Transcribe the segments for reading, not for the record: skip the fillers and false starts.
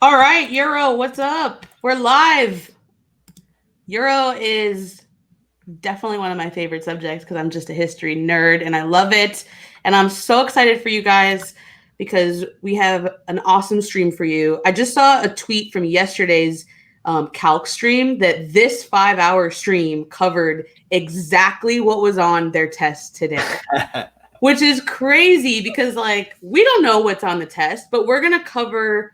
All right, Euro, what's up? We're live. Euro is definitely one of my favorite subjects because I'm just a history nerd and I love it. And I'm so excited for you guys because we have an awesome stream for you. I just saw a tweet from yesterday's calc stream that this 5 hour stream covered exactly what was on their test today. Which is crazy because like we don't know what's on the test, but we're going to cover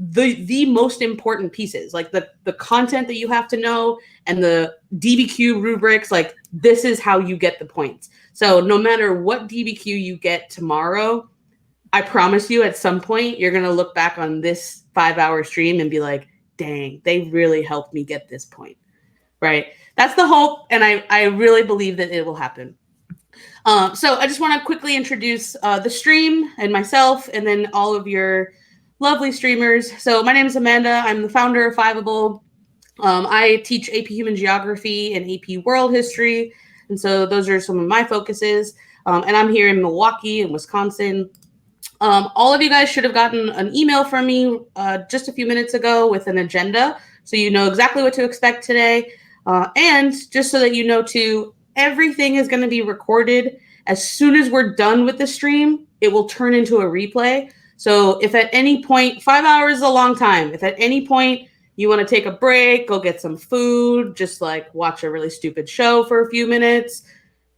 the most important pieces, like the content that you have to know and the DBQ rubrics. Like this is how you get the points. So no matter what DBQ you get tomorrow, I promise you at some point you're going to look back on this 5 hour stream and be like, dang, they really helped me get this point. Right? That's the hope. And I really believe that it will happen. So I just want to quickly introduce the stream and myself and then all of your lovely streamers. So my name is Amanda. I'm the founder of Fiveable. I teach AP Human Geography and AP World History. And so those are some of my focuses. And I'm here in Milwaukee in Wisconsin. All of you guys should have gotten an email from me just a few minutes ago with an agenda. So you know exactly what to expect today. And just so that you know too, everything is going to be recorded. As soon as we're done with the stream, it will turn into a replay. So if at any point, 5 hours is a long time. If at any point you want to take a break, go get some food, just like watch a really stupid show for a few minutes,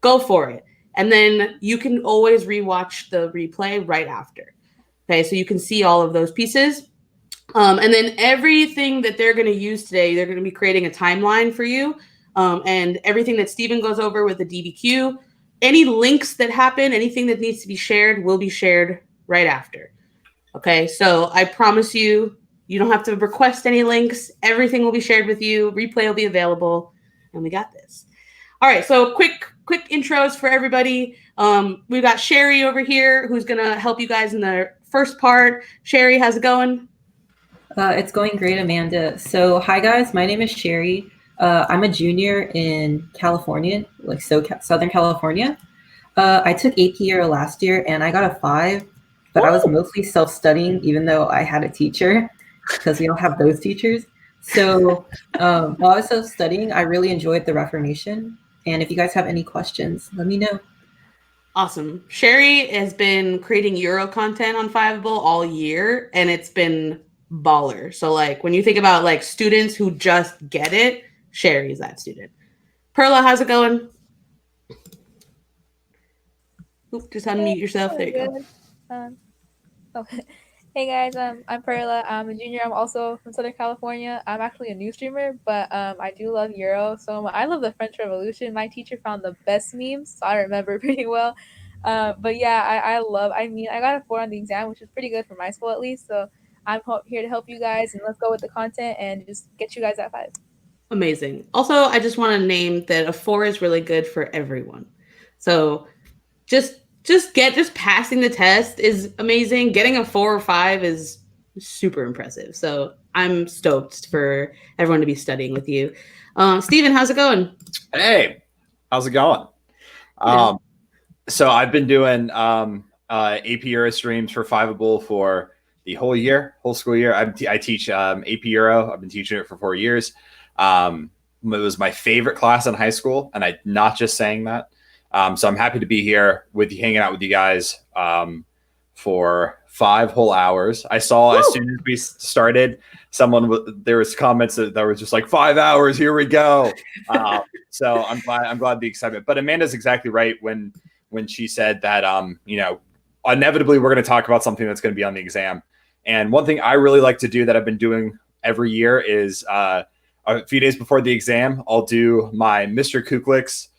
go for it. And then you can always rewatch the replay right after. Okay, so you can see all of those pieces. And then everything that they're going to use today, they're going to be creating a timeline for you. And everything that Stephen goes over with the DBQ, any links that happen, anything that needs to be shared will be shared right after. Okay, so I promise you, you don't have to request any links. Everything will be shared with you. Replay will be available. And we got this. All right, so quick intros for everybody. We've got Sherry over here who's going to help you guys in the first part. Sherry, how's it going? It's going great, Amanda. So, hi guys, my name is Sherry. I'm a junior in California, like Southern California. I took AP Euro last year and I got a 5, but I was mostly self-studying, even though I had a teacher, because we don't have those teachers. So while I was self-studying, I really enjoyed the Reformation. And if you guys have any questions, let me know. Awesome. Sherry has been creating Euro content on Fiveable all year, and it's been baller. So like when you think about like students who just get it, Sherry's that student. Perla, how's it going? Oop, just unmute yourself. There you go. Hey guys, I'm Perla. I'm a junior. I'm also from Southern California. I'm actually a new streamer, but I do love Euro. So I love the French Revolution. My teacher found the best memes, so I remember pretty well. But yeah, I got a 4 on the exam, which is pretty good for my school at least. So I'm here to help you guys, and let's go with the content and just get you guys at 5. Amazing. Also, I just want to name that a 4 is really good for everyone. So just passing the test is amazing. Getting a 4 or 5 is super impressive. So I'm stoked for everyone to be studying with you. Steven, how's it going? Hey, how's it going? So I've been doing AP Euro streams for Fiveable for the whole school year. I teach AP Euro. I've been teaching it for 4 years. It was my favorite class in high school, and I'm not just saying that. So I'm happy to be here with you, hanging out with you guys for 5 whole hours. I saw as soon as we started, there was comments that were just like 5 hours. Here we go. So I'm glad the excitement. But Amanda's exactly right when she said that inevitably we're going to talk about something that's going to be on the exam. And one thing I really like to do that I've been doing every year is a few days before the exam, I'll do my Mr. Kuklik's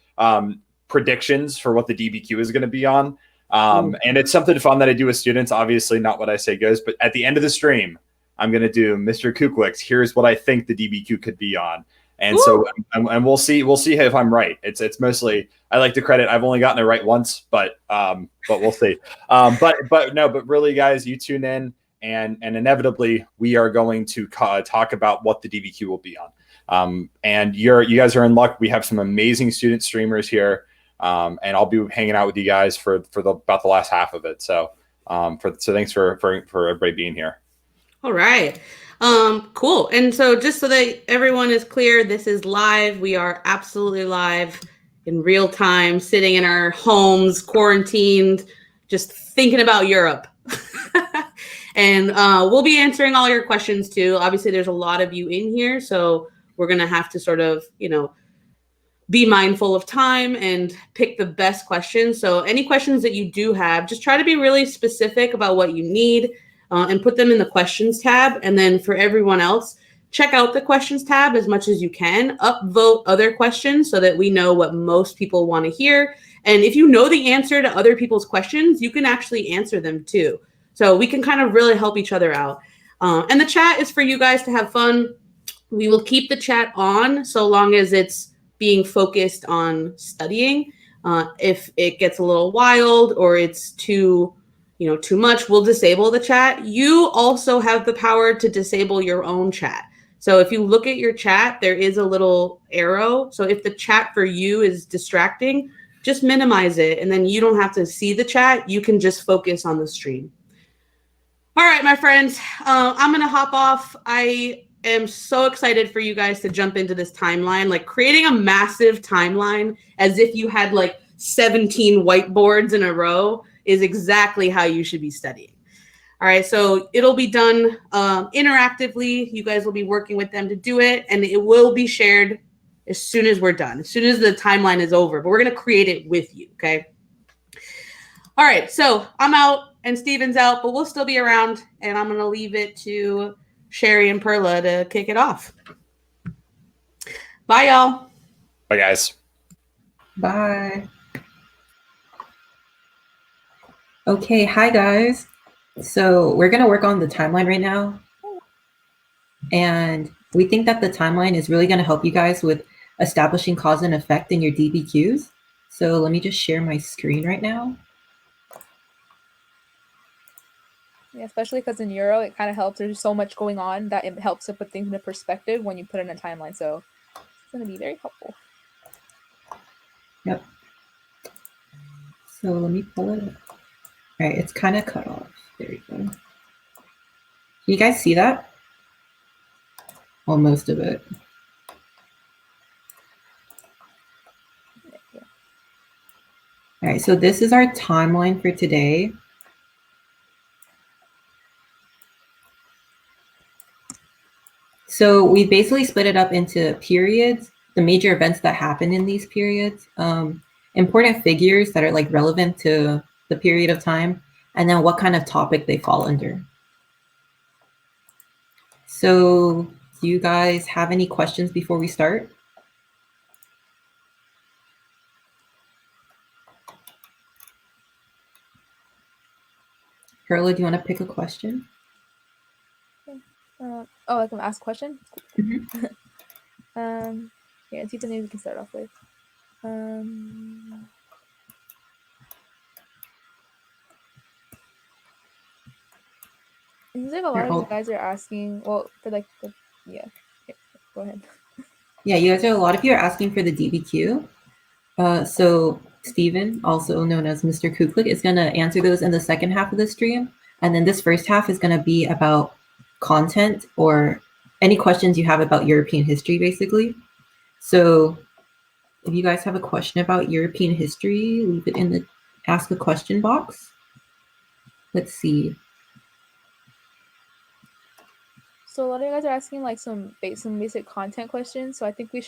predictions for what the DBQ is going to be on. And it's something fun that I do with students. Obviously not what I say goes, but at the end of the stream, I'm going to do Mr. Kuklik's. Here's what I think the DBQ could be on. And so, and we'll see if I'm right. It's mostly, I like to credit, I've only gotten it right once, but we'll see. But really guys, you tune in and inevitably we are going to talk about what the DBQ will be on. And you guys are in luck. We have some amazing student streamers here. And I'll be hanging out with you guys for about the last half of it. So thanks for everybody being here. All right. Cool. And so just so that everyone is clear, this is live. We are absolutely live in real time, sitting in our homes, quarantined, just thinking about Europe. And we'll be answering all your questions too. Obviously, there's a lot of you in here, so we're going to have to sort of, be mindful of time and pick the best questions. So any questions that you do have, just try to be really specific about what you need and put them in the questions tab. And then for everyone else, check out the questions tab as much as you can. Upvote other questions so that we know what most people want to hear. And if you know the answer to other people's questions, you can actually answer them too. So we can kind of really help each other out. And the chat is for you guys to have fun. We will keep the chat on so long as it's being focused on studying. If it gets a little wild or it's too much, we'll disable the chat. You also have the power to disable your own chat. So if you look at your chat, there is a little arrow. So if the chat for you is distracting, just minimize it. And then you don't have to see the chat. You can just focus on the stream. All right, my friends, I'm going to hop off. I am so excited for you guys to jump into this timeline. Like creating a massive timeline as if you had like 17 whiteboards in a row is exactly how you should be studying. All right, so it'll be done interactively. You guys will be working with them to do it, and it will be shared as soon as we're done, as soon as the timeline is over. But we're going to create it with you, okay? All right, so I'm out and Steven's out, but we'll still be around, and I'm going to leave it to Sherry and Perla to kick it off. Bye, y'all. Bye, guys. Bye. Okay, hi, guys. So we're going to work on the timeline right now. And we think that the timeline is really going to help you guys with establishing cause and effect in your DBQs. So let me just share my screen right now. Yeah, especially because in Euro, it kind of helps. There's so much going on that it helps to put things into perspective when you put in a timeline. So it's going to be very helpful. Yep. So let me pull it up. All right, it's kind of cut off. There we go. Can you guys see that? Well, most of it. All right, so this is our timeline for today. So we basically split it up into periods, the major events that happen in these periods, important figures that are like relevant to the period of time, and then what kind of topic they fall under. So do you guys have any questions before we start? Perla, do you want to pick a question? I can ask a question? Mm-hmm. Yeah, see if maybe we can start off with. It seems like a lot of you guys are asking, well, for like, yeah, go ahead. Yeah, you guys are, a lot of you are asking for the DBQ. So Steven, also known as Mr. Kuklik, is going to answer those in the second half of the stream. And then this first half is going to be about content or any questions you have about European history, basically. So if you guys have a question about European history, leave it in the ask a question box. Let's see. So a lot of you guys are asking like some basic content questions. So I think we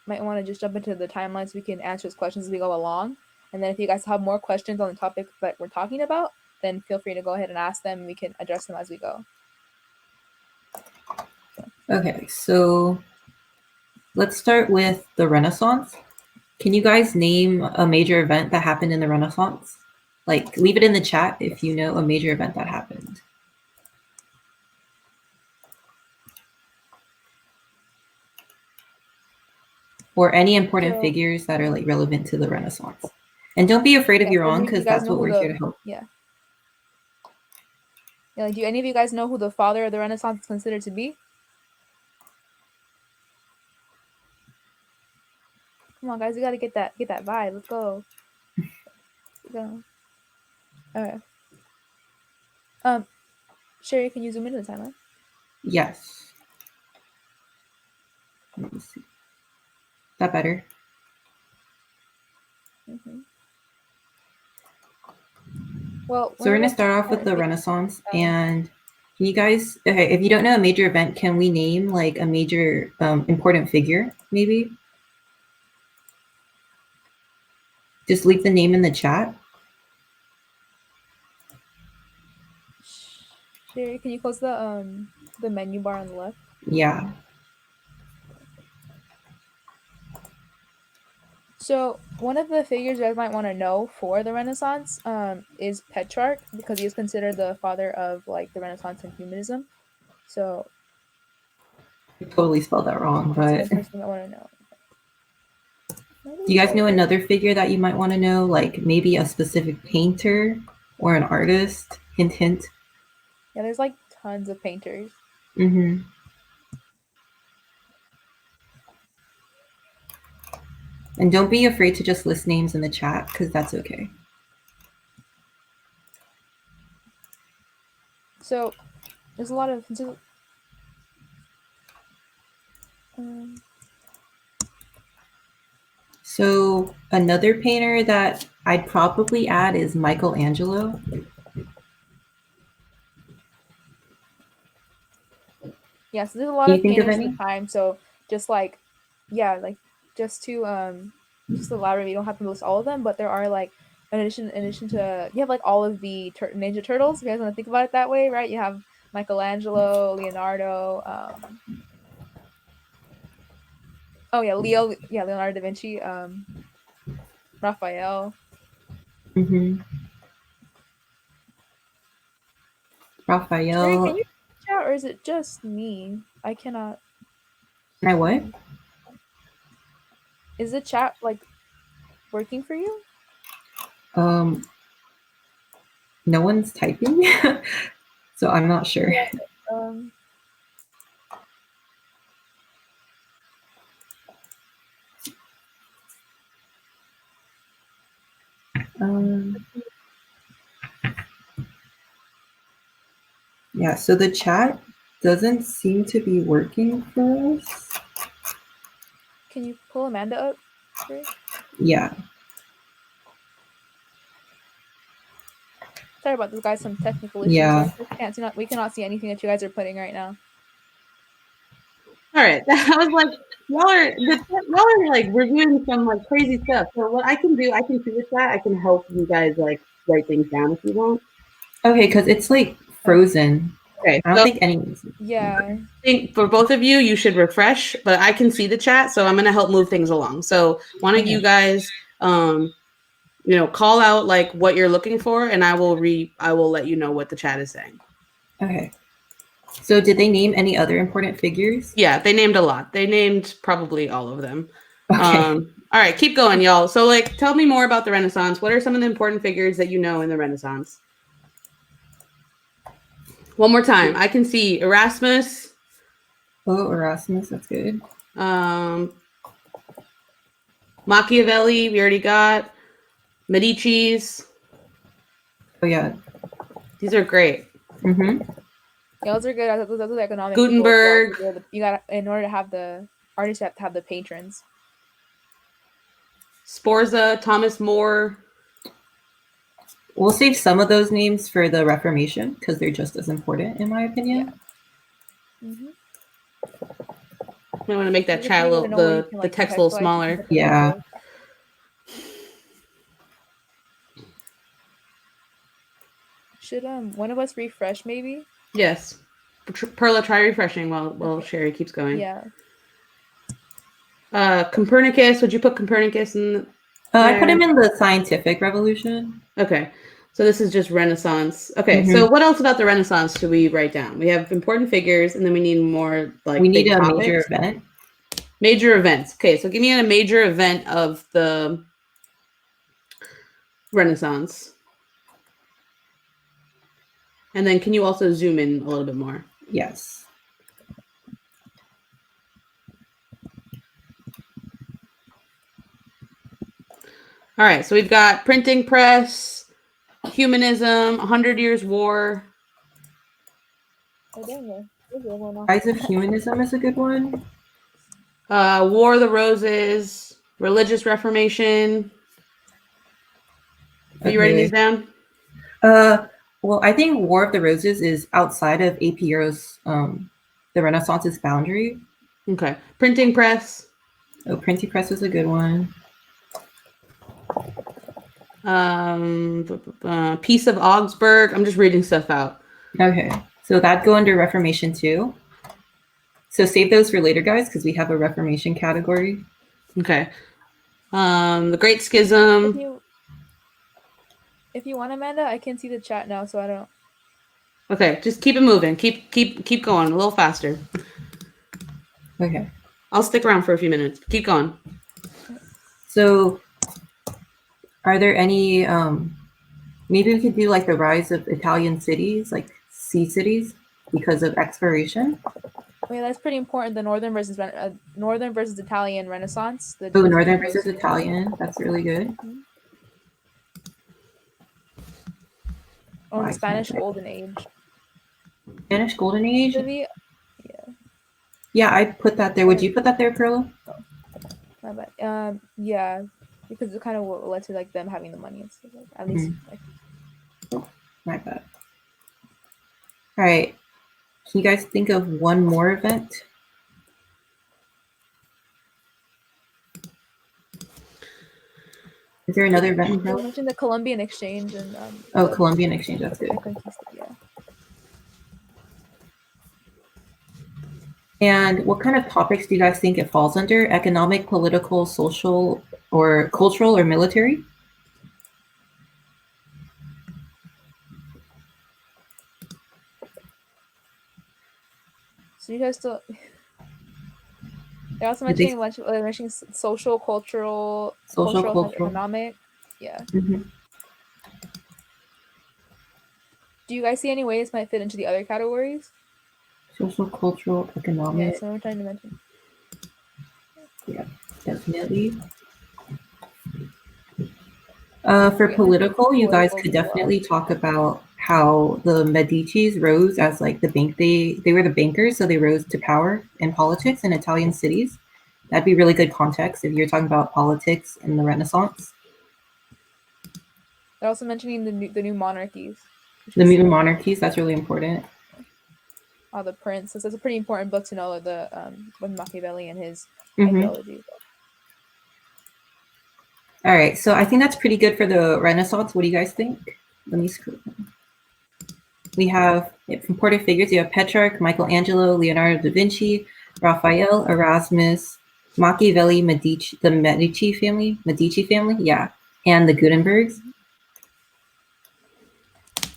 might want to just jump into the timeline so we can answer those questions as we go along. And then if you guys have more questions on the topic that we're talking about, then feel free to go ahead and ask them and we can address them as we go. Okay, so let's start with the Renaissance. Can you guys name a major event that happened in the Renaissance? Like, leave it in the chat if you know a major event that happened. Or any important figures that are like relevant to the Renaissance. And don't be afraid if you're wrong, because that's what we're here to help. Yeah. Yeah, like, do any of you guys know who the father of the Renaissance is considered to be? Come on, guys, we gotta get that vibe. Let's go. Go. All right. Sherry, can you zoom into the timeline? Yes. Let me see. Is that better? Mhm. Well, So we're going to start off with the Renaissance. And can you guys, okay, if you don't know a major event, can we name like a major important figure, maybe? Just leave the name in the chat. Sherry, can you close the menu bar on the left? Yeah. So one of the figures you guys might want to know for the Renaissance is Petrarch, because he is considered the father of like the Renaissance and humanism. So I totally spelled that wrong, but that's one person I want to know. do you guys know another figure that you might want to know? Like maybe a specific painter or an artist? Hint, hint. Yeah, there's like tons of painters. Mm-hmm. And don't be afraid to just list names in the chat, because that's okay. So there's a lot of So another painter that I'd probably add is Michelangelo. yeah, so there's a lot Can you of think of painters at any? the time. So just like, yeah, like just to elaborate, we don't have to list all of them, but there are like in addition to you have like all of the Ninja Turtles. If you guys want to think about it that way, right? You have Michelangelo, Leonardo. Oh yeah, Leonardo da Vinci, Raphael. Mm-hmm. Sherry, can Raphael. you chat or is it just me? I cannot. Can I what? Is the chat like working for you? No one's typing, so I'm not sure. Yeah, Yeah, so the chat doesn't seem to be working for us. can you pull Amanda up, Sherry? Yeah. Sorry about this, guys. Some technical issues. Yeah. Right? We cannot see anything that you guys are putting right now. All right. I was like, y'all are like reviewing some like crazy stuff. So what I can do, I can see the chat. I can help you guys like write things down if you want. Okay, because it's like frozen. Okay. I don't think anyone's. Yeah. I think for both of you, you should refresh, but I can see the chat, so I'm gonna help move things along. So why don't you guys call out like what you're looking for, and I will let you know what the chat is saying. Okay. So did they name any other important figures? Yeah, they named a lot. They named probably all of them. Okay. All right, keep going, y'all. So like tell me more about the Renaissance. What are some of the important figures that you know in the Renaissance? One more time. I can see Erasmus. Oh, Erasmus, that's good. Machiavelli, we already got. Medici's. Oh yeah. These are great. Mm-hmm. Yeah, those are good. Those are economic Gutenberg. people. You got in order to have the artists, you have to have the patrons. Sforza, Thomas More. We'll save some of those names for the Reformation because they're just as important, in my opinion. Yeah. Mm-hmm. I want to make that chat a little, the text a little smaller. Yeah. Should one of us refresh maybe? Yes. Perla, try refreshing while Sherry keeps going. Yeah. Copernicus, would you put Copernicus in? I put him in the scientific revolution. Okay. So this is just Renaissance. Okay. So what else about the Renaissance should we write down? We have important figures, and then we need more like we need big a topics. major event. Major events. Okay. So give me a major event of the Renaissance. And then can you also zoom in a little bit more? Yes. All right, so we've got printing press, humanism, 100 Years War. Oh, dang it. Rise of Humanism is a good one. War of the Roses, Religious Reformation. Are you writing these down? Well, I think War of the Roses is outside of AP Euro's the Renaissance's boundary. Okay. Printing Press. Oh, Printing Press is a good one. Peace of Augsburg. I'm just reading stuff out. Okay, so that'd go under Reformation too. So save those for later, guys, because we have a Reformation category. Okay. The Great Schism. If you want, Amanda, I can see the chat now, so I don't. Okay, just keep it moving. Keep going a little faster. Okay. I'll stick around for a few minutes. Keep going. So, are there any? Maybe we could do like the rise of Italian cities, like sea cities, because of exploration. Wait, that's pretty important. The northern versus Italian Renaissance. Oh, northern versus Italian. That's really good. Mm-hmm. Oh, the Spanish Golden Age. Spanish Golden Age? Yeah. Yeah, I put that there. Would you put that there, Perla? Oh, my bad. Yeah, because it kind of led to like them having the money and stuff. Like, at least. Like... My bad. All right. Can you guys think of one more event? Is there another event? You mentioned the Columbian Exchange and. Columbian Exchange. That's good. Yeah. And what kind of topics do you guys think it falls under? Economic, political, social, or cultural, or military? So you guys still. They're also mentioning social, cultural, economic. Yeah. Mm-hmm. Do you guys see any ways this might fit into the other categories? Social, cultural, economic. Yeah, that's what I'm trying to mention. Yeah, definitely. For political, you guys could definitely talk about how the Medicis rose as like the bank. They were the bankers, so they rose to power in politics in Italian cities. That'd be really good context if you're talking about politics in the Renaissance. They're also mentioning the new monarchies. The new monarchies, that's really important. Oh, the Prince. It's a pretty important book to know with Machiavelli and his ideology. All right, so I think that's pretty good for the Renaissance. What do you guys think? Let me scroll. We have important figures. You have Petrarch, Michelangelo, Leonardo da Vinci, Raphael, Erasmus, Machiavelli, the Medici family, yeah, and the Gutenbergs.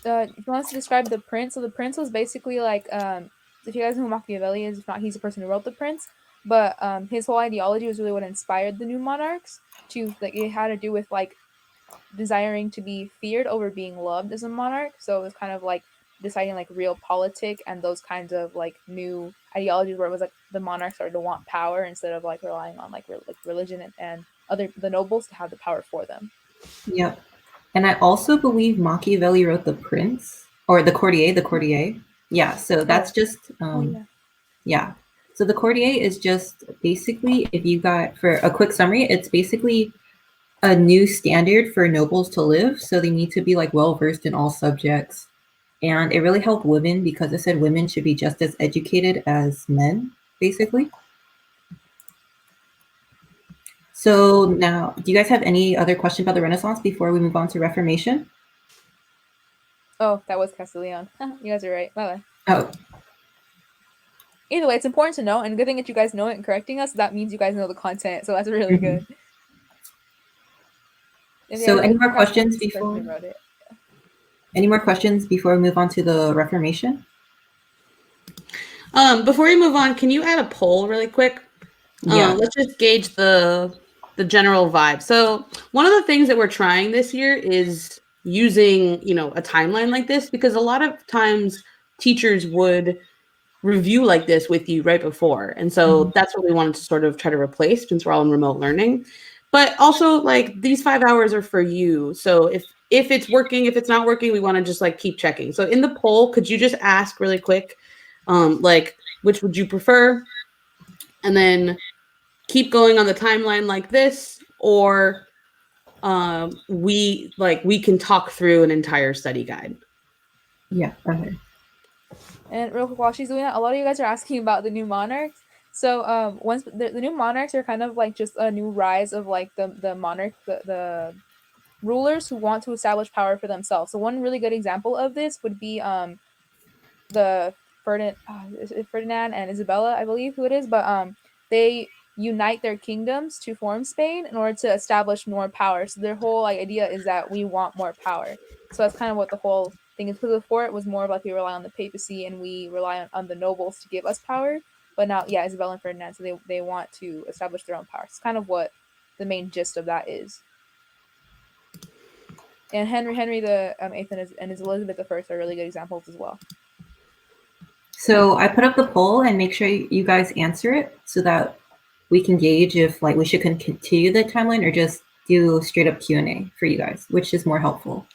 If you want to describe the Prince, so the Prince was basically like, if you guys know who Machiavelli is, if not, he's the person who wrote the Prince. But his whole ideology was really what inspired the new monarchs. It had to do with like desiring to be feared over being loved as a monarch. So it was kind of like deciding like realpolitik and those kinds of like new ideologies where it was like the monarchs started to want power instead of like relying on like religion and the nobles to have the power for them. Yep. And I also believe Machiavelli wrote The Prince or the Courtier. Yeah. So that's just yeah. So the Courtier is just basically, if you got, for a quick summary, it's basically a new standard for nobles to live. So they need to be like well-versed in all subjects. And it really helped women because it said women should be just as educated as men, basically. So now, do you guys have any other questions about the Renaissance before we move on to Reformation? Oh, that was Castilian. You guys are right. Bye-bye. Oh. Either way, it's important to know, and good thing that you guys know it and correcting us. That means you guys know the content, so that's really good. So any more questions before? Any more questions before we move on to the Reformation? Before you move on, can you add a poll really quick? Yeah. Let's just gauge the general vibe. So one of the things that we're trying this year is using, a timeline like this, because a lot of times teachers would review like this with you right before. And so that's what we wanted to sort of try to replace since we're all in remote learning. But also like these 5 hours are for you. So if it's working, if it's not working, we want to just like keep checking. So in the poll, could you just ask really quick, Like, which would you prefer? And then keep going on the timeline like this, or we can talk through an entire study guide. Yeah. Okay. And real quick, while she's doing that, a lot of you guys are asking about the new monarchs. So once the new monarchs are kind of like just a new rise of like the monarch, the rulers who want to establish power for themselves. So one really good example of this would be the Ferdinand and Isabella, I believe who it is, but they unite their kingdoms to form Spain in order to establish more power. So their whole idea is that we want more power. So that's kind of what the whole thing is. Because before it was more of like we rely on the papacy and we rely on the nobles to give us power. But now, yeah, Isabella and Ferdinand, so they want to establish their own power. It's kind of what the main gist of that is. And Henry the Eighth and Elizabeth the First are really good examples as well. So I put up the poll and make sure you guys answer it so that we can gauge if we should continue the timeline or just do straight up Q&A for you guys, which is more helpful.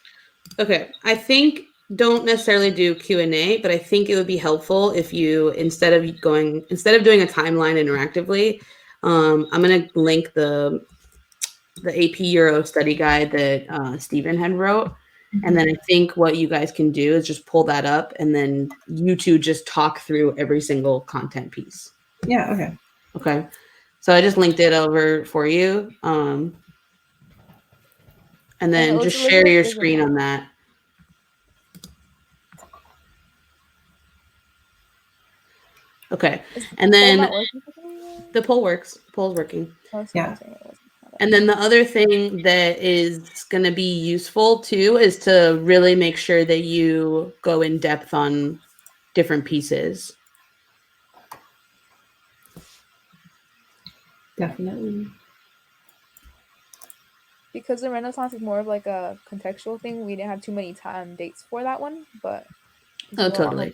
Okay, I think don't necessarily do Q&A, but I think it would be helpful if you instead of doing a timeline interactively, I'm going to link the AP Euro study guide that Stephen had wrote. And then I think what you guys can do is just pull that up and then you two just talk through every single content piece. Yeah, okay. Okay. So I just linked it over for you. And then just share your screen on that. Okay. And then the poll works. Poll's working. Yeah. And then the other thing that is going to be useful too is to really make sure that you go in depth on different pieces. Definitely. Because the Renaissance is more of like a contextual thing, we didn't have too many time dates for that one, but totally.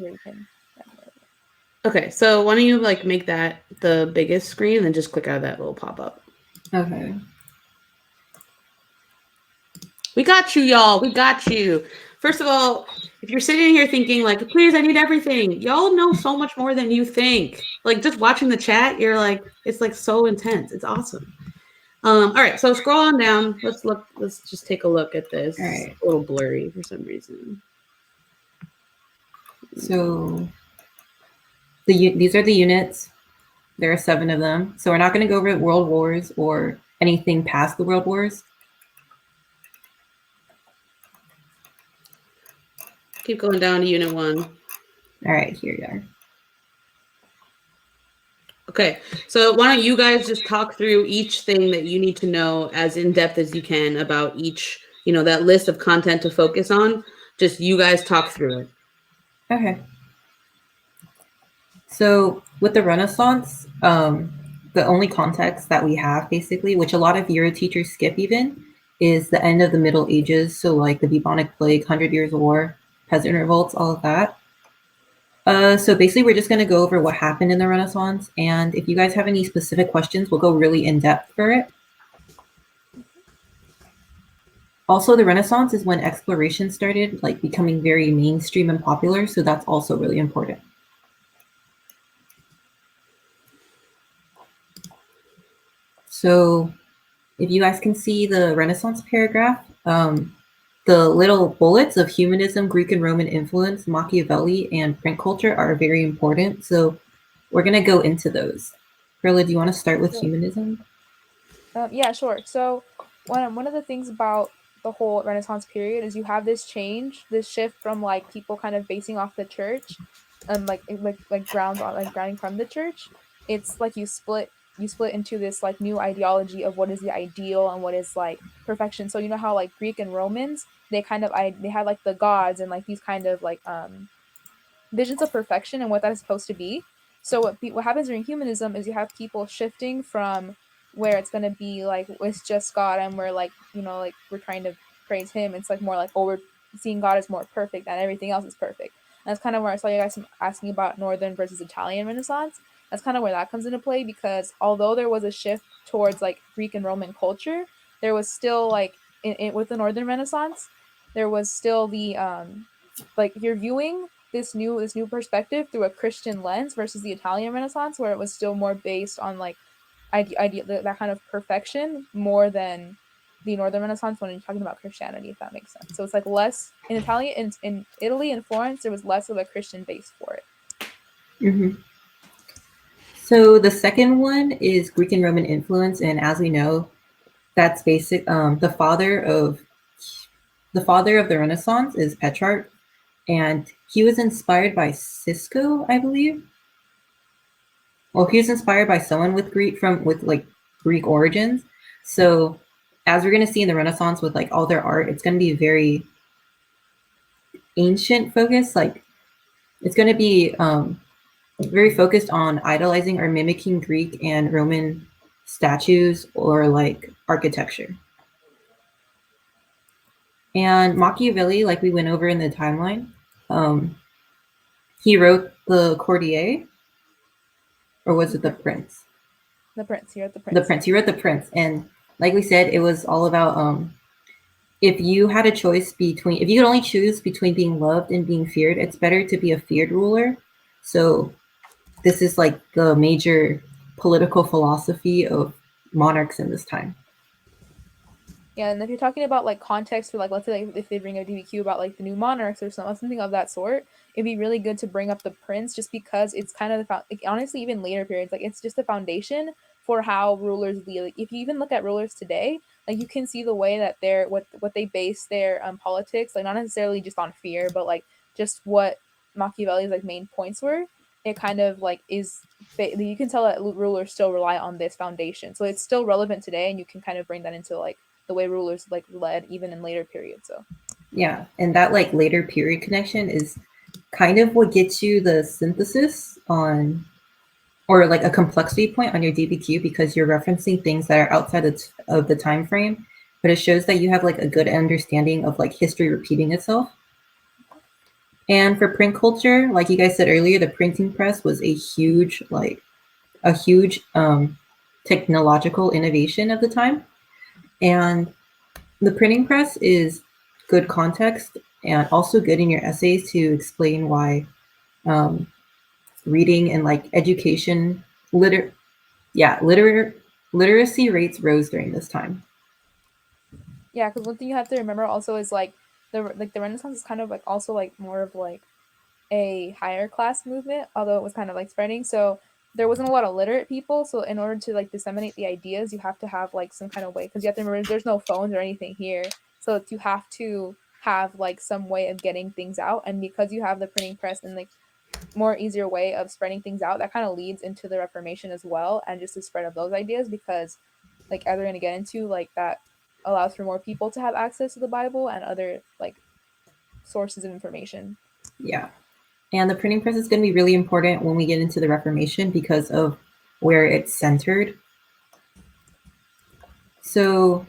Okay, so why don't you make that the biggest screen and then just click out of that little pop-up. Okay. We got you, y'all. We got you. First of all, if you're sitting here thinking please, I need everything. Y'all know so much more than you think. Just watching the chat, you're it's so intense. It's awesome. All right, so scroll on down. Let's just take a look at this. All right. It's a little blurry for some reason. So these are the units. There are 7 of them. So we're not going to go over world wars or anything past the world wars. Keep going down to unit 1. All right, here you are. Okay, so why don't you guys just talk through each thing that you need to know as in depth as you can about each, that list of content to focus on. Just you guys talk through it. Okay. So with the Renaissance, the only context that we have basically, which a lot of Euro teachers skip even, is the end of the Middle Ages. So the bubonic plague, 100 Years' War, peasant revolts, all of that. So basically, we're just going to go over what happened in the Renaissance. And if you guys have any specific questions, we'll go really in depth for it. Also, the Renaissance is when exploration started, becoming very mainstream and popular. So that's also really important. So if you guys can see the Renaissance paragraph, the little bullets of humanism, Greek and Roman influence, Machiavelli, and print culture are very important. So we're going to go into those. Perla, do you want to start with humanism? Yeah, sure. So one of the things about the whole Renaissance period is you have this shift from people kind of basing off the church, grounding from the church. It's you split into this new ideology of what is the ideal and what is perfection. So you know how Greek and Romans, they had the gods and these kind of visions of perfection and what that is supposed to be. So what happens during humanism is you have people shifting from where it's going to be it's just God and we're we're trying to praise him. It's more we're seeing God as more perfect and everything else is perfect. And that's kind of where I saw you guys asking about Northern versus Italian Renaissance. That's kind of where that comes into play, because although there was a shift towards Greek and Roman culture, there was still with the Northern Renaissance, there was still the you're viewing this new perspective through a Christian lens versus the Italian Renaissance, where it was still more based on like that kind of perfection more than the Northern Renaissance when you're talking about Christianity, if that makes sense. So it's like less in Italian in Italy and Florence, there was less of a Christian base for it. Mm-hmm. So the second one is Greek and Roman influence, and as we know, that's basic. The father of the Renaissance is Petrarch, and he was inspired by Cisco, I believe. Well, he was inspired by someone with Greek origins. So, as we're gonna see in the Renaissance with like all their art, it's gonna be very ancient focused. Like, it's gonna be very focused on idolizing or mimicking Greek and Roman statues or like architecture. And Machiavelli, like we went over in the timeline, he wrote the Courtier, or was it the Prince? The Prince. He wrote the Prince. The Prince. He wrote the Prince, and like we said, it was all about if you had a choice between, if you could only choose between being loved and being feared, it's better to be a feared ruler. So this is like the major political philosophy of monarchs in this time. Yeah, and if you're talking about like context for like, let's say like, if they bring a DBQ about like the new monarchs or something of that sort, it'd be really good to bring up the Prince just because it's kind of like honestly even later periods, like it's just the foundation for how rulers lead. Like if you even look at rulers today, like you can see the way that they're what they base their politics, like not necessarily just on fear, but like just what Machiavelli's like main points were. It kind of like is you can tell that rulers still rely on this foundation, so it's still relevant today, and you can kind of bring that into like the way rulers like led even in later periods. So yeah, and that like later period connection is kind of what gets you the synthesis on, or like a complexity point on your DBQ, because you're referencing things that are outside of the time frame, but it shows that you have like a good understanding of like history repeating itself. And for print culture, like you guys said earlier, the printing press was a huge technological innovation of the time. And the printing press is good context and also good in your essays to explain why reading and like education, literacy rates rose during this time. Yeah, because one thing you have to remember also is like the Renaissance is kind of like also like more of like a higher class movement, although it was kind of like spreading. So there wasn't a lot of literate people. So in order to like disseminate the ideas, you have to have like some kind of way, because you have to remember there's no phones or anything here. So you have to have like some way of getting things out. And because you have the printing press and like more easier way of spreading things out, that kind of leads into the Reformation as well, and just the spread of those ideas, because like as we're going to get into, like that allows for more people to have access to the Bible and other like sources of information. Yeah. And the printing press is going to be really important when we get into the Reformation because of where it's centered. So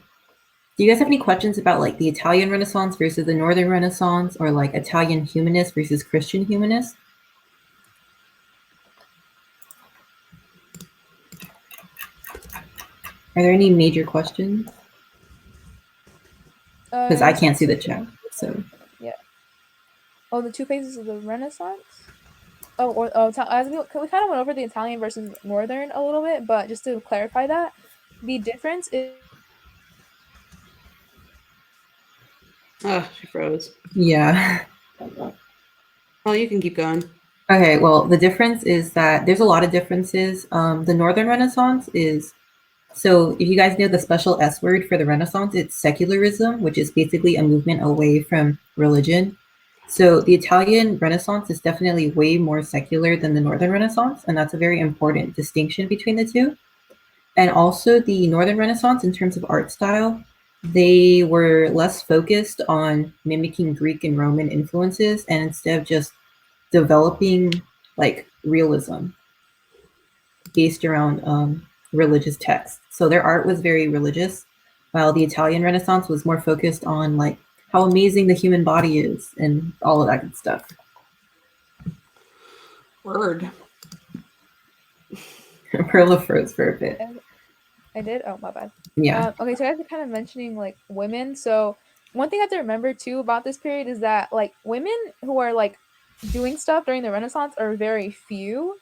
do you guys have any questions about like the Italian Renaissance versus the Northern Renaissance, or like Italian humanists versus Christian humanists? Are there any major questions? Because I can't see the chat. So yeah. Oh, the two phases of the Renaissance. As we kind of went over the Italian versus Northern a little bit, but just to clarify that, the difference is. Oh, she froze. yeah. Well, you can keep going. Okay, well, the difference is that there's a lot of differences. The Northern Renaissance is, so if you guys know the special S word for the Renaissance, it's secularism, which is basically a movement away from religion. So the Italian Renaissance is definitely way more secular than the Northern Renaissance, and that's a very important distinction between the two. And also the Northern Renaissance, in terms of art style, they were less focused on mimicking Greek and Roman influences, and instead of just developing like realism based around religious texts. So their art was very religious, while the Italian Renaissance was more focused on like how amazing the human body is and all of that good stuff. Word. Perla froze for a bit. I did? Oh, my bad. Yeah. Okay, so I was kind of mentioning like women. So one thing I have to remember too about this period is that like women who are like doing stuff during the Renaissance are very few.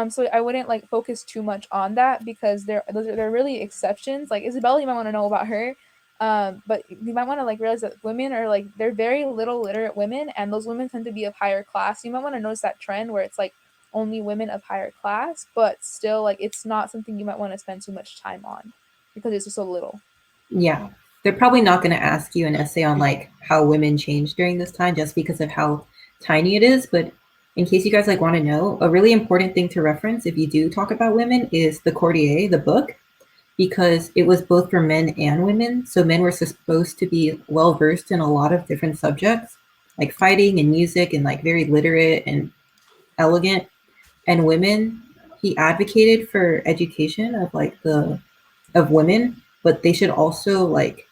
So I wouldn't like focus too much on that because they're really exceptions. Like Isabella, you might want to know about her. But you might want to like realize that women are like they're very little literate women, and those women tend to be of higher class. You might want to notice that trend where it's like only women of higher class, but still like it's not something you might want to spend too much time on because it's just so little. Yeah. They're probably not going to ask you an essay on like how women changed during this time just because of how tiny it is. But in case you guys like want to know, a really important thing to reference if you do talk about women is the Courtier, the book, because it was both for men and women. So men were supposed to be well versed in a lot of different subjects, like fighting and music and like very literate and elegant. And women, he advocated for education of like the of women, but they should also like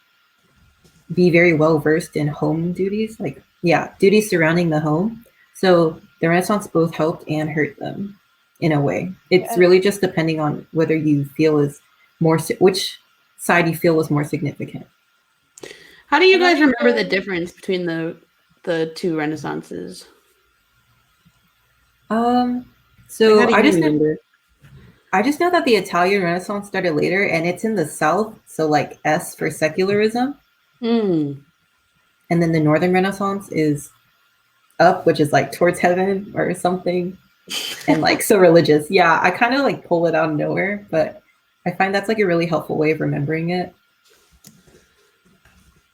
be very well versed in home duties, like yeah, duties surrounding the home. So the Renaissance both helped and hurt them in a way. It's Yeah. really just depending on whether you feel is more which side you feel was more significant. How do you And I guys remember the feel- difference between the two Renaissances? So Like, how do you remember? I just know that the Italian Renaissance started later and it's in the South, so like S for secularism, Hmm. and then the Northern Renaissance is up, which is like towards heaven or something. And like so religious. Yeah, I kind of like pull it out of nowhere, but I find that's like a really helpful way of remembering it.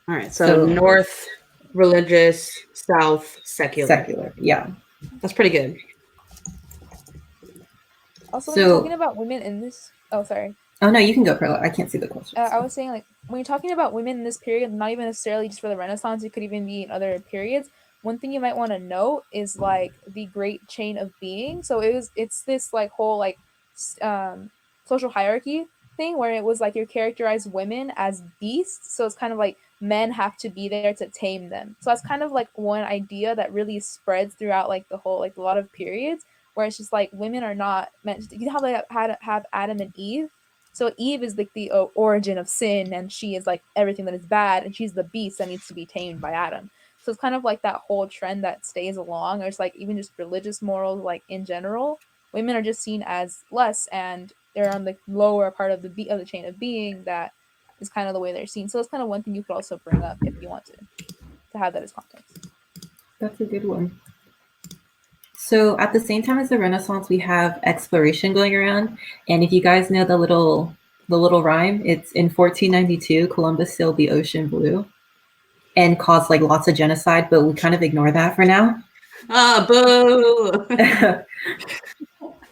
All right, so So North religious, South secular. secular, yeah. That's pretty good. Also, when you're So talking about women in this, oh sorry, oh no, you can go, Perla. I can't see the question. I was saying like when you're talking about women in this period, not even necessarily just for the Renaissance, it could even be in other periods. One thing you might want to note is like the great chain of being. So it's this like whole like social hierarchy thing where it was like you characterize women as beasts. So it's kind of like men have to be there to tame them. So that's kind of like one idea that really spreads throughout like the whole like a lot of periods where it's just like women are not meant to, you know how they have Adam and Eve. So Eve is like the origin of sin, and she is like everything that is bad, and she's the beast that needs to be tamed by Adam. So it's kind of like that whole trend that stays along. Or it's like even just religious morals, like in general, women are just seen as less, and they're on the lower part of the chain of being. That is kind of the way they're seen. So that's kind of one thing you could also bring up if you want to have that as context. That's a good one. So at the same time as the Renaissance, we have exploration going around. And if you guys know the little rhyme, it's in 1492, Columbus sailed the ocean blue and caused like lots of genocide, but we kind of ignore that for now. Ah, boo!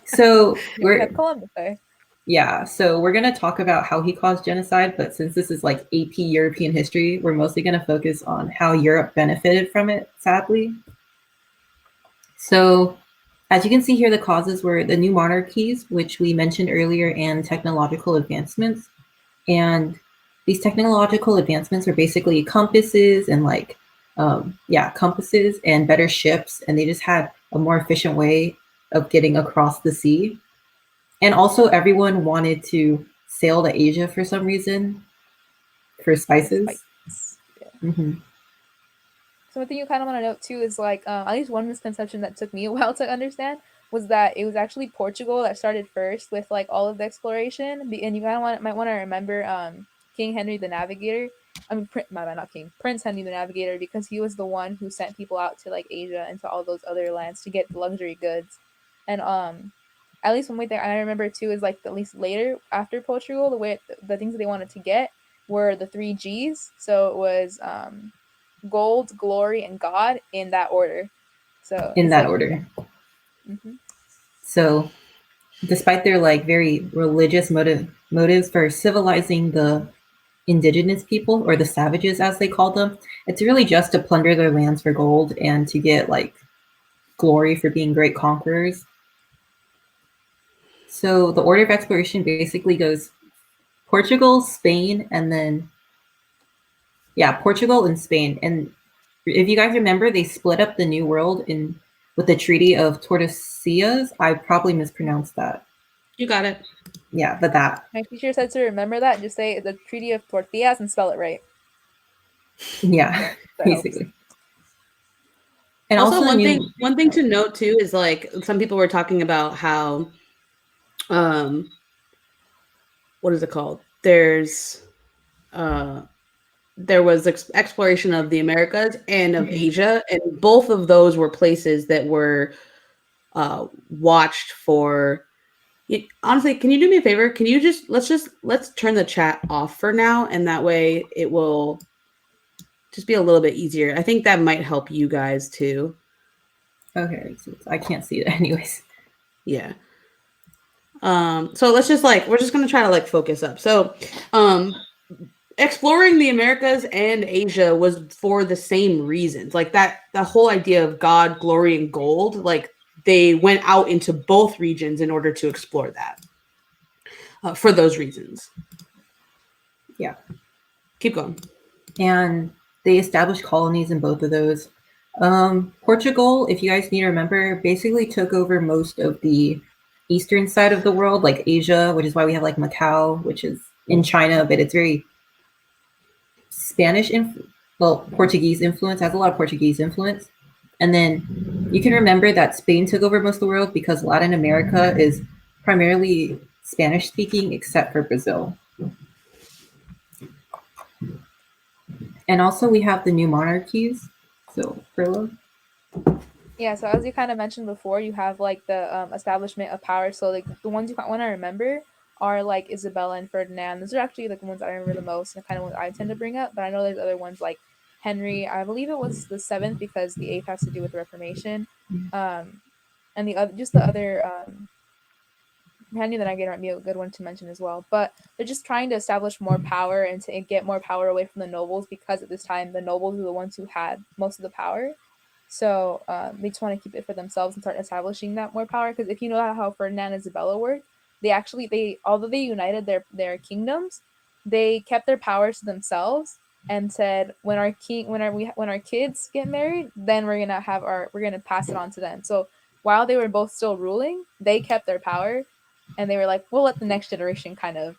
So We had Columbus Day. yeah, so we're going to talk about how he caused genocide, but since this is like AP European history, we're mostly going to focus on how Europe benefited from it, sadly. So as you can see here, the causes were the new monarchies, which we mentioned earlier, and technological advancements. And these technological advancements are basically compasses and like, compasses and better ships. And they just had a more efficient way of getting across the sea. And also everyone wanted to sail to Asia for some reason for spices. Yeah. Mm-hmm. So one thing you kind of want to note too is like at least one misconception that took me a while to understand was that it was actually Portugal that started first with like all of the exploration. And you kind of might want to remember King Henry the Navigator. I mean, not King, Prince Henry the Navigator, because he was the one who sent people out to like Asia and to all those other lands to get luxury goods. And at least one way that I remember too is like at least later after Portugal, the things that they wanted to get were the 3 G's. So it was gold, glory, and God in that order. So In it's that like, order. Mm-hmm. So despite their like very religious motives for civilizing the indigenous people, or the savages as they called them, it's really just to plunder their lands for gold and to get like glory for being great conquerors. So the order of exploration basically goes Portugal, Spain, and then Portugal and Spain. And if you guys remember, they split up the New World in with the Treaty of Tordesillas. I probably mispronounced that. You got it. Yeah, but that. My teacher said to remember that and just say the Treaty of Tortillas and spell it right. Yeah, That basically. helps. And also, also one thing to note too is like some people were talking about how what is it called? There was exploration of the Americas and of Asia, and both of those were places that were watched for. Honestly, can you do me a favor? Can you let's turn the chat off for now, and that way it will just be a little bit easier. I think that might help you guys too. Okay, so I can't see it anyways. Yeah. So let's just we're just gonna try to focus up. So exploring the Americas and Asia was for the same reasons. Like that the whole idea of God, glory, and gold, like they went out into both regions in order to explore that. For those reasons. Yeah. Keep going. And they established colonies in both of those. Portugal, if you guys need to remember, basically took over most of the eastern side of the world, like Asia, which is why we have like Macau, which is in China, but it's very Portuguese influence, has a lot of Portuguese influence. And then you can remember that Spain took over most of the world because Latin America is primarily Spanish speaking, except for Brazil. And also we have the new monarchies. So, Perla? Yeah, so as you kind of mentioned before, you have like the establishment of power. So like the ones you want to remember are like Isabella and Ferdinand. Those are actually like the ones I remember the most and the kind of ones I tend to bring up. But I know there's other ones like Henry. I believe it was the seventh because the eighth has to do with the Reformation. And the other Henry that I get might be a good one to mention as well. But they're just trying to establish more power and to get more power away from the nobles because at this time the nobles were the ones who had most of the power. So they just want to keep it for themselves and start establishing that more power. Because if you know how Ferdinand and Isabella worked, although they united their kingdoms, they kept their powers to themselves and said when our kids get married, then we're gonna pass it on to them. So while they were both still ruling, they kept their power, and they were like, we'll let the next generation kind of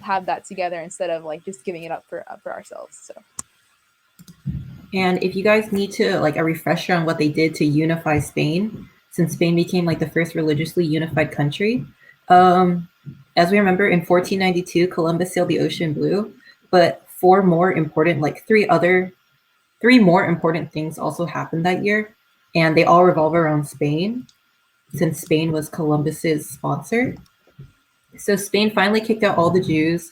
have that together instead of like just giving it up for ourselves. So. And if you guys need to like a refresher on what they did to unify Spain, since Spain became like the first religiously unified country, as we remember in 1492, Columbus sailed the ocean blue, but three more important things also happened that year, and they all revolve around Spain, since Spain was Columbus's sponsor. So Spain finally kicked out all the Jews.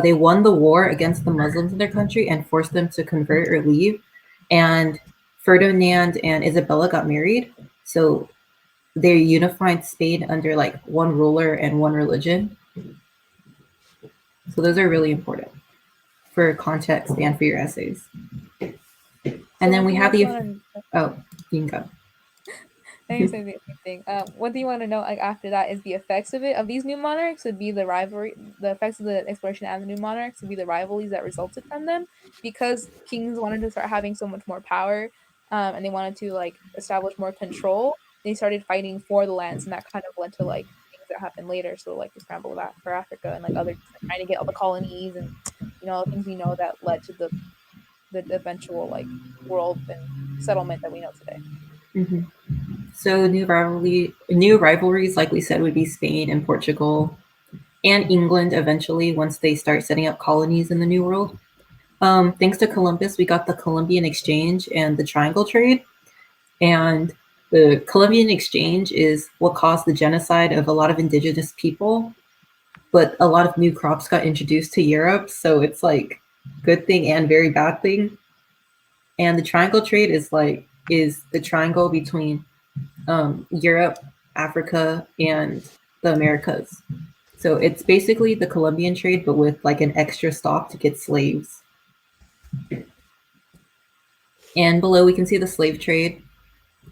They won the war against the Muslims in their country and forced them to convert or leave. And Ferdinand and Isabella got married. So they unified Spain under like one ruler and one religion. So those are really important for context and for your essays. And then we have you can go. I can say the same thing. One thing you want to know like after that is the effects of these new monarchs would be the rivalry. The effects of the exploration and the new monarchs would be the rivalries that resulted from them, because kings wanted to start having so much more power, and they wanted to like establish more control. They started fighting for the lands, and that kind of led to like things that happened later. So like the scramble for Africa and like others like, trying to get all the colonies and things we know that led to the eventual like world and settlement that we know today. Mm-hmm. So new rivalries, like we said, would be Spain and Portugal and England eventually once they start setting up colonies in the New World. Thanks to Columbus, we got the Columbian Exchange and the Triangle Trade. And the Columbian Exchange is what caused the genocide of a lot of indigenous people. But a lot of new crops got introduced to Europe. So it's like good thing and very bad thing. And the Triangle Trade is the triangle between Europe, Africa, and the Americas. So it's basically the Columbian trade, but with like an extra stop to get slaves. And below we can see the slave trade,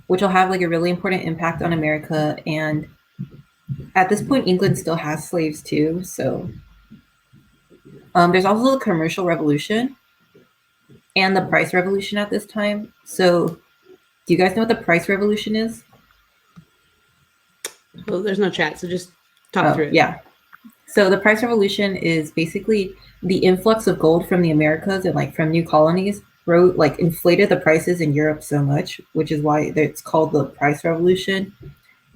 which will have like a really important impact on America. And at this point, England still has slaves too. So there's also the commercial revolution and the price revolution at this time. So do you guys know what the price revolution is? Well, there's no chat, so just talk through it. Yeah. So the price revolution is basically the influx of gold from the Americas and like from new colonies inflated the prices in Europe so much, which is why it's called the price revolution.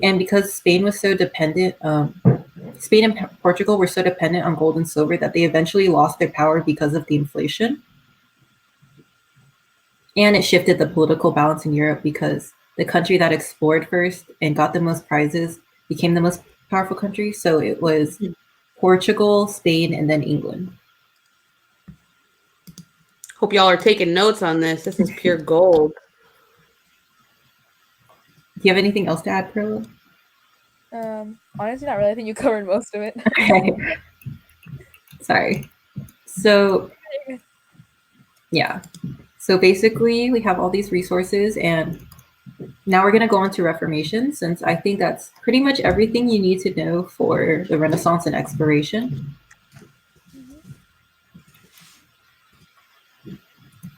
And because Spain was so dependent, Spain and Portugal were so dependent on gold and silver that they eventually lost their power because of the inflation. And it shifted the political balance in Europe because the country that explored first and got the most prizes became the most powerful country. So it was Portugal, Spain, and then England. Hope y'all are taking notes on this. This is pure gold. Do you have anything else to add, Perla? Honestly, not really. I think you covered most of it. Okay. Sorry. So, yeah. So basically, we have all these resources, and now we're going to go on to Reformation, since I think that's pretty much everything you need to know for the Renaissance and exploration.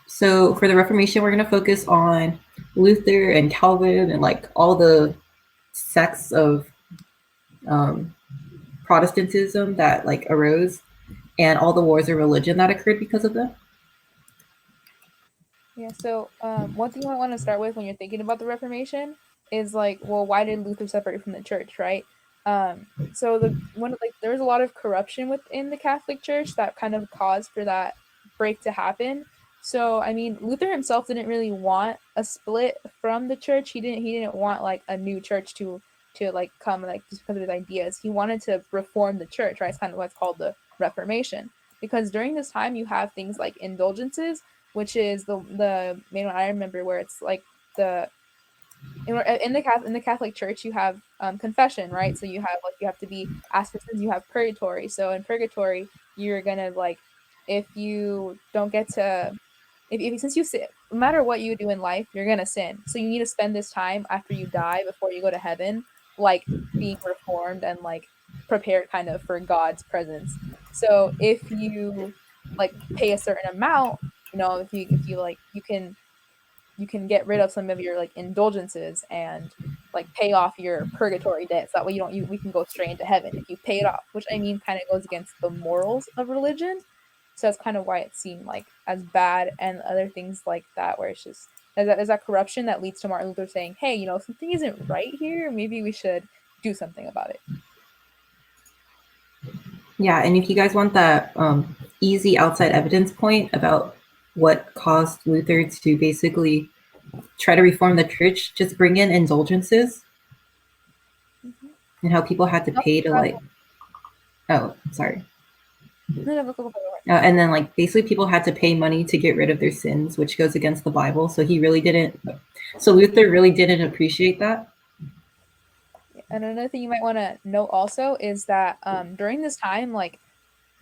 So for the Reformation, we're going to focus on Luther and Calvin and like all the sects of Protestantism that like arose, and all the wars of religion that occurred because of them. Yeah, so one thing I want to start with when you're thinking about the Reformation is like, well, why did Luther separate from the church, right? So there was a lot of corruption within the Catholic Church that kind of caused for that break to happen. So I mean, Luther himself didn't really want a split from the church. He didn't want like a new church to like come like just because of his ideas. He wanted to reform the church, right? It's kind of what's called the Reformation. Because during this time you have things like indulgences, which is the main one I remember, where it's like in the Catholic Church you have confession, right? So you have to be asked for sins. You have purgatory. So in purgatory you're gonna like, if you don't get to, if since you sin, no matter what you do in life, you're gonna sin. So you need to spend this time after you die, before you go to heaven, like being reformed and like prepared kind of for God's presence. So if you like pay a certain amount, if you like, you can get rid of some of your like indulgences and like pay off your purgatory debts. That way we can go straight into heaven if you pay it off, which I mean kind of goes against the morals of religion. So that's kind of why it seemed like as bad, and other things like that, where it's just there's that corruption that leads to Martin Luther saying, hey, something isn't right here. Maybe we should do something about it. Yeah, and if you guys want that easy outside evidence point about what caused Luther to basically try to reform the church, just bring in indulgences and how people had to pay to like, oh, sorry. And then like basically people had to pay money to get rid of their sins, which goes against the Bible. So Luther really didn't appreciate that. And another thing you might want to note also is that during this time, like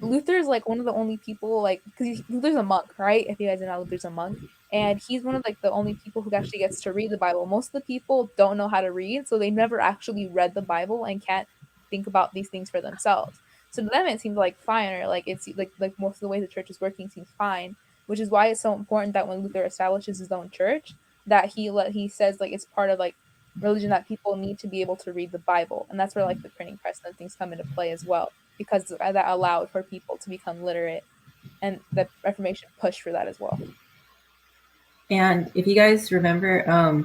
Luther's like one of the only people, like, because Luther's a monk, right? If you guys know, Luther's a monk, and he's one of like the only people who actually gets to read the Bible. Most of the people don't know how to read, so they never actually read the Bible and can't think about these things for themselves. So to them, it seems like fine, or like it's like most of the way the church is working seems fine, which is why it's so important that when Luther establishes his own church, that he says like it's part of like religion that people need to be able to read the Bible, and that's where like the printing press and things come into play as well, because that allowed for people to become literate, and the Reformation pushed for that as well. And if you guys remember,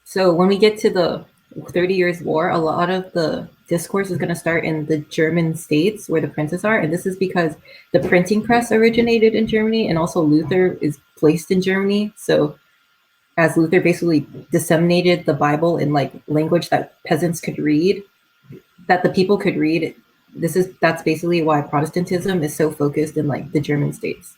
so when we get to the 30 Years' War, a lot of the discourse is going to start in the German states where the princes are, and this is because the printing press originated in Germany, and also Luther is placed in Germany. So as Luther basically disseminated the Bible in like language that peasants could read, that the people could read, that's basically why Protestantism is so focused in like the German states.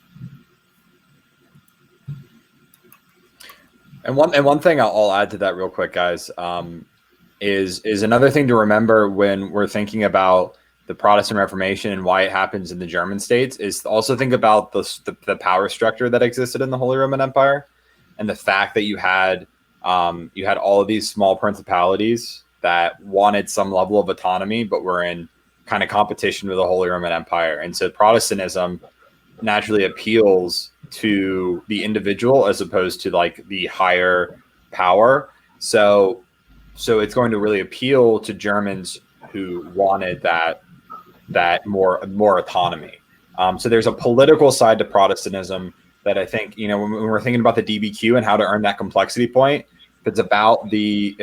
And one thing I'll add to that real quick, guys, is another thing to remember when we're thinking about the Protestant Reformation and why it happens in the German states, is to also think about the power structure that existed in the Holy Roman Empire, and the fact that you had all of these small principalities that wanted some level of autonomy, but were in kind of competition with the Holy Roman Empire. And so Protestantism naturally appeals to the individual as opposed to like the higher power. So it's going to really appeal to Germans who wanted that more autonomy. So there's a political side to Protestantism that I think, when we're thinking about the DBQ and how to earn that complexity point, if it's about the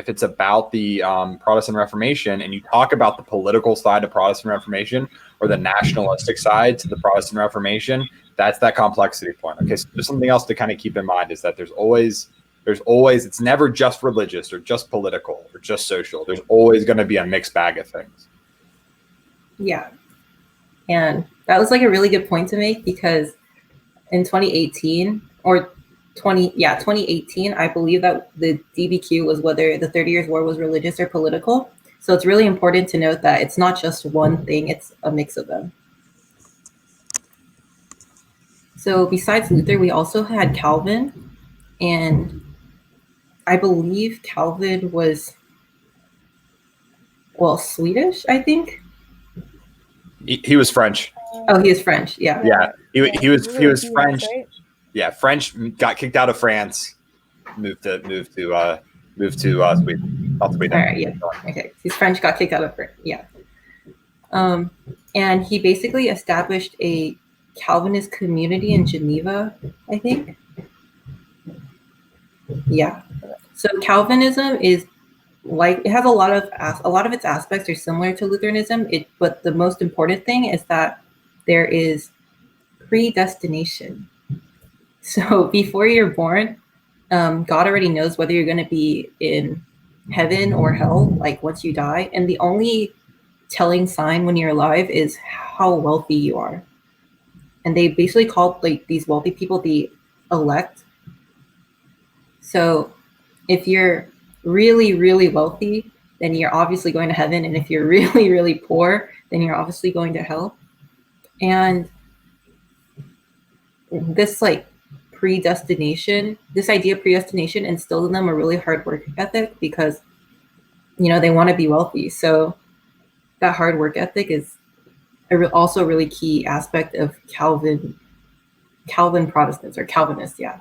Protestant Reformation, and you talk about the political side of Protestant Reformation or the nationalistic side to the Protestant Reformation, that's that complexity point. Okay, so there's something else to kind of keep in mind, is that there's always, it's never just religious or just political or just social. There's always going to be a mixed bag of things. Yeah. And that was like a really good point to make, because in 2018 or 2018, I believe that the DBQ was whether the 30 Years' War was religious or political. So it's really important to note that it's not just one thing, it's a mix of them. So besides Luther, we also had Calvin, and I believe Calvin was, Swedish, I think. He was French. Oh, he was French. Yeah. Yeah. He was French. Right? Yeah, French, got kicked out of France, moved to Sweden. Not Sweden. All right. Yeah. Okay. He's French. Got kicked out of France. Yeah. And he basically established a Calvinist community in Geneva, I think. Yeah. So Calvinism is like, it has a lot of its aspects are similar to Lutheranism. But the most important thing is that there is predestination. So before you're born, God already knows whether you're going to be in heaven or hell, like once you die. And the only telling sign when you're alive is how wealthy you are. And they basically call like these wealthy people the elect. So if you're really, really wealthy, then you're obviously going to heaven. And if you're really, really poor, then you're obviously going to hell. And this idea of predestination instilled in them a really hard work ethic, because, they want to be wealthy. So that hard work ethic is also a really key aspect of Calvin Protestants or Calvinists. Yeah.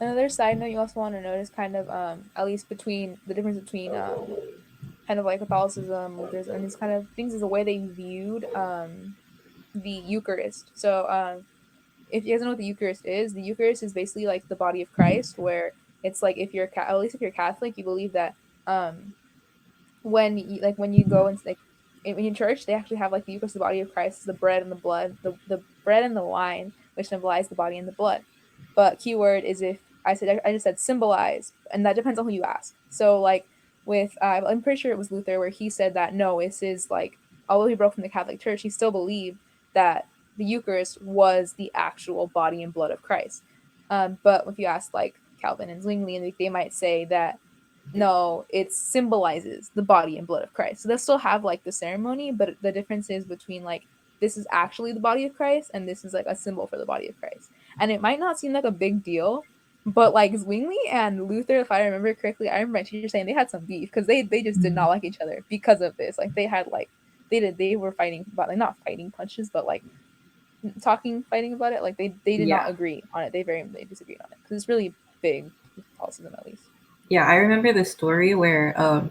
Another side note you also want to notice, kind of, at least between the difference between kind of like Catholicism, Lutheranism, and these kind of things, is the way they viewed the Eucharist. So if you guys know what the Eucharist is basically like the body of Christ, where it's like, if you're at least if you're Catholic, you believe that when you go and like in church, they actually have like the Eucharist, the body of Christ, the bread and the blood, the bread and the wine, which symbolize the body and the blood. But keyword is, if I just said symbolize, and that depends on who you ask. So like with I'm pretty sure it was Luther, where he said that no, this is like, although he broke from the Catholic Church, he still believed that the Eucharist was the actual body and blood of Christ. But if you ask like Calvin and Zwingli, and they might say that no, it symbolizes the body and blood of Christ. So they'll still have like the ceremony, but the difference is between like, this is actually the body of Christ, and this is like a symbol for the body of Christ. And it might not seem like a big deal, but like Zwingli and Luther, if I remember correctly, I remember my teacher saying they had some beef, because they just did not like each other because of this. Like they had like they were fighting about, like, not fighting punches, but like fighting about it. Like they did not agree on it. They disagreed on it, because it's really big Catholicism, at least. Yeah, I remember the story where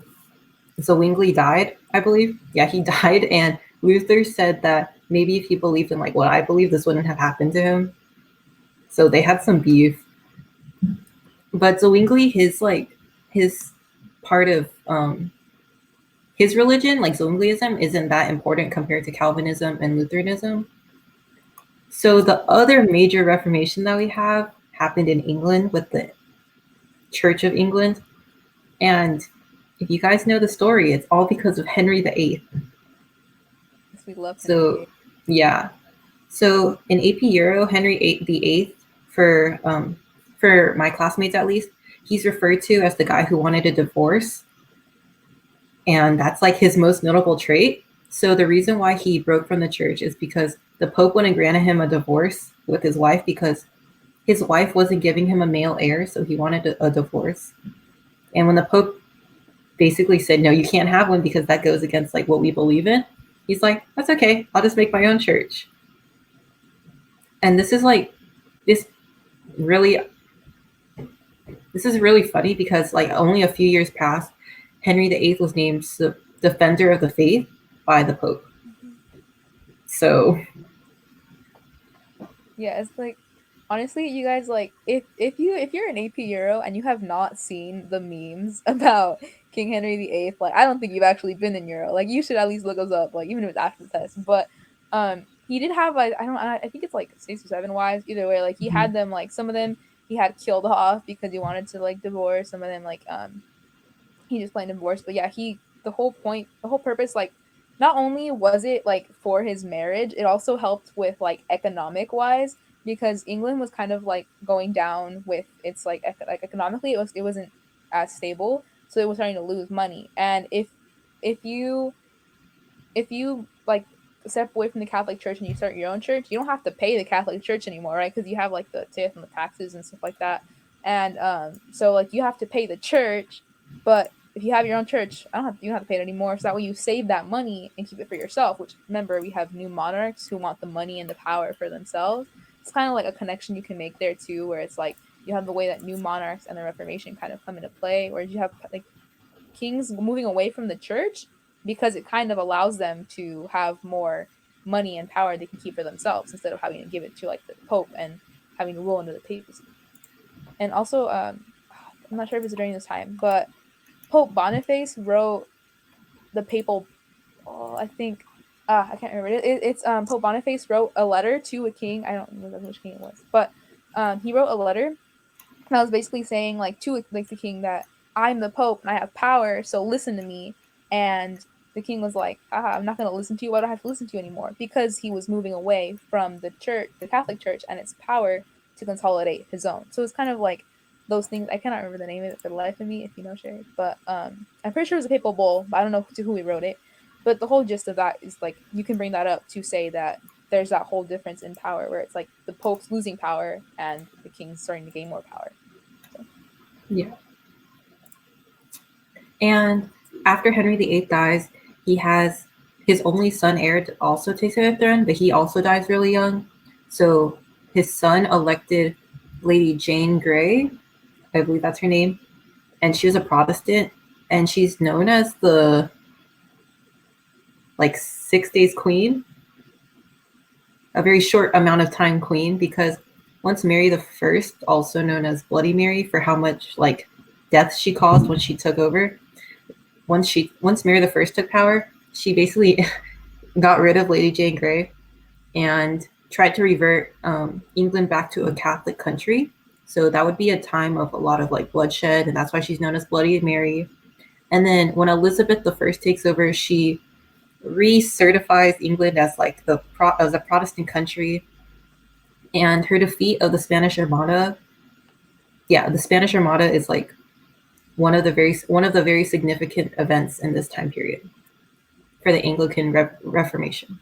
Zwingli died, I believe. Yeah, he died, and Luther said that maybe if he believed in like what I believe, this wouldn't have happened to him. So they had some beef. But Zwingli, his part of his religion, like Zwingliism, isn't that important compared to Calvinism and Lutheranism. So the other major Reformation that we have happened in England with the Church of England. And if you guys know the story, it's all because of Henry VIII. We love Henry VIII. Yeah. So in AP Euro, Henry VIII, for my classmates at least, he's referred to as the guy who wanted a divorce. And that's like his most notable trait. So the reason why he broke from the church is because the Pope wouldn't grant him a divorce with his wife, because his wife wasn't giving him a male heir, so he wanted a divorce. And when the Pope basically said, no, you can't have one because that goes against like what we believe in, he's like, that's okay, I'll just make my own church. And this is really funny, because like only a few years past, Henry VIII was named the Defender of the Faith by the Pope. So yeah, it's like honestly, you guys, like, if you're an AP Euro and you have not seen the memes about King Henry VIII, like, I don't think you've actually been in Euro. Like, you should at least look us up, like, even if it's after the test. But he did have, like, I think it's like 6 or 7 wives. Either way, like, he Mhm. had them, like, some of them he had killed off because he wanted to, like, divorce. Some of them, like, he just planned divorce. But yeah, the whole point, the whole purpose, like, not only was it like for his marriage, it also helped with like economic wise, because England was kind of like going down with its like economically it wasn't as stable, so it was starting to lose money. And if you if you like step away from the Catholic Church and you start your own church, you don't have to pay the Catholic Church anymore, right? Because you have like the tithe and the taxes and stuff like that. And so like you have to pay the church, but if you have your own church, you don't have to pay it anymore. So that way you save that money and keep it for yourself. Which, remember, we have new monarchs who want the money and the power for themselves. It's kind of like a connection you can make there too, where it's like you have the way that new monarchs and the Reformation kind of come into play, where you have like kings moving away from the church because it kind of allows them to have more money and power they can keep for themselves instead of having to give it to like the pope and having to rule under the papacy. And also, I'm not sure if it's during this time, but Pope Boniface wrote the papal. Oh, I think. I can't remember. It's Pope Boniface wrote a letter to a king. I don't remember which king it was, but he wrote a letter, and I was basically saying like to like the king that I'm the pope and I have power, so listen to me. And the king was like, I'm not going to listen to you. Why do I have to listen to you anymore? Because he was moving away from the church, the Catholic Church, and its power to consolidate his own. So it's kind of like those things. I cannot remember the name of it for the life of me, if you know, Sherry. But I'm pretty sure it was a papal bull, but I don't know to who he wrote it. But the whole gist of that is like you can bring that up to say that there's that whole difference in power where it's like the pope's losing power and the king's starting to gain more power. So. Yeah. And after Henry VIII dies, he has his only son heir to also takes the throne, but he also dies really young. So his son elected Lady Jane Grey, I believe that's her name, and she was a Protestant, and she's known as the like 6 days queen, a very short amount of time queen, because once Mary the First, also known as Bloody Mary, for how much like death she caused when she took over. Once Mary the First took power, she basically got rid of Lady Jane Grey and tried to revert England back to a Catholic country. So that would be a time of a lot of like bloodshed, and that's why she's known as Bloody Mary. And then when Elizabeth the First takes over, she recertifies England as like as a Protestant country. And her defeat of the Spanish Armada, yeah, the Spanish Armada is like one of the very significant events in this time period for the Anglican Reformation.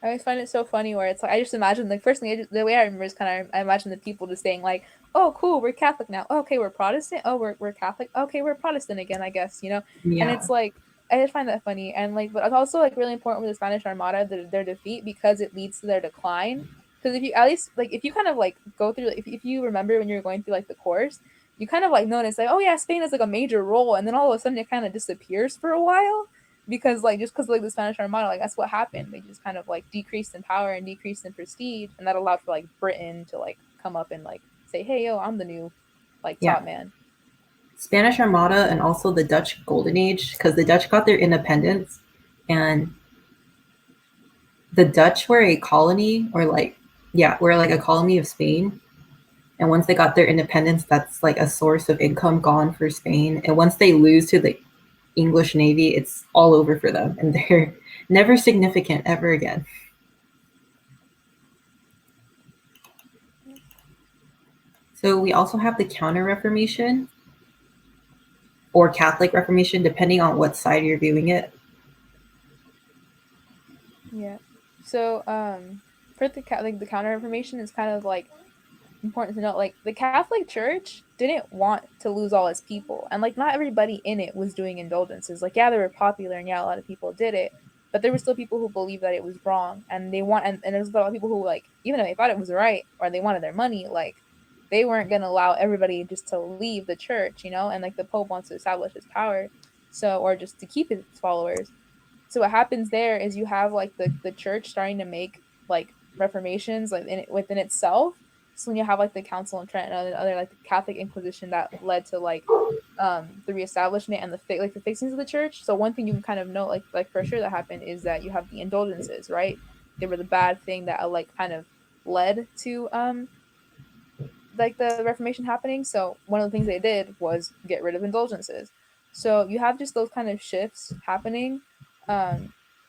I always find it so funny where it's like I just imagine like first thing the way I remember is kind of I imagine the people just saying like, oh cool, we're Catholic now. Oh, okay, we're Protestant. Oh, we're Catholic. Okay, we're Protestant again, I guess, you know. And Yeah. it's like I just find that funny, and like but it's also like really important with the Spanish Armada their defeat because it leads to their decline. Because if you at least like if you kind of like go through if you remember when you're going through like the course, you kind of like notice like oh yeah, Spain has like a major role, and then all of a sudden it kind of disappears for a while because like just because like the Spanish Armada, like that's what happened. They just kind of like decreased in power and decreased in prestige, and that allowed for like Britain to like come up and like say, "Hey, yo, I'm the new like Yeah. top man." Spanish Armada and also the Dutch Golden Age, because the Dutch got their independence, and the Dutch were a colony, or like, yeah, were like a colony of Spain. And once they got their independence, that's like a source of income gone for Spain. And once they lose to the English Navy, it's all over for them, and they're never significant ever again. So we also have the Counter Reformation or Catholic Reformation, depending on what side you're viewing it. Yeah. So for the Counter Reformation is kind of like important to note like the Catholic Church didn't want to lose all its people, and like not everybody in it was doing indulgences. Like yeah, they were popular, and yeah, a lot of people did it, but there were still people who believed that it was wrong, and and there was a lot of people who like even though they thought it was right or they wanted their money, like they weren't going to allow everybody just to leave the church, you know, and like the Pope wants to establish his power, so or just to keep his followers. So what happens there is you have like the church starting to make like reformations like within itself. So when you have like the Council of Trent and other like the Catholic Inquisition that led to like the reestablishment and the fixings of the church. So one thing you can kind of note like for sure that happened is that you have the indulgences, right? They were the bad thing that like kind of led to like the Reformation happening. So one of the things they did was get rid of indulgences. So you have just those kind of shifts happening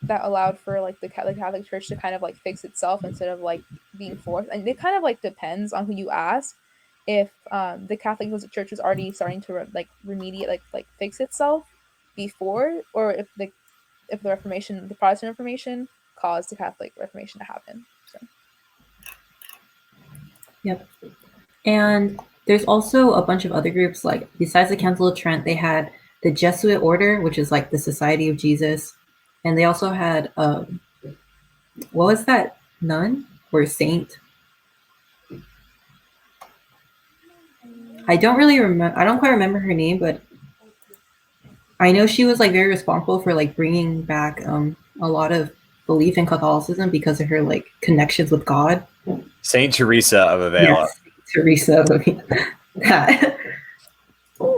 that allowed for like the Catholic Church to kind of like fix itself instead of like being forced. And it kind of like depends on who you ask. If the Catholic Church was already starting to remediate like fix itself before, or if the Reformation, the Protestant Reformation, caused the Catholic Reformation to happen. So. Yep. And there's also a bunch of other groups, like besides the Council of Trent, they had the Jesuit order, which is like the Society of Jesus. And they also had, what was that nun or saint? I don't really remember. I don't quite remember her name, but I know she was like very responsible for like bringing back a lot of belief in Catholicism because of her like connections with God. Saint Teresa of Avila. Yes, Teresa of Avila. That.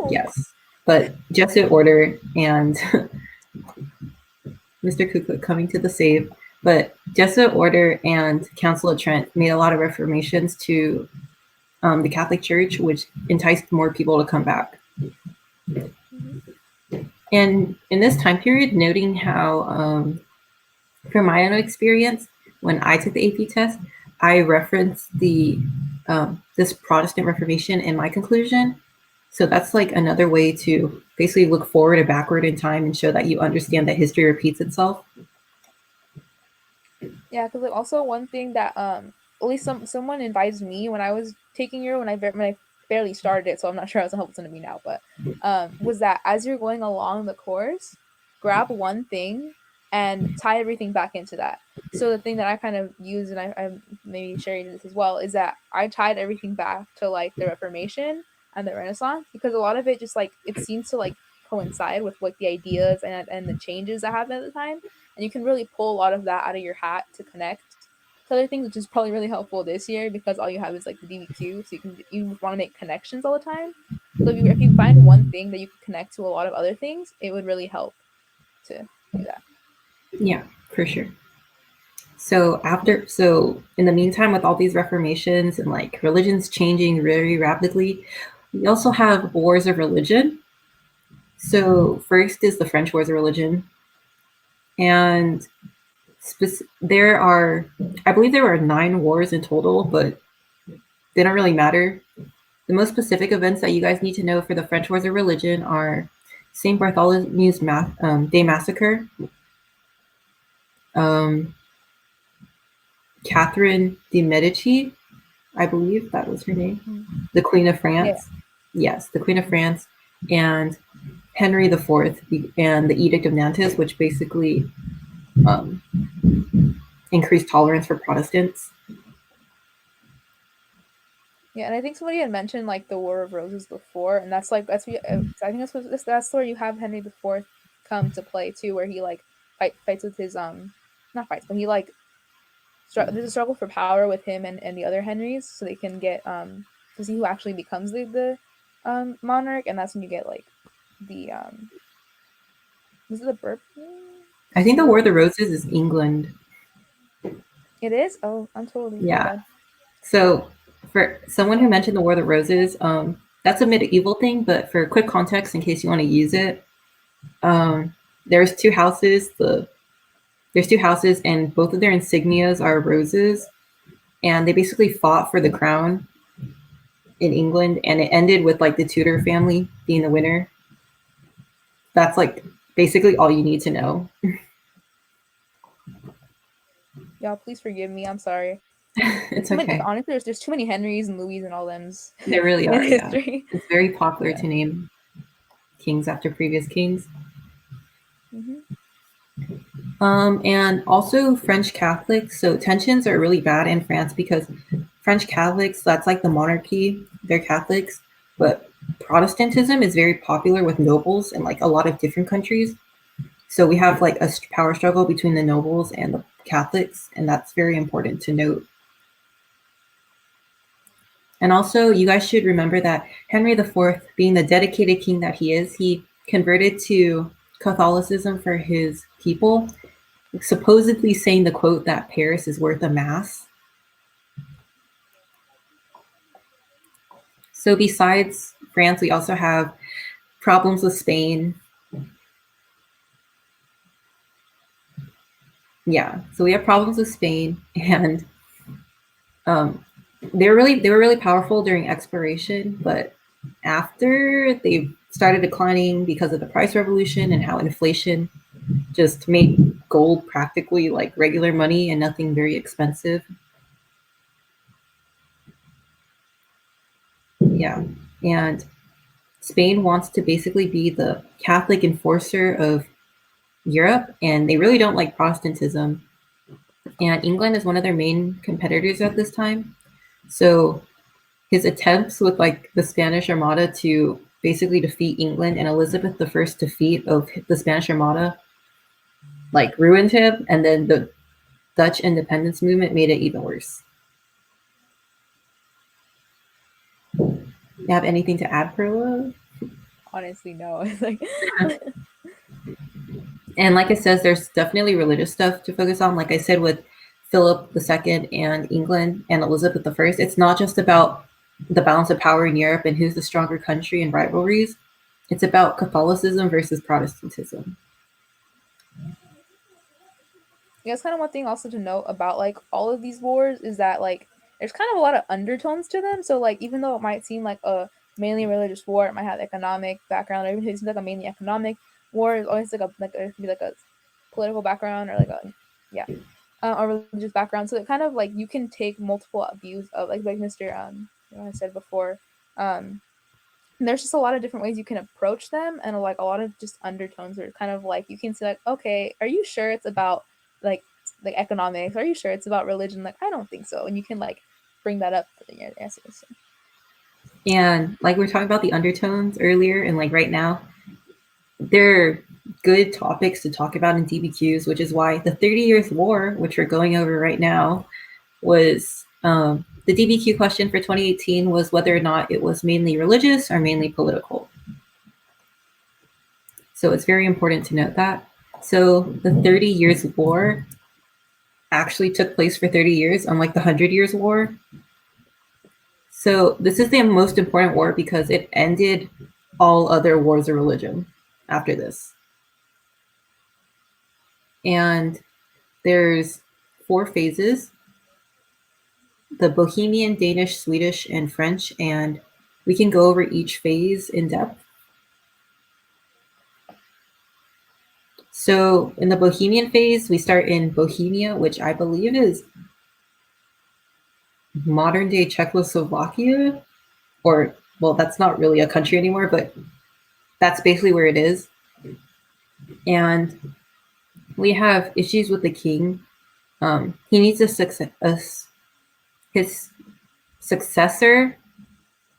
Yes, but Jesuit order and Mr. Kukuk coming to the save. But Jesuit order and Council of Trent made a lot of reformations to the Catholic Church, which enticed more people to come back. And in this time period, noting how, from my own experience, when I took the AP test, I referenced the this Protestant Reformation in my conclusion. So that's like another way to basically look forward and backward in time and show that you understand that history repeats itself. Yeah, because like also one thing that at least someone advised me when I was taking Euro when I barely started it, so I'm not sure how it's helpful to me now, but was that as you're going along the course, grab one thing and tie everything back into that. So the thing that I kind of use, and I maybe sharing this as well, is that I tied everything back to like the Reformation and the Renaissance, because a lot of it just like it seems to like coincide with like the ideas and the changes that happened at the time, and you can really pull a lot of that out of your hat to connect to other things, which is probably really helpful this year because all you have is like the DBQ, so you want to make connections all the time. So if you find one thing that you can connect to a lot of other things, it would really help to do that. Yeah, for sure. So in the meantime, with all these reformations and like religions changing very rapidly, we also have wars of religion. So first is the French Wars of Religion. And I believe there were 9 wars in total, but they don't really matter. The most specific events that you guys need to know for the French Wars of Religion are St. Bartholomew's Day Massacre, Catherine de' Medici, I believe that was her name, the Queen of France. Yeah. Yes, the Queen of France, and Henry IV and the Edict of Nantes, which basically increased tolerance for Protestants. Yeah, and I think somebody had mentioned like the War of Roses before, and that's I think that's where you have Henry IV come to play too, where he like fights with his not fights, but he like there's a struggle for power with him and the other Henrys, so they can get to see who actually becomes the monarch, and that's when you get like the is it the burp? I think the War of the Roses is England. It is? Oh, I'm totally bad. So for someone who mentioned the War of the Roses, that's a medieval thing, but for quick context, in case you want to use it, there's 2 houses. There's 2 houses, and both of their insignias are roses, and they basically fought for the crown in England, and it ended with like the Tudor family being the winner. That's like basically all you need to know. Y'all, please forgive me. I'm sorry. It's okay. Honestly, there's too many Henrys and Louis and all them's. There really are. Yeah. History. It's very popular to name kings after previous kings. And also French Catholics. So tensions are really bad in France because French Catholics, that's like the monarchy, they're Catholics, but Protestantism is very popular with nobles in like a lot of different countries. So we have like a power struggle between the nobles and the Catholics, and that's very important to note. And also, you guys should remember that Henry IV, being the dedicated king that he is, he converted to Catholicism for his people, supposedly saying the quote that Paris is worth a mass. So besides France, we also have problems with Spain. Yeah, so we have problems with Spain, and they were really powerful during exploration, but after they started declining because of the price revolution and how inflation just made gold practically like regular money and nothing very expensive. Yeah, and Spain wants to basically be the Catholic enforcer of Europe, and they really don't like Protestantism. And England is one of their main competitors at this time. So his attempts with like the Spanish Armada to basically defeat England and Elizabeth I's defeat of the Spanish Armada like ruined him, and then the Dutch independence movement made it even worse. You have anything to add, Perla? Honestly, no. It's like And like I said, there's definitely religious stuff to focus on. Like I said, with Philip II and England and Elizabeth I, it's not just about the balance of power in Europe and who's the stronger country and rivalries. It's about Catholicism versus Protestantism. yeah, it's kind of one thing also to note about like all of these wars is that like there's kind of a lot of undertones to them. So like even though it might seem like a mainly religious war, it might have economic background, or even if it seems like a mainly economic war, it's always like it could be like a political background or like a yeah, a religious background. So it kind of like you can take multiple views of like Mr. I said before. And there's just a lot of different ways you can approach them, and like a lot of just undertones are kind of like you can see like, okay, are you sure it's about like economics? Are you sure it's about religion? Like, I don't think so. And you can like bring that up in your essays. And like we were talking about the undertones earlier, and like right now, they're good topics to talk about in DBQs, which is why the 30 Years' War, which we're going over right now, was the DBQ question for 2018 was whether or not it was mainly religious or mainly political. So it's very important to note that. So the 30 Years' War actually took place for 30 years, unlike the 100 Years' War. So this is the most important war because it ended all other wars of religion after this. And there's 4 phases: the Bohemian, Danish, Swedish, and French, and we can go over each phase in depth. So in the Bohemian phase, we start in Bohemia, which I believe is modern day Czechoslovakia, or well, that's not really a country anymore, but that's basically where it is. And we have issues with the king. He needs his successor.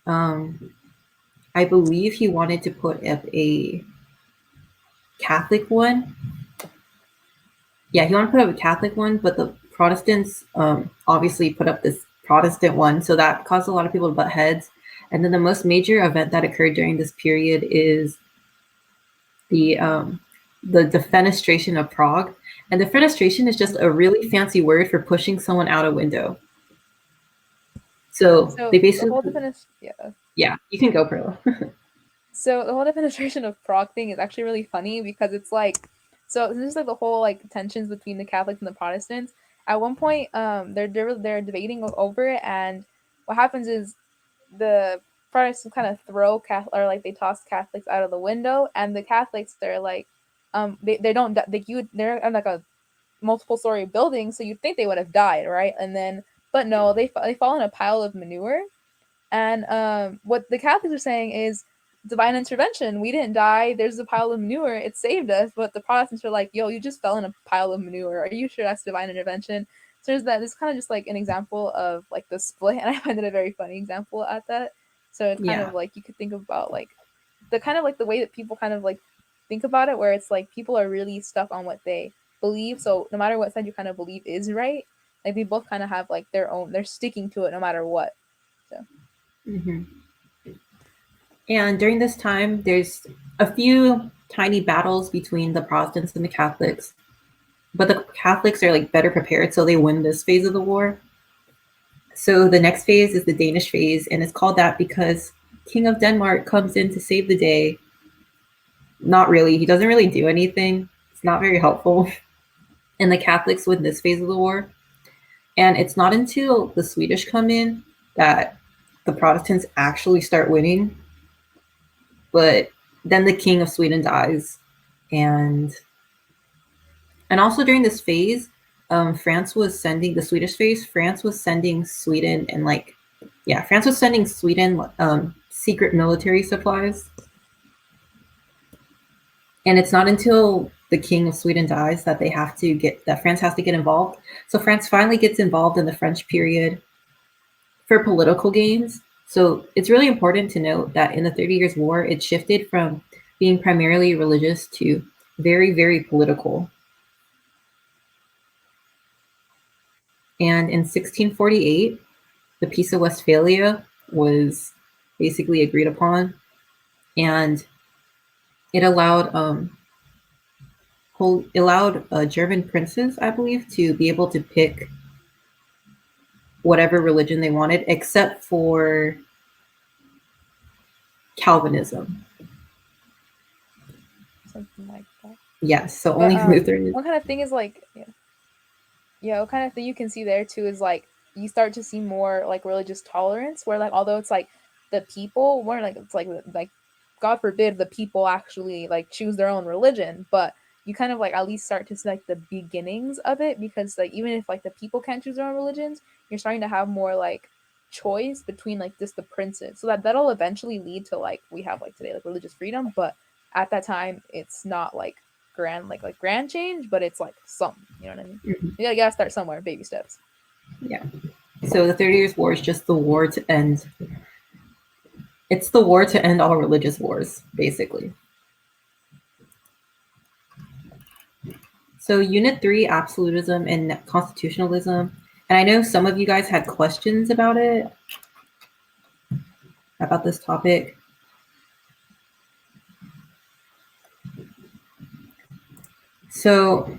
I believe he wanted to put up a Catholic one. Yeah, he wanted to put up a Catholic one, but the Protestants obviously put up this Protestant one, so that caused a lot of people to butt heads. And then the most major event that occurred during this period is the defenestration of Prague. And defenestration is just a really fancy word for pushing someone out a window. So they basically the whole yeah, you can go, Perla. So the whole defenestration of Prague thing is actually really funny because it's like, so this is like the whole like tensions between the Catholics and the Protestants. At one point, they're debating over it, and what happens is the Protestants kind of throw Catholic, or like they toss Catholics out of the window, and the Catholics they're like, they don't they're on like a multiple story building, so you'd think they would have died, right? And then, but no, they fall in a pile of manure. And what the Catholics are saying is divine intervention. We didn't die. There's a pile of manure. It saved us. But the Protestants are like, yo, you just fell in a pile of manure. Are you sure that's divine intervention? So there's that. This kind of just like an example of like the split. And I find it a very funny example at that. So it's kind of like you could think about like the kind of like the way that people kind of like think about it, where it's like people are really stuck on what they believe. So no matter what side you kind of believe is right, like they both kind of have like their own. They're sticking to it no matter what. So. Mm-hmm. And during this time, there's a few tiny battles between the Protestants and the Catholics, but the Catholics are like better prepared, so they win this phase of the war. So the next phase is the Danish phase, and it's called that because King of Denmark comes in to save the day. Not really. He doesn't really do anything. It's not very helpful. And the Catholics win this phase of the war. And it's not until the Swedish come in that the Protestants actually start winning. But then the King of Sweden dies. And also during this phase, France was sending, the Swedish phase, France was sending Sweden and France was sending Sweden secret military supplies. And it's not until the King of Sweden dies that France has to get involved. So France finally gets involved in the French period for political gains. So it's really important to note that in the 30 Years' War, it shifted from being primarily religious to very, very political. And in 1648, the Peace of Westphalia was basically agreed upon, and it allowed German princes, I believe, to be able to pick whatever religion they wanted, except for Calvinism. Something like that. Yes, so only Lutheran. One kind of thing is like, what kind of thing you can see there too is like you start to see more like religious tolerance, where like although it's like the people, more like it's like God forbid the people actually like choose their own religion, but you kind of like at least start to see like the beginnings of it, because like even if like the people can't choose their own religions, you're starting to have more like choice between like just the princes, so that'll eventually lead to like we have like today like religious freedom. But at that time it's not like grand change, but it's like something, you know what I mean? Mm-hmm. You gotta start somewhere, baby steps. Yeah. So the 30 Years' War is just the war to end. It's the war to end all religious wars, basically. So Unit 3, absolutism and constitutionalism. And I know some of you guys had questions about it, about this topic. So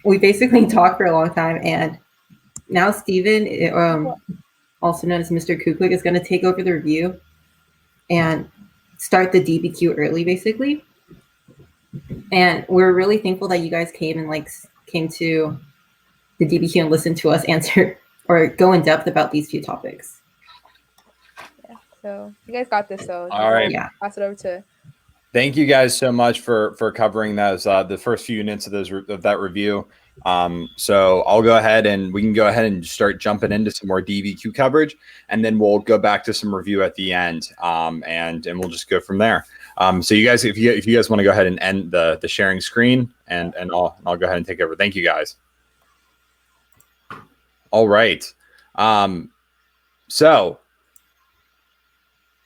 we basically talked for a long time, and now Steven, also known as Mr. Kuklik, is going to take over the review and start the DBQ early, basically. And we're really thankful that you guys came to the DBQ and listened to us answer or go in depth about these few topics. Yeah, so you guys got this. So all right, pass it over to. Thank you guys so much for covering those the first few units of that review. So I'll go ahead and we can go ahead and start jumping into some more DBQ coverage, and then we'll go back to some review at the end, and we'll just go from there. So you guys, if you guys want to go ahead and end the sharing screen, and I'll go ahead and take over. Thank you guys. All right. So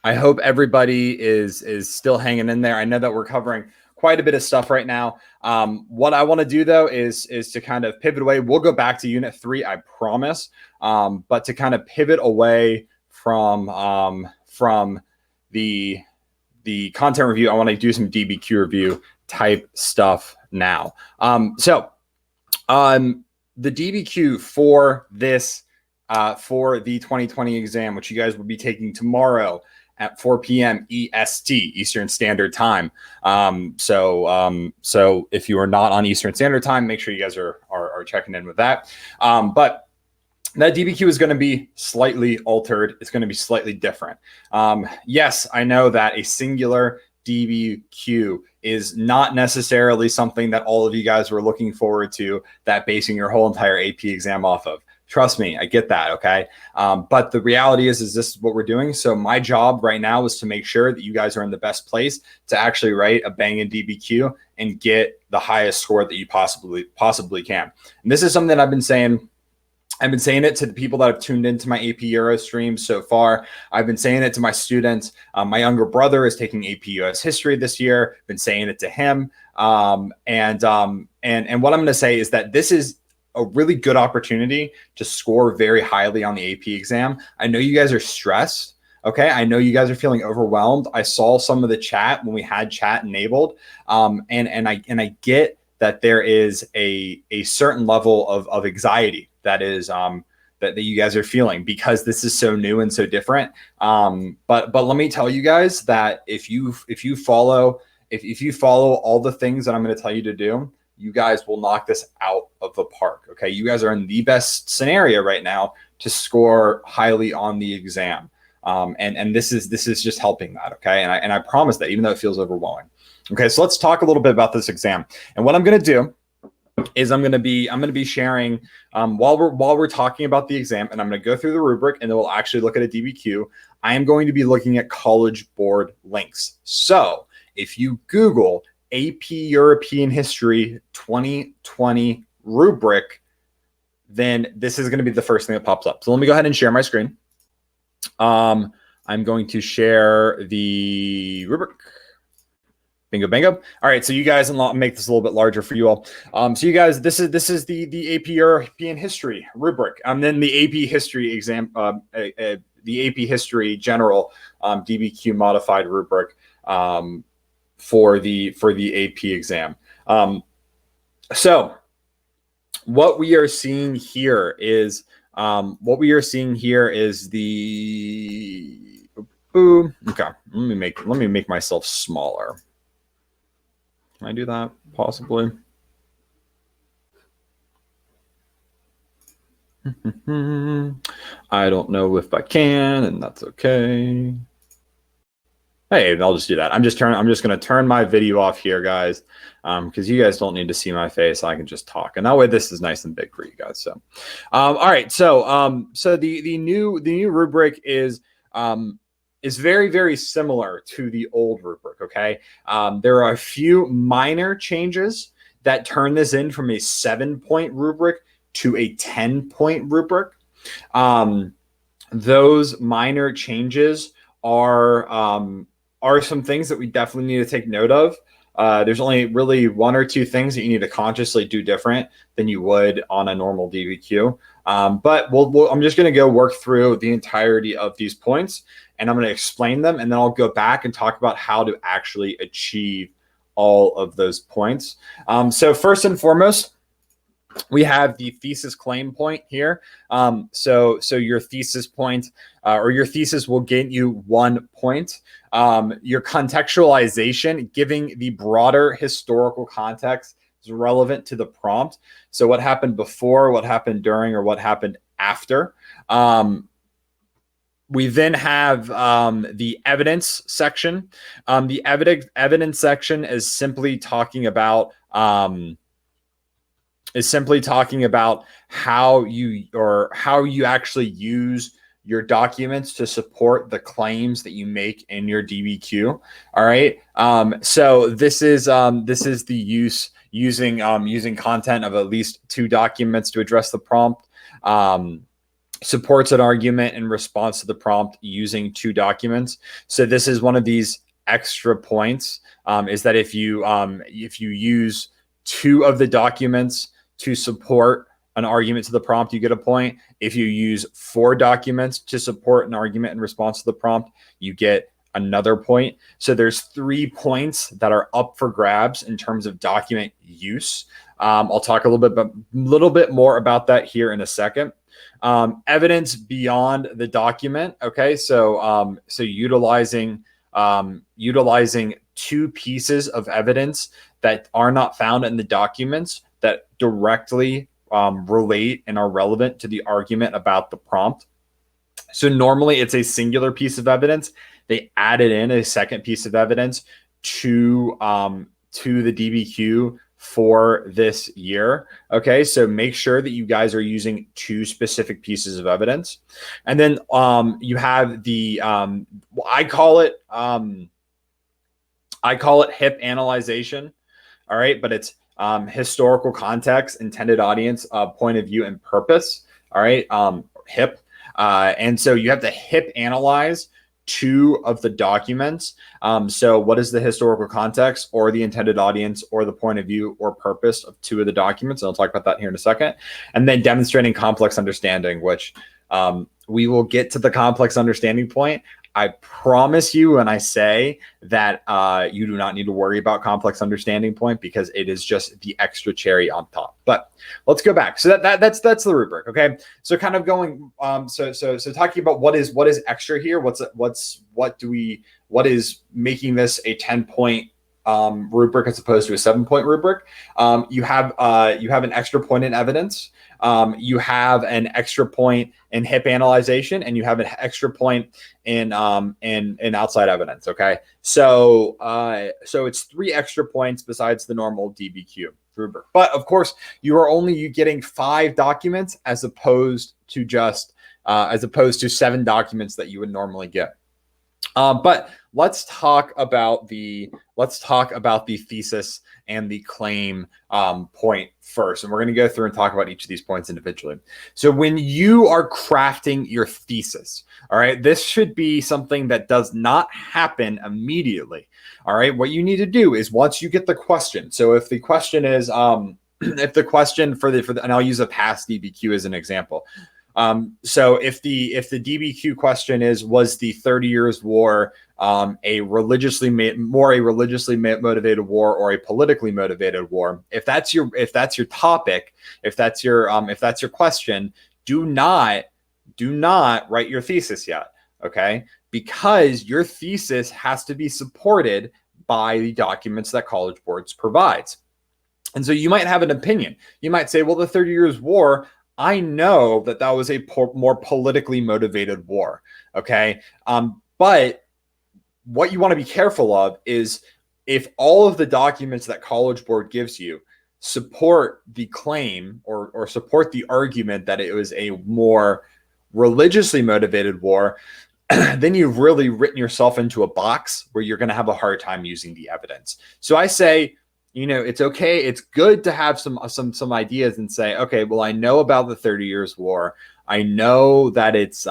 I hope everybody is still hanging in there. I know that we're covering quite a bit of stuff right now. What I want to do though is to kind of pivot away. We'll go back to Unit 3, I promise. But to kind of pivot away from the content review, I want to do some DBQ review type stuff now. The DBQ for this for the 2020 exam, which you guys will be taking tomorrow at 4 p.m. EST, Eastern Standard Time. So if you are not on Eastern Standard Time, make sure you guys are checking in with that. But that DBQ is going to be slightly altered. It's going to be slightly different. Yes, I know that a singular DBQ is not necessarily something that all of you guys were looking forward to, that basing your whole entire AP exam off of. Trust me, I get that, okay? But the reality is this is what we're doing. So my job right now is to make sure that you guys are in the best place to actually write a banging DBQ and get the highest score that you possibly can. And this is something that I've been saying I've been saying it to the people that have tuned into my AP Euro streams so far. I've been saying it to my students. My younger brother is taking AP US History this year. Been saying it to him. And what I'm going to say is that this is a really good opportunity to score very highly on the AP exam. I know you guys are stressed. Okay, I know you guys are feeling overwhelmed. I saw some of the chat when we had chat enabled, and I get that there is a certain level of anxiety that is that you guys are feeling because this is so new and so different. But let me tell you guys that if you follow all the things that I'm going to tell you to do, you guys will knock this out of the park. Okay, you guys are in the best scenario right now to score highly on the exam. And this is just helping that. Okay, and I promise that, even though it feels overwhelming. Okay, so let's talk a little bit about this exam. And what I'm going to do is I'm going to be sharing while we're talking about the exam, and I'm going to go through the rubric, and then we'll actually look at a DBQ. I am going to be looking at College Board links. So if you Google AP European History 2020 rubric, then this is going to be the first thing that pops up. So let me go ahead and share my screen. I'm going to share the rubric. Bingo, bingo. All right, so you guys, and I'll make this a little bit larger for you all. So you guys, this is the AP European History rubric. Then the AP History exam, the AP History General DBQ modified rubric for the AP exam. So what we are seeing here is the okay. Let me make myself smaller. Can I do that? Possibly. I don't know if I can, and that's okay. Hey, I'll just do that. I'm just going to turn my video off here, guys, because you guys don't need to see my face. I can just talk, and that way this is nice and big for you guys. So, all right. So, so the new rubric is very, very similar to the old rubric. Okay, there are a few minor changes that turn this in from a 7-point rubric to a 10-point rubric. Those minor changes are some things that we definitely need to take note of. There's only really 1 or 2 things that you need to consciously do different than you would on a normal DBQ. But I'm just going to go work through the entirety of these points, and I'm going to explain them, and then I'll go back and talk about how to actually achieve all of those points. So first and foremost, we have the thesis claim point here. So your thesis point or your thesis will get you 1 point. Your contextualization, giving the broader historical context, is relevant to the prompt. So what happened before, what happened during, or what happened after. We then have the evidence section. The evidence section is simply talking about how you actually use your documents to support the claims that you make in your DBQ. All right. So this is the using content of at least 2 documents to address the prompt. Supports an argument in response to the prompt using 2 documents. So this is one of these extra points, is that if you use 2 of the documents to support an argument to the prompt, you get a point. If you use 4 documents to support an argument in response to the prompt, you get another point. So there's 3 points that are up for grabs in terms of document use. I'll talk a little bit more about that here in a second. Evidence beyond the document. Okay, so utilizing 2 pieces of evidence that are not found in the documents that directly relate and are relevant to the argument about the prompt. So normally it's a singular piece of evidence. They added in a second piece of evidence to the DBQ for this year. Okay, so make sure that you guys are using 2 specific pieces of evidence. And then you have the I call it HIP analyzation. All right, but it's historical context, intended audience, point of view, and purpose. All right, HIP. And so you have to HIP analyze 2 of the documents. So what is the historical context or the intended audience or the point of view or purpose of 2 of the documents? And I'll talk about that here in a second. And then demonstrating complex understanding, which we will get to the complex understanding point. I promise you when I say that you do not need to worry about complex understanding point, because it is just the extra cherry on top. But let's go back. So that's the rubric. Okay. So kind of going so talking about what is extra here. What is making this a 10-point rubric as opposed to a 7-point rubric. You have an extra point in evidence. You have an extra point in HIP analyzation, and you have an extra point in outside evidence. Okay, so it's 3 extra points besides the normal DBQ rubric. But of course, you are only getting 5 documents as opposed to 7 documents that you would normally get. But let's talk about the thesis and the claim point first. And we're going to go through and talk about each of these points individually. So when you are crafting your thesis, all right, this should be something that does not happen immediately. All right, what you need to do is once you get the question. So if the question is, if the question for the, and I'll use a past DBQ as an example. So if the DBQ question is, was the 30 Years' War a religiously motivated war or a politically motivated war? If that's your topic, if that's your question, do not write your thesis yet, okay? Because your thesis has to be supported by the documents that College Boards provides. And so you might have an opinion. You might say, well, the 30 Years' War, I know that was a more politically motivated war, okay? But what you want to be careful of is if all of the documents that College Board gives you support the claim or support the argument that it was a more religiously motivated war, then you've really written yourself into a box where you're going to have a hard time using the evidence. So I say, it's okay. It's good to have some ideas and say, okay, well, I know about the 30 Years' War. I know that it is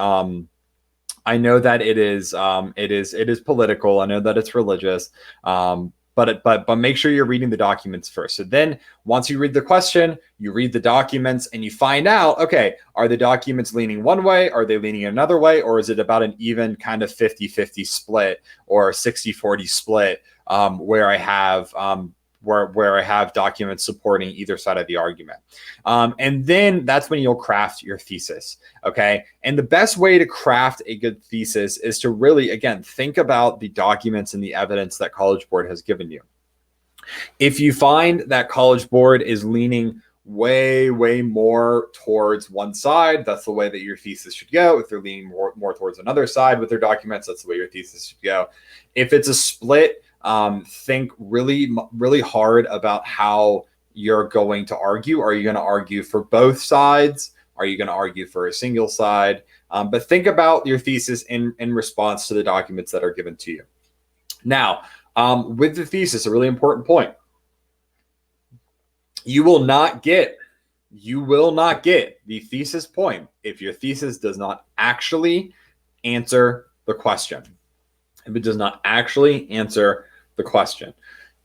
political. I know that it's religious. But make sure you're reading the documents first. So then once you read the question, you read the documents and you find out, okay, are the documents leaning one way? Are they leaning another way? Or is it about an even kind of 50-50 split or 60-40 split where I have where I have documents supporting either side of the argument. And then that's when you'll craft your thesis, okay? And the best way to craft a good thesis is to really, again, think about the documents and the evidence that College Board has given you. If you find that College Board is leaning way more towards one side, that's the way that your thesis should go. If they're leaning more towards another side with their documents, that's the way your thesis should go. If it's a split, think really hard about how you're going to argue. Are you going to argue for both sides? Are you going to argue for a single side? But think about your thesis in response to the documents that are given to you. Now, with the thesis, a really important point. You will not get the thesis point if your thesis does not actually answer the question. If it does not actually answer the question.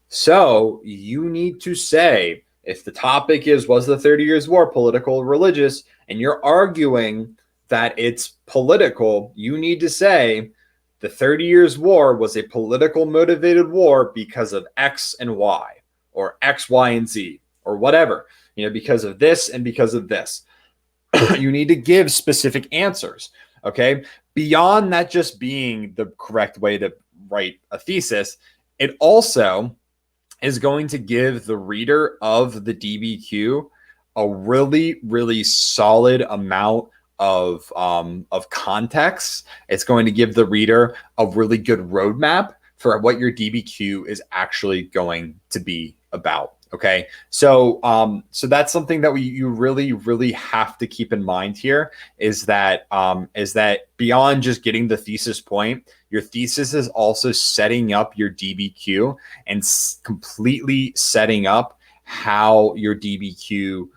So you need to say, if the topic was the 30 Years' War political or religious, and you're arguing that it's political, you need to say the 30 Years' War was a political motivated war because of X and Y, or X, Y, and Z, or whatever, because of this and because of this. You need to give specific answers, okay? Beyond that just being the correct way to write a thesis, it also is going to give the reader of the DBQ a really solid amount of context. It's going to give the reader a really good roadmap for what your DBQ is actually going to be about. Okay, so that's something that you really have to keep in mind here is that beyond just getting the thesis point, your thesis is also setting up your DBQ and completely setting up how your DBQ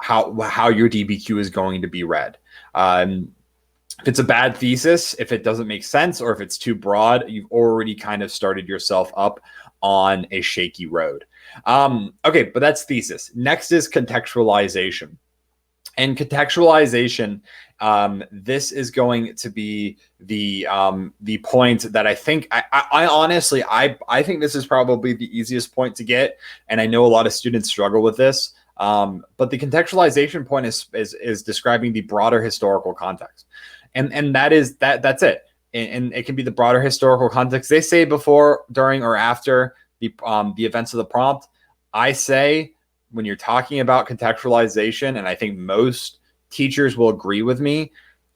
how your DBQ is going to be read. If it's a bad thesis, if it doesn't make sense, or if it's too broad, you've already kind of started yourself up on a shaky road. Okay, but that's thesis. Next is contextualization. And contextualization, this is going to be the point that I think I honestly think this is probably the easiest point to get, and I know a lot of students struggle with this. But the contextualization point is describing the broader historical context, and that's it. And it can be the broader historical context. They say before, during, or after the events of the prompt. I say, when you're talking about contextualization, and I think most teachers will agree with me,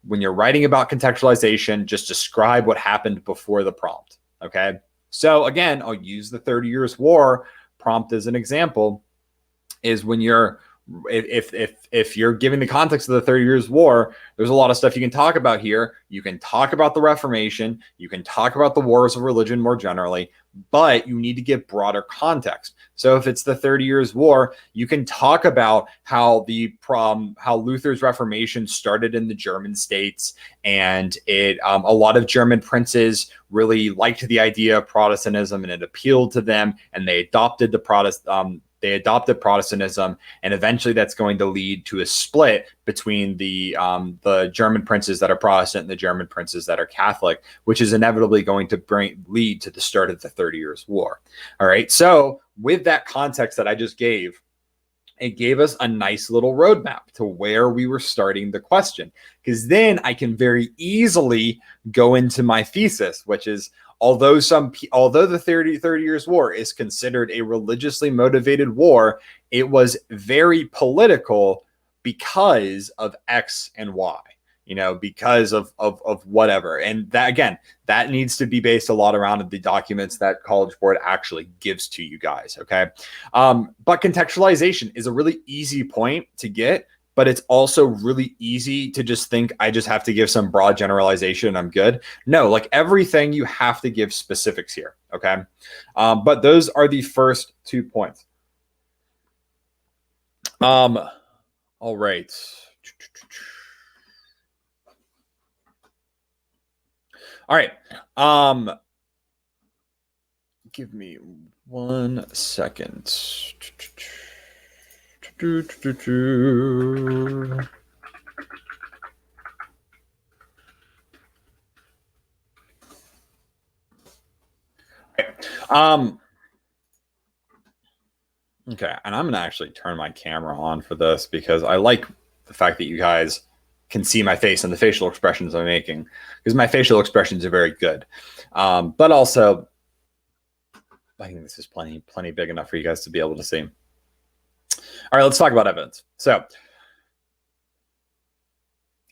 when you're writing about contextualization, just describe what happened before the prompt. Okay. So again, I'll use the 30 Years War prompt as an example. Is when you're, if you're giving the context of the 30 Years War, there's a lot of stuff you can talk about here. You can talk about the Reformation. You can talk about the wars of religion more generally, but you need to give broader context. So if it's the 30 Years War, you can talk about how Luther's Reformation started in the German states, and a lot of German princes really liked the idea of Protestantism, and it appealed to them, and they adopted Protestantism, and eventually that's going to lead to a split between the German princes that are Protestant and the German princes that are Catholic, which is inevitably going to lead to the start of the 30 Years War. All right. So with that context that I just gave, it gave us a nice little roadmap to where we were starting the question, because then I can very easily go into my thesis, which is, although the 30 Years War is considered a religiously motivated war, it was very political because of X and Y, because of whatever. And that, again, that needs to be based a lot around the documents that College Board actually gives to you guys. Okay. But contextualization is a really easy point to get, but it's also really easy to just think, I just have to give some broad generalization and I'm good. No, like everything, you have to give specifics here, okay? But those are the first 2 points. All right. All right. Give me 1 second. Okay, and I'm gonna actually turn my camera on for this because I like the fact that you guys can see my face and the facial expressions I'm making, because my facial expressions are very good. But also, I think this is plenty big enough for you guys to be able to see. All right, let's talk about evidence. So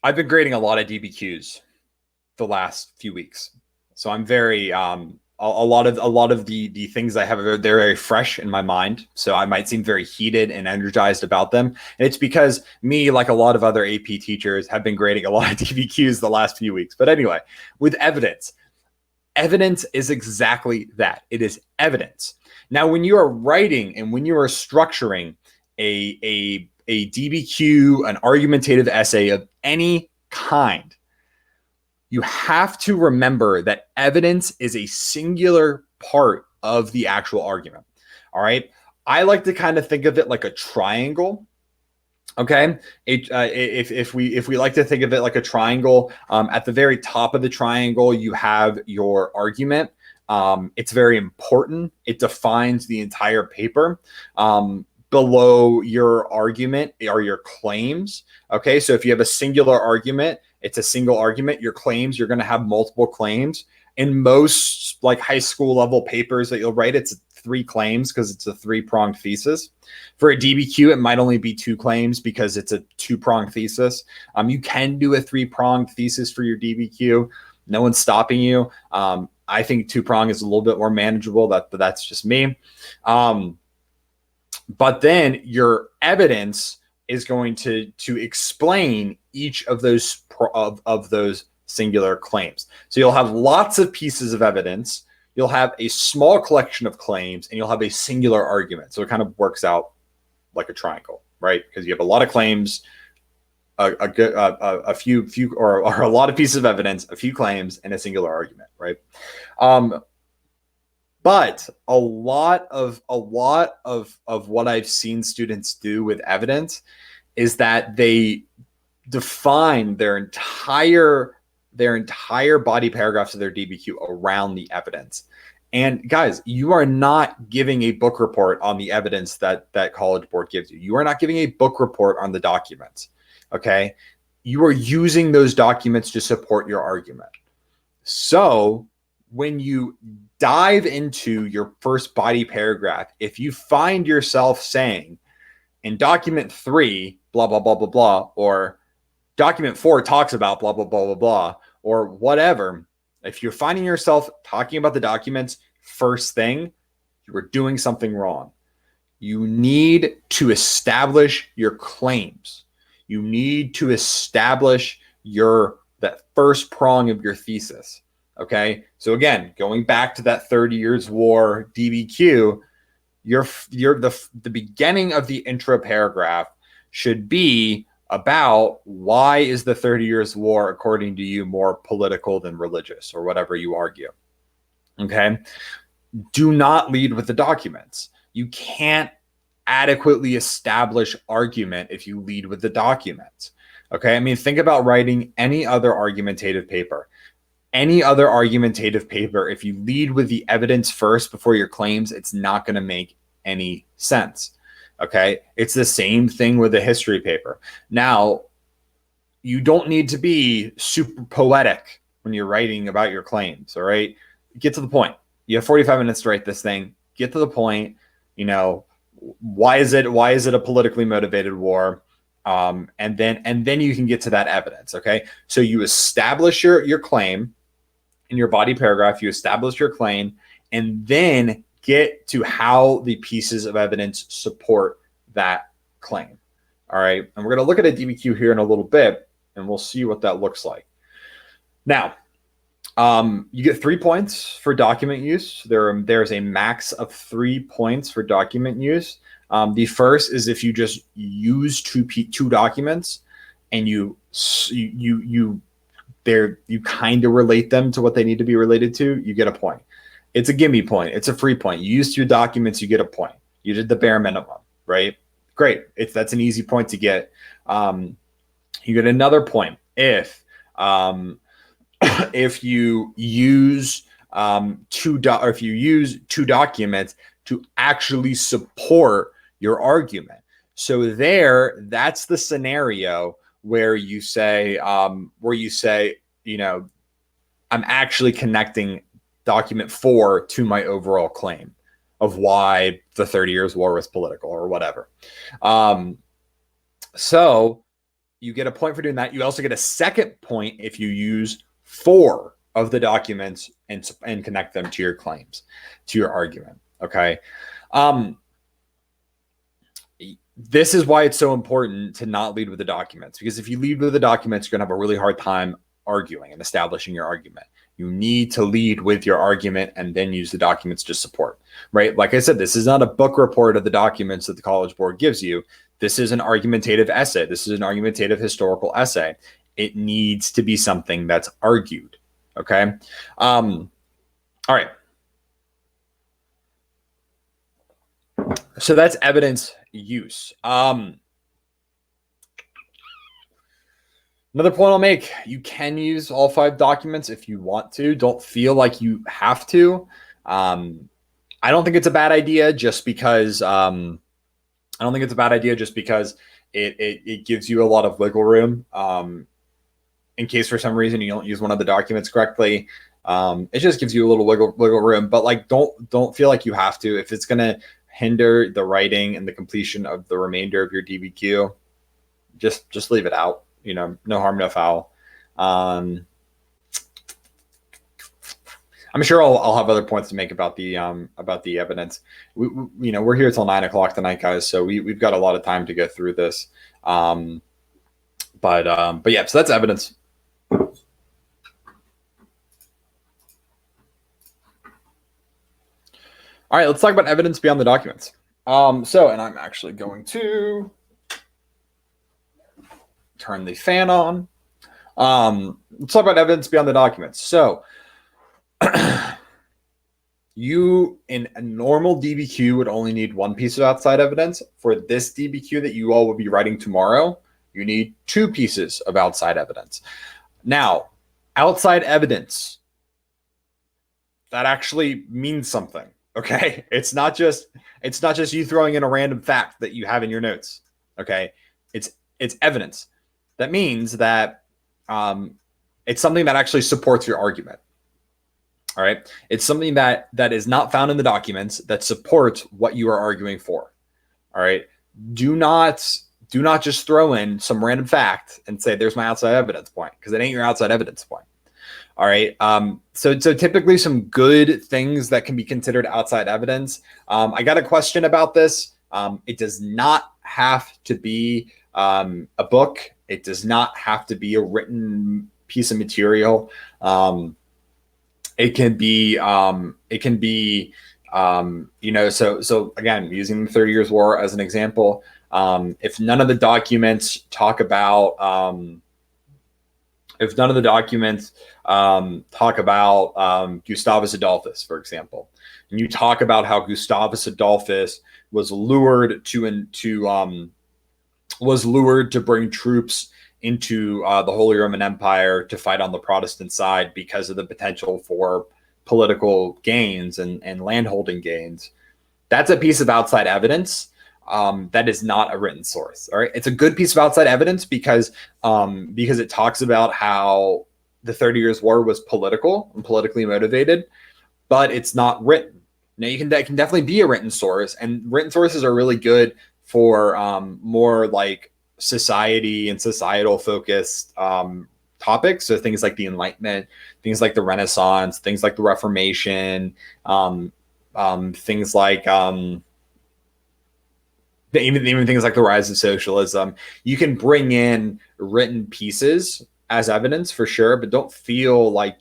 I've been grading a lot of DBQs the last few weeks. So I'm very, a lot of the things I have, they're very fresh in my mind. So I might seem very heated and energized about them. And it's because me, like a lot of other AP teachers, have been grading a lot of DBQs the last few weeks. But anyway, with evidence is exactly that. It is evidence. Now, when you are writing and when you are structuring a DBQ, an argumentative essay of any kind, you have to remember that evidence is a singular part of the actual argument. All right. I like to kind of think of it like a triangle. Okay. If we like to think of it like a triangle, at the very top of the triangle, you have your argument. It's very important. It defines the entire paper. Below your argument are your claims. Okay, so if you have a singular argument, it's a single argument. Your claims, you're going to have multiple claims. In most like high school level papers that you'll write, it's 3 claims because it's a 3-pronged thesis. For a DBQ, it might only be 2 claims because it's a 2-pronged thesis. You can do a 3-pronged thesis for your DBQ. No one's stopping you. I think 2-prong is a little bit more manageable. That's just me. But then your evidence is going to explain each of those singular claims. So you'll have lots of pieces of evidence. You'll have a small collection of claims, and you'll have a singular argument. So it kind of works out like a triangle. right? Because you have a lot of claims, a few or a lot of pieces of evidence, a few claims, and a singular argument, right? But a lot of what I've seen students do with evidence is that they define their entire body paragraphs of their DBQ around the evidence. And guys, you are not giving a book report on the evidence that College Board gives you. You are not giving a book report on the documents. Okay, you are using those documents to support your argument. So when you dive into your first body paragraph, if you find yourself saying in document 3, blah, blah, blah, blah, blah, or document 4 talks about blah, blah, blah, blah, blah, or whatever, if you're finding yourself talking about the documents first thing, you are doing something wrong. You need to establish your claims. You need to establish that first prong of your thesis. Okay. So again, going back to that 30 Years War DBQ, the beginning of the intro paragraph should be about why is the 30 Years War, according to you, more political than religious, or whatever you argue. Okay. Do not lead with the documents. You can't adequately establish argument if you lead with the documents. Okay. I mean, think about writing any other argumentative paper. Any other argumentative paper, if you lead with the evidence first before your claims, it's not going to make any sense. Okay. It's the same thing with a history paper. Now, you don't need to be super poetic when you're writing about your claims. All right. Get to the point. You have 45 minutes to write this thing. Get to the point. You know, why is it a politically motivated war? And then you can get to that evidence. Okay. So you establish your claim in your body paragraph, you establish your claim, and then get to how the pieces of evidence support that claim. All right. And we're going to look at a DBQ here in a little bit, and we'll see what that looks like. Now, you get 3 points for document use. There's a max of 3 points for document use. The first is if you just use two documents and you kind of relate them to what they need to be related to, you get a point. It's a gimme point. It's a free point. You use 2 documents, you get a point. You did the bare minimum, right? Great. That's an easy point to get. You get another point if you use two documents to actually support your argument. So that's the scenario where you say, you know, I'm actually connecting document 4 to my overall claim of why the 30 Years War was political or whatever. So you get a point for doing that. You also get a second point if you use 4 of the documents and connect them to your claims, to your argument. Okay. This is why it's so important to not lead with the documents, because if you lead with the documents, you're going to have a really hard time arguing and establishing your argument. You need to lead with your argument and then use the documents to support, right? Like I said, this is not a book report of the documents that the College Board gives you. This is an argumentative essay. This is an argumentative historical essay. It needs to be something that's argued. Okay. All right. So that's evidence use. Another point I'll make, you can use all 5 documents if you want to. Don't feel like you have to. I don't think it's a bad idea just because it gives you a lot of wiggle room. In case for some reason you don't use one of the documents correctly. It just gives you a little wiggle room, but like don't feel like you have to. If it's gonna hinder the writing and the completion of the remainder of your DBQ, just leave it out. You know, no harm, no foul. I'm sure I'll have other points to make about the evidence. We're here till 9 o'clock tonight, guys, so we've got a lot of time to go through this. But yeah, so that's evidence. All right, let's talk about evidence beyond the documents. And I'm actually going to turn the fan on. Let's talk about evidence beyond the documents. So you, in a normal DBQ, would only need one piece of outside evidence. For this DBQ that you all will be writing tomorrow, you need 2 pieces of outside evidence. Now, outside evidence, that actually means something, okay? It's not just you throwing in a random fact that you have in your notes, okay? It's evidence. That means that it's something that actually supports your argument. All right. It's something that is not found in the documents that supports what you are arguing for. All right. Do not just throw in some random fact and say, there's my outside evidence point, because it ain't your outside evidence point. All right. So typically some good things that can be considered outside evidence. I got a question about this. It does not have to be a book. It does not have to be a written piece of material. It can be, you know, so again, using the 30 Years' War as an example, if none of the documents talk about, Gustavus Adolphus, for example, and you talk about how Gustavus Adolphus was lured to bring troops into the Holy Roman Empire to fight on the Protestant side because of the potential for political gains and landholding gains. That's a piece of outside evidence that is not a written source. All right, it's a good piece of outside evidence because it talks about how the 30 Years' War was political and politically motivated, but it's not written. Now, it can definitely be a written source, and written sources are really good for more like society and societal focused topics. So things like the Enlightenment, things like the Renaissance, things like the Reformation, things like even things like the rise of socialism. You can bring in written pieces as evidence for sure, but don't feel like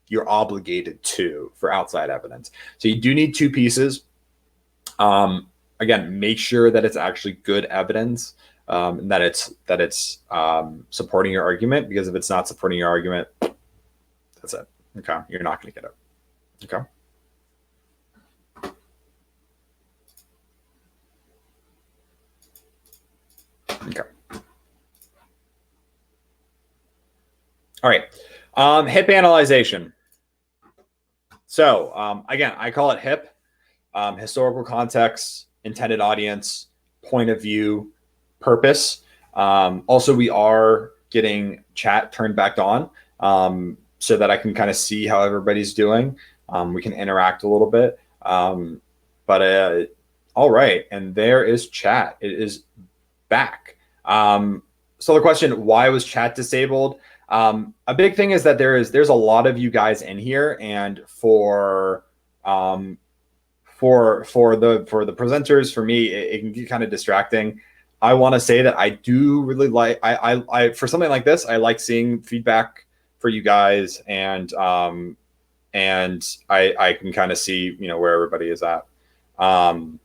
you're obligated to for outside evidence. So you do need 2 pieces. Again, make sure that it's actually good evidence. And that it's supporting your argument, because if it's not supporting your argument, that's it. Okay, you're not going to get it. Okay. Okay. All right. HIP analyzation. So again, I call it HIP: historical context, intended audience, point of view, purpose. Also, we are getting chat turned back on so that I can kind of see how everybody's doing. We can interact a little bit. But all right, and there is chat. It is back. So the question, why was chat disabled? A big thing is that there's a lot of you guys in here, and for the presenters, for me, it can get kind of distracting. I want to say that I do really like, I for something like this, I like seeing feedback for you guys, and I can kind of see, you know, where everybody is at. One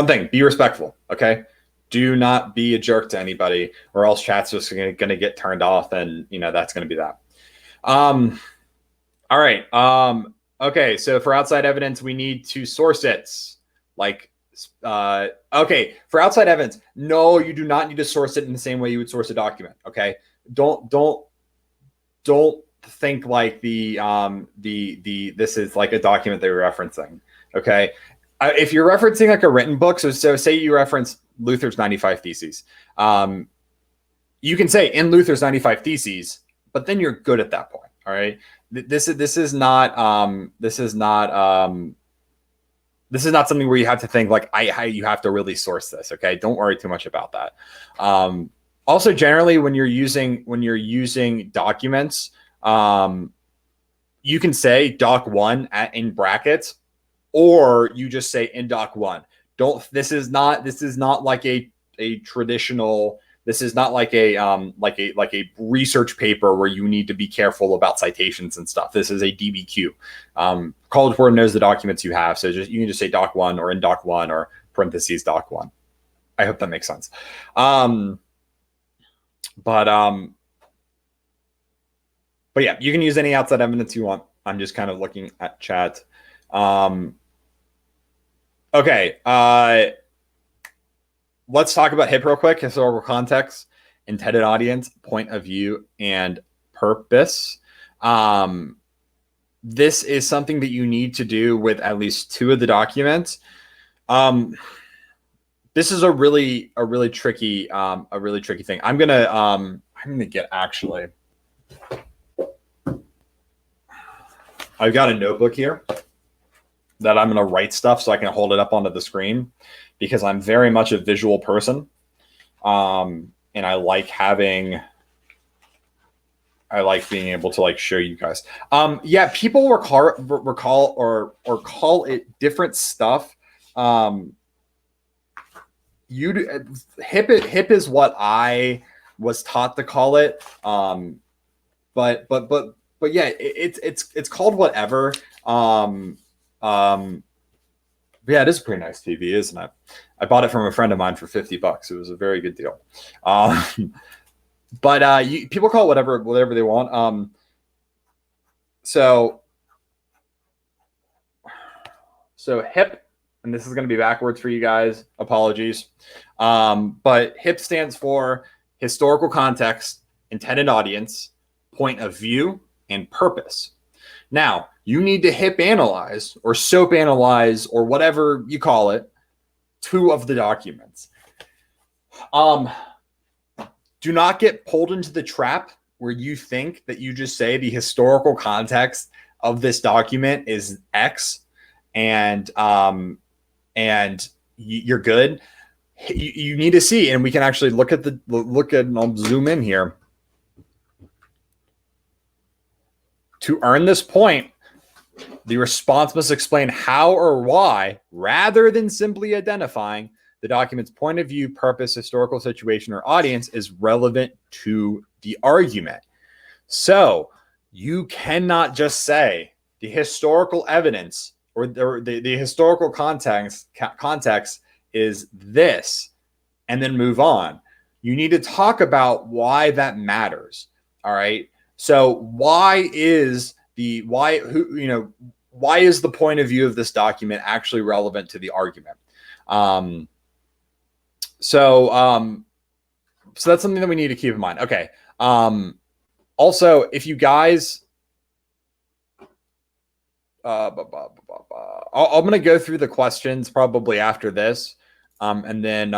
thing, be respectful, okay? Do not be a jerk to anybody, or else chat's just going to get turned off, and, you know, that's going to be that. All right. Okay, so for outside evidence, we need to source it. Like, okay, for outside evidence, no, you do not need to source it in the same way you would source a document. Okay, don't think like this is like a document they were referencing. Okay, if you're referencing like a written book, so say you reference Luther's 95 Theses, you can say in Luther's 95 Theses, but then you're good at that point. All right, this is not something where you have to think like you have to really source this. Okay, don't worry too much about that. Also, generally, when you're using documents, you can say doc 1 in brackets, or you just say in doc 1. This is not like a traditional. This is not like a research paper where you need to be careful about citations and stuff. This is a DBQ. College Board knows the documents you have, so you can just say doc 1 or in doc 1 or parentheses doc 1. I hope that makes sense. But yeah, you can use any outside evidence you want. I'm just kind of looking at chat. Okay. Let's talk about HIP real quick. Historical context, intended audience, point of view, and purpose. This is something that you need to do with at least 2 of the documents. This is a really tricky thing. I'm gonna get actually. I've got a notebook here that I'm gonna write stuff so I can hold it up onto the screen because I'm very much a visual person, and I like being able to like show you guys. Yeah, people recall or call it different stuff. HIP is what I was taught to call it. But yeah, it's called whatever. Yeah, it is a pretty nice TV, isn't it? I bought it from a friend of mine for $50. It was a very good deal. But people call it whatever they want. So HIP, and this is going to be backwards for you guys. Apologies. But HIP stands for historical context, intended audience, point of view, and purpose. Now, you need to HIP analyze or SOAP analyze or whatever you call it 2 of the documents. Do not get pulled into the trap where you think that you just say the historical context of this document is X and you're good. You need to see, and we can actually look at and I'll zoom in here. To earn this point, the response must explain how or why, rather than simply identifying the document's point of view, purpose, historical situation, or audience is relevant to the argument. So you cannot just say the historical evidence or the historical context is this and then move on. You need to talk about why that matters. All right. So why is the point of view of this document actually relevant to the argument? So that's something that we need to keep in mind. Okay. Also, if you guys, I'm going to go through the questions probably after this. And then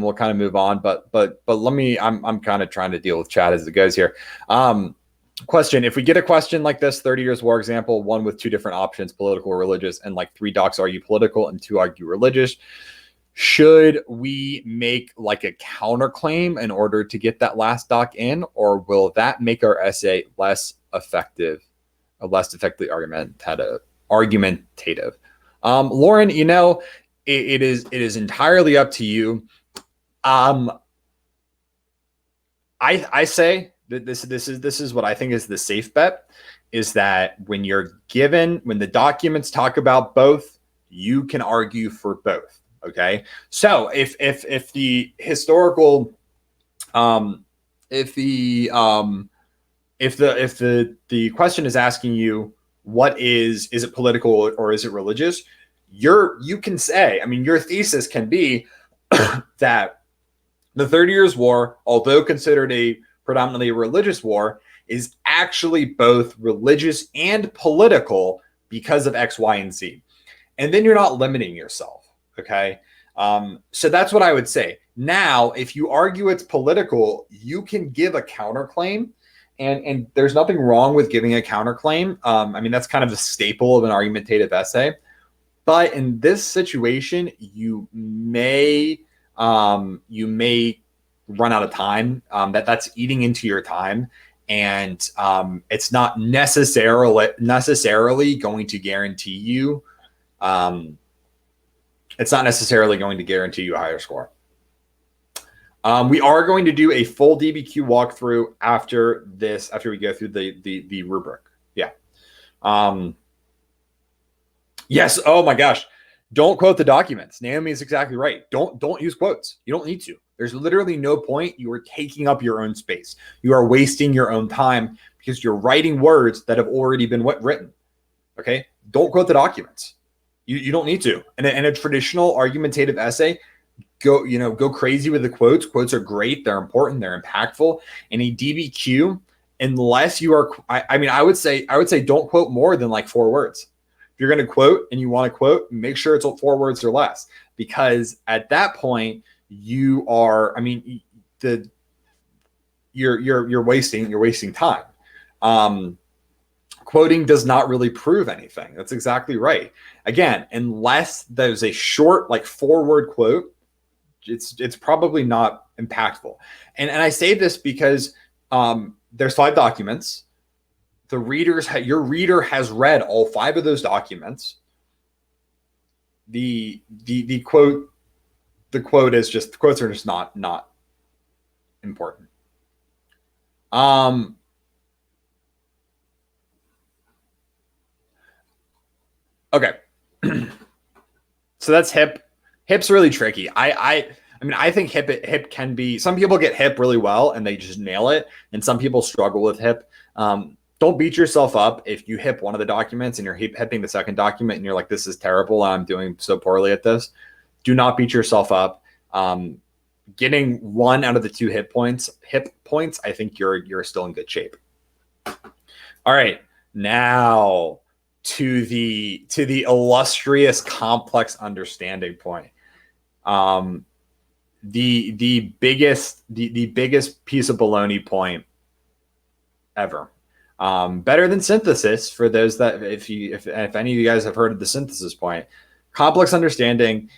we'll kind of move on. But let me, I'm kind of trying to deal with chat as it goes here. Question: if we get a question like this, 30 Years War example, one with 2 different options, political or religious, and like 3 docs argue political and 2 argue religious, should we make like a counterclaim in order to get that last doc in, or will that make our essay less effectively argumentative? Lauren, it is entirely up to you. I say that this is what I think is the safe bet, is that when the documents talk about both, you can argue for both. Okay. So if the historical, if the question is asking you, what is it political or is it religious? You can say, I mean, your thesis can be that the 30 Years War, although considered a predominantly religious war, is actually both religious and political because of X, Y, and Z. And then you're not limiting yourself. Okay. So that's what I would say. Now, if you argue it's political, you can give a counterclaim, and there's nothing wrong with giving a counterclaim. I mean, that's kind of a staple of an argumentative essay. But in this situation, you may run out of time. That's eating into your time, and it's not necessarily going to guarantee you. It's not necessarily going to guarantee you a higher score. We are going to do a full DBQ walkthrough after this, after we go through the rubric. Yeah. Yes. Oh my gosh. Don't quote the documents. Naomi is exactly right. Don't use quotes. You don't need to. There's literally no point. You are taking up your own space. You are wasting your own time because you're writing words that have already been written. Okay? Don't quote the documents. You don't need to. In a traditional argumentative essay, go crazy with the quotes. Quotes are great. They're important. They're impactful. In a DBQ, unless you are, I would say don't quote more than like 4 words. If you're going to quote and you want to quote, make sure it's 4 words or less, because at that point you are, you're wasting time. Quoting does not really prove anything. That's exactly right. Again, unless there's a short, like 4-word quote, it's probably not impactful. And I say this because there's 5 documents. Your reader has read all 5 of those documents. The quote is just, quotes are just not important. Okay. So that's HIP. HIP's really tricky. I think HIP can be, some people get HIP really well and they just nail it, and some people struggle with HIP. Don't beat yourself up if you HIP one of the documents and you're HIPing the second document and you're like, this is terrible, I'm doing so poorly at this. Do not beat yourself up. Getting 1 out of the 2 HIP points, I think you're still in good shape. All right, now to the illustrious complex understanding point. The biggest piece of baloney point ever. Better than synthesis for those that, if any of you guys have heard of the synthesis point. Complex understanding,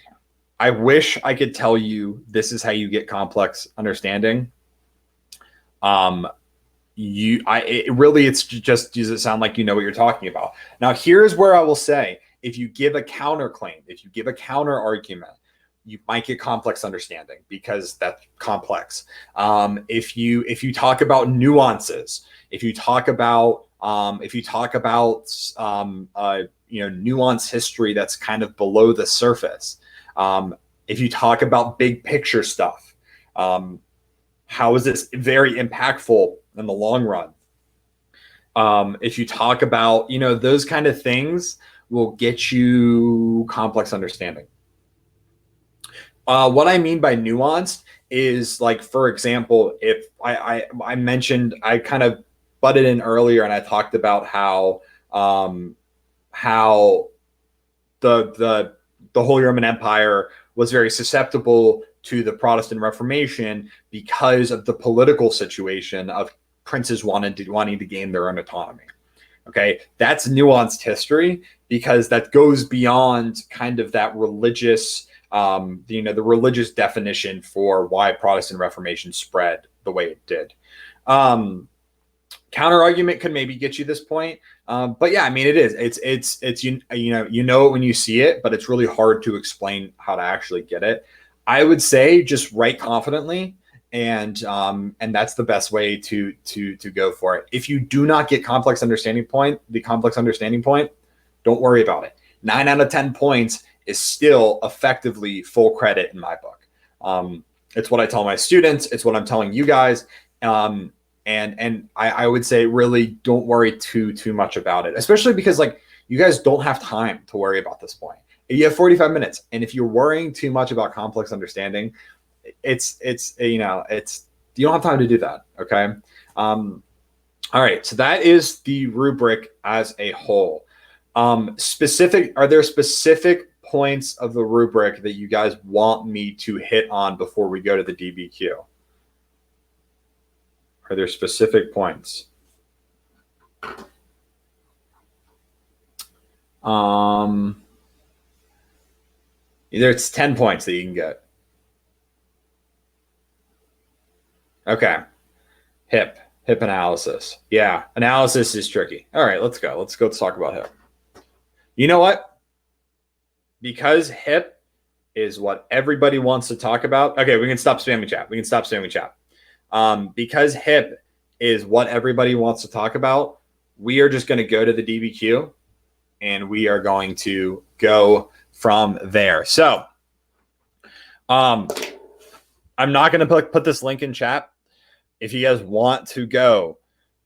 I wish I could tell you this is how you get complex understanding. It's just, does it sound like you know what you're talking about? Now, here's where I will say, if you give a counterclaim, if you give a counter argument, you might get complex understanding because that's complex. If you talk about nuances, if you talk about nuance history that's kind of below the surface, if you talk about big picture stuff, how is this very impactful in the long run? If you talk about, those kind of things will get you complex understanding. What I mean by nuanced is, like, for example, if I mentioned, I kind of butted in earlier and I talked about how the Holy Roman Empire was very susceptible to the Protestant Reformation because of the political situation of princes wanting to gain their own autonomy. Okay, that's nuanced history because that goes beyond kind of that religious, the religious definition for why Protestant Reformation spread the way it did. Counter argument could maybe get you this point, but yeah, it is. It's you know it when you see it, but it's really hard to explain how to actually get it. I would say just write confidently, and that's the best way to go for it. If you do not get the complex understanding point, don't worry about it. 9 out of 10 points is still effectively full credit in my book. It's what I tell my students. It's what I'm telling you guys. And I would say really don't worry too much about it, especially because, like, you guys don't have time to worry about this point. You have 45 minutes, and if you're worrying too much about complex understanding, you don't have time to do that. Okay. All right. So that is the rubric as a whole. Are there specific points of the rubric that you guys want me to hit on before we go to the DBQ? Are there specific points? It's 10 points that you can get. Okay. HIP analysis. Yeah, analysis is tricky. All right, let's go. Let's talk about HIP. You know what? Because HIP is what everybody wants to talk about. Okay, we can stop spamming chat. Because HIP is what everybody wants to talk about, we are just going to go to the DBQ and we are going to go from there. So, I'm not going to put this link in chat. If you guys want to go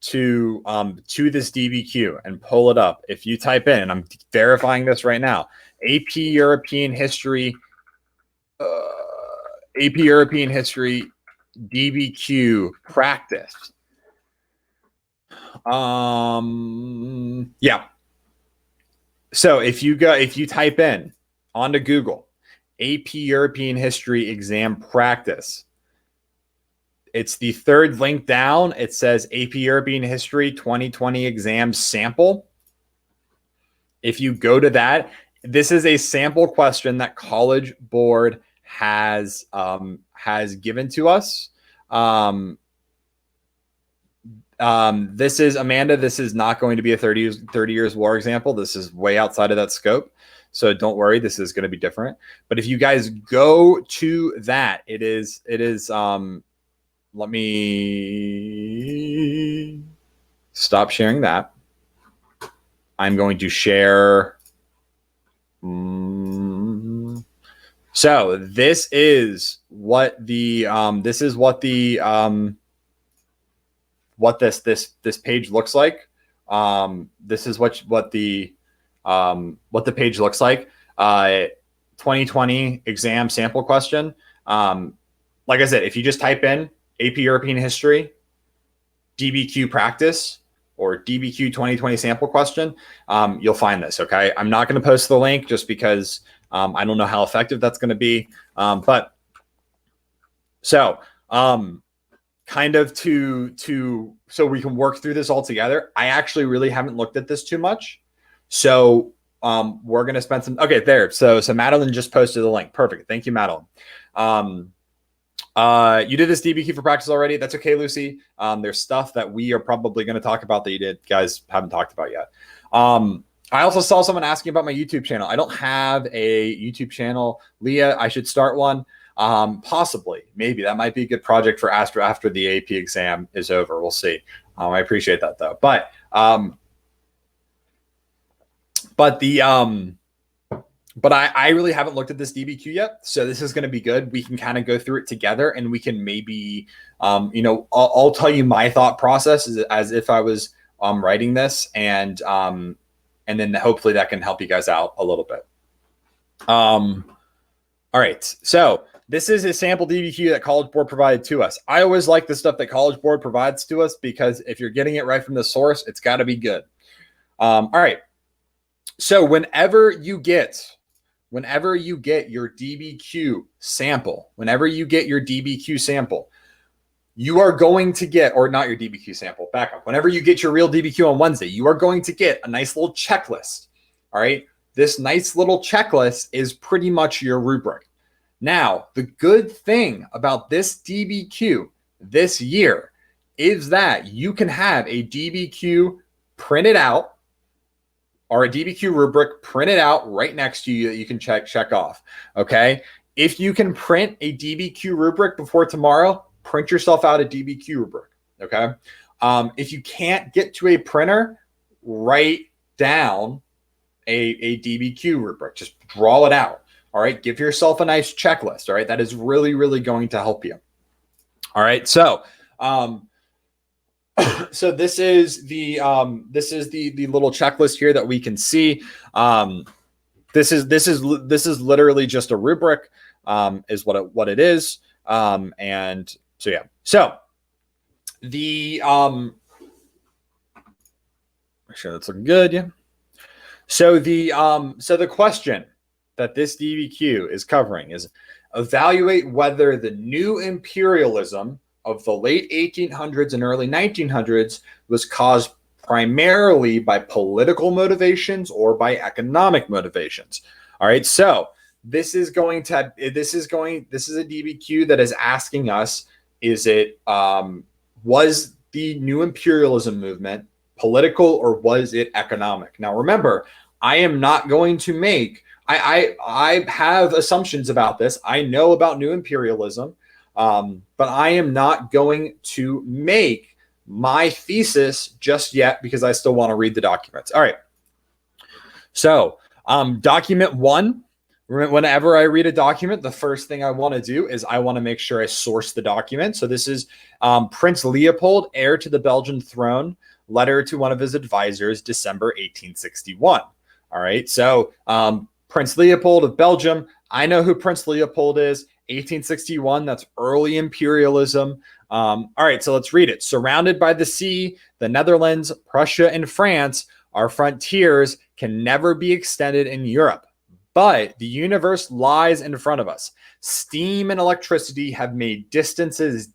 to this DBQ and pull it up, if you type in, and I'm verifying this right now, AP European History, DBQ practice. Yeah. So if you type in onto Google, AP European History exam practice, it's the third link down. It says AP European History 2020 exam sample. If you go to that, this is a sample question that College Board has given to us. This is, Amanda, this is not going to be a 30 years war example. This is way outside of that scope. So don't worry, this is going to be different. But if you guys go to that, it is let me stop sharing that. I'm going to share. So this is what this page looks like. This is what the page looks like. 2020 exam sample question. Like I said, if you just type in AP European History, DBQ practice, or DBQ 2020 sample question, you'll find this, okay? I'm not going to post the link just because I don't know how effective that's going to be. Kind of so we can work through this all together. I actually really haven't looked at this too much. So we're going to spend some, okay, there. So Madeline just posted the link. Perfect. Thank you, Madeline. You did this DBQ for practice already. That's okay, Lucy. There's stuff that we are probably going to talk about that you guys haven't talked about yet. I also saw someone asking about my YouTube channel. I don't have a YouTube channel. Leah, I should start one. Possibly, maybe that might be a good project for after the AP exam is over. We'll see. I appreciate that though. But I really haven't looked at this DBQ yet. So this is going to be good. We can kind of go through it together and we can maybe, I'll tell you my thought process as if I was writing this, and then hopefully that can help you guys out a little bit. All right. So this is a sample DBQ that College Board provided to us. I always like the stuff that College Board provides to us because if you're getting it right from the source, it's got to be good. All right. So whenever you get your DBQ sample, you are going to get, or not your DBQ sample, back up. Whenever you get your real DBQ on Wednesday, you are going to get a nice little checklist. All right. This nice little checklist is pretty much your rubric. Now, the good thing about this DBQ this year is that you can have a DBQ printed out, or a DBQ rubric printed out right next to you that you can check off. Okay. If you can print a DBQ rubric before tomorrow, print yourself out a DBQ rubric. Okay. If you can't get to a printer, write down a DBQ rubric. Just draw it out. All right. Give yourself a nice checklist. All right. That is really, really going to help you. All right. So, so this is the little checklist here that we can see. This is literally just a rubric, is what it is. And so, yeah. So the, make sure that's looking good. Yeah. So the question that this DBQ is covering is evaluate whether the new imperialism of the late 1800s and early 1900s was caused primarily by political motivations or by economic motivations. All right. So this is a DBQ that is asking us, was the new imperialism movement political or was it economic? Now, remember, I am not going to make, I have assumptions about this. I know about new imperialism, but I am not going to make my thesis just yet because I still want to read the documents. All right. So document 1 Whenever I read a document, the first thing I want to do is I want to make sure I source the document. So this is Prince Leopold, heir to the Belgian throne, letter to one of his advisors, December 1861. All right. So Prince Leopold of Belgium. I know who Prince Leopold is. 1861. That's early imperialism. All right. So let's read it. Surrounded by the sea, the Netherlands, Prussia, and France, our frontiers can never be extended in Europe. But the universe lies in front of us. Steam and electricity have made distances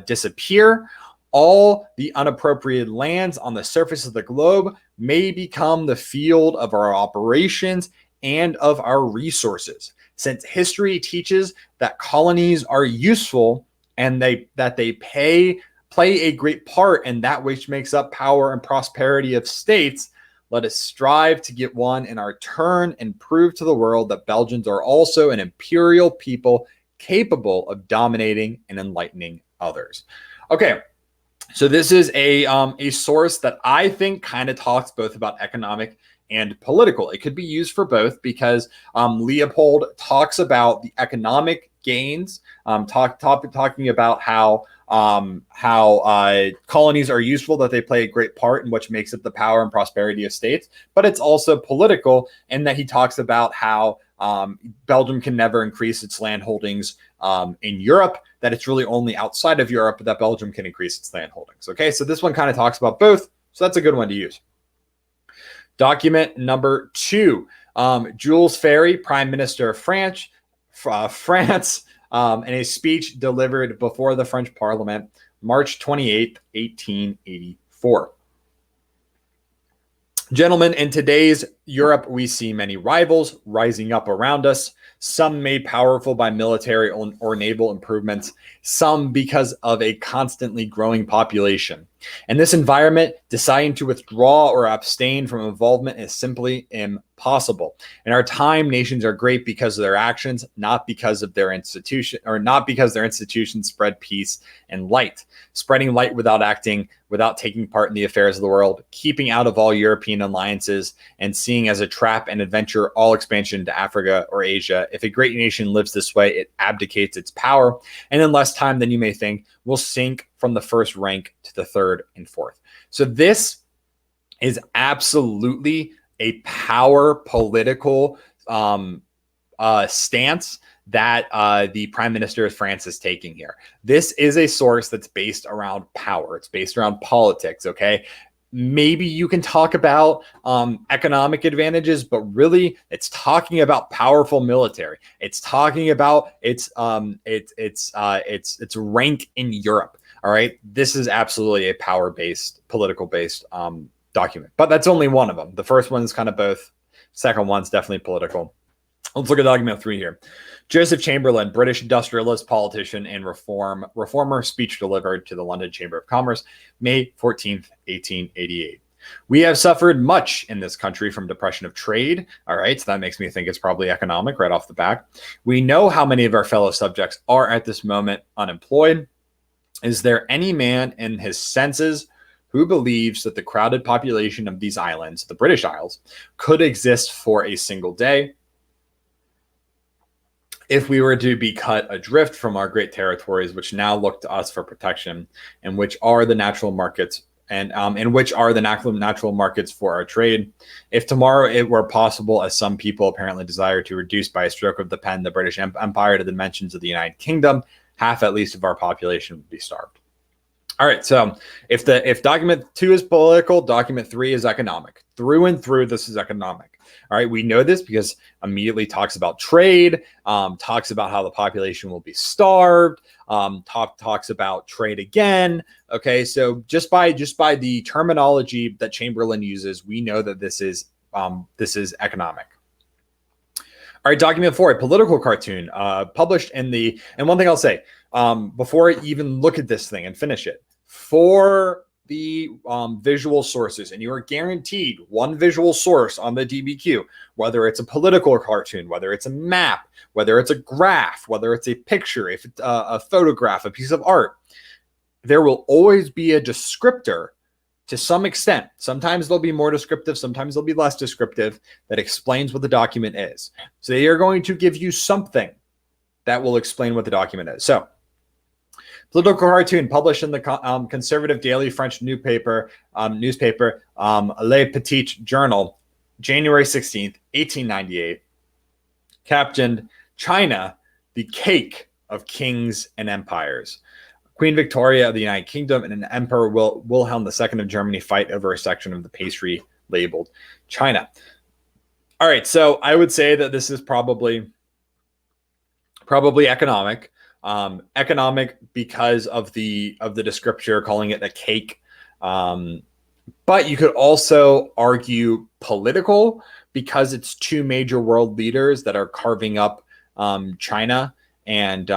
disappear. All the unappropriated lands on the surface of the globe may become the field of our operations and of our resources. Since history teaches that colonies are useful and that they play a great part in that which makes up power and prosperity of states, let us strive to get one in our turn and prove to the world that Belgians are also an imperial people capable of dominating and enlightening others. Okay, so this is a source that I think kind of talks both about economic and political. It could be used for both because Leopold talks about the economic gains, talking about how colonies are useful, that they play a great part in which makes up the power and prosperity of states, but it's also political in that he talks about how Belgium can never increase its land holdings in Europe, that it's really only outside of Europe that Belgium can increase its land holdings. Okay, so this one kind of talks about both, so that's a good one to use. Document number 2, Jules Ferry, Prime Minister of France, in a speech delivered before the French Parliament, March 28th, 1884. Gentlemen, in today's Europe, we see many rivals rising up around us, some made powerful by military or naval improvements, some because of a constantly growing population. In this environment, deciding to withdraw or abstain from involvement is simply impossible. In our time, nations are great because of their actions, not because of their institution, or not because their institutions spread peace and light. Spreading light without acting, without taking part in the affairs of the world, keeping out of all European alliances, and seeing as a trap and adventure all expansion to Africa or Asia. If a great nation lives this way, it abdicates its power, and in less time than you may think, will sink from the first rank to the third and fourth. So this is absolutely a power political stance that the Prime Minister of France is taking here. This is a source that's based around power. It's based around politics, okay? Maybe you can talk about economic advantages, but really it's talking about powerful military. It's talking about its rank in Europe. All right. This is absolutely a power-based, political-based document, but that's only one of them. The first one is kind of both. Second one's definitely political. Let's look at document 3 here. Joseph Chamberlain, British industrialist, politician, and reformer, speech delivered to the London Chamber of Commerce, May 14th, 1888. We have suffered much in this country from depression of trade. All right, so that makes me think it's probably economic right off the bat. We know how many of our fellow subjects are at this moment unemployed. Is there any man in his senses who believes that the crowded population of these islands, the British Isles, could exist for a single day? If we were to be cut adrift from our great territories, which now look to us for protection, and which are the natural markets, and in which are the natural markets for our trade, if tomorrow it were possible, as some people apparently desire, to reduce by a stroke of the pen the British Empire to the dimensions of the United Kingdom, half at least of our population would be starved. All right, so if document 2 is political, document 3 is economic. Through and through, this is economic. All right, we know this because immediately talks about trade, talks about how the population will be starved, talks about trade again. Okay, so just by the terminology that Chamberlain uses, we know that this is economic. All right, document 4, a political cartoon published in the, and one thing I'll say, before I even look at this thing and finish it, for the visual sources, and you are guaranteed one visual source on the DBQ, whether it's a political cartoon, whether it's a map, whether it's a graph, whether it's a picture, if it's a photograph, a piece of art, there will always be a descriptor to some extent. Sometimes they'll be more descriptive, sometimes they'll be less descriptive, that explains what the document is. So they are going to give you something that will explain what the document is. So, political cartoon published in the conservative daily French newspaper, Le Petit Journal, January 16th, 1898, captioned, "China, the cake of kings and empires. Queen Victoria of the United Kingdom and Emperor Wilhelm II of Germany fight over a section of the pastry labeled China." All right, so I would say that this is probably economic. Economic because of the descriptor calling it a cake. But you could also argue political because it's two major world leaders that are carving up China. And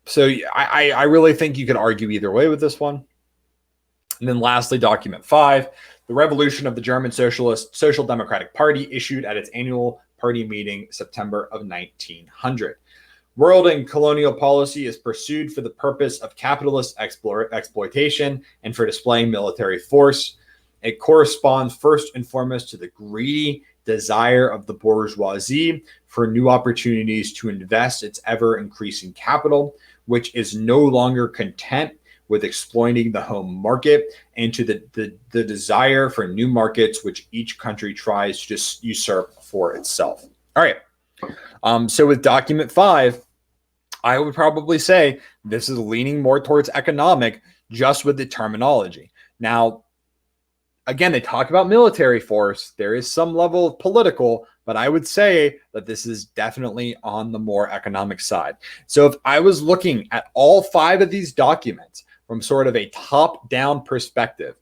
so I really think you could argue either way with this one. And then lastly, document 5, the revolution of the German Social Democratic Party, issued at its annual party meeting September of 1900. World and colonial policy is pursued for the purpose of capitalist exploitation and for displaying military force. It corresponds first and foremost to the greedy desire of the bourgeoisie for new opportunities to invest its ever-increasing capital, which is no longer content with exploiting the home market, and to the desire for new markets which each country tries to just usurp for itself. All right. So with document 5, I would probably say this is leaning more towards economic, just with the terminology. Now, again, they talk about military force. There is some level of political, but I would say that this is definitely on the more economic side. So if I was looking at all 5 of these documents from sort of a top-down perspective,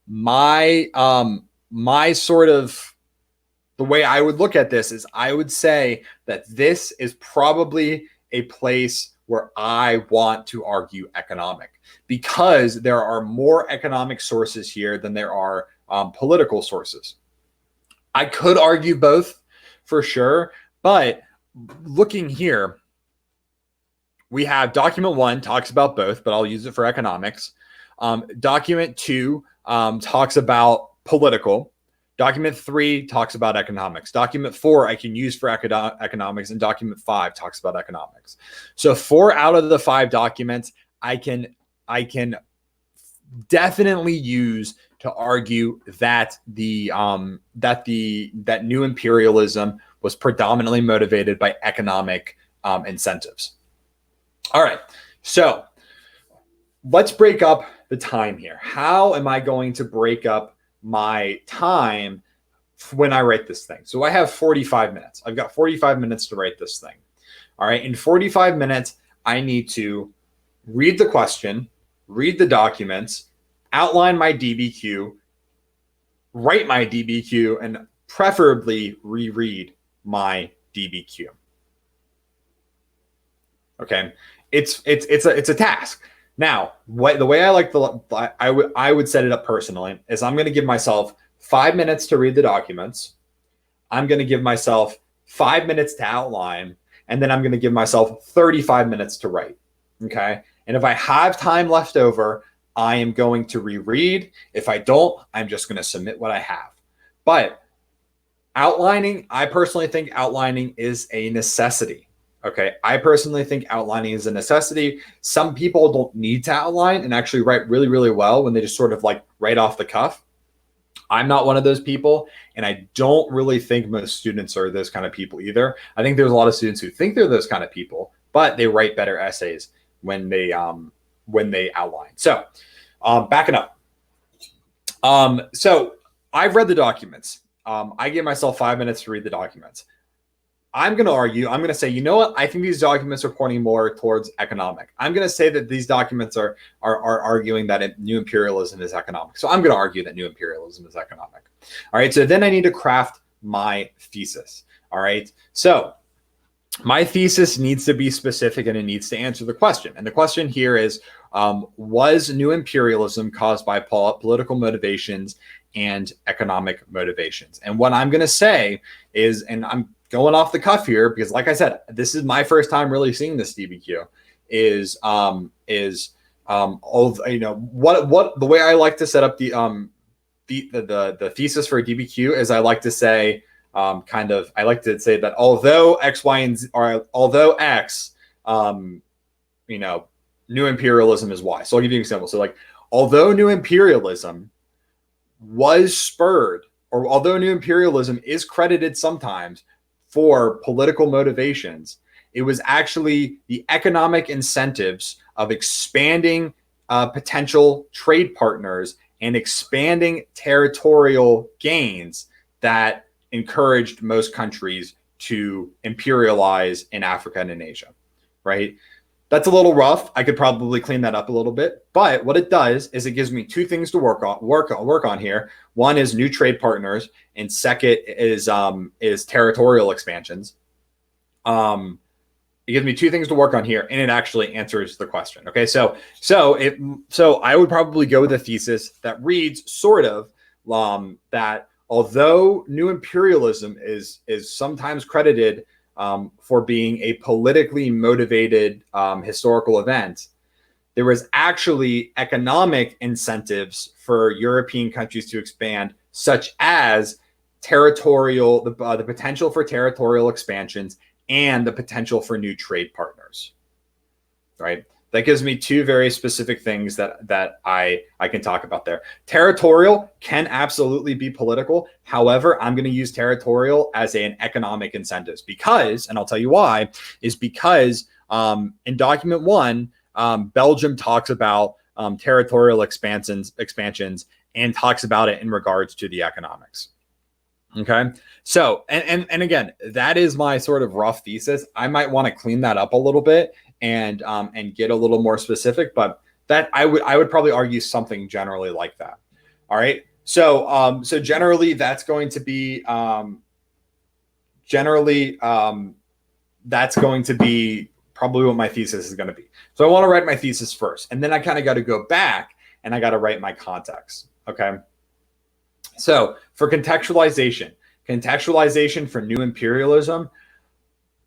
my sort of the way I would look at this is I would say that this is probably a place where I want to argue economic, because there are more economic sources here than there are political sources. I could argue both for sure, but looking here, we have document 1 talks about both, but I'll use it for economics. Document 2 talks about political. Document 3 talks about economics. Document 4 I can use for economics, and document 5 talks about economics. So 4 out of the 5 documents I can definitely use to argue that that new imperialism was predominantly motivated by economic incentives. All right, so let's break up the time here. How am I going to break up my time when I write this thing? So I have 45 minutes. I've got 45 minutes to write this thing. All right, in 45 minutes, I need to read the question, read the documents, outline my DBQ, write my DBQ, and preferably reread my DBQ. Okay, it's a task. Now, the way I would set it up personally is I'm going to give myself 5 minutes to read the documents. I'm going to give myself 5 minutes to outline, and then I'm going to give myself 35 minutes to write. Okay, and if I have time left over, I am going to reread. If I don't, I'm just going to submit what I have. But outlining, I personally think outlining is a necessity. Okay, I personally think outlining is a necessity. Some people don't need to outline and actually write really, really well when they just sort of like write off the cuff. I'm not one of those people, and I don't really think most students are those kind of people either. I think there's a lot of students who think they're those kind of people, but they write better essays when they outline. So backing up. So I've read the documents. I give myself 5 minutes to read the documents. I'm going to argue, I'm going to say, you know what? I think these documents are pointing more towards economic. I'm going to say that these documents are arguing that new imperialism is economic. So I'm going to argue that new imperialism is economic. All right. So then I need to craft my thesis. All right. So my thesis needs to be specific, and it needs to answer the question. And the question here is, was new imperialism caused by political motivations and economic motivations? And what I'm going to say is, and I'm going off the cuff here because, like I said, this is my first time really seeing this DBQ, is all what the way I like to set up the thesis for a DBQ is I like to say I like to say that although X, Y, and Z, or although X, new imperialism is Y. So I'll give you an example. So like, although new imperialism was spurred, or although new imperialism is credited sometimes for political motivations, it was actually the economic incentives of expanding potential trade partners and expanding territorial gains that encouraged most countries to imperialize in Africa and in Asia, right? That's a little rough. I could probably clean that up a little bit, but what it does is it gives me two things to work on here. One is new trade partners, and second is territorial expansions. It gives me two things to work on here, and it actually answers the question. Okay, so I would probably go with a thesis that reads sort of that although new imperialism is sometimes credited for being a politically motivated historical event, there was actually economic incentives for European countries to expand, such as the potential for territorial expansions and the potential for new trade partners, right? That gives me two very specific things that I can talk about there. Territorial can absolutely be political. However, I'm going to use territorial as an economic incentives because, and I'll tell you why, is because in document 1, Belgium talks about territorial expansions and talks about it in regards to the economics. Okay. So, and again, that is my sort of rough thesis. I might want to clean that up a little bit and get a little more specific, but that I would probably argue something generally like that. All right. So, so generally that's going to be, that's going to be probably what my thesis is going to be. So I want to write my thesis first, and then I kind of got to go back and I got to write my context. Okay. So for contextualization for new imperialism,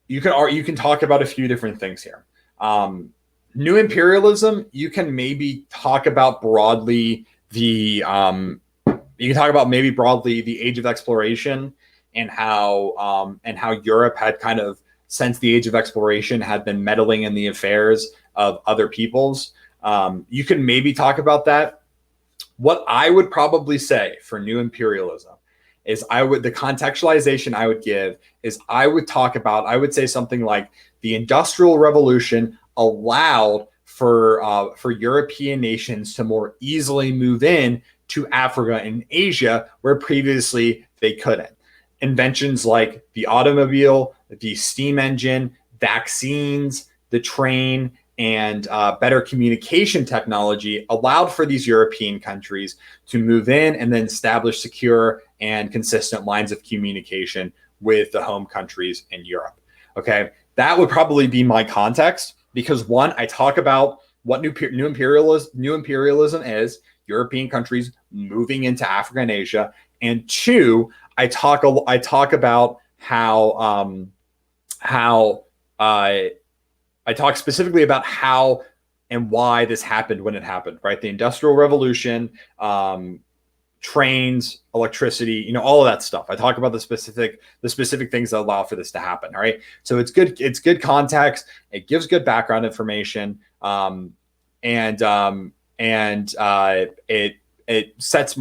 you can talk about a few different things here. New imperialism, you can maybe talk about broadly the age of exploration and how Europe had kind of, since the age of exploration, had been meddling in the affairs of other peoples. You can maybe talk about that. What I would probably say for new imperialism is the contextualization I would give is I would say something like the Industrial Revolution allowed for European nations to more easily move in to Africa and Asia where previously they couldn't. Inventions like the automobile, the steam engine, vaccines, the train, and better communication technology allowed for these European countries to move in and then establish secure and consistent lines of communication with the home countries in Europe. Okay, that would probably be my context because one, I talk about what new imperialism is, European countries moving into Africa and Asia, and two, I talk about I talk specifically about how and why this happened when it happened, right? The Industrial Revolution, trains, electricity, all of that stuff. I talk about the specific things that allow for this to happen. All right. So it's good context. It gives good background information. It sets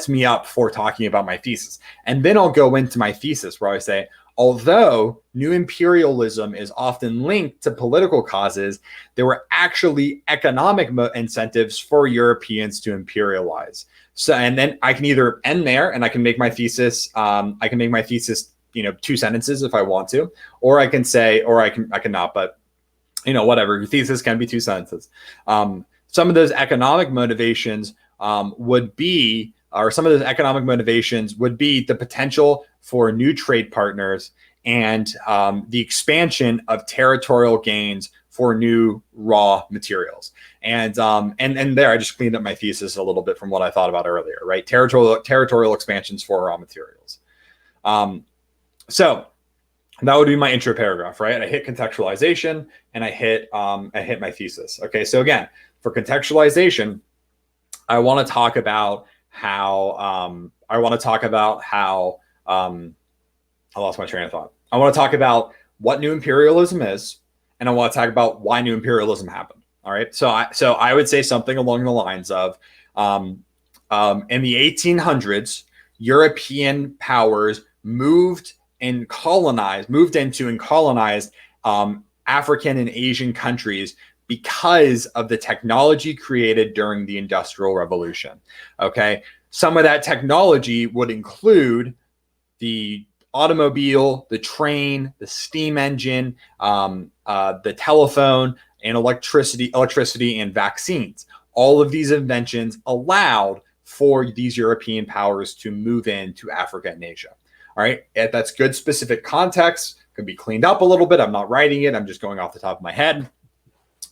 me up for talking about my thesis. And then I'll go into my thesis where I say, although new imperialism is often linked to political causes, there were actually economic incentives for Europeans to imperialize. So, and then I can either end there and I can make my thesis, two sentences if I want to, or I can say, or I can not, but whatever, your thesis can be two sentences. Some of those economic motivations would be the potential for new trade partners and the expansion of territorial gains for new raw materials. And there, I just cleaned up my thesis a little bit from what I thought about earlier, right? Territorial expansions for raw materials. So that would be my intro paragraph, right? I hit contextualization and I hit my thesis. Okay, so again, for contextualization, I want to talk about how I lost my train of thought. I want to talk about what new imperialism is, and I want to talk about why new imperialism happened. All right, so I would say something along the lines of in the 1800s, European powers moved into and colonized African and Asian countries because of the technology created during the Industrial Revolution. Okay, some of that technology would include the automobile, the train, the steam engine, the telephone, and electricity and vaccines. All of these inventions allowed for these European powers to move into Africa and Asia. All right, that's good specific context. Can be cleaned up a little bit. I'm not writing it. I'm just going off the top of my head.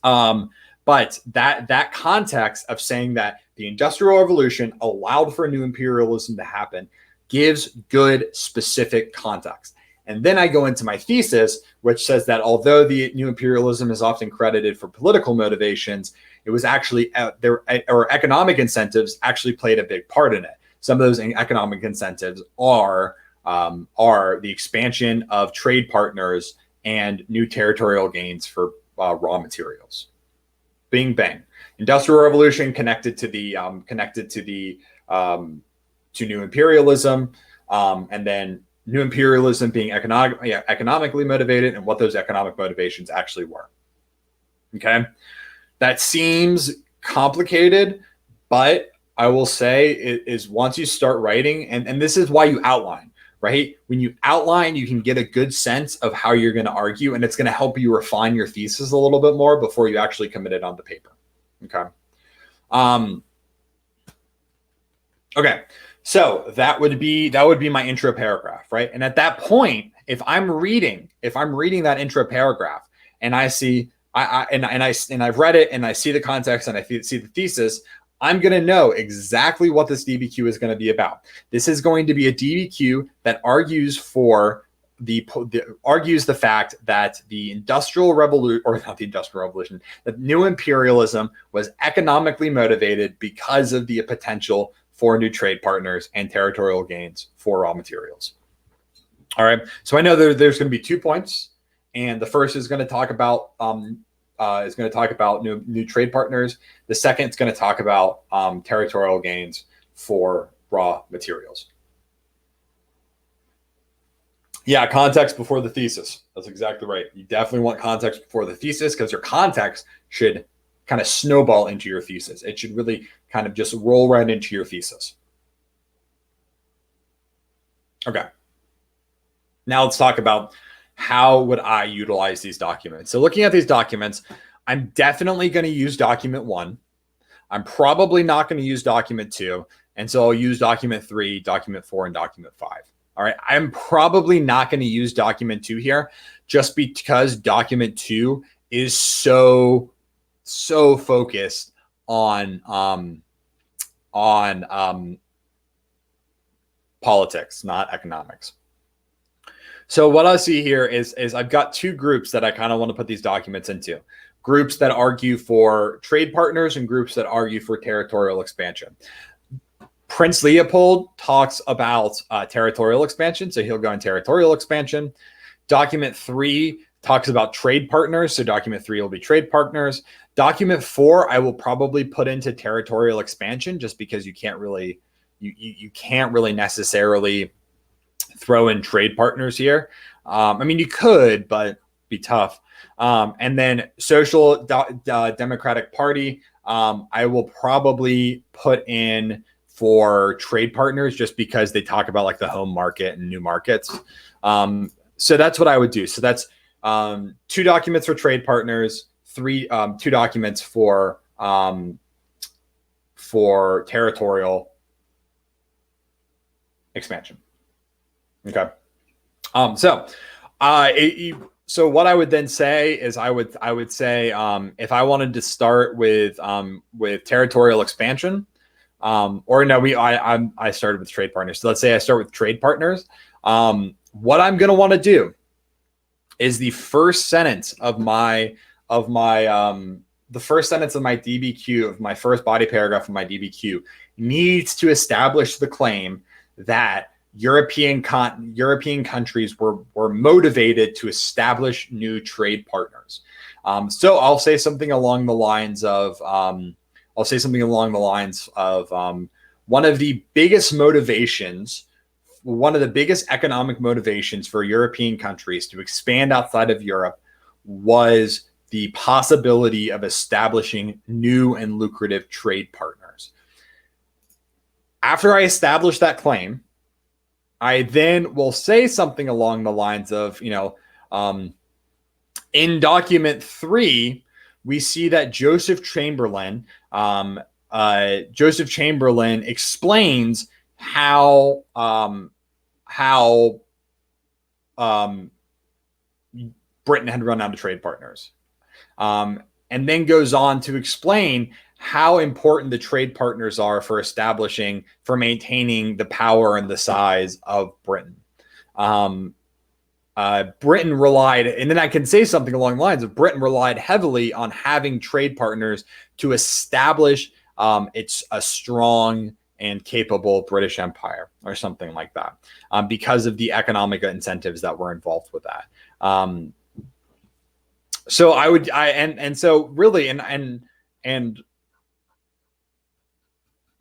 But that context of saying that the Industrial Revolution allowed for new imperialism to happen gives good specific context. And then I go into my thesis, which says that although the new imperialism is often credited for political motivations, it was actually economic incentives actually played a big part in it. Some of those economic incentives are the expansion of trade partners and new territorial gains for raw materials. Bing bang. Industrial Revolution connected to new imperialism, and then new imperialism being economically motivated, and what those economic motivations actually were. Okay, that seems complicated, but I will say it is once you start writing, and this is why you outline, right? When you outline, you can get a good sense of how you're going to argue, and it's going to help you refine your thesis a little bit more before you actually commit it onto paper. Okay. Okay. So that would be my intro paragraph, right? And at that point, if I'm reading that intro paragraph and I see I've read it and I see the context and I see the thesis, I'm going to know exactly what this DBQ is going to be about. This is going to be a DBQ that argues the fact that the Industrial Revolution, or not the Industrial Revolution, that new imperialism was economically motivated because of the potential for new trade partners and territorial gains for raw materials. All right. So I know there's going to be 2 points, and the first is going to talk about new trade partners. The second is going to talk about territorial gains for raw materials. Yeah, context before the thesis. That's exactly right. You definitely want context before the thesis, because your context should kind of snowball into your thesis. It should really kind of just roll right into your thesis. Okay. Now let's talk about how would I utilize these documents. So looking at these documents, I'm definitely going to use document 1. I'm probably not going to use document 2. And so I'll use document 3, document 4, and document 5. All right. I'm probably not going to use document 2 here, just because document 2 is so focused on politics, not economics. So what I see here is I've got 2 groups that I kind of want to put these documents into. Groups that argue for trade partners and groups that argue for territorial expansion. Prince Leopold talks about territorial expansion, so he'll go in territorial expansion. Document 3 talks about trade partners, so document 3 will be trade partners. Document 4 I will probably put into territorial expansion, just because you can't really necessarily throw in trade partners here. I mean, you could, but be tough. And then Social Democratic Party, I will probably put in for trade partners, just because they talk about like the home market and new markets. So that's what I would do. So that's 2 documents for trade partners, 2 documents for territorial expansion. Okay. So what I would then say is I would say if I wanted to start with territorial expansion, or no, I started with trade partners. So let's say I start with trade partners. What I'm going to want to do is the first sentence of my the first sentence of my DBQ, of my first body paragraph of my DBQ, needs to establish the claim that European countries were motivated to establish new trade partners. So I'll say something along the lines of one of the biggest motivations, one of the biggest economic motivations for European countries to expand outside of Europe was the possibility of establishing new and lucrative trade partners. After I establish that claim, I then will say something along the lines of, in document 3, we see that Joseph Chamberlain explains how Britain had run out of trade partners, and then goes on to explain how important the trade partners are for maintaining the power and the size of Britain. Britain relied, and then I can say something along the lines of Britain relied heavily on having trade partners to establish a strong and capable British Empire, or something like that, because of the economic incentives that were involved with that.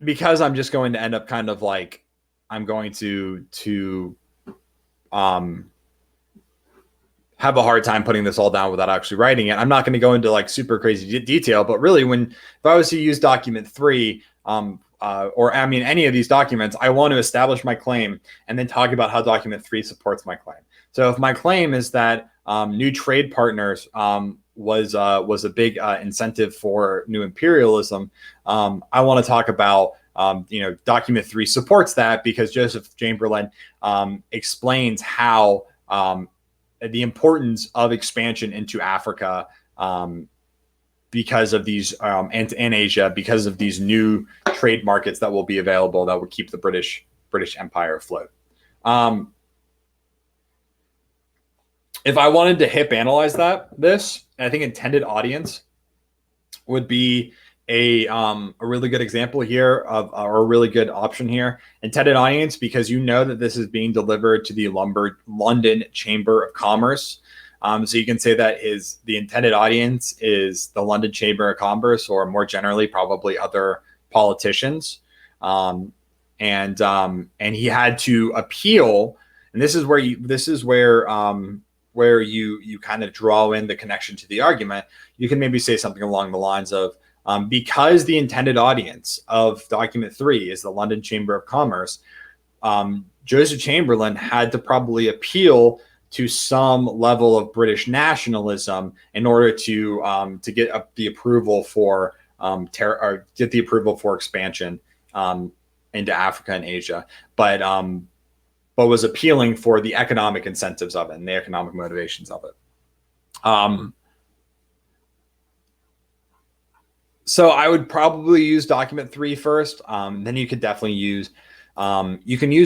Because I'm just going to end up kind of like, I'm going to have a hard time putting this all down without actually writing it. I'm not going to go into like super crazy detail, but really if I was to use document 3, any of these documents, I want to establish my claim and then talk about how document 3 supports my claim. So if my claim is that new trade partners was a big incentive for new imperialism, I want to talk about document 3 supports that, because Joseph Chamberlain explains how the importance of expansion into Africa because of these and Asia, because of these new trade markets that will be available that will keep the British Empire afloat. If I wanted to hip analyze this, I think intended audience would be a really good example here or a really good option here. Intended audience, because that this is being delivered to the London Chamber of Commerce. So you can say that the intended audience is the London Chamber of Commerce, or more generally, probably other politicians. And he had to appeal, and this is where you kind of draw in the connection to the argument. You can maybe say something along the lines of, because the intended audience of document 3 is the London Chamber of Commerce, Joseph Chamberlain had to probably appeal to some level of British nationalism in order to get the approval for expansion into Africa and Asia, but was appealing for the economic incentives of it and the economic motivations of it. So I would probably use document 3 first. Then you could definitely use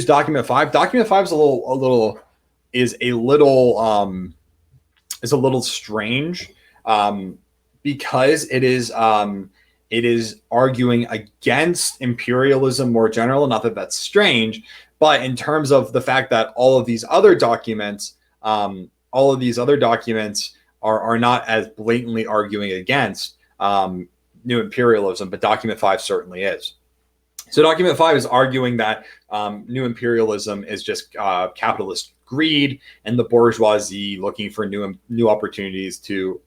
document 5. Document 5 is a little strange because it is arguing against imperialism more general. Not that that's strange, but in terms of the fact that all of these other documents are not as blatantly arguing against new imperialism, but document 5 certainly is. So document 5 is arguing that new imperialism is just capitalist greed and the bourgeoisie looking for new opportunities to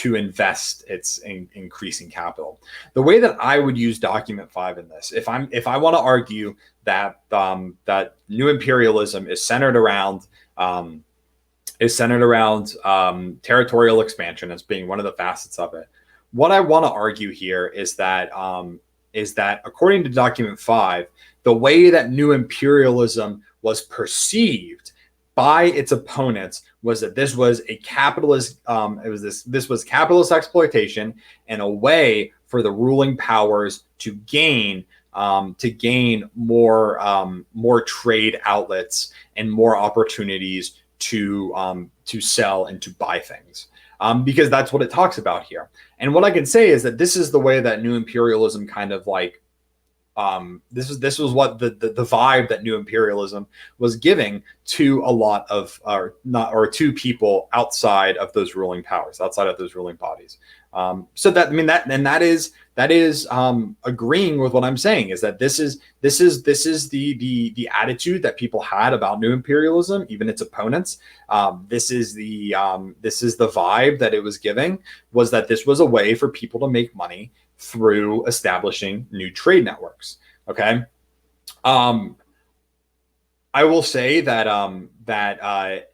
invest its increasing capital. The way that I would use document 5 in this, if I want to argue that that new imperialism is centered around territorial expansion as being one of the facets of it, what I want to argue here is that according to document 5, the way that new imperialism was perceived by its opponents was that this was a capitalist this was capitalist exploitation and a way for the ruling powers to gain more trade outlets and more opportunities to sell and to buy things, because that's what it talks about here. And what I can say is that this is the way that new imperialism kind of like this was what the vibe that new imperialism was giving to a lot of to people outside of those ruling powers, outside of those ruling bodies. So that, I mean, that is agreeing with what I'm saying, is that this is the attitude that people had about new imperialism, even its opponents. This is the vibe that it was giving, was that this was a way for people to make money through establishing new trade networks. Okay. I will say that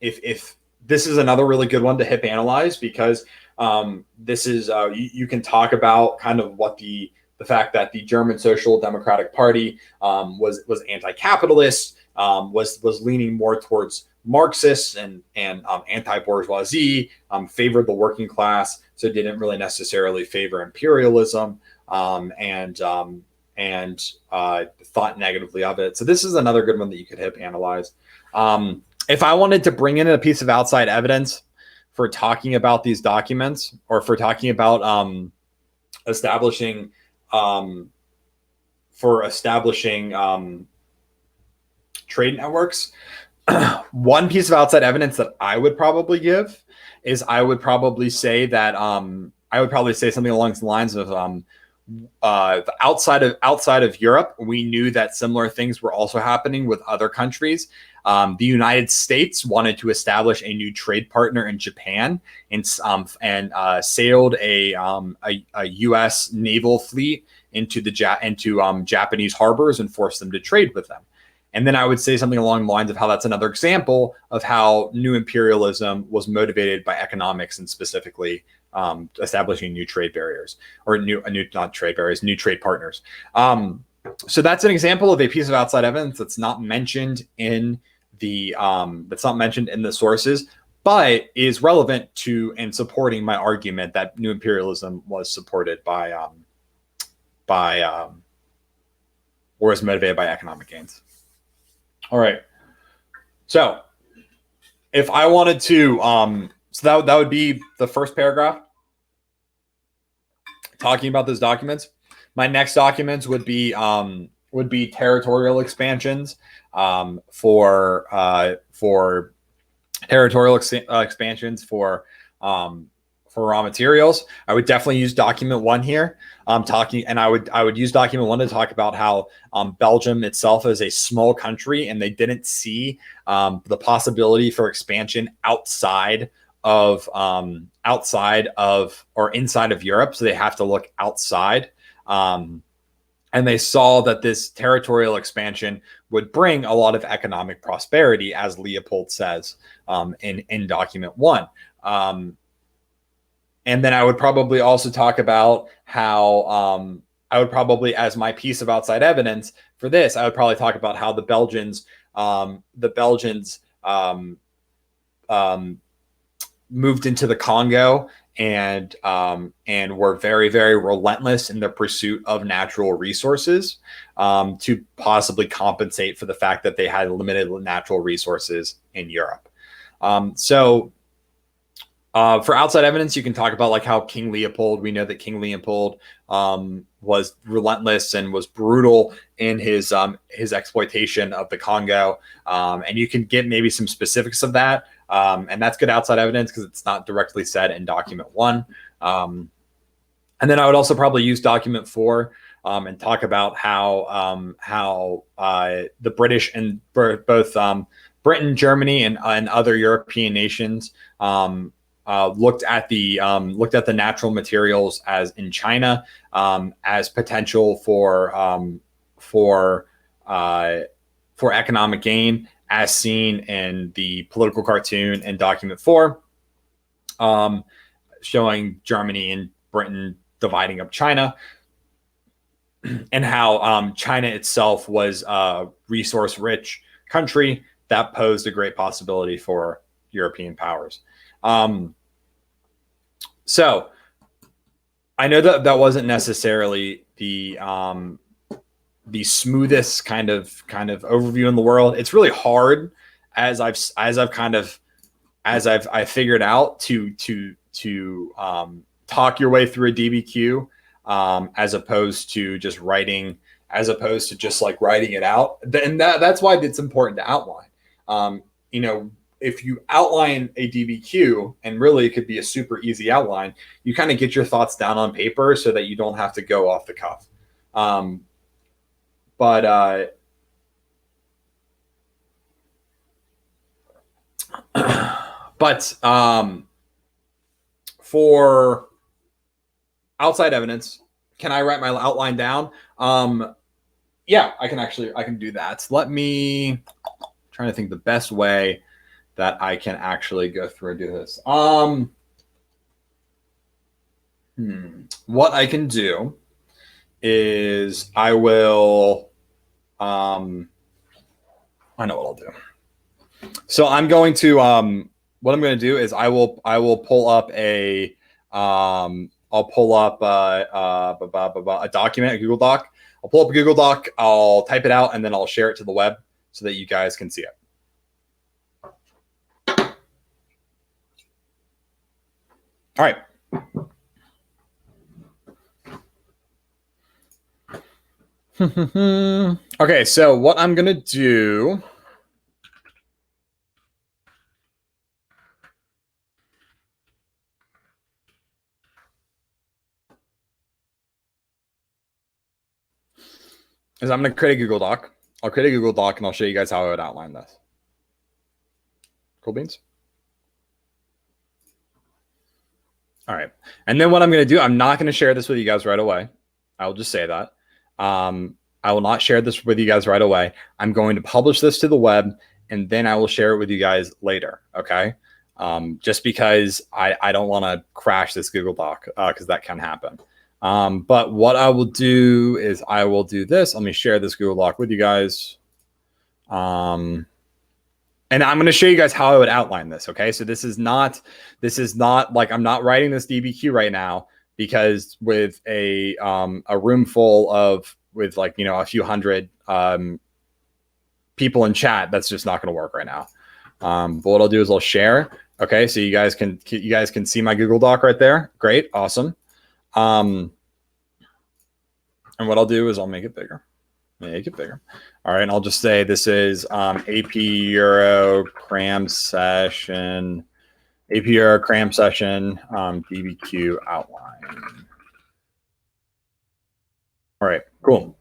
if this is another really good one to hip analyze, because this is you can talk about kind of what the fact that the German Social Democratic Party was anti-capitalist, was leaning more towards Marxists and anti-bourgeoisie, favored the working class, so didn't really necessarily favor imperialism, and thought negatively of it. So this is another good one that you could hip analyze. If I wanted to bring in a piece of outside evidence for talking about these documents, or for talking about establishing trade networks, one piece of outside evidence that I would probably give is I would probably say something along the lines of outside of Europe, we knew that similar things were also happening with other countries. The United States wanted to establish a new trade partner in Japan, and sailed a U.S. naval fleet into Japanese harbors and forced them to trade with them. And then I would say something along the lines of how that's another example of how new imperialism was motivated by economics, and specifically establishing new trade barriers, or new trade partners. So that's an example of a piece of outside evidence that's not mentioned in the sources, but is relevant to and supporting my argument that new imperialism was supported by or is motivated by economic gains. All right. So if I wanted to, so that would be the first paragraph talking about those documents. My next documents would be territorial expansions, for territorial expansions for raw materials. I would definitely use document 1 here. I would use document 1 to talk about how Belgium itself is a small country, and they didn't see the possibility for expansion outside of or inside of Europe. So they have to look outside. And they saw that this territorial expansion would bring a lot of economic prosperity, as Leopold says in document 1. And then I would probably also talk about how I would probably, as my piece of outside evidence for this, I would probably talk about how the Belgians moved into the Congo and were very, very relentless in the pursuit of natural resources, to possibly compensate for the fact that they had limited natural resources in Europe. For outside evidence, you can talk about like how King Leopold, we know that King Leopold was relentless and was brutal in his exploitation of the Congo. And you can get maybe some specifics of that. And that's good outside evidence because it's not directly said in document 1. And then I would also probably use document 4 and talk about how the British and both Britain, Germany, and other European nations looked at the natural materials as in China as potential for economic gain, as seen in the political cartoon in document 4, showing Germany and Britain dividing up China, and how China itself was a resource-rich country that posed a great possibility for European powers. So I know that wasn't necessarily the smoothest kind of overview in the world. It's really hard as I've kind of I figured out to talk your way through a DBQ, as opposed to just writing it out. And that's why it's important to outline. If you outline a DBQ, and really it could be a super easy outline, you kind of get your thoughts down on paper so that you don't have to go off the cuff. But for outside evidence, can I write my outline down? Yeah, I can do that. Let me trying to think the best way that I can actually go through and do this. What I can do is I will, I know what I'll do. So I'm going to, what I'm going to do is I will pull up I'll pull up a document, a Google Doc. I'll pull up a Google Doc, I'll type it out, and then I'll share it to the web so that you guys can see it. All right. Okay, so what I'm going to do is I'm going to create a Google Doc. I'll create a Google Doc and I'll show you guys how I would outline this. Cool beans? All right. And then what I'm going to do, I'm not going to share this with you guys right away. I'll just say that. I will not share this with you guys right away. I'm going to publish this to the web, and then I will share it with you guys later. Okay. Just because I don't want to crash this Google Doc, because that can happen. But what I will do is I will do this. Let me share this Google Doc with you guys. And I'm going to show you guys how I would outline this. Okay. So this is not like, I'm not writing this DBQ right now, because with a room full of, with like, a few hundred, people in chat, that's just not going to work right now. But what I'll do is I'll share. Okay. So you guys can see my Google Doc right there. Great. Awesome. And what I'll do is I'll make it bigger. All right. And I'll just say this is AP Euro Cram session, DBQ outline. All right, cool.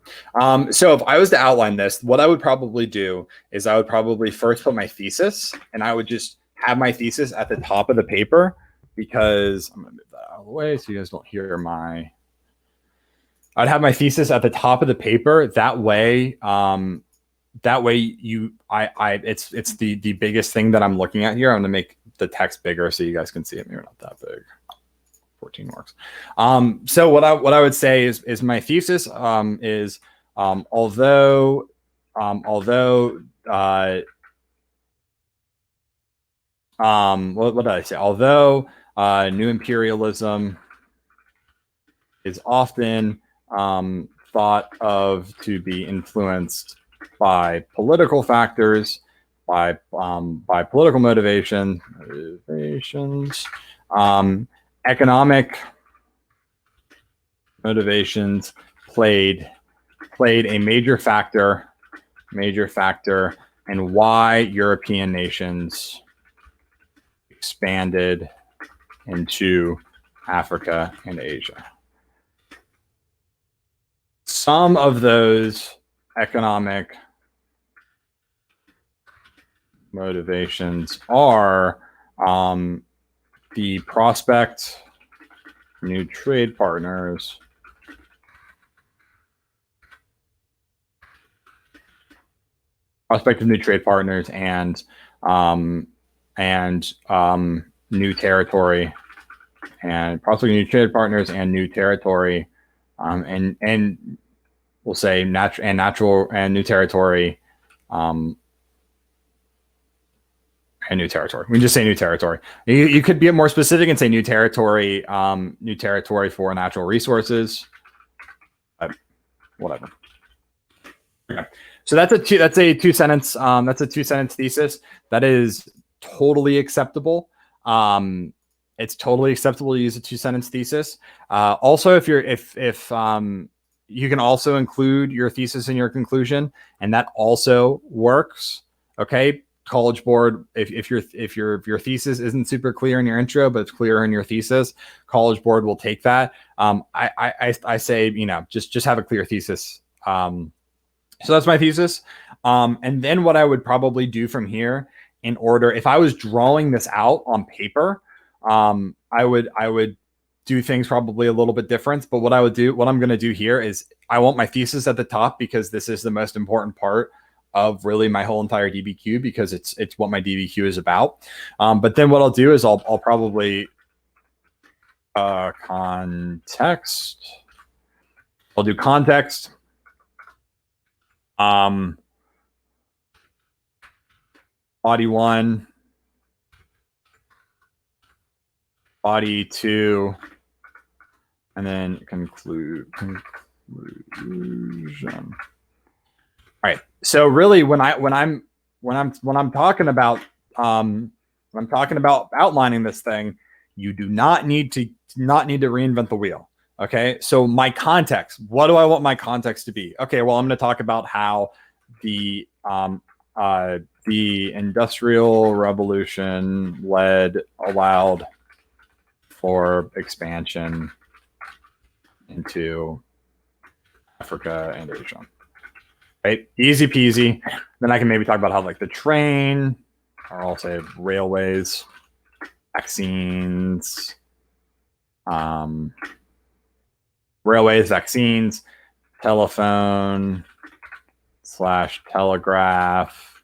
So if I was to outline this, what I would probably do is I would probably first put my thesis, and I would just have my thesis at the top of the paper, because I'm going to move that out of the way so you guys don't hear my... I'd have my thesis at the top of the paper. That way, it's the biggest thing that I'm looking at here. I'm going to make the text bigger so you guys can see it. Maybe not that big. 14 works. So what I would say is my thesis is although what did I say? Although new imperialism is often thought of to be influenced by political factors, by political motivations, economic motivations played a major factor in why European nations expanded into Africa and Asia. Some of those economic motivations are the prospect new trade partners, and new territory, and possibly new trade partners and new territory, and we'll say natural and new territory, and new territory. We can just say new territory. You could be more specific and say new territory for natural resources. Whatever. Okay. So that's a two sentence thesis. That is totally acceptable. It's totally acceptable to use a 2-sentence thesis. Also, if you can also include your thesis in your conclusion, and that also works. Okay, College Board, if your thesis isn't super clear in your intro, but it's clear in your thesis, College Board will take that. I say, just have a clear thesis. So that's my thesis. And then what I would probably do from here, in order, if I was drawing this out on paper, I would do things probably a little bit different. But what I'm going to do here is I want my thesis at the top, because this is the most important part of really my whole entire DBQ, because it's what my DBQ is about. But then what I'll do is I'll probably context. I'll do context. Body 1, body 2, and then conclusion. All right. So really, when I'm talking about outlining this thing, you do not need to reinvent the wheel. Okay. So my context, what do I want my context to be? Okay. Well, I'm going to talk about how the Industrial Revolution allowed for expansion into Africa and Asia. Right? Easy peasy. Then I can maybe talk about how, like, the train, or I'll say railways, vaccines, telephone / telegraph,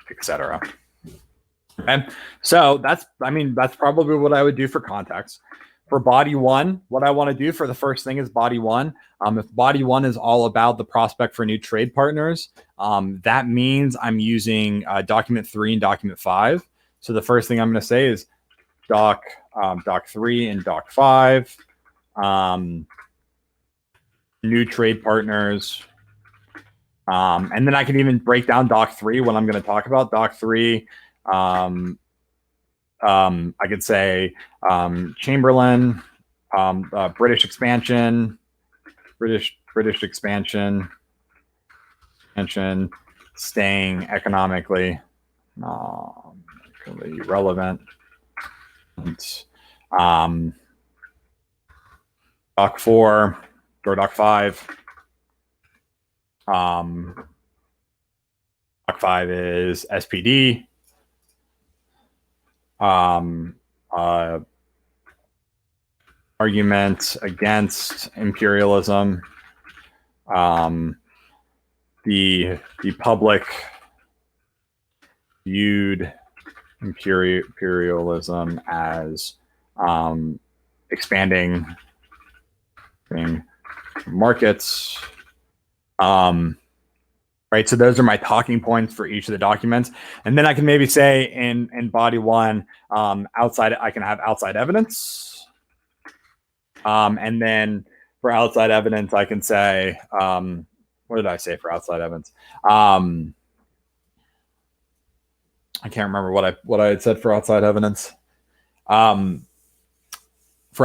etc. Okay, so that's probably what I would do for context. For body 1, what I want to do for the first thing is body 1. If body 1 is all about the prospect for new trade partners, that means I'm using document 3 and document 5. So the first thing I'm going to say is doc 3 and doc 5. New trade partners. And then I can even break down doc 3, what I'm going to talk about. Doc 3, I could say Chamberlain, British expansion, staying economically relevant. Doc 4 or doc 5. Doc 5 is SPD. Argument against imperialism. The public viewed imperialism as expanding markets. Right, so those are my talking points for each of the documents, and then I can maybe say in body 1, I can have outside evidence, and then for outside evidence, I can say, what did I say for outside evidence? I can't remember what I had said for outside evidence. For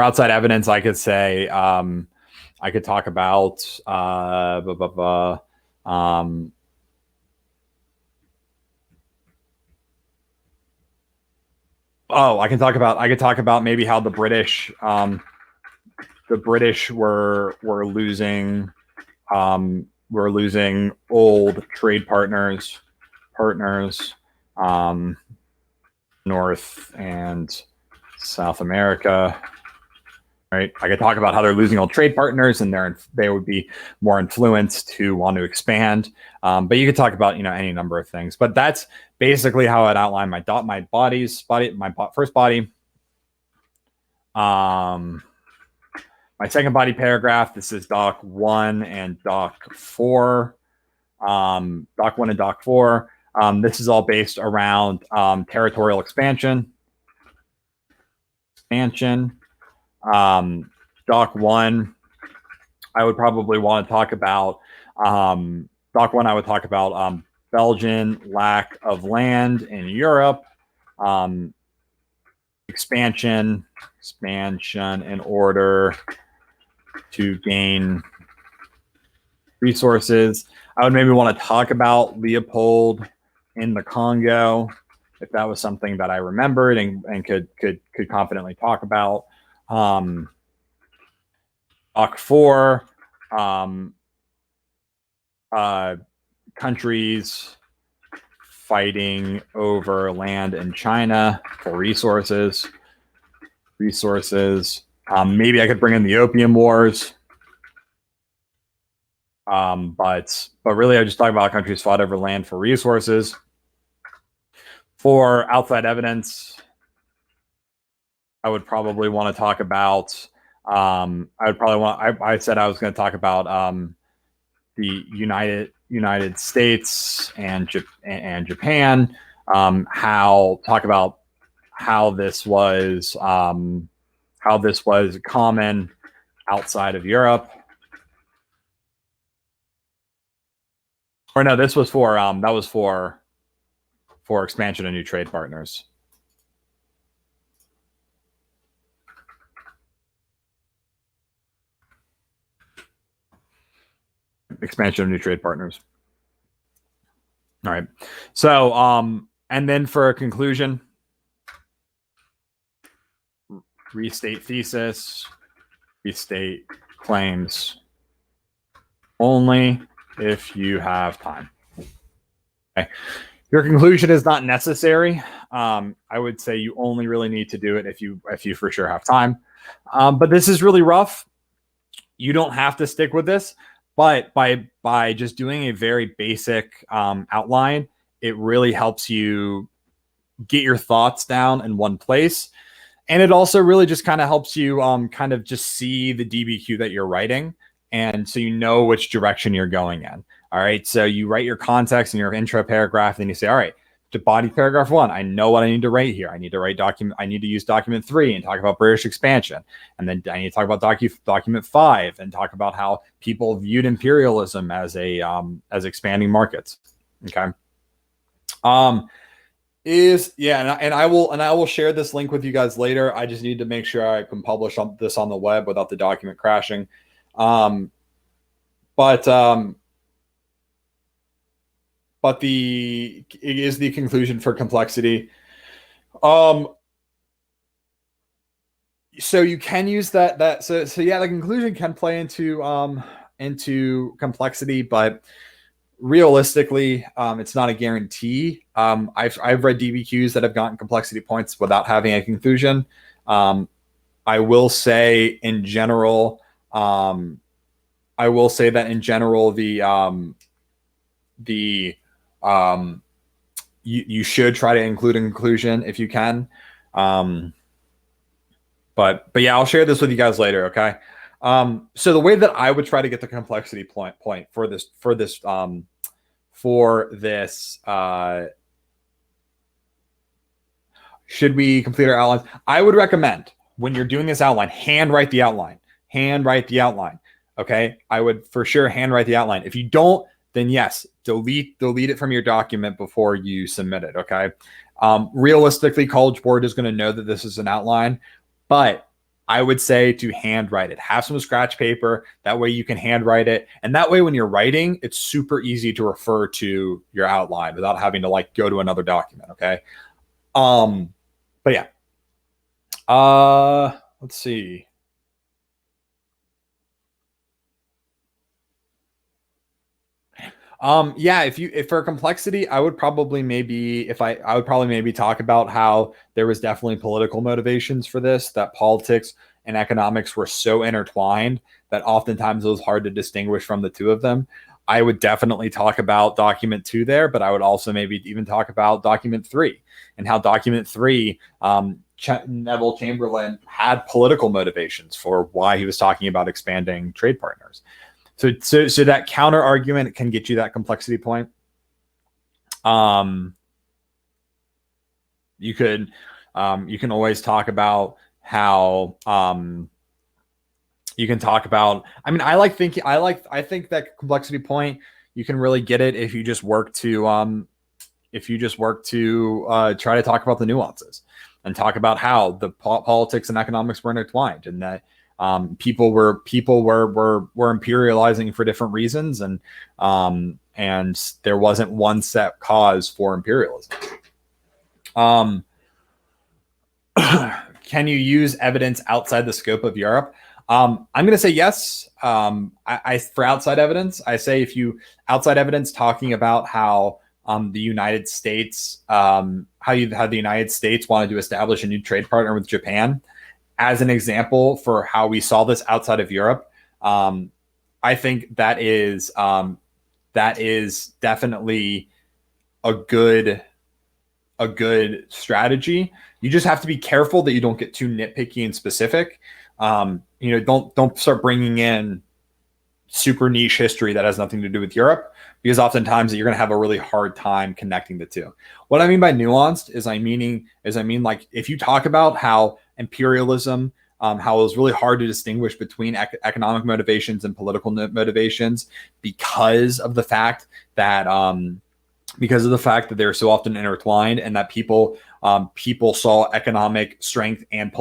outside evidence, I could say, I could talk about I could talk about maybe how the British were losing old trade partners, North and South America. Right, I could talk about how they're losing old trade partners, and they would be more influenced to want to expand. But you could talk about any number of things. But that's basically how I'd outline my first body. My second body paragraph. This is doc 1 and doc 4. Doc 1 and doc 4. This is all based around territorial expansion. Doc 1, I would probably want to talk about Belgian lack of land in Europe, expansion in order to gain resources. I would maybe want to talk about Leopold in the Congo, if that was something that I remembered and could confidently talk about. Talk 4, countries fighting over land in China for resources. Maybe I could bring in the Opium Wars. But really, I just talk about countries fought over land for resources. For outside evidence, I would probably want to talk about. I said I was going to talk about the United States and Japan. Talk about how this was common outside of Europe. Or no, this was for that was for expansion of new trade partners. Expansion of new trade partners. All right. So, and then for a conclusion, restate thesis, restate claims only if you have time. Okay. Your conclusion is not necessary. I would say you only really need to do it if you for sure have time. But this is really rough. You don't have to stick with this, but by just doing a very basic outline, it really helps you get your thoughts down in one place. And it also really just kind of helps you kind of just see the DBQ that you're writing. And so you know which direction you're going in. All right. So you write your context in your intro paragraph, and you say, all right, to body paragraph 1, I know what I need to write here. I need to use document 3 and talk about British expansion. And then I need to talk about document 5 and talk about how people viewed imperialism as expanding markets. Okay. And I will share this link with you guys later. I just need to make sure I can publish this on the web without the document crashing. But it is the conclusion for complexity. So you can use that. So yeah, the conclusion can play into complexity, but realistically, it's not a guarantee. I've read DBQs that have gotten complexity points without having a conclusion. I will say in general, you should try to include a conclusion if you can. But yeah, I'll share this with you guys later. Okay. So the way that I would try to get the complexity point for this, should we complete our outlines? I would recommend when you're doing this outline, handwrite the outline. Okay. I would for sure handwrite the outline. If you don't, then yes, delete it from your document before you submit it. Okay. Realistically, College Board is going to know that this is an outline, but I would say to handwrite it. Have some scratch paper. That way you can handwrite it. And that way when you're writing, it's super easy to refer to your outline without having to go to another document. Okay. But yeah. Let's see. If for complexity, I would probably maybe talk about how there was definitely political motivations for this, that politics and economics were so intertwined that oftentimes it was hard to distinguish from the two of them. I would definitely talk about document 2 there, but I would also maybe even talk about document 3 and how document 3, Neville Chamberlain had political motivations for why he was talking about expanding trade partners. So that counter argument can get you that complexity point. You can always talk about how you can talk about. I mean, I think that complexity point. You can really get it if you just work to try to talk about the nuances and talk about how the politics and economics were intertwined, and that people were imperializing for different reasons, and there wasn't one set cause for imperialism. Can you use evidence outside the scope of Europe? I'm going to say yes. For outside evidence, I say if you outside evidence talking about how the United States, how the United States wanted to establish a new trade partner with Japan, as an example for how we saw this outside of Europe. I think that is definitely a good strategy. You just have to be careful that you don't get too nitpicky and specific. Don't start bringing in super niche history that has nothing to do with Europe, because oftentimes you're going to have a really hard time connecting the two. What I mean by nuanced is I mean like if you talk about how imperialism, how it was really hard to distinguish between economic motivations and political motivations because of the fact that they're so often intertwined, and that people saw economic strength and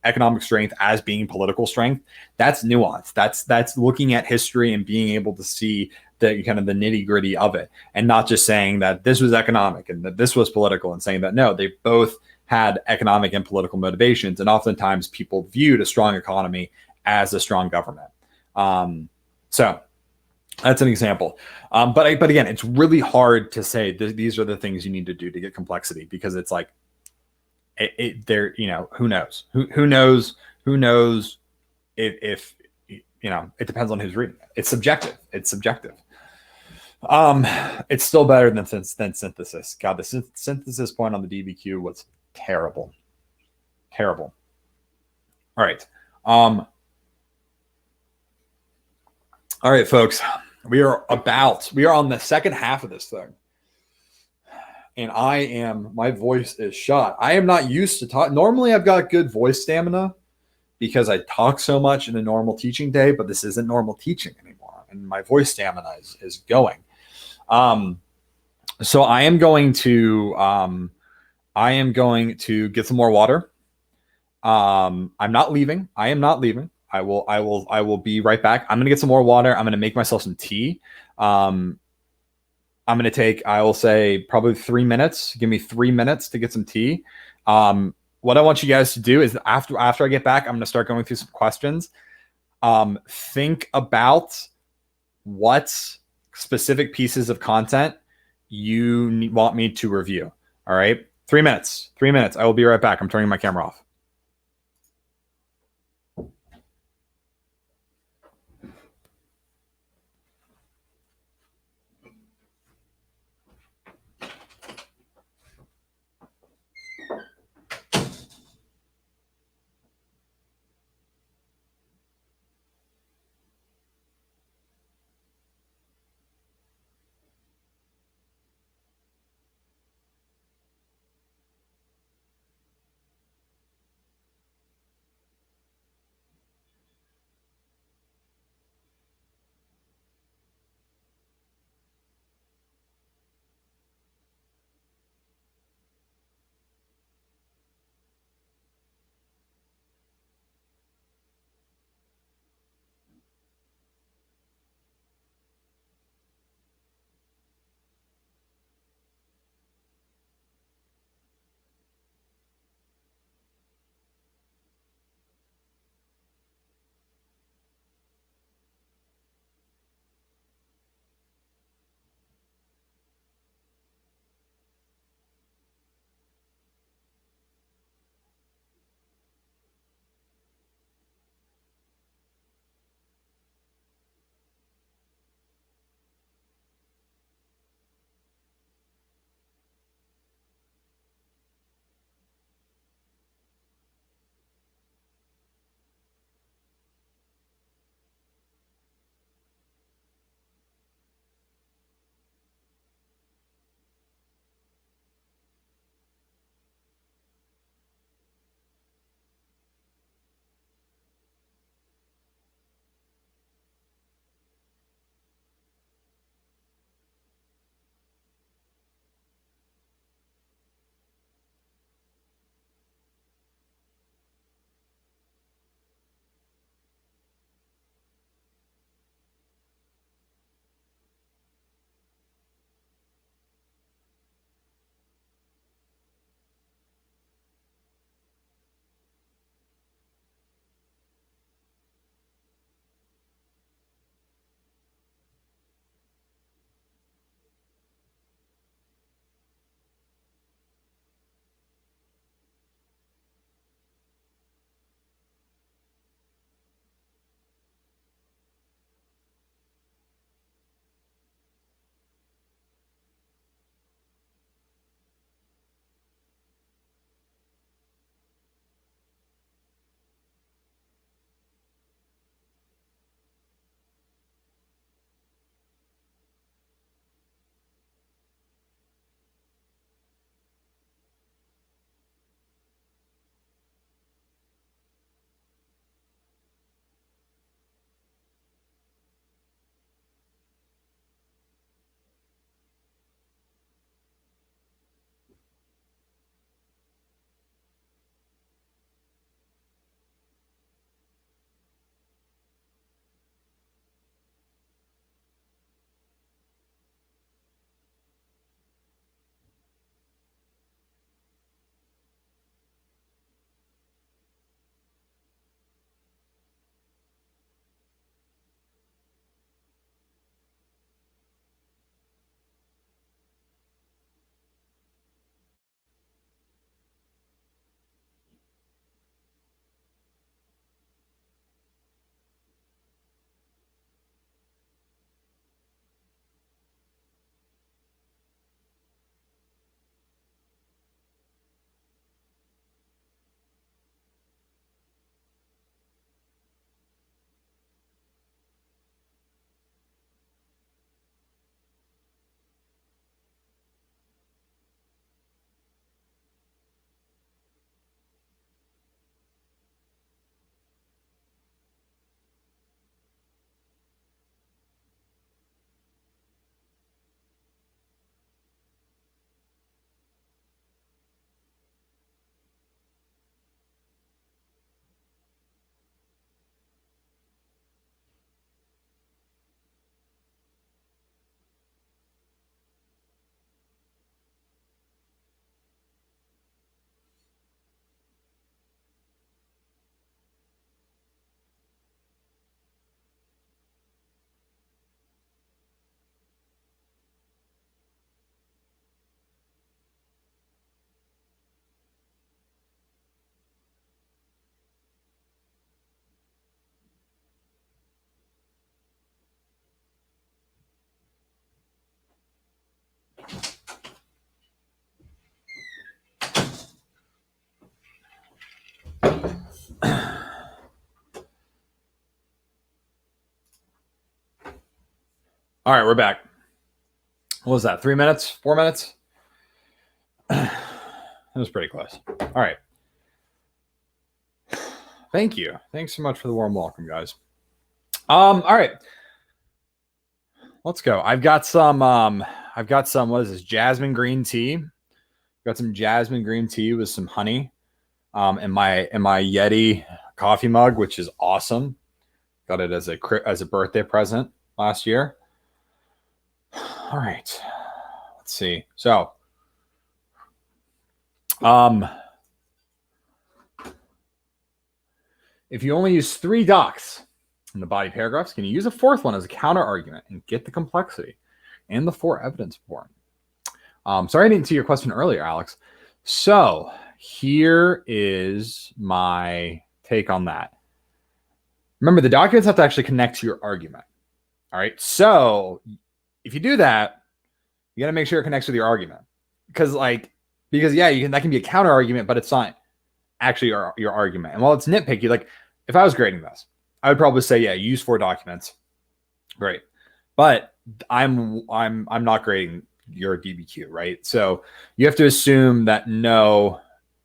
economic strength as being political strength. That's nuance. That's looking at history and being able to see the kind of the nitty gritty of it, and not just saying that this was economic and that this was political, and saying that no, they both had economic and political motivations. And oftentimes people viewed a strong economy as a strong government. So that's an example. But again, it's really hard to say these are the things you need to do to get complexity, because it's like, who knows? Who knows if it depends on who's reading it. It's subjective. It's still better than synthesis. God, the synthesis point on the DBQ was terrible. All right. All right, folks. We are on the second half of this thing. And my voice is shot. I am not used to talk. Normally I've got good voice stamina because I talk so much in a normal teaching day, but this isn't normal teaching anymore. And my voice stamina is going. So I am going to get some more water. I'm not leaving. I am not leaving. I will be right back. I'm going to get some more water. I'm going to make myself some tea. I'm going to take, I will say, probably 3 minutes. Give me 3 minutes to get some tea. What I want you guys to do is after I get back, I'm going to start going through some questions. Think about what specific pieces of content you want me to review. All right. 3 minutes. I will be right back. I'm turning my camera off. All right, we're back. What was that? 3 minutes? 4 minutes? That was pretty close. All right. Thank you. Thanks so much for the warm welcome, guys. All right. Let's go. I've got some, what is this? Jasmine green tea. Got some jasmine green tea with some honey in my Yeti coffee mug, which is awesome. Got it as a birthday present last year. All right. Let's see. So, if you only use 3 docs in the body paragraphs, can you use a 4th one as a counter argument and get the complexity and the 4 evidence for it? Sorry I didn't see your question earlier, Alex. So here is my take on that. Remember, the documents have to actually connect to your argument. All right. So if you do that, you got to make sure it connects with your argument. Because yeah, that can be a counter argument, but it's not actually your argument. And while it's nitpicky, like if I was grading this, I would probably say, yeah, use 4 documents. Great. But I'm not grading your DBQ, right? So you have to assume that no,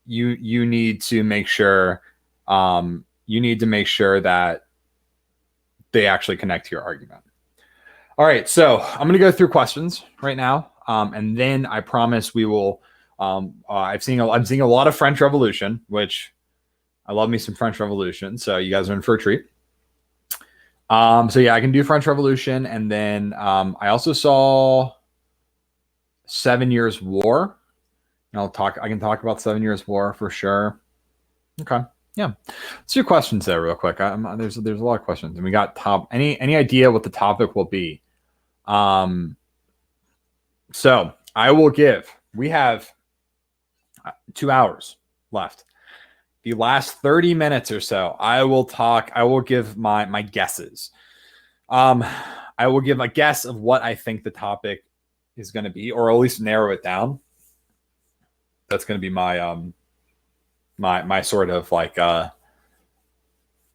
you need to make sure that they actually connect to your argument. All right, so I'm going to go through questions right now, and then I promise we will. I'm seeing a lot of French Revolution, which I love me some French Revolution. So you guys are in for a treat. So yeah, I can do French Revolution, and then I also saw 7 Years War. And I can talk about 7 Years War for sure. Okay, yeah. Let's do questions there real quick. There's a lot of questions, and we got any idea what the topic will be. So I will give. We have 2 hours left. The last 30 minutes or so, I will give my guesses. I will give a guess of what I think the topic is going to be, or at least narrow it down. That's going to be my my sort of like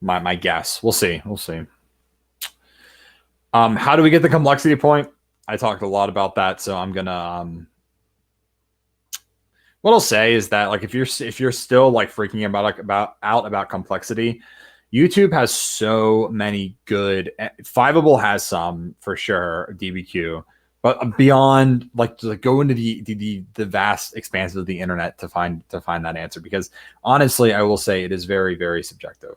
my guess. We'll see. How do we get the complexity point? I talked a lot about that, so I'm gonna what I'll say is that, like, if you're still like freaking about complexity, YouTube has so many good. Fiveable has some for sure, DBQ, but beyond, like, to go into the vast expanses of the internet to find that answer, because honestly, I will say it is very, very subjective.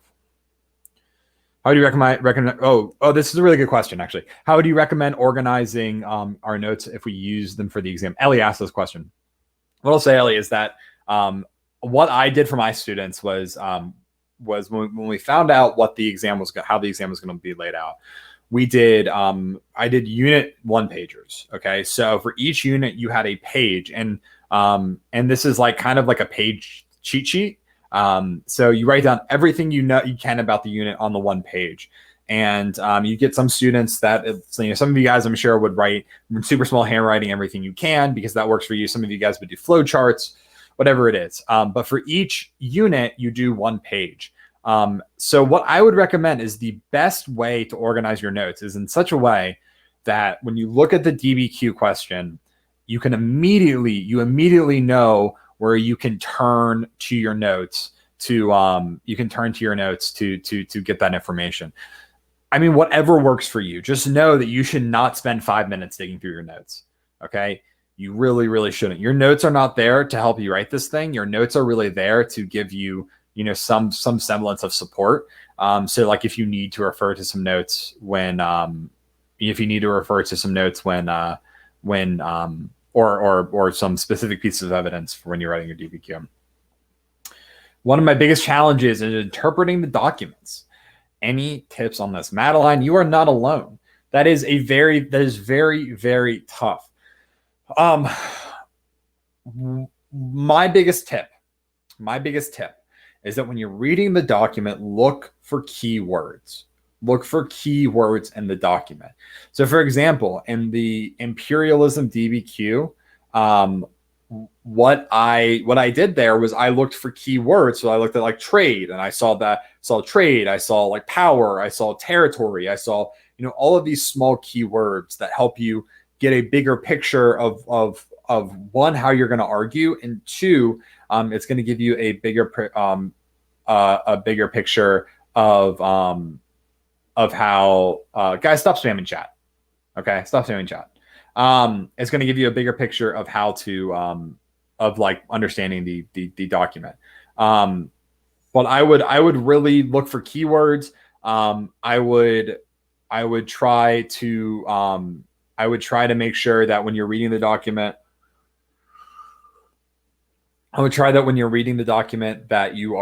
How do you recommend? Oh, this is a really good question, actually. How would you recommend organizing our notes if we use them for the exam? Ellie asked this question. What I'll say, Ellie, is that what I did for my students was when we found out what the exam was, how the exam was going to be laid out. We did I did unit 1-pagers. Okay, so for each unit you had a page, and this is like kind of like a page cheat sheet. So you write down everything you can about the unit on the 1 page. And you get some students that, some of you guys, I'm sure, would write in super small handwriting everything you can, because that works for you. Some of you guys would do flow charts, whatever it is. But for each unit, you do 1 page. So what I would recommend is the best way to organize your notes is in such a way that when you look at the DBQ question, you immediately know where you can turn to your notes to get that information. I mean, whatever works for you. Just know that you should not spend 5 minutes digging through your notes. Okay? You really, really shouldn't. Your notes are not there to help you write this thing. Your notes are really there to give you, some semblance of support. So like if you need to refer to some notes when or some specific pieces of evidence for when you're writing your DBQ. One of my biggest challenges is interpreting the documents. Any tips on this? Madeline, you are not alone. That is very, very tough. My biggest tip is that when you're reading the document, look for keywords. Look for keywords in the document. So, for example, in the imperialism DBQ, what I did there was I looked for keywords. So I looked at like trade, and I saw trade. I saw like power. I saw territory. I saw all of these small keywords that help you get a bigger picture of one, how you're going to argue, and two, it's going to give you a bigger picture of how guys, stop spamming chat. Okay, stop spamming chat. It's going to give you a bigger picture of how to of like understanding the document. But I would really look for keywords. I would try to make sure that when you're reading the document, that you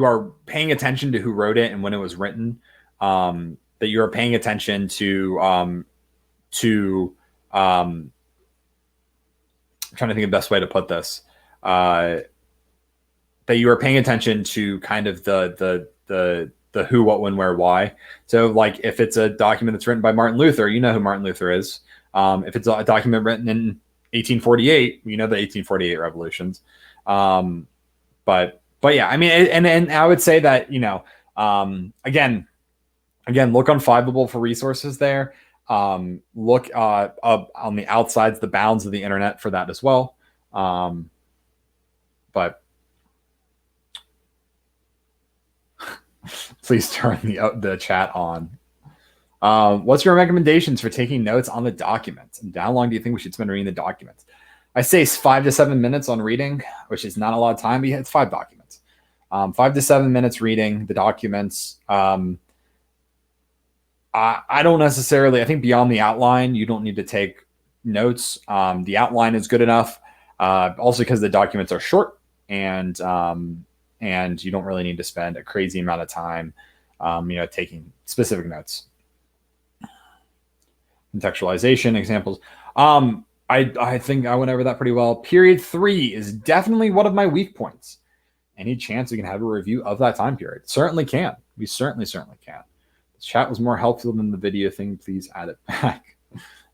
are paying attention to who wrote it and when it was written. That you are paying attention to I'm trying to think of the best way to put this. That you are paying attention to kind of the who, what, when, where, why. So like if it's a document that's written by Martin Luther, you know who Martin Luther is. If it's a document written in 1848, you know the 1848 revolutions. But yeah, I mean, and I would say that, again, look on Fiveable for resources there. Look up on the outsides, the bounds of the internet for that as well. But please turn the chat on. What's your recommendations for taking notes on the documents? And how long do you think we should spend reading the documents? I say 5 to 7 minutes on reading, which is not a lot of time, but yeah, it's 5 documents. 5 to 7 minutes reading the documents. I don't necessarily, I think beyond the outline, you don't need to take notes. The outline is good enough. Also because the documents are short and you don't really need to spend a crazy amount of time, taking specific notes. Contextualization examples. I think I went over that pretty well. Period 3 is definitely one of my weak points. Any chance we can have a review of that time period? Certainly can. We certainly can. The chat was more helpful than the video thing. Please add it back.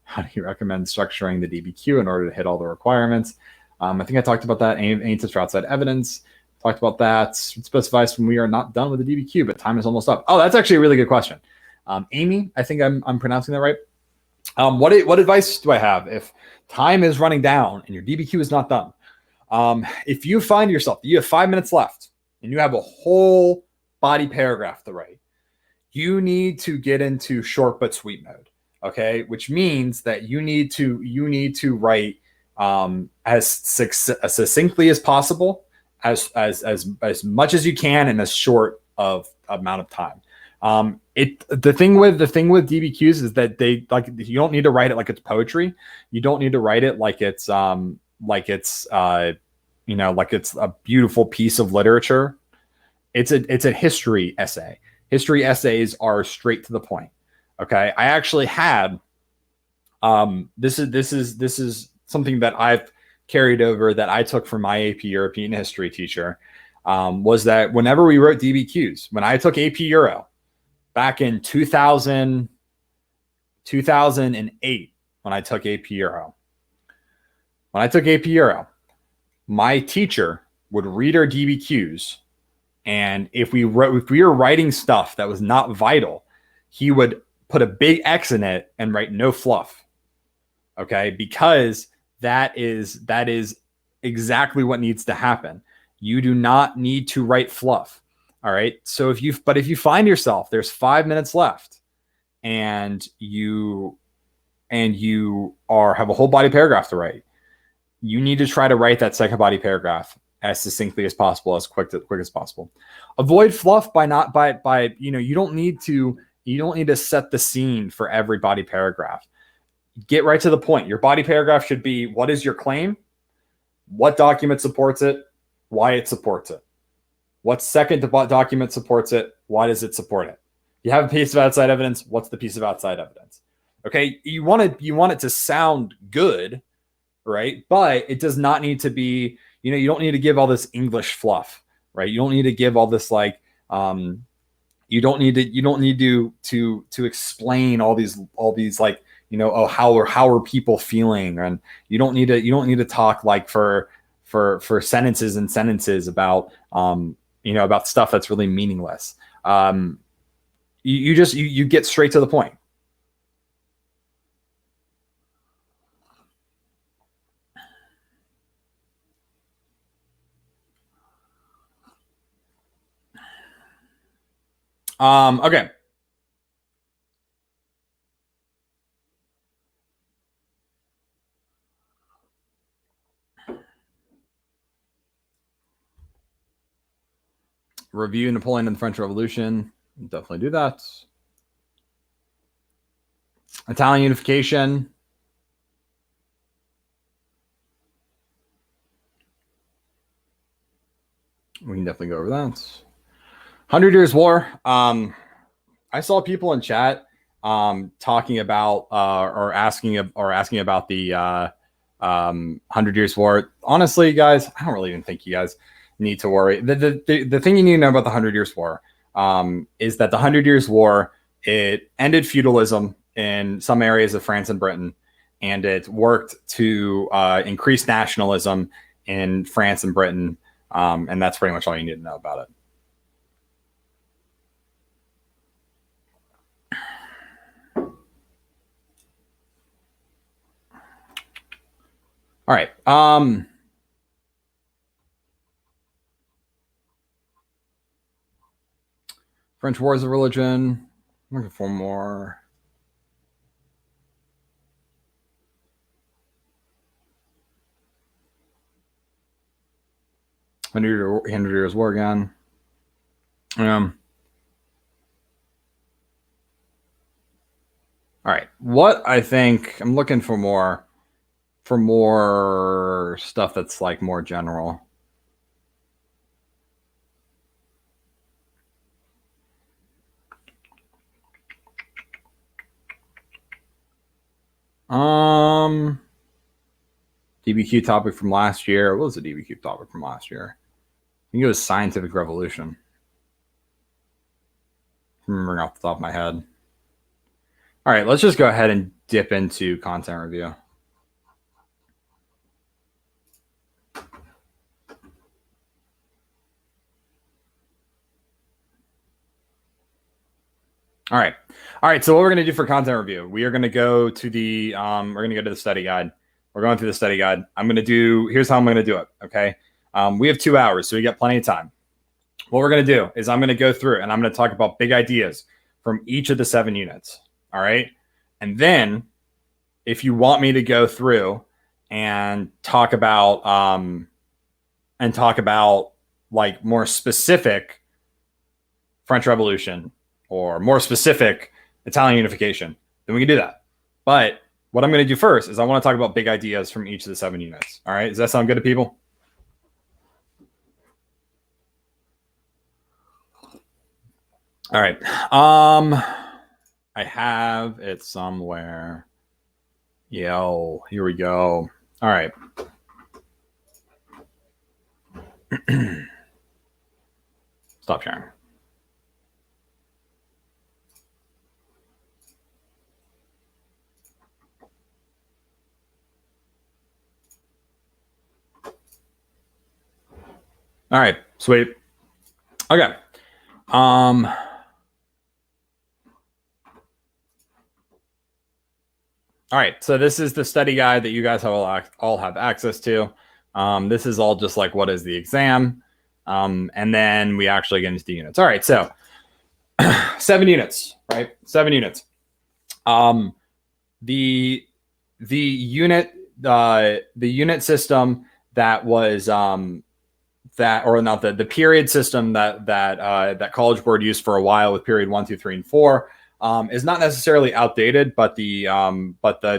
How do you recommend structuring the DBQ in order to hit all the requirements? I think I talked about that. Any tips for outside evidence? Talked about that. It specifies when we are not done with the DBQ, but time is almost up. Oh, that's actually a really good question. Amy, I think I'm pronouncing that right. What advice do I have if time is running down and your DBQ is not done? If you find yourself, you have 5 minutes left and you have a whole body paragraph to write, you need to get into short but sweet mode. Okay, which means that you need to write as succinctly as possible, as much as you can in a short of amount of time. The thing with DBQs is that they like, you don't need to write it like it's poetry. You don't need to write it like it's a beautiful piece of literature. It's a history essay. History essays are straight to the point. Okay. I actually had, this is something that I've carried over that I took from my AP European history teacher, was that whenever we wrote DBQs, when I took AP Euro back in 2008, when I took AP Euro, my teacher would read our DBQs. And if we were writing stuff that was not vital, he would put a big X in it and write no fluff. Okay, because that is exactly what needs to happen. You do not need to write fluff. All right. So if you find yourself, there's 5 minutes left and you have a whole body paragraph to write, you need to try to write that second body paragraph as succinctly as possible, as quick as possible. Avoid fluff you don't need to set the scene for every body paragraph. Get right to the point. Your body paragraph should be, what is your claim? What document supports it? Why it supports it? What second document supports it? Why does it support it? You have a piece of outside evidence. What's the piece of outside evidence? Okay, you want it to sound good, right? But it does not need to be, you don't need to give all this English fluff, right? You don't need to give all this you don't need to explain all these how are people feeling, and you don't need to talk like for sentences and sentences about about stuff that's really meaningless. You get straight to the point. Okay. Review Napoleon and the French Revolution. Definitely do that. Italian unification. We can definitely go over that. 100 Years War. I saw people in chat talking about or asking about the 100 Years War. Honestly, guys, I don't really even think you guys need to worry. The thing you need to know about the 100 Years War is that the 100 Years War, it ended feudalism in some areas of France and Britain, and it worked to increase nationalism in France and Britain, and that's pretty much all you need to know about it. All right. French Wars of Religion. I'm looking for more. Hundred Years War again. All right. What I think I'm looking for more stuff that's like more general. DBQ topic from last year. What was the DBQ topic from last year? I think it was scientific revolution. I'm remembering off the top of my head. All right, let's just go ahead and dip into content review. All right. So what we're going to do for content review, we are going to go to the study guide. We're going through the study guide. Here's how I'm going to do it. Okay. We have 2 hours, so we got plenty of time. What we're going to do is I'm going to go through and I'm going to talk about big ideas from each of the 7 units. All right. And then if you want me to go through and talk about like more specific French Revolution or more specific Italian unification, then we can do that. But what I'm going to do first is I want to talk about big ideas from each of the 7 units. All right. Does that sound good to people? All right. I have it somewhere. Yo, here we go. All right. Stop sharing. All right, sweet. Okay. All right, so this is the study guide that you guys all have access to. This is all just like what is the exam, and then we actually get into the units. All right, so 7 units, right? 7 units. The unit system that was the period system that College Board used for a while with period 1, 2, 3, and 4 is not necessarily outdated, but the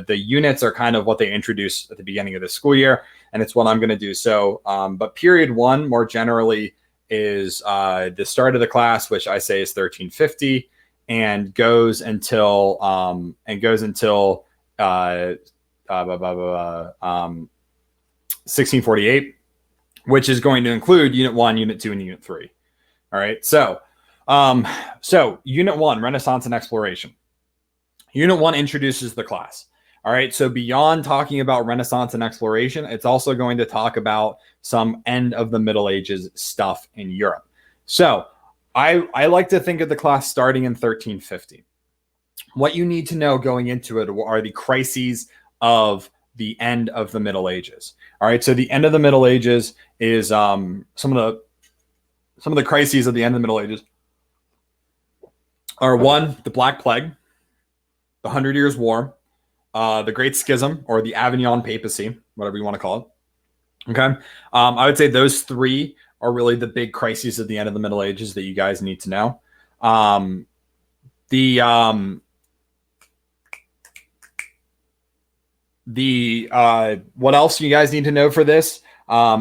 units are kind of what they introduced at the beginning of the school year, and it's what I'm going to do. So, but period 1 more generally is the start of the class, which I say is 1350, and goes until 1648. Which is going to include Unit 1, Unit 2, and Unit 3. All right. So Unit 1, Renaissance and Exploration. Unit 1 introduces the class. All right. So beyond talking about Renaissance and exploration, it's also going to talk about some end of the Middle Ages stuff in Europe. So I like to think of the class starting in 1350. What you need to know going into it are the crises of the end of the Middle Ages. All right, so the end of the Middle Ages is some of the crises of the end of the Middle Ages are one, the Black Plague, the 100 Years' War, the Great Schism, or the Avignon Papacy, whatever you want to call it. Okay, I would say those three are really the big crises of the end of the Middle Ages that you guys need to know. What else you guys need to know for this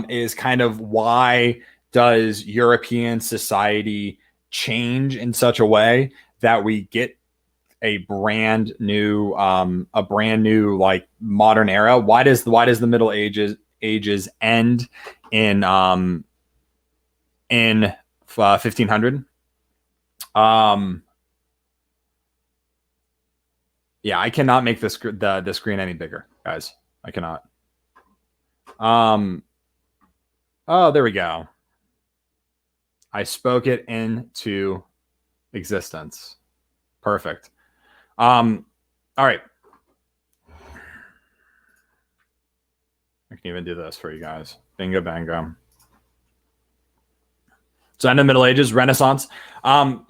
is kind of why does European society change in such a way that we get a brand new like modern era? Why does the Middle Ages end in 1500? Yeah, I cannot make the screen any bigger, guys. I cannot. Oh, there we go. I spoke it into existence. Perfect. All right. I can even do this for you guys. Bingo bango. So end of the Middle Ages, Renaissance. All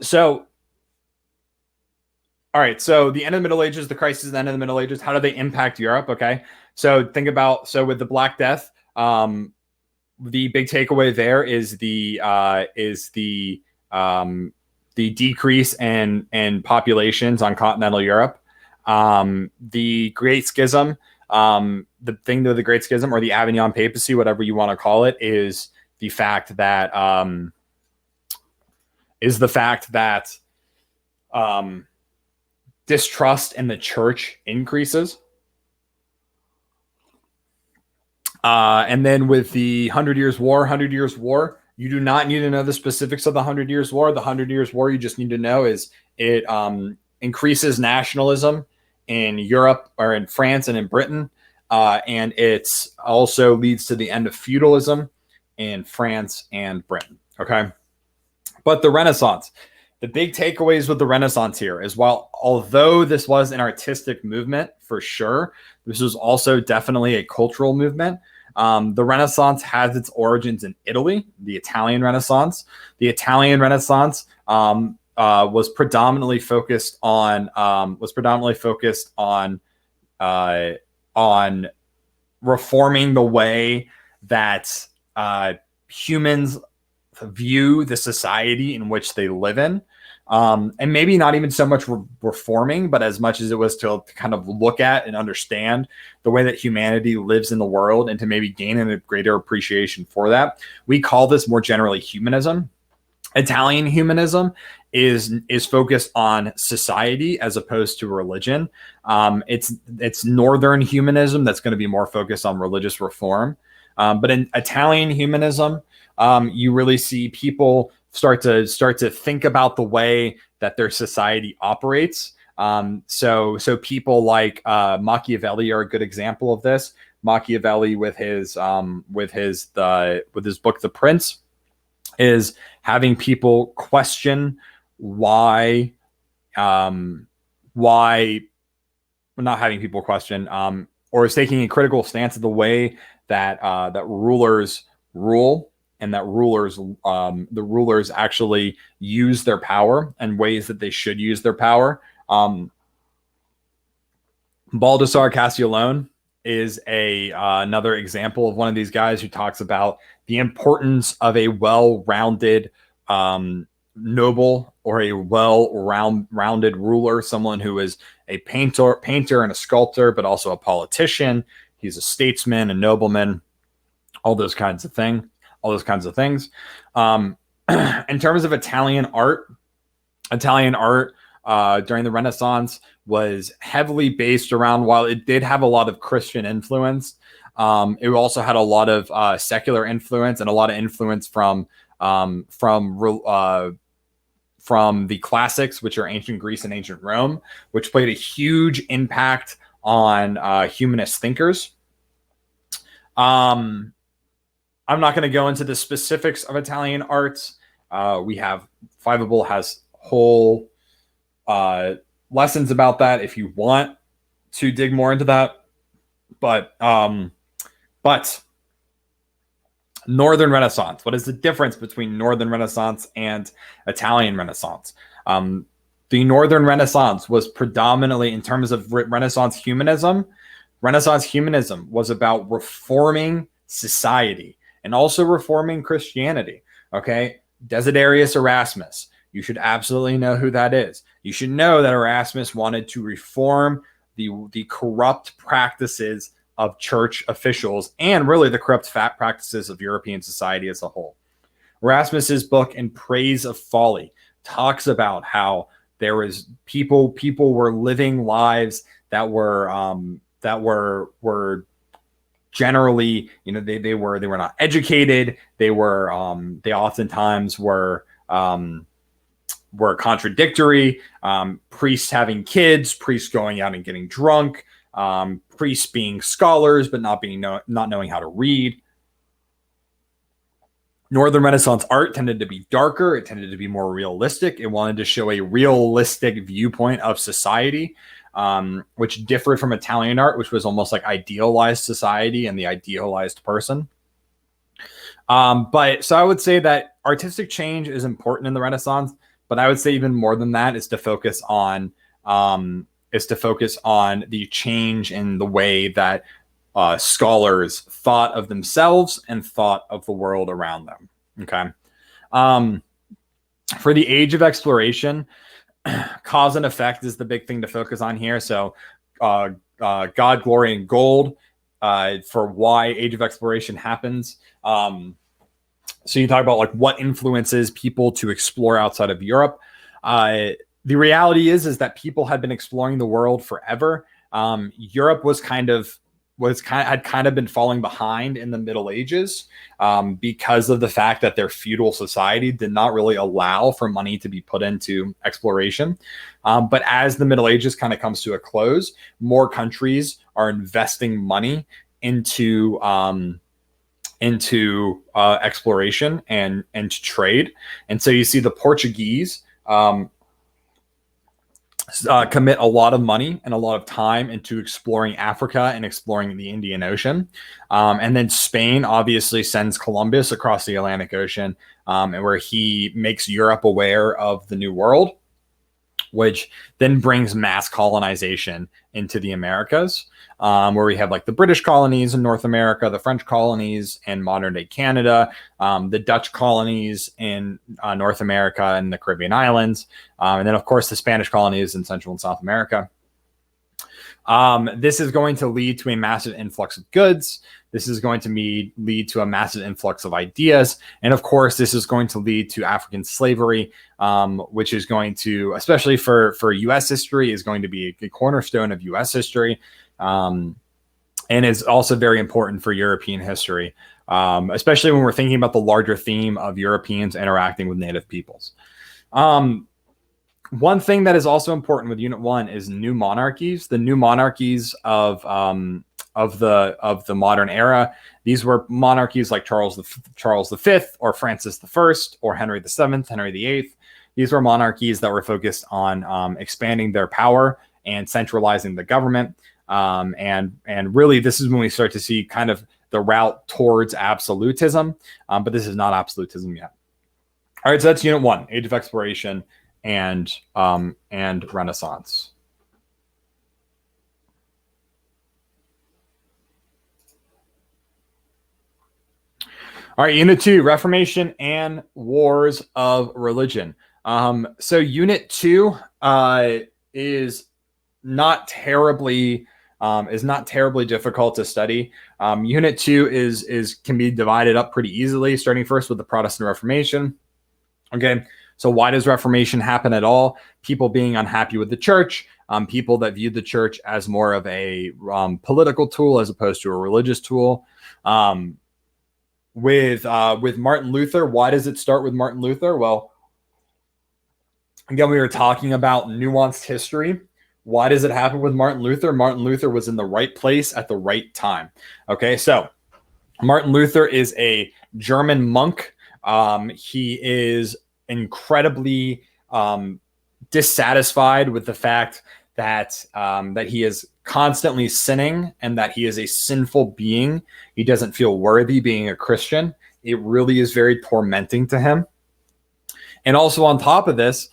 right, so the end of the Middle Ages, the crisis at the end of the Middle Ages, how do they impact Europe? Okay, so think about, so with the Black Death, the big takeaway there is the decrease in populations on continental Europe. The Great Schism, the thing with the Great Schism or the Avignon Papacy, whatever you want to call it, is the fact that distrust in the church increases. And then with the 100 Years' War, you do not need to know the specifics of the 100 Years' War. The 100 Years' War, you just need to know is it increases nationalism in Europe or in France and in Britain. And it also leads to the end of feudalism in France and Britain. Okay. But the Renaissance, the big takeaways with the Renaissance here is although this was an artistic movement for sure, this was also definitely a cultural movement. The Renaissance has its origins in Italy, the Italian Renaissance. The Italian Renaissance was predominantly focused on reforming the way that humans view the society in which they live in. And maybe not even so much reforming, but as much as it was to kind of look at and understand the way that humanity lives in the world and to maybe gain a greater appreciation for that. We call this more generally humanism. Italian humanism is focused on society as opposed to religion. It's Northern humanism that's going to be more focused on religious reform. But in Italian humanism, you really see people start to think about the way that their society operates. So people like Machiavelli are a good example of this. Machiavelli with his book The Prince is having people question why not having people question or is taking a critical stance of the way that that rulers rule, and that the rulers actually use their power and ways that they should use their power. Baldassare Castiglione is another example of one of these guys who talks about the importance of a well-rounded noble or a well-rounded ruler, someone who is a painter and a sculptor, but also a politician. He's a statesman, a nobleman, all those kinds of things. In terms of Italian art during the Renaissance was heavily based around, while it did have a lot of Christian influence, it also had a lot of secular influence and a lot of influence from the classics, which are ancient Greece and ancient Rome, which played a huge impact on humanist thinkers. I'm not going to go into the specifics of Italian arts, We have Fiveable has whole lessons about that if you want to dig more into that. But Northern Renaissance. What is the difference between Northern Renaissance and Italian Renaissance? The Northern Renaissance was predominantly, in terms of Renaissance humanism was about reforming society and also reforming Christianity. Okay, Desiderius Erasmus. You should absolutely know who that is. You should know that Erasmus wanted to reform the corrupt practices of church officials and really the corrupt practices of European society as a whole. Erasmus's book In Praise of Folly talks about how there was people were living lives that were generally, they were not educated. They oftentimes were contradictory. Priests having kids, priests going out and getting drunk, priests being scholars but not knowing how to read. Northern Renaissance art tended to be darker. It tended to be more realistic. It wanted to show a realistic viewpoint of society, which differed from Italian art, which was almost like idealized society and the idealized person. So I would say that artistic change is important in the Renaissance, but I would say even more than that is to focus on the change in the way that scholars thought of themselves and thought of the world around them. Okay. For the age of exploration, cause and effect is the big thing to focus on here. So God, glory, and gold for why age of exploration happens. So you talk about like what influences people to explore outside of Europe. The reality is that people had been exploring the world forever. Europe had kind of been falling behind in the Middle Ages because of the fact that their feudal society did not really allow for money to be put into exploration. But as the Middle Ages kind of comes to a close, more countries are investing money into exploration and trade. And so you see the Portuguese commit a lot of money and a lot of time into exploring Africa and exploring the Indian Ocean. And then Spain obviously sends Columbus across the Atlantic Ocean, and where he makes Europe aware of the New World, which then brings mass colonization into the Americas, where we have like the British colonies in North America, the French colonies in modern day Canada, the Dutch colonies in North America and the Caribbean islands, and then of course the Spanish colonies in Central and South America. This is going to lead to a massive influx of goods. This is going to lead to a massive influx of ideas. And of course, this is going to lead to African slavery, which is going to, especially for U.S. history, is going to be a cornerstone of U.S. history, and is also very important for European history, especially when we're thinking about the larger theme of Europeans interacting with native peoples. One thing that is also important with Unit 1 is new monarchies. The new monarchies of the modern era. These were monarchies like Charles V or Francis I or Henry VII, Henry VIII. These were monarchies that were focused on expanding their power and centralizing the government. And really, this is when we start to see kind of the route towards absolutism. But this is not absolutism yet. All right, so that's Unit 1, Age of Exploration and Renaissance. All right, Unit 2, Reformation and Wars of Religion. So Unit 2 is not terribly difficult to study. Unit 2 can be divided up pretty easily, starting first with the Protestant Reformation. Okay, so why does Reformation happen at all? People being unhappy with the church, people that viewed the church as more of a political tool as opposed to a religious tool. With Martin Luther, why does it start with Martin Luther? Well, again, we were talking about nuanced history. Why does it happen with Martin Luther? Martin Luther was in the right place at the right time. Okay, so Martin Luther is a German monk He is incredibly dissatisfied with the fact that that he is constantly sinning and that he is a sinful being. He doesn't feel worthy being a Christian. It really is very tormenting to him. And also on top of this,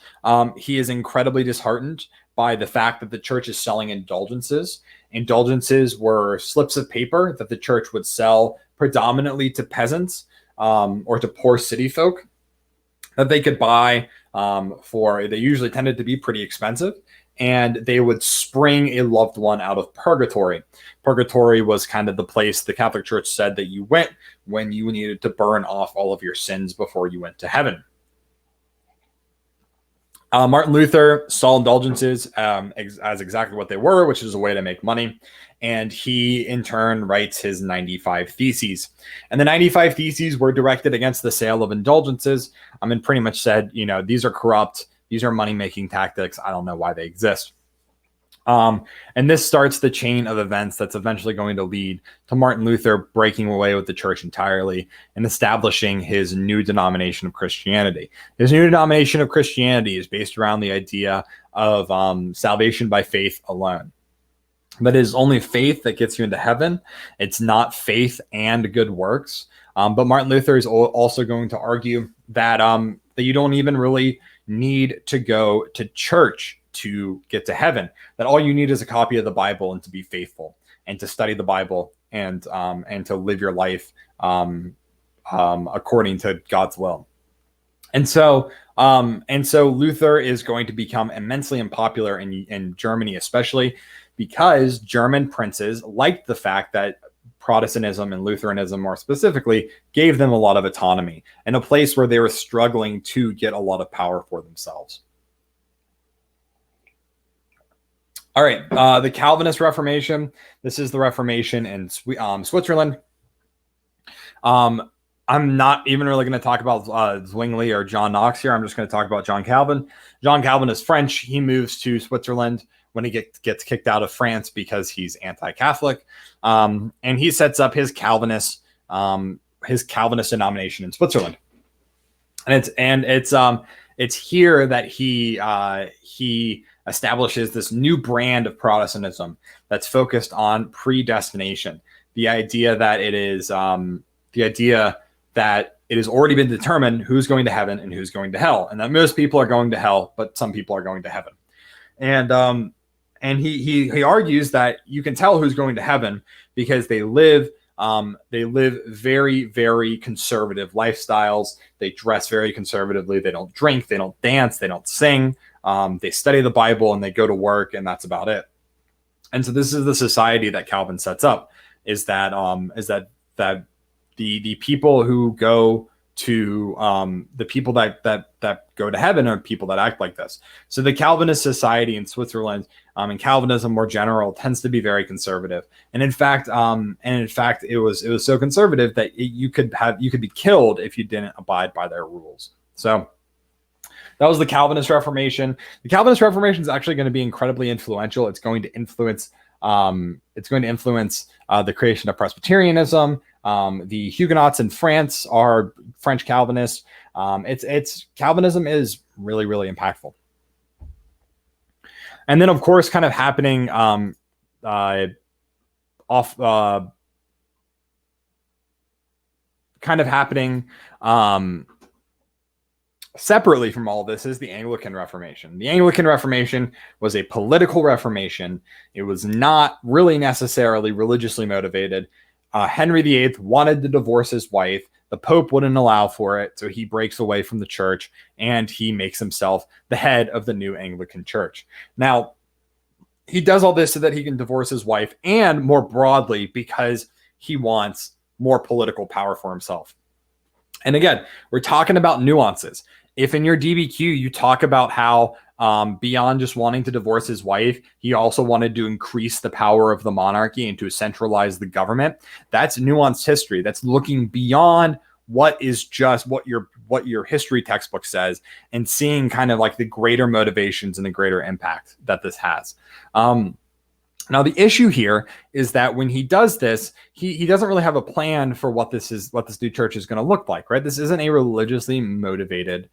he is incredibly disheartened by the fact that the church is selling indulgences. Indulgences were slips of paper that the church would sell predominantly to peasants or to poor city folk that they could buy they usually tended to be pretty expensive, and they would spring a loved one out of purgatory. Purgatory was kind of the place the Catholic Church said that you went when you needed to burn off all of your sins before you went to heaven. Martin Luther saw indulgences as exactly what they were, which is a way to make money. And he, in turn, writes his 95 Theses. And the 95 Theses were directed against the sale of indulgences. And pretty much said, these are corrupt. These are money-making tactics. I don't know why they exist. And this starts the chain of events that's eventually going to lead to Martin Luther breaking away with the church entirely and establishing his new denomination of Christianity. His new denomination of Christianity is based around the idea of salvation by faith alone. That is only faith that gets you into heaven. It's not faith and good works. But Martin Luther is also going to argue that that you don't even really need to go to church to get to heaven, that all you need is a copy of the Bible and to be faithful and to study the Bible and to live your life according to God's will. And so Luther is going to become immensely unpopular in Germany, especially because German princes liked the fact that Protestantism and Lutheranism more specifically gave them a lot of autonomy and a place where they were struggling to get a lot of power for themselves. All right, the Calvinist Reformation. This is the Reformation in Switzerland. I'm not even really going to talk about Zwingli or John Knox here. I'm just going to talk about John Calvin. John Calvin is French. He moves to Switzerland when he gets kicked out of France because he's anti-Catholic, and he sets up his Calvinist denomination in Switzerland. And it's here that he establishes this new brand of Protestantism that's focused on predestination. The idea that it is already been determined who's going to heaven and who's going to hell, and that most people are going to hell, but some people are going to heaven. And he argues that you can tell who's going to heaven because they live very, very conservative lifestyles. They dress very conservatively. They don't drink. They don't dance. They don't sing. They study the Bible and they go to work, and that's about it. And so this is the society that Calvin sets up: is that the people who go to the people that go to heaven are people that act like this. So the Calvinist society in Switzerland and Calvinism more general tends to be very conservative. And in fact, it was so conservative that you could be killed if you didn't abide by their rules. So that was the Calvinist Reformation. The Calvinist Reformation is actually going to be incredibly influential. It's going to influence the creation of Presbyterianism. The Huguenots in France are French Calvinists. It's Calvinism is really, really impactful. And then, of course, kind of happening separately from all this is the Anglican Reformation. The Anglican Reformation was a political reformation. It was not really necessarily religiously motivated. Henry VIII wanted to divorce his wife. The Pope wouldn't allow for it, so he breaks away from the church and he makes himself the head of the new Anglican Church. Now, he does all this so that he can divorce his wife, and more broadly because he wants more political power for himself. And again, we're talking about nuances. If in your DBQ you talk about how beyond just wanting to divorce his wife, he also wanted to increase the power of the monarchy and to centralize the government, that's nuanced history. That's looking beyond what is just what your history textbook says and seeing kind of like the greater motivations and the greater impact that this has. Now, the issue here is that when he does this, he doesn't really have a plan for what this new church is going to look like, right? This isn't a religiously motivated.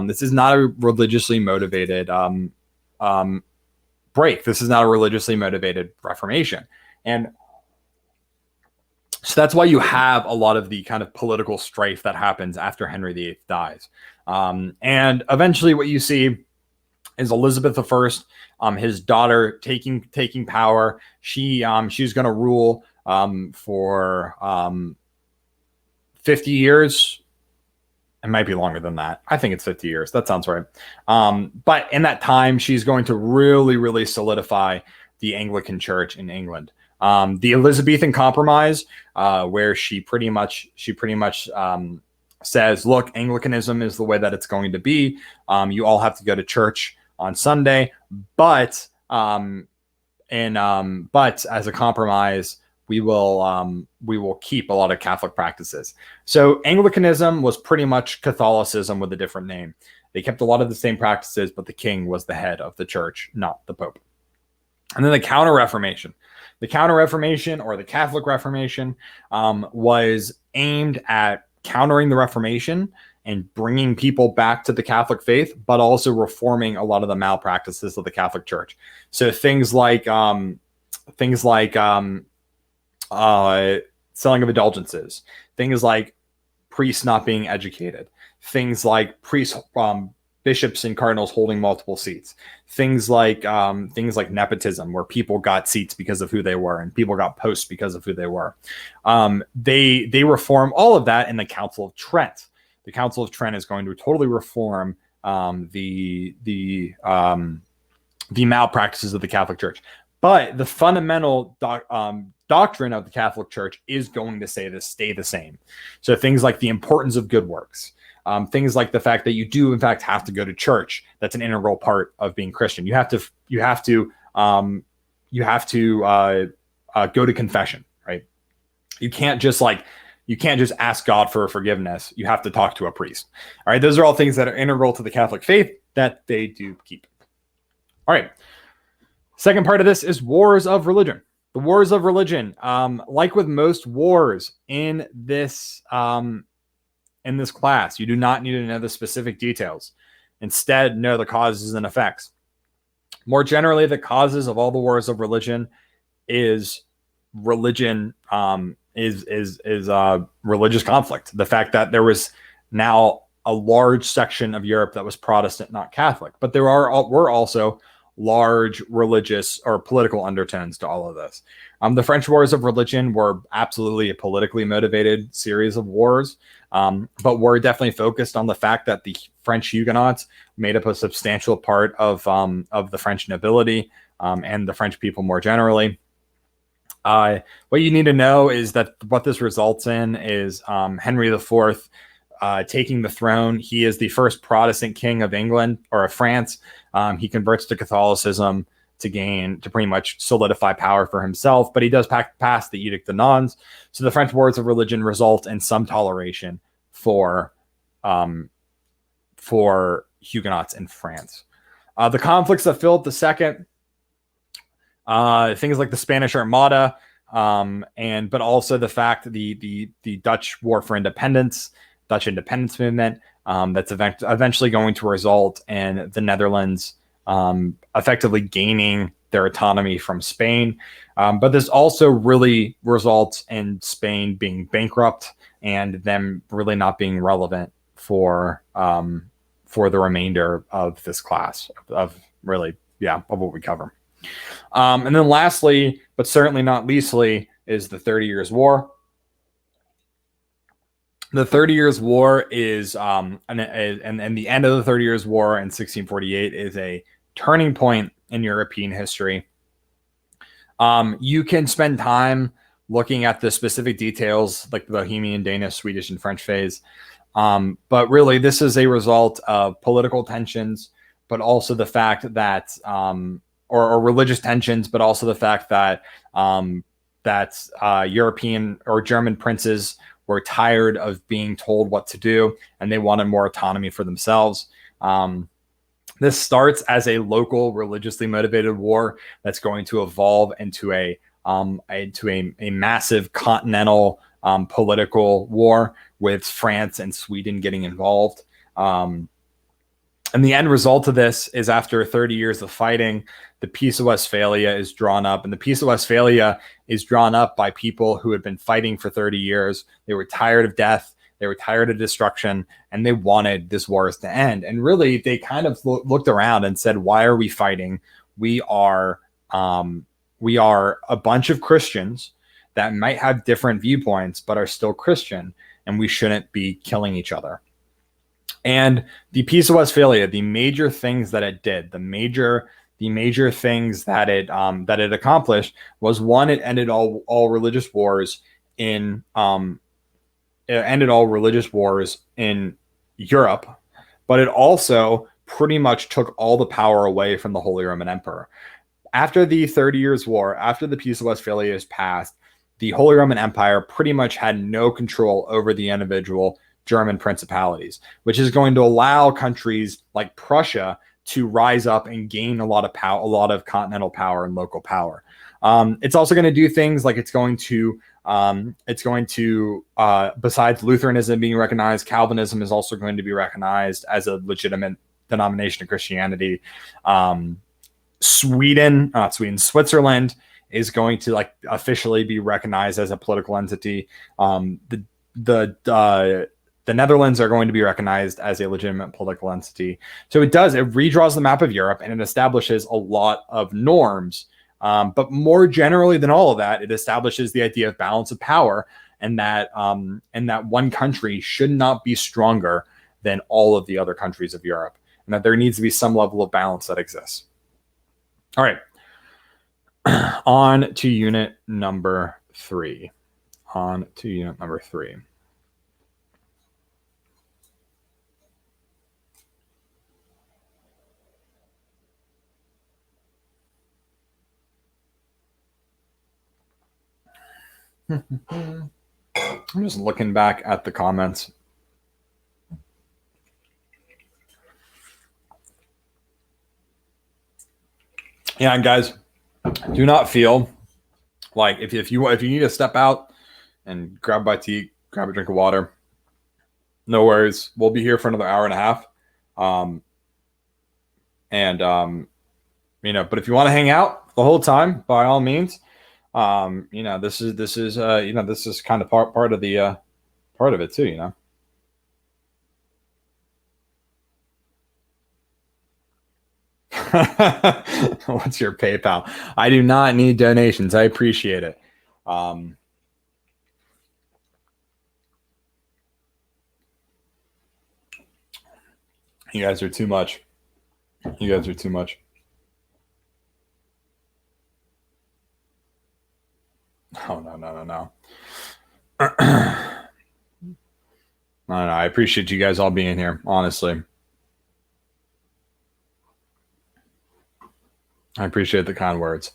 This is not a religiously motivated break. This is not a religiously motivated reformation, and so that's why you have a lot of the kind of political strife that happens after Henry VIII dies, and eventually what you see is Elizabeth I, his daughter, taking power. She's going to rule for 50 years. It might be longer than that. I think it's 50 years. That sounds right. But in that time, she's going to really, really solidify the Anglican Church in England. The Elizabethan Compromise, where she pretty much says, look, Anglicanism is the way that it's going to be. You all have to go to church on Sunday, but as a compromise, we will keep a lot of Catholic practices. So Anglicanism was pretty much Catholicism with a different name. They kept a lot of the same practices, but the king was the head of the church, not the Pope. And then the Counter-Reformation. The Counter-Reformation, or the Catholic Reformation, was aimed at countering the Reformation and bringing people back to the Catholic faith, but also reforming a lot of the malpractices of the Catholic Church. So things like selling of indulgences, things like priests not being educated, things like bishops and cardinals holding multiple seats, things like nepotism, where people got seats because of who they were and people got posts because of who they were. They reform all of that in the Council of Trent. The Council of Trent is going to totally reform the malpractices of the Catholic Church. But the fundamental doctrine of the Catholic Church is going to stay the same. So things like the importance of good works, things like the fact that you do in fact have to go to church. That's an integral part of being Christian. You have to go to confession, right? You can't just ask God for forgiveness. You have to talk to a priest. All right. Those are all things that are integral to the Catholic faith that they do keep. All right. Second part of this is wars of religion. The wars of religion, like with most wars in this class, you do not need to know the specific details. Instead, know the causes and effects. More generally, the causes of all the wars of religion is religion. Is religious conflict. The fact that there was now a large section of Europe that was Protestant, not Catholic, but there were also large religious or political undertones to all of this. The French Wars of Religion were absolutely a politically motivated series of wars, but were definitely focused on the fact that the French Huguenots made up a substantial part of the French nobility and the French people more generally. What you need to know is that what this results in is Henry IV taking the throne. He is the first Protestant king of England or of France. He converts to Catholicism to pretty much solidify power for himself, but he does pass the Edict of Nantes. So the French Wars of Religion result in some toleration for Huguenots in France. The conflicts that Philip II, things like the Spanish Armada, but also the fact the Dutch War for Independence, Dutch independence movement, that's eventually going to result in the Netherlands effectively gaining their autonomy from Spain. But this also really results in Spain being bankrupt and them really not being relevant for the remainder of this class of what we cover. And then lastly, but certainly not leastly, is the 30 Years' War. The 30 Years' War is, and the end of the 30 Years' War in 1648 is a turning point in European history. You can spend time looking at the specific details, like the Bohemian, Danish, Swedish, and French phase. But really, this is a result of political tensions, but also the fact that, or religious tensions, but also the fact that European or German princes were tired of being told what to do, and they wanted more autonomy for themselves. This starts as a local religiously motivated war that's going to evolve into a massive continental political war with France and Sweden getting involved. And the end result of this is, after 30 years of fighting, the Peace of Westphalia is drawn up. And the Peace of Westphalia is drawn up by people who had been fighting for 30 years. They were tired of death. They were tired of destruction, and they wanted this wars to end. And really, they kind of looked around and said, why are we fighting? We are a bunch of Christians that might have different viewpoints, but are still Christian, and we shouldn't be killing each other. And the Peace of Westphalia, the major things that it did, the major things that it accomplished was, one, it ended all religious wars in Europe, but it also pretty much took all the power away from the Holy Roman Emperor. After the 30 Years' War, after the Peace of Westphalia is passed, the Holy Roman Empire pretty much had no control over the individual German principalities, which is going to allow countries like Prussia to rise up and gain a lot of continental power and local power. It's also going to do things like it's going to besides Lutheranism being recognized, Calvinism is also going to be recognized as a legitimate denomination of Christianity. Switzerland is going to officially be recognized as a political entity. The Netherlands are going to be recognized as a legitimate political entity. So it redraws the map of Europe, and it establishes a lot of norms. But more generally than all of that, it establishes the idea of balance of power, and that one country should not be stronger than all of the other countries of Europe, and that there needs to be some level of balance that exists. All right. On to unit number 3. I'm just looking back at the comments. Yeah, and guys, do not feel like if you need to step out and grab a bite to eat, grab a drink of water, no worries. We'll be here for another hour and a half. But if you want to hang out the whole time, by all means. This is kind of part of the part of it too, What's your PayPal? I do not need donations. I appreciate it. You guys are too much. Oh, no. No, I appreciate you guys all being here, honestly. I appreciate the kind words.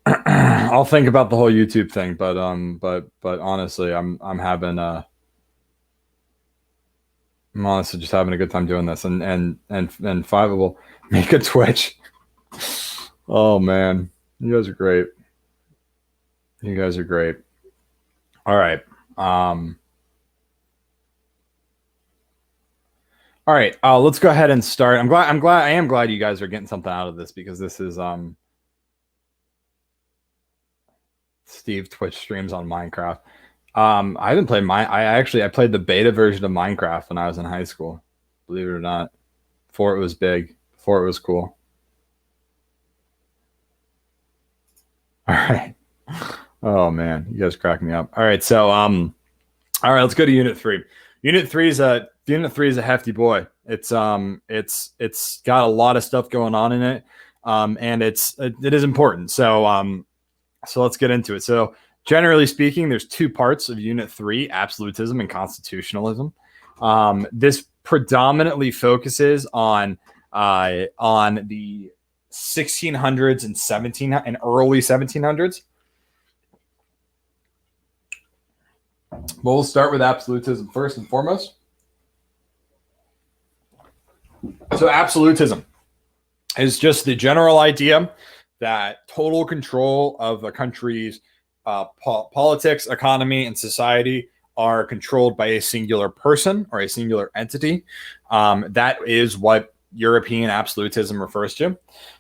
I'll think about the whole YouTube thing, but honestly, I'm honestly just having a good time doing this, and Fiveable, make a Twitch. Oh man, you guys are great. All right. All right. Let's go ahead and start. I am glad you guys are getting something out of this, because this is Steve Twitch streams on Minecraft. I haven't played I played the beta version of Minecraft when I was in high school, believe it or not, before it was big, before it was cool. All right. Oh man, you guys crack me up. All right, so all right, let's go to Unit 3. Unit 3 is a hefty boy. It's got a lot of stuff going on in it, and it is important. So let's get into it. So generally speaking, there's two parts of Unit 3: absolutism and constitutionalism. This predominantly focuses on the 1600s and early 1700s. We'll start with absolutism first and foremost. So absolutism is just the general idea that total control of a country's politics, economy, and society are controlled by a singular person or a singular entity. That is what European absolutism refers to.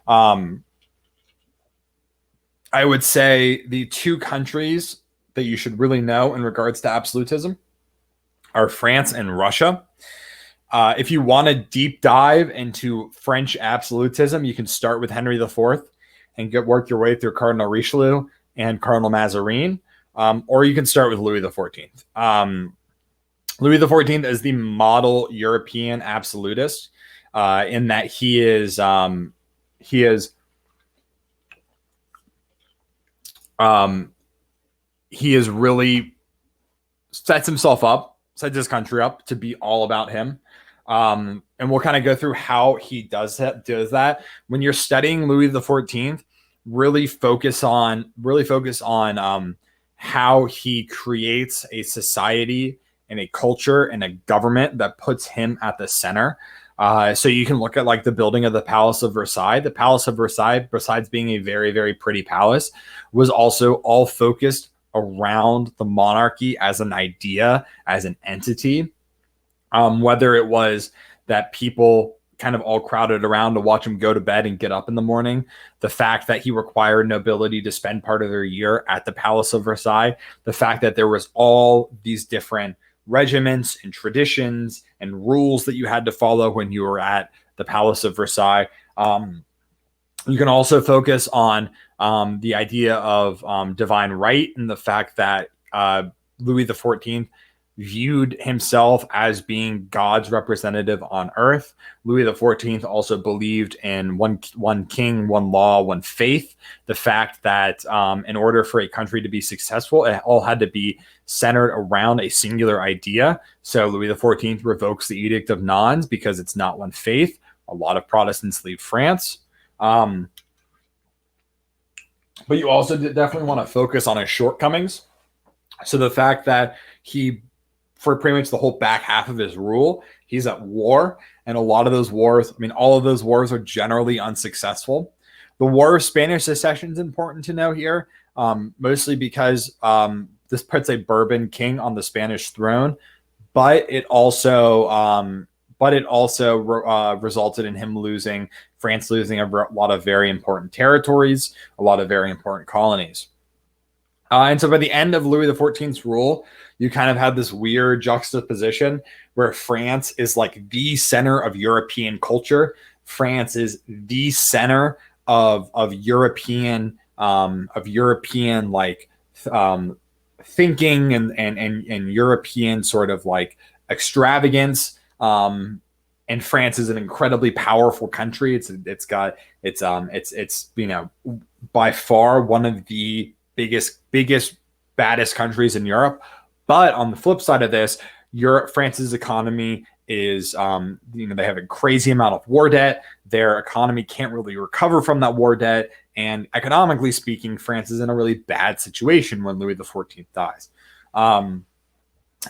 I would say the two countries that you should really know in regards to absolutism are France and Russia. If you want a deep dive into French absolutism, you can start with Henry IV and work your way through Cardinal Richelieu and Cardinal Mazarin, or you can start with Louis XIV. Louis XIV is the model European absolutist in that he is really sets his country up to be all about him. And we'll kind of go through how he does that. When you're studying Louis XIV, really focus on how he creates a society and a culture and a government that puts him at the center. So you can look at like the building of the Palace of Versailles. The Palace of Versailles, besides being a very, very pretty palace, was also all focused around the monarchy as an idea, as an entity. Whether it was that people kind of all crowded around to watch him go to bed and get up in the morning, the fact that he required nobility to spend part of their year at the Palace of Versailles, the fact that there was all these different regiments and traditions and rules that you had to follow when you were at the Palace of Versailles. You can also focus on the idea of divine right and the fact that Louis XIV viewed himself as being God's representative on earth. Louis XIV also believed in one king, one law, one faith. The fact that in order for a country to be successful, it all had to be centered around a singular idea. So Louis XIV revokes the Edict of Nantes because it's not one faith. A lot of Protestants leave France. But you also definitely want to focus on his shortcomings. So the fact that for pretty much the whole back half of his rule, he's at war. And a lot of those wars, all of those wars are generally unsuccessful. The War of Spanish Succession is important to know here, mostly because this puts a Bourbon king on the Spanish throne, but it also resulted in France losing a lot of very important territories, a lot of very important colonies. And so by the end of Louis XIV's rule, you kind of have this weird juxtaposition where France is like the center of European culture. France is the center of European thinking and European sort of like extravagance. And France is an incredibly powerful country. It's by far one of the biggest, baddest countries in Europe. But on the flip side of this, France's economy is, they have a crazy amount of war debt. Their economy can't really recover from that war debt. And economically speaking, France is in a really bad situation when Louis XIV dies.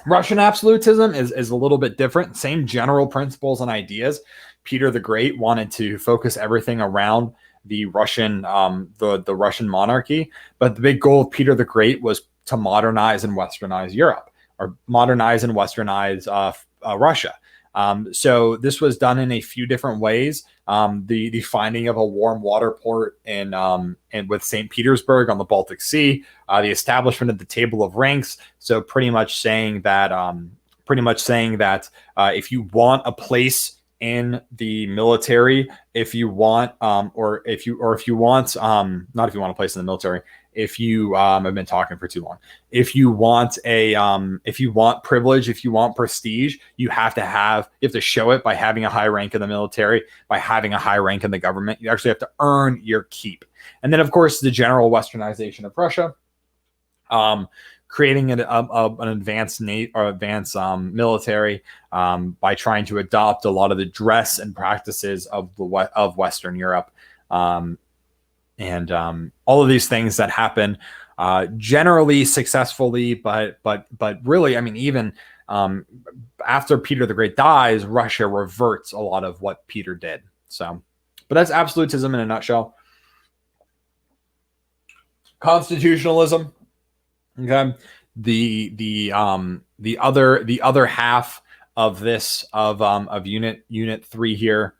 Russian absolutism is a little bit different. Same general principles and ideas. Peter the Great wanted to focus everything around the Russian monarchy, but the big goal of Peter the Great was to modernize and westernize Europe, or modernize and westernize Russia. So this was done in a few different ways. The finding of a warm water port and with St. Petersburg on the Baltic Sea, the establishment of the table of ranks. So pretty much saying that if you want a place in the military, if you want a place in the military, if you I've been talking for too long. If you want privilege, if you want prestige, you have to show it by having a high rank in the military, by having a high rank in the government. You actually have to earn your keep. And then, of course, the general westernization of Russia, creating an advanced military by trying to adopt a lot of the dress and practices of Western Europe. And all of these things that happen generally successfully, but really, even after Peter the Great dies, Russia reverts a lot of what Peter did. So, but that's absolutism in a nutshell. Constitutionalism. Okay, the other half of this of unit 3 here.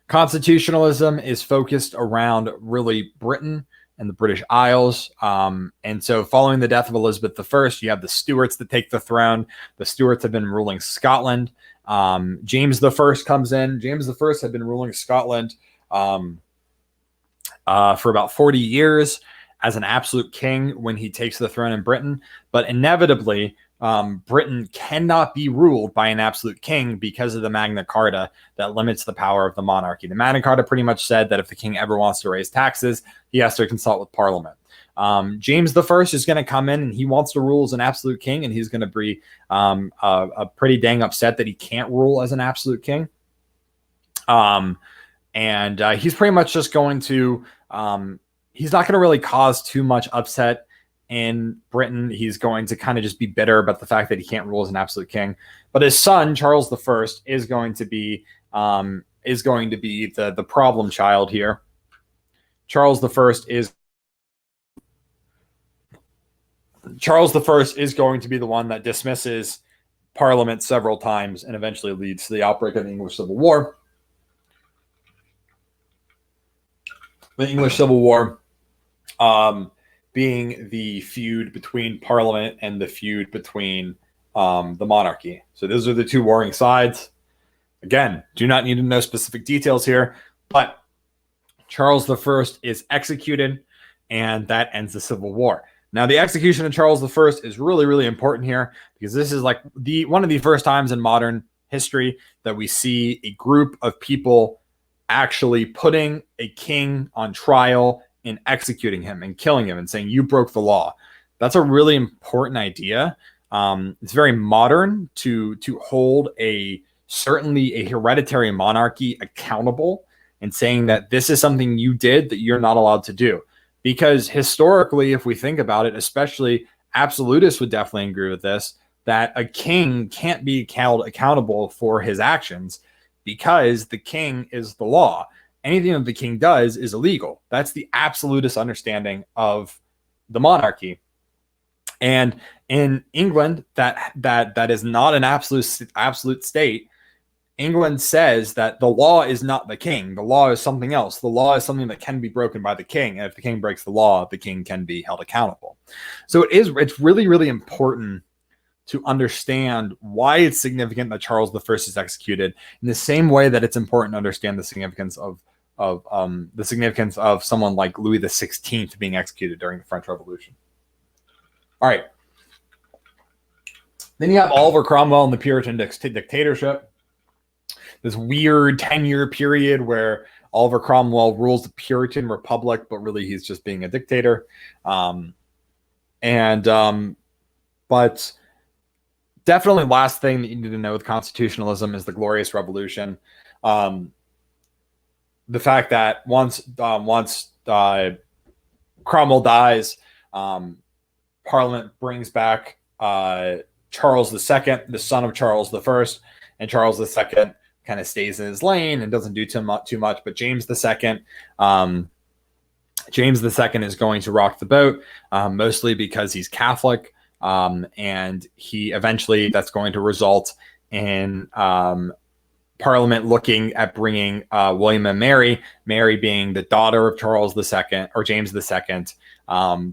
Constitutionalism is focused around really Britain and the British Isles. And so following the death of Elizabeth I, you have the Stuarts that take the throne. The Stuarts have been ruling Scotland. James I comes in. James I had been ruling Scotland for about 40 years as an absolute king when he takes the throne in Britain. But inevitably, Britain cannot be ruled by an absolute king because of the Magna Carta that limits the power of the monarchy. The Magna Carta pretty much said that if the king ever wants to raise taxes, he has to consult with Parliament. James I is going to come in and he wants to rule as an absolute king, and he's going to be pretty dang upset that he can't rule as an absolute king. And he's pretty much just going to he's not going to really cause too much upset in Britain. He's going to kind of just be bitter about the fact that he can't rule as an absolute king. But his son, Charles I, is going to be the problem child here. Charles I is going to be the one that dismisses Parliament several times and eventually leads to the outbreak of the English Civil War. The English Civil War being the feud between Parliament and the feud between the monarchy. So those are the two warring sides. Again, do not need to know specific details here, but Charles I is executed, and that ends the Civil War. Now, the execution of Charles I is really, really important here because this is like one of the first times in modern history that we see a group of people actually putting a king on trial and executing him and killing him and saying, you broke the law. That's a really important idea. It's very modern to hold certainly a hereditary monarchy accountable and saying that this is something you did that you're not allowed to do. Because historically, if we think about it, especially absolutists would definitely agree with this, that a king can't be held accountable for his actions because the king is the law. Anything that the king does is illegal. That's the absolutist understanding of the monarchy. And in England, that is not an absolute state. England says that the law is not the king. The law is something else. The law is something that can be broken by the king. And if the king breaks the law, the king can be held accountable. So it's really, really important to understand why it's significant that Charles I is executed in the same way that it's important to understand the significance of someone like Louis XVI being executed during the French Revolution. All right. Then you have Oliver Cromwell and the Puritan dictatorship. This weird 10-year period where Oliver Cromwell rules the Puritan Republic, but really he's just being a dictator. But definitely last thing that you need to know with constitutionalism is the Glorious Revolution. The fact that once Cromwell dies, Parliament brings back Charles II, the son of Charles I, and Charles II kind of stays in his lane and doesn't do too much. But James II is going to rock the boat, mostly because he's Catholic, and he eventually that's going to result in Parliament looking at bringing William and Mary being the daughter of Charles II or James II,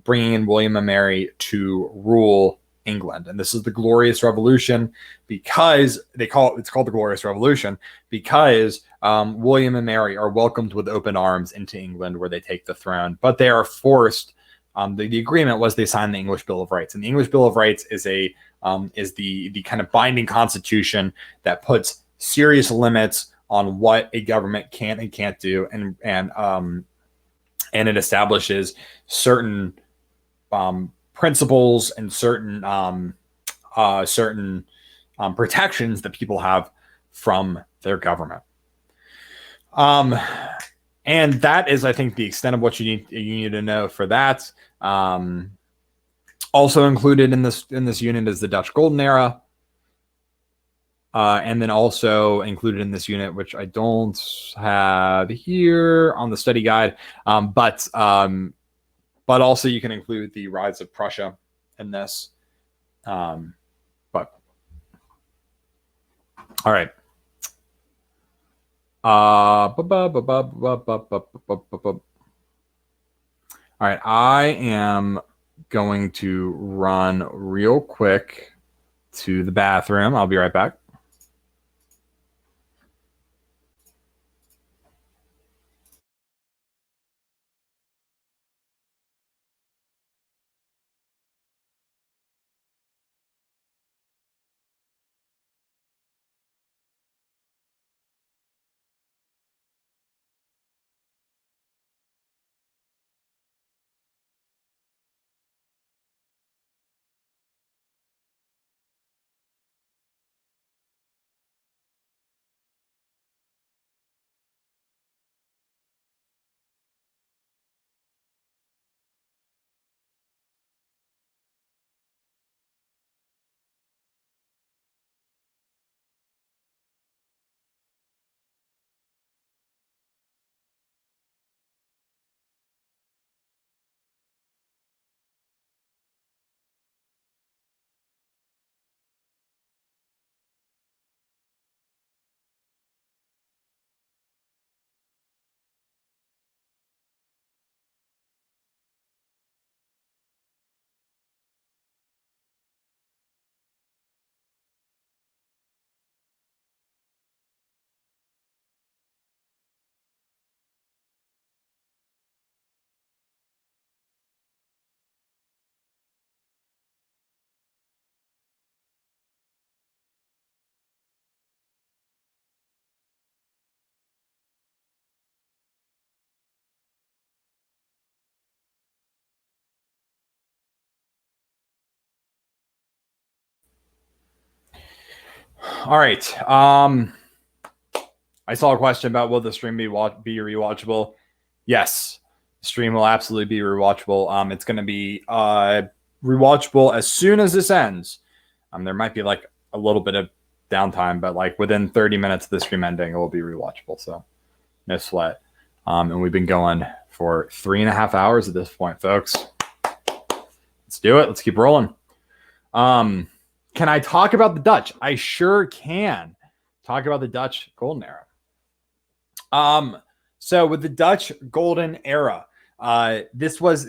bringing in William and Mary to rule England. And this is the Glorious Revolution because it's called the Glorious Revolution because William and Mary are welcomed with open arms into England where they take the throne, but they are forced. The agreement was they signed the English Bill of Rights, and the English Bill of Rights is the kind of binding constitution that puts serious limits on what a government can and can't do, and it establishes certain principles and certain protections that people have from their government. And that is, I think, the extent of what you need to know for that. Also included in this unit is the Dutch Golden Era. And then also included in this unit, which I don't have here on the study guide, but also you can include the rise of Prussia in this. But all right. All right, I am going to run real quick to the bathroom. I'll be right back. All right. I saw a question about will the stream be rewatchable? Yes, the stream will absolutely be rewatchable. It's going to be rewatchable as soon as this ends. There might be like a little bit of downtime, but like within 30 minutes of the stream ending, it will be rewatchable. So no sweat. And we've been going for 3.5 hours at this point, folks. Let's do it. Let's keep rolling. Can I talk about the Dutch? I sure can talk about the Dutch Golden Era. So with the Dutch Golden Era, this was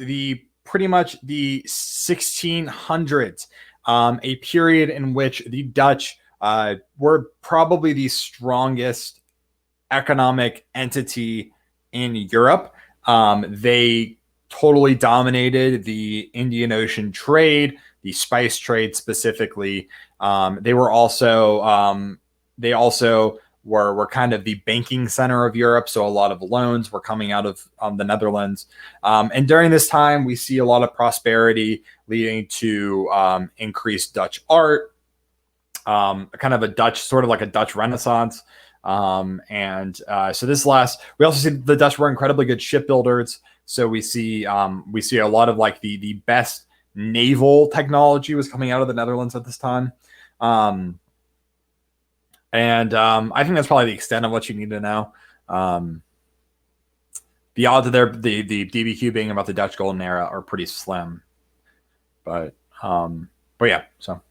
pretty much the 1600s, a period in which the Dutch were probably the strongest economic entity in Europe. They totally dominated the Indian Ocean trade, the spice trade specifically. They also were kind of the banking center of Europe. So a lot of loans were coming out of the Netherlands. And during this time, we see a lot of prosperity leading to increased Dutch art, kind of a Dutch, sort of like a Dutch Renaissance. So we also see the Dutch were incredibly good shipbuilders. So we see a lot of like the best naval technology was coming out of the Netherlands at this time. I think that's probably the extent of what you need to know. The odds of the DBQ being about the Dutch Golden Era are pretty slim. But yeah, so.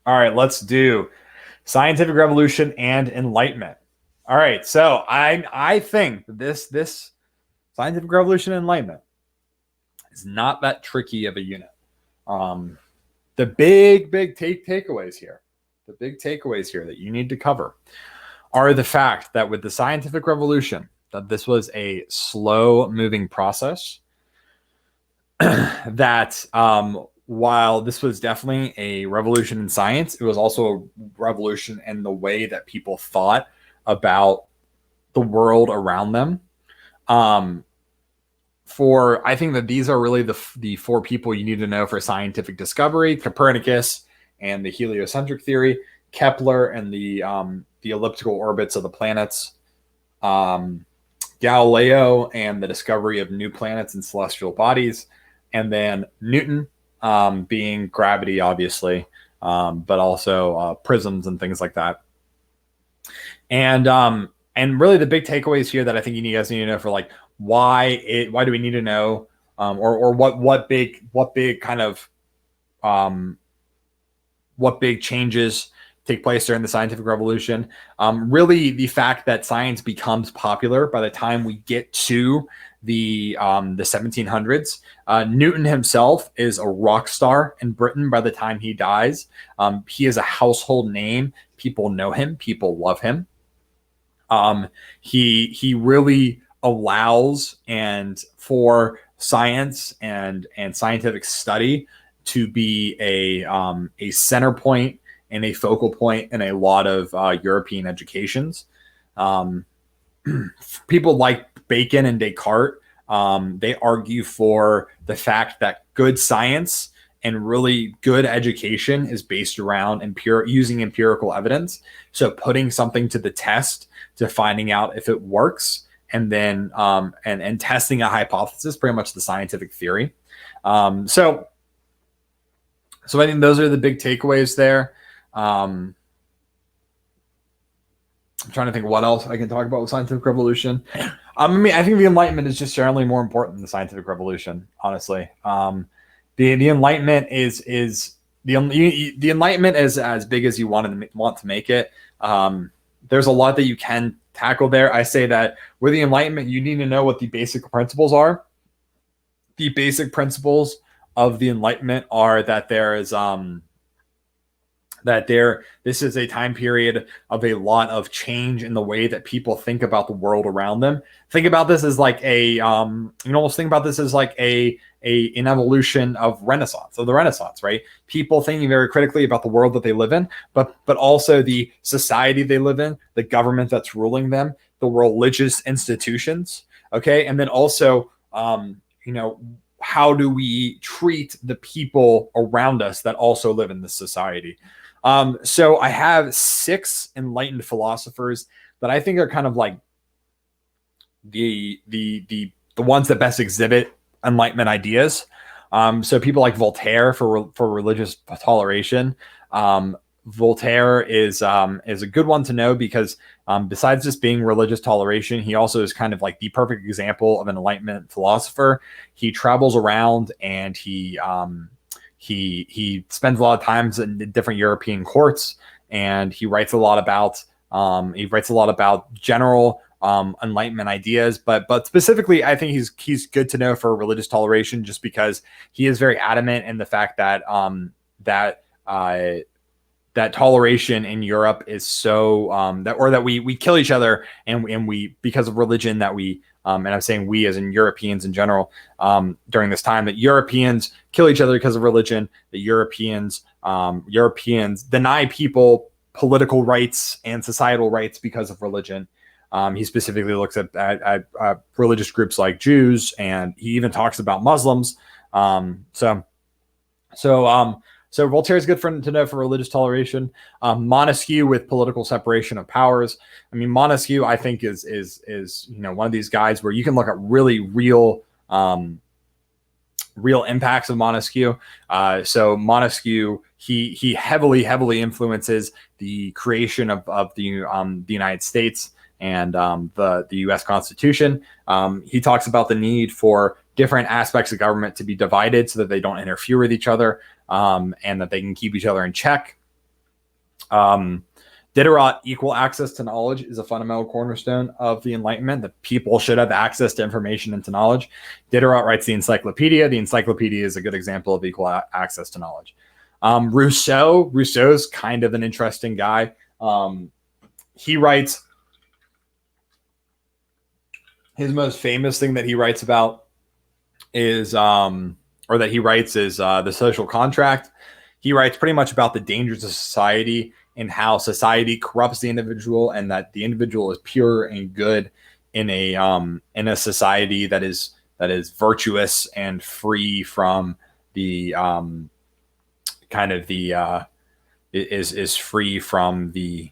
All right, let's do Scientific Revolution and Enlightenment. All right, so I think this Scientific Revolution and Enlightenment is not that tricky of a unit. The big takeaways here that you need to cover are the fact that with the Scientific Revolution, that this was a slow moving process, that while this was definitely a revolution in science, it was also a revolution in the way that people thought about the world around them. I think that these are really the four people you need to know for scientific discovery: Copernicus and the heliocentric theory, Kepler and the elliptical orbits of the planets, Galileo and the discovery of new planets and celestial bodies, and then Newton, being gravity, obviously, but also prisms and things like that. And really the big takeaways here that I think you guys need to know for like why do we need to know, or what big kind of what big changes take place during the scientific revolution. Really, the fact that science becomes popular by the time we get to the 1700s. Newton himself is a rock star in Britain by the time he dies. He is a household name. People know him. People love him. He really allows and for science and scientific study to be a center point and a focal point in a lot of European educations. People like Bacon and Descartes, they argue for the fact that good science and really good education is based around using empirical evidence. So putting something to the test to finding out if it works, and then and testing a hypothesis, pretty much the scientific theory. So I think those are the big takeaways there. I'm trying to think what else I can talk about with scientific revolution. I mean, I think the Enlightenment is just generally more important than the scientific revolution, honestly. The Enlightenment is the Enlightenment is as big as you want to make it. There's a lot that you can tackle there. I say that with the Enlightenment, you need to know what the basic principles are. The basic principles of the Enlightenment are that there is this is a time period of a lot of change in the way that people think about the world around them. Think about this as like an evolution of the Renaissance, right? People thinking very critically about the world that they live in, but also the society they live in, the government that's ruling them, the religious institutions, okay? And then also, how do we treat the people around us that also live in this society? So I have 6 enlightened philosophers that I think are kind of like the ones that best exhibit Enlightenment ideas. So people like Voltaire for religious toleration. Voltaire is a good one to know because besides just being religious toleration, he also is kind of like the perfect example of an Enlightenment philosopher. He travels around and he spends a lot of times in different European courts, and he writes a lot about general Enlightenment ideas, but specifically, I think he's good to know for religious toleration, just because he is very adamant in the fact that that toleration in Europe is so that we kill each other and we, because of religion, that we and I'm saying we as in Europeans in general, during this time, that Europeans kill each other because of religion, that Europeans deny people political rights and societal rights because of religion. He specifically looks at religious groups like Jews, and he even talks about Muslims. So Voltaire is good to know for religious toleration. Montesquieu with political separation of powers. I mean, Montesquieu, I think, is one of these guys where you can look at really real impacts of Montesquieu. So Montesquieu, he heavily influences the creation of the United States and the U.S. Constitution. He talks about the need for different aspects of government to be divided so that they don't interfere with each other, and that they can keep each other in check. Diderot, equal access to knowledge, is a fundamental cornerstone of the Enlightenment, that people should have access to information and to knowledge. Diderot writes the Encyclopedia. The Encyclopedia is a good example of equal access to knowledge. Rousseau's kind of an interesting guy. He writes, his most famous thing that he writes about is The Social Contract. He writes pretty much about the dangers of society and how society corrupts the individual, and that the individual is pure and good in a society that is virtuous and free from the is free from the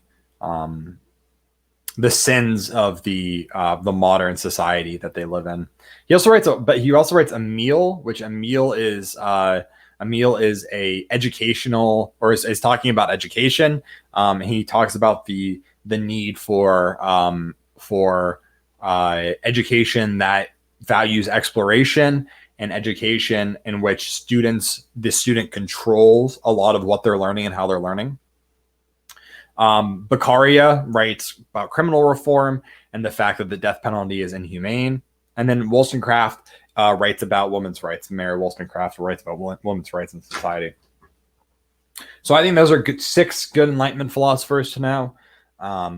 the sins of the modern society that they live in. He also writes a meal, which a meal is a educational, or is talking about education. He talks about the need for education that values exploration, and education in which the student controls a lot of what they're learning and how they're learning. Beccaria writes about criminal reform and the fact that the death penalty is inhumane. And then Wollstonecraft writes about women's rights. Mary Wollstonecraft writes about women's rights in society. So I think those are six good Enlightenment philosophers to know. I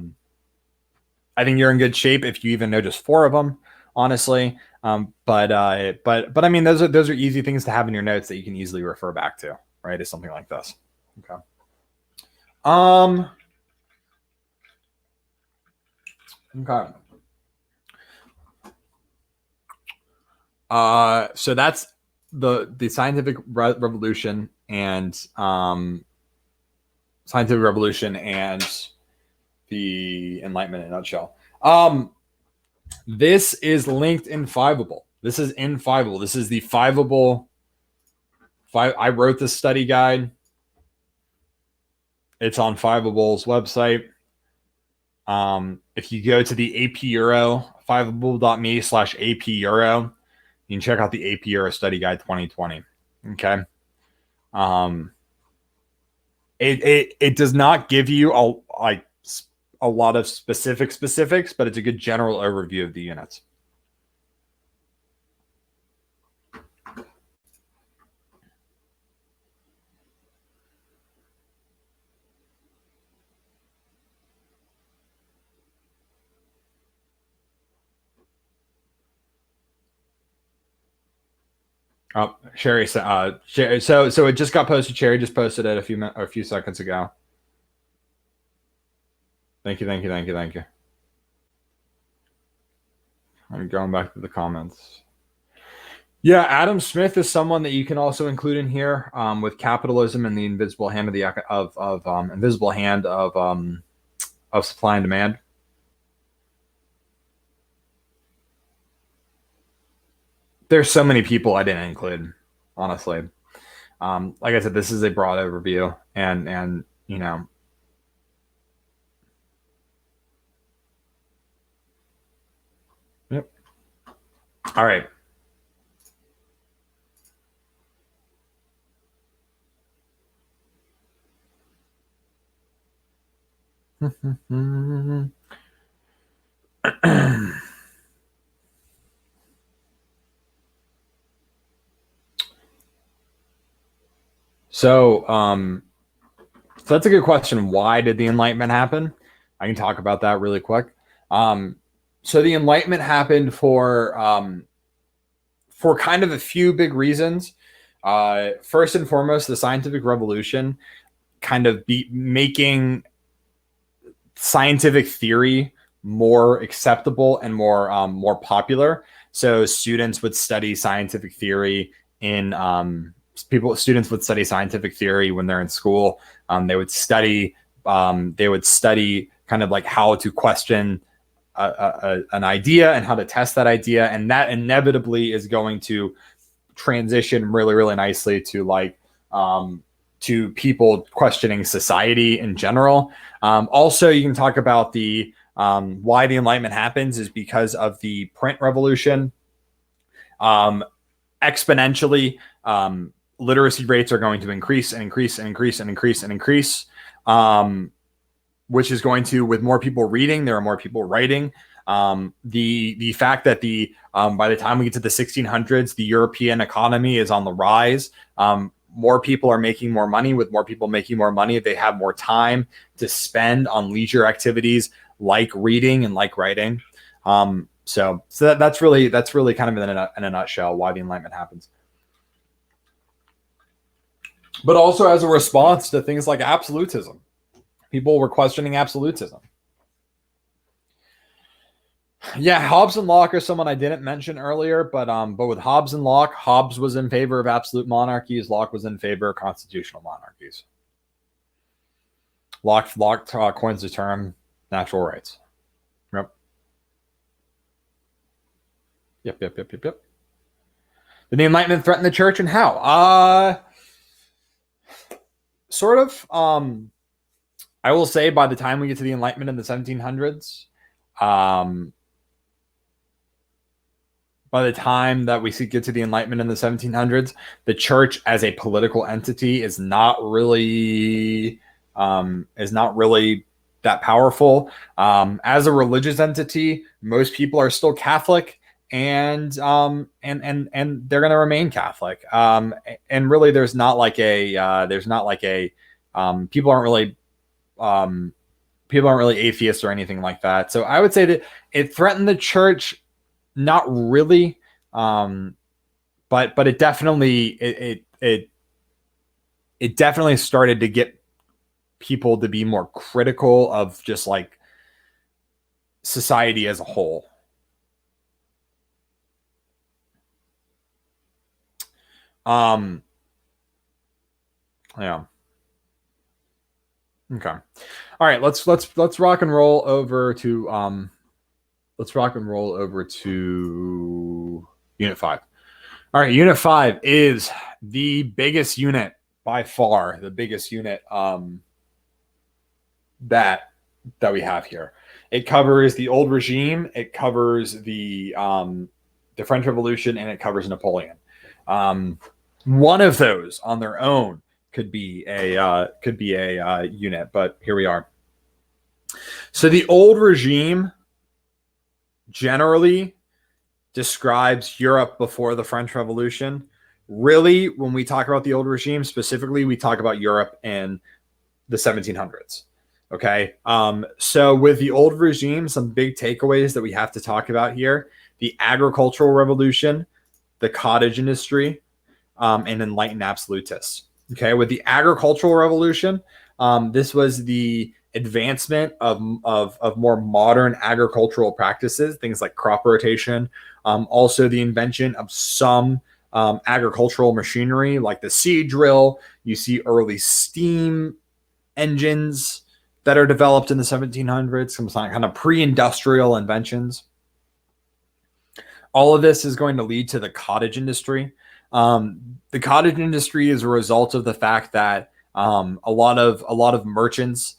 think you're in good shape if you even know just four of them, honestly. But I mean, those are easy things to have in your notes that you can easily refer back to, right? Is something like this. Okay. Okay. So that's the scientific revolution and the Enlightenment in a nutshell. This is linked in Fiveable. This is in Fiveable. This is the Fiveable. I wrote this study guide. It's on Fiveable's website. If you go to the AP Euro, fiveable.me/AP Euro, you can check out the AP Euro Study Guide 2020. Okay. It does not give you a lot of specifics, but it's a good general overview of the units. Oh, Sherry. So it just got posted. Sherry just posted it a few seconds ago. Thank you. I'm going back to the comments. Yeah, Adam Smith is someone that you can also include in here with capitalism and the invisible hand of supply and demand. There's so many people I didn't include, honestly. Like I said, this is a broad overview, and you know. Yep. All right. So that's a good question. Why did the Enlightenment happen? I can talk about that really quick. So the Enlightenment happened for kind of a few big reasons. First and foremost, the scientific revolution kind of making scientific theory more acceptable and more popular. So students would study scientific theory students would study scientific theory when they're in school. They would study kind of like how to question an idea and how to test that idea, and that inevitably is going to transition really, really nicely to to people questioning society in general. Also, you can talk about the why the Enlightenment happens is because of the print revolution. Exponentially, literacy rates are going to increase, which is going to, with more people reading, there are more people writing. The fact that by the time we get to the 1600s, the European economy is on the rise. More people are making more money. With more people making more money, they have more time to spend on leisure activities like reading and like writing. So that's really kind of in a nutshell why the Enlightenment happens. But also as a response to things like absolutism. People were questioning absolutism. Yeah, Hobbes and Locke are someone I didn't mention earlier, but with Hobbes and Locke, Hobbes was in favor of absolute monarchies. Locke was in favor of constitutional monarchies. Locke coins the term natural rights. Yep. Did the Enlightenment threaten the church, and how? Sort of. I will say by the time we get to the Enlightenment in the 1700s, by the time that we get to the Enlightenment in the 1700s, the church as a political entity is not really that powerful. As a religious entity, most people are still Catholic, and they're going to remain Catholic. And really, there's not like a people aren't really atheists or anything like that. So I would say that it threatened the church. Not really, but it definitely it definitely started to get people to be more critical of just like society as a whole. Yeah. Okay. All right. Let's rock and roll over to Unit 5. All right, Unit 5 is the biggest unit by far, the biggest unit that we have here. It covers the old regime, it covers the French Revolution, and it covers Napoleon. One of those on their own could be a unit, but here we are. So the old regime generally describes Europe before the French Revolution. Really, when we talk about the old regime specifically, we talk about Europe in the 1700s. Okay. So with the old regime, some big takeaways that we have to talk about here: the agricultural revolution, the cottage industry, and enlightened absolutists. Okay. With the agricultural revolution, this was the advancement of more modern agricultural practices, things like crop rotation, also the invention of some agricultural machinery like the seed drill. You see early steam engines that are developed in the 1700s, some kind of pre-industrial inventions. All of this is going to lead to the cottage industry. The cottage industry is a result of the fact that a lot of merchants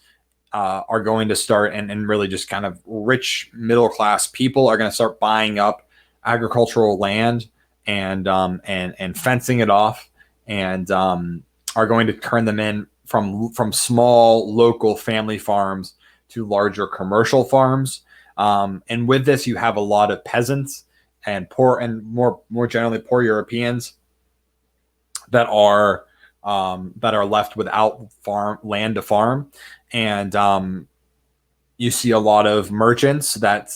are going to start, and really just kind of rich middle class people are going to start buying up agricultural land and fencing it off, and are going to turn them in from small local family farms to larger commercial farms. And with this, you have a lot of peasants and poor, and more generally poor Europeans that are left without land to farm. And you see a lot of merchants that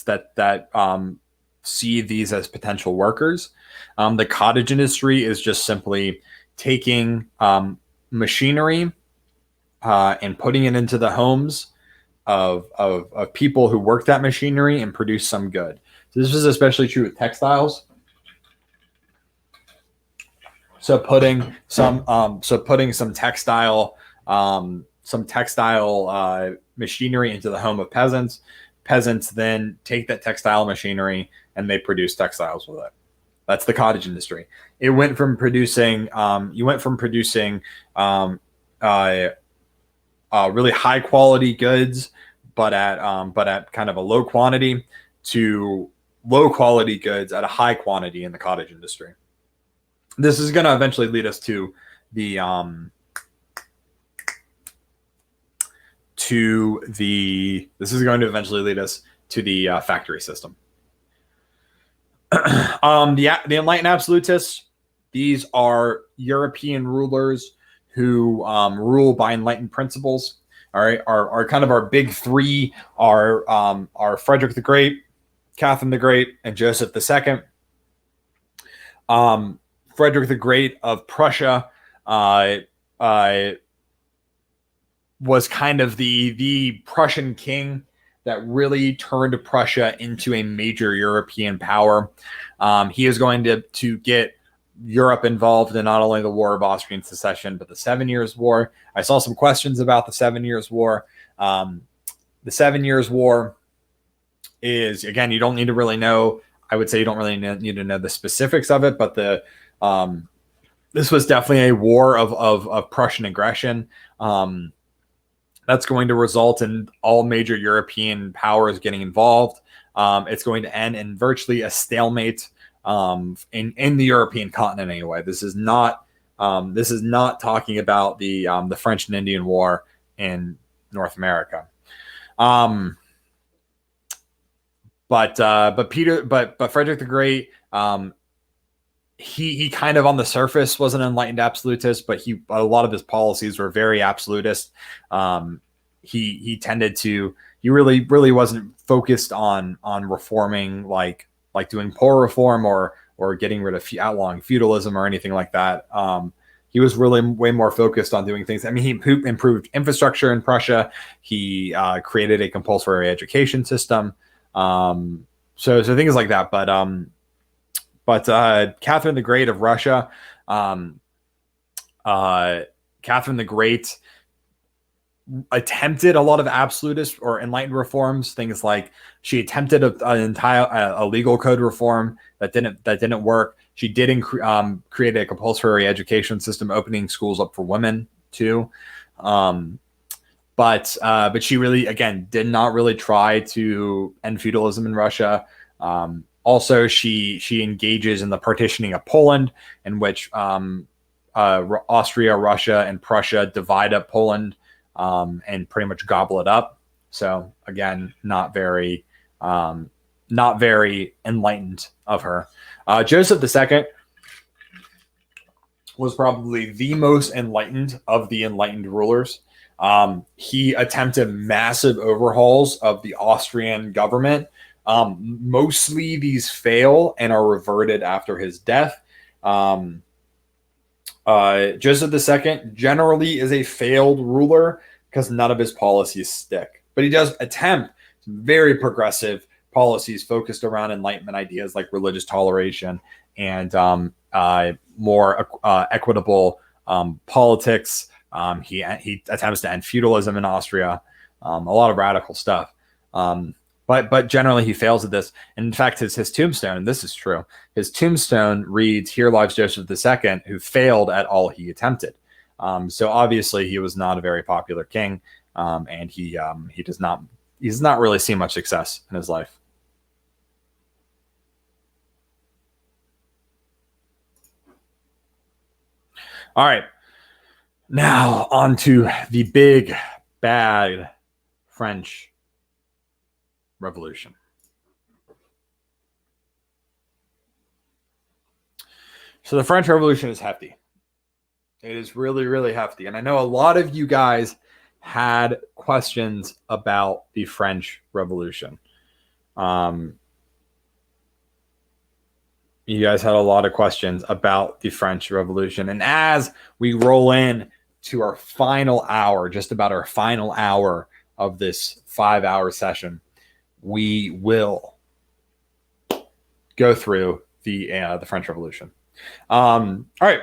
see these as potential workers. The cottage industry is just simply taking machinery and putting it into the homes of people who work that machinery and produce some good. So this is especially true with textiles. So putting some textile machinery into the home of peasants. Peasants then take that textile machinery and they produce textiles with it. That's the cottage industry. It went from producing really high quality goods, but at kind of a low quantity, to low quality goods at a high quantity in the cottage industry. This is going to eventually lead us to the factory system. The enlightened absolutists, these are European rulers who rule by enlightened principles. All right, are kind of our big three are Frederick the Great, Catherine the Great, and Joseph II. Frederick the Great of Prussia was kind of the Prussian king that really turned Prussia into a major European power. He is going to get Europe involved in not only the War of Austrian Succession, but the 7 Years' War. I saw some questions about the 7 Years' War. The 7 Years' War is, again, you don't need to really know I would say you don't really need to know the specifics of it, but this was definitely a war of Prussian aggression. That's going to result in all major European powers getting involved. It's going to end in virtually a stalemate in the European continent anyway. This is not talking about the French and Indian War in North America. But Frederick the Great, he kind of on the surface was an enlightened absolutist, but a lot of his policies were very absolutist. He really wasn't focused on reforming like doing poor reform or getting rid of outlawing feudalism or anything like that. He was really way more focused on doing things. I mean, he improved infrastructure in Prussia. He created a compulsory education system. So things like that. But Catherine the Great of Russia, Catherine the Great attempted a lot of absolutist or enlightened reforms. Things like she attempted an entire legal code reform that didn't work. She did create a compulsory education system, opening schools up for women too. But she really, again, did not really try to end feudalism in Russia. Also, she engages in the partitioning of Poland, in which Austria, Russia, and Prussia divide up Poland and pretty much gobble it up. So again, not very enlightened of her. Joseph II was probably the most enlightened of the enlightened rulers. He attempted massive overhauls of the Austrian government. Mostly these fail and are reverted after his death. Joseph II generally is a failed ruler because none of his policies stick. But he does attempt some very progressive policies focused around Enlightenment ideas like religious toleration and more equitable politics. He attempts to end feudalism in Austria, a lot of radical stuff. But generally he fails at this. And in fact, his tombstone, and this is true, his tombstone reads, "Here lies Joseph II, who failed at all he attempted." So obviously he was not a very popular king, and he's not really seen much success in his life. All right. Now on to the big bad French Revolution. So the French Revolution is hefty. It is really, really hefty. And I know a lot of you guys had questions about the French Revolution. You guys had a lot of questions about the French Revolution. And as we roll in to our final hour, just about our final hour of this 5-hour session, we will go through the French Revolution. All right.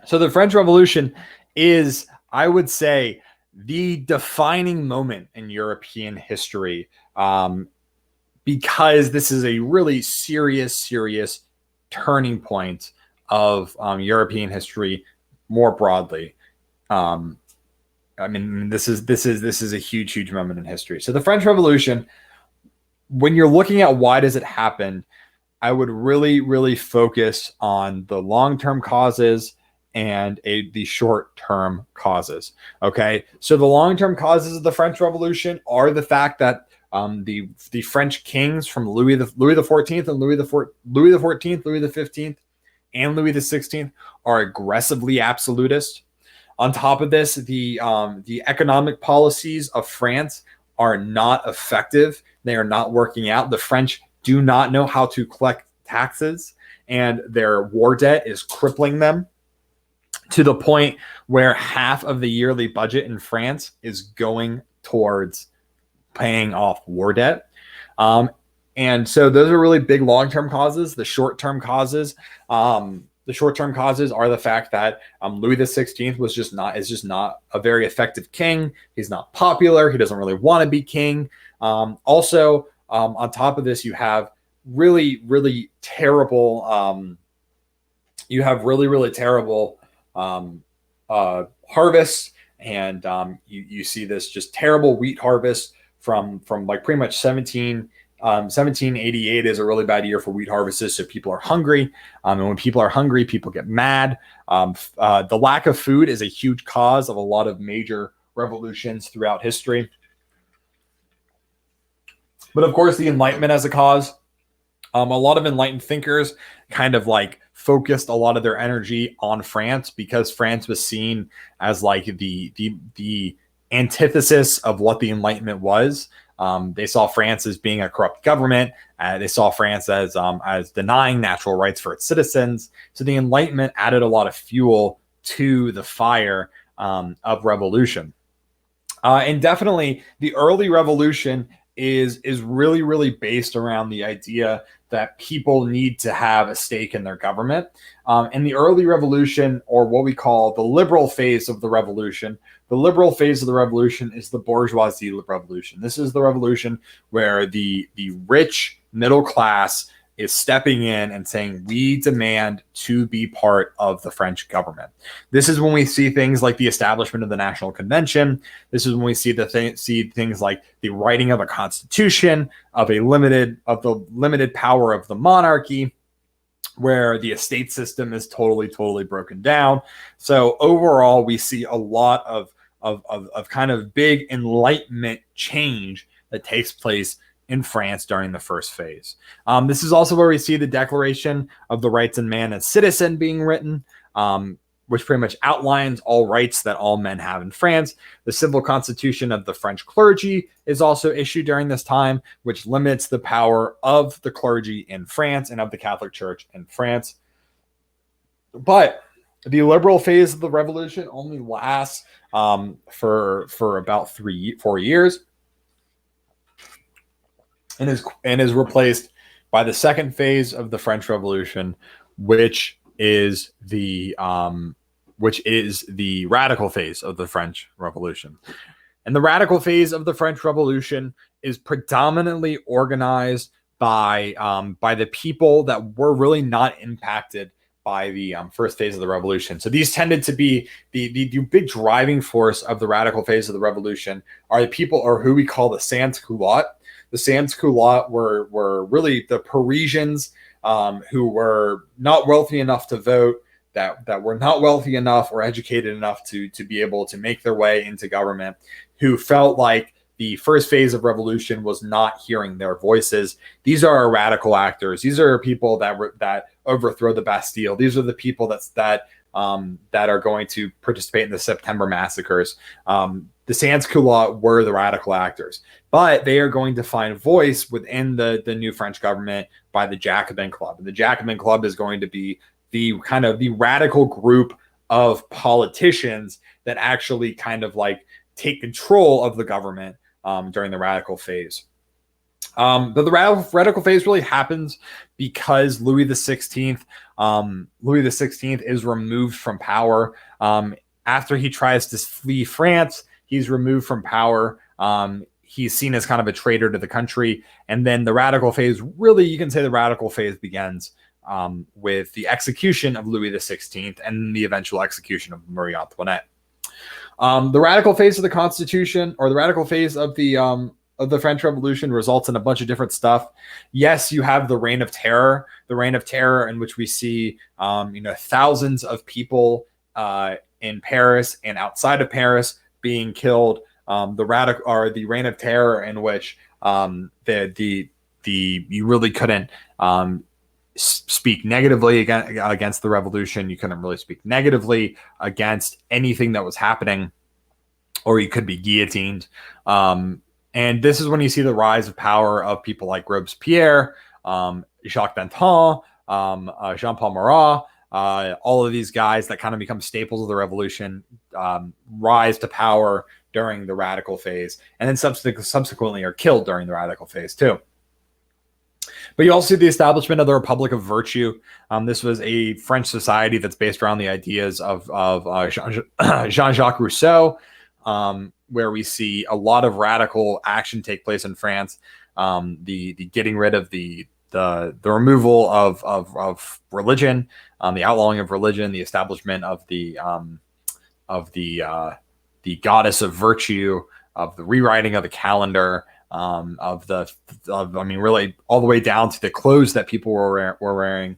So the French Revolution is, I would say, the defining moment in European history, because this is a really serious turning point of European history more broadly. I mean, this is a huge moment in history. So the French Revolution, when you're looking at why does it happen, I would really focus on the long-term causes and the short-term causes. Okay, so the long-term causes of the French Revolution are the fact that the French kings from Louis the 14th and Louis the 14th, Louis the 15th, and Louis the 16th are aggressively absolutist. On top of this, the economic policies of France are not effective. They are not working out. The French do not know how to collect taxes, and their war debt is crippling them to the point where half of the yearly budget in France is going towards paying off war debt. And so those are really big long-term causes. The short-term causes are the fact that Louis the 16th is just not a very effective king. He's not popular. He doesn't really want to be king. Also, on top of this, you have really, really terrible. You have really, really terrible harvests, and you see this just terrible wheat harvest from like pretty much 1788 is a really bad year for wheat harvests. So people are hungry, and when people are hungry, people get mad. The lack of food is a huge cause of a lot of major revolutions throughout history. But of course, the Enlightenment as a cause. A lot of enlightened thinkers kind of like focused a lot of their energy on France because France was seen as like the antithesis of what the Enlightenment was. They saw France as being a corrupt government. They saw France as denying natural rights for its citizens. So the Enlightenment added a lot of fuel to the fire of revolution. And definitely, the early revolution is really, really based around the idea that people need to have a stake in their government. In the early revolution, or what we call the liberal phase of the revolution, the liberal phase of the revolution is the bourgeoisie revolution. This is the revolution where the rich middle class is stepping in and saying, we demand to be part of the French government. This is when we see things like the establishment of the National Convention. This is when we see things like the writing of a constitution, of the limited power of the monarchy, where the estate system is totally broken down. So overall, we see a lot of kind of big Enlightenment change that takes place in France during the first phase. This is also where we see the Declaration of the Rights of Man and Citizen being written, which pretty much outlines all rights that all men have in France. The Civil Constitution of the French clergy is also issued during this time, which limits the power of the clergy in France and of the Catholic Church in France. But the liberal phase of the revolution only lasts for about 4 years. And is replaced by the second phase of the French Revolution, which is the radical phase of the French Revolution. And the radical phase of the French Revolution is predominantly organized by the people that were really not impacted by the first phase of the revolution. So these tended to be the big driving force of the radical phase of the revolution are the people, or who we call the sans-culottes. The sans-culottes were really the Parisians who were not wealthy enough to vote, that were not wealthy enough or educated enough to be able to make their way into government, who felt like the first phase of revolution was not hearing their voices. These are our radical actors. These are people that overthrow the Bastille. These are the people that are going to participate in the September massacres. The sans-culottes were the radical actors, but they are going to find voice within the new French government by the Jacobin Club. And the Jacobin Club is going to be the kind of the radical group of politicians that actually kind of like take control of the government during the radical phase. But the radical phase really happens because Louis XVI is removed from power. After he tries to flee France, he's removed from power. He's seen as kind of a traitor to the country. And then the radical phase, really, you can say the radical phase begins with the execution of Louis XVI and the eventual execution of Marie Antoinette. The radical phase of the Constitution, or the radical phase of the French Revolution, results in a bunch of different stuff. Yes, you have the Reign of Terror, in which we see thousands of people in Paris and outside of Paris being killed. The Reign of Terror, in which you really couldn't speak negatively against the revolution. You couldn't really speak negatively against anything that was happening, or you could be guillotined. And this is when you see the rise of power of people like Robespierre, Jacques Danton, Jean-Paul Marat, all of these guys that kind of become staples of the revolution, rise to power during the radical phase, and then subsequently are killed during the radical phase too. But you also see the establishment of the Republic of Virtue. This was a French society that's based around the ideas of Jean-Jacques Rousseau, where we see a lot of radical action take place in France. The getting rid of the removal of religion, the outlawing of religion, the establishment of the goddess of virtue, of the rewriting of the calendar, really all the way down to the clothes that people were wearing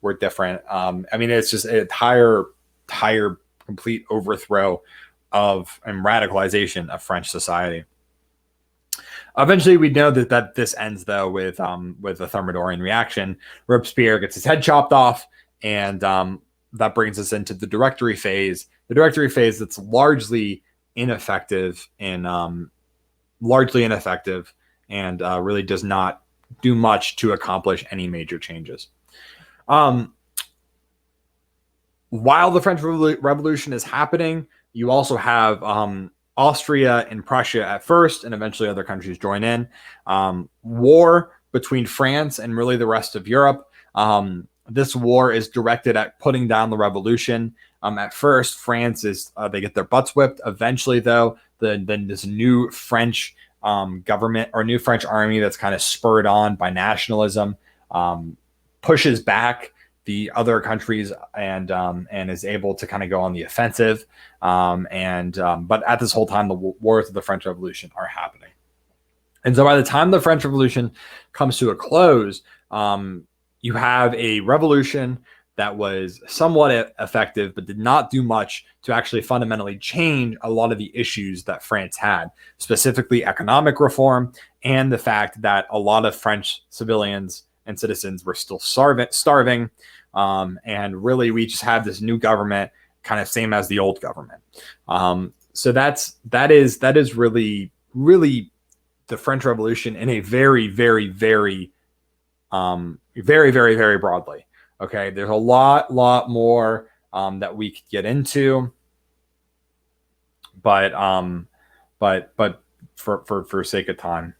were different. It's just an entire complete overthrow of and radicalization of French society. Eventually, we know that this ends though with the Thermidorian reaction. Robespierre gets his head chopped off, and that brings us into the Directory phase. The Directory phase that's largely ineffective and really does not do much to accomplish any major changes. While the French Revolution is happening, you also have Austria and Prussia at first, and eventually other countries join in. War between France and really the rest of Europe. This war is directed at putting down the revolution. At first, France they get their butts whipped. Eventually, though, then this new French government or new French army that's kind of spurred on by nationalism pushes back the other countries and is able to kind of go on the offensive. But at this whole time, the wars of the French Revolution are happening. And so by the time the French Revolution comes to a close, you have a revolution that was somewhat effective, but did not do much to actually fundamentally change a lot of the issues that France had, specifically economic reform and the fact that a lot of French civilians and citizens were still starving. And really, we just have this new government, kind of same as the old government. So that is really the French Revolution in a very, very, very, very, very, very broadly. Okay, there's a lot more that we could get into, but for sake of time,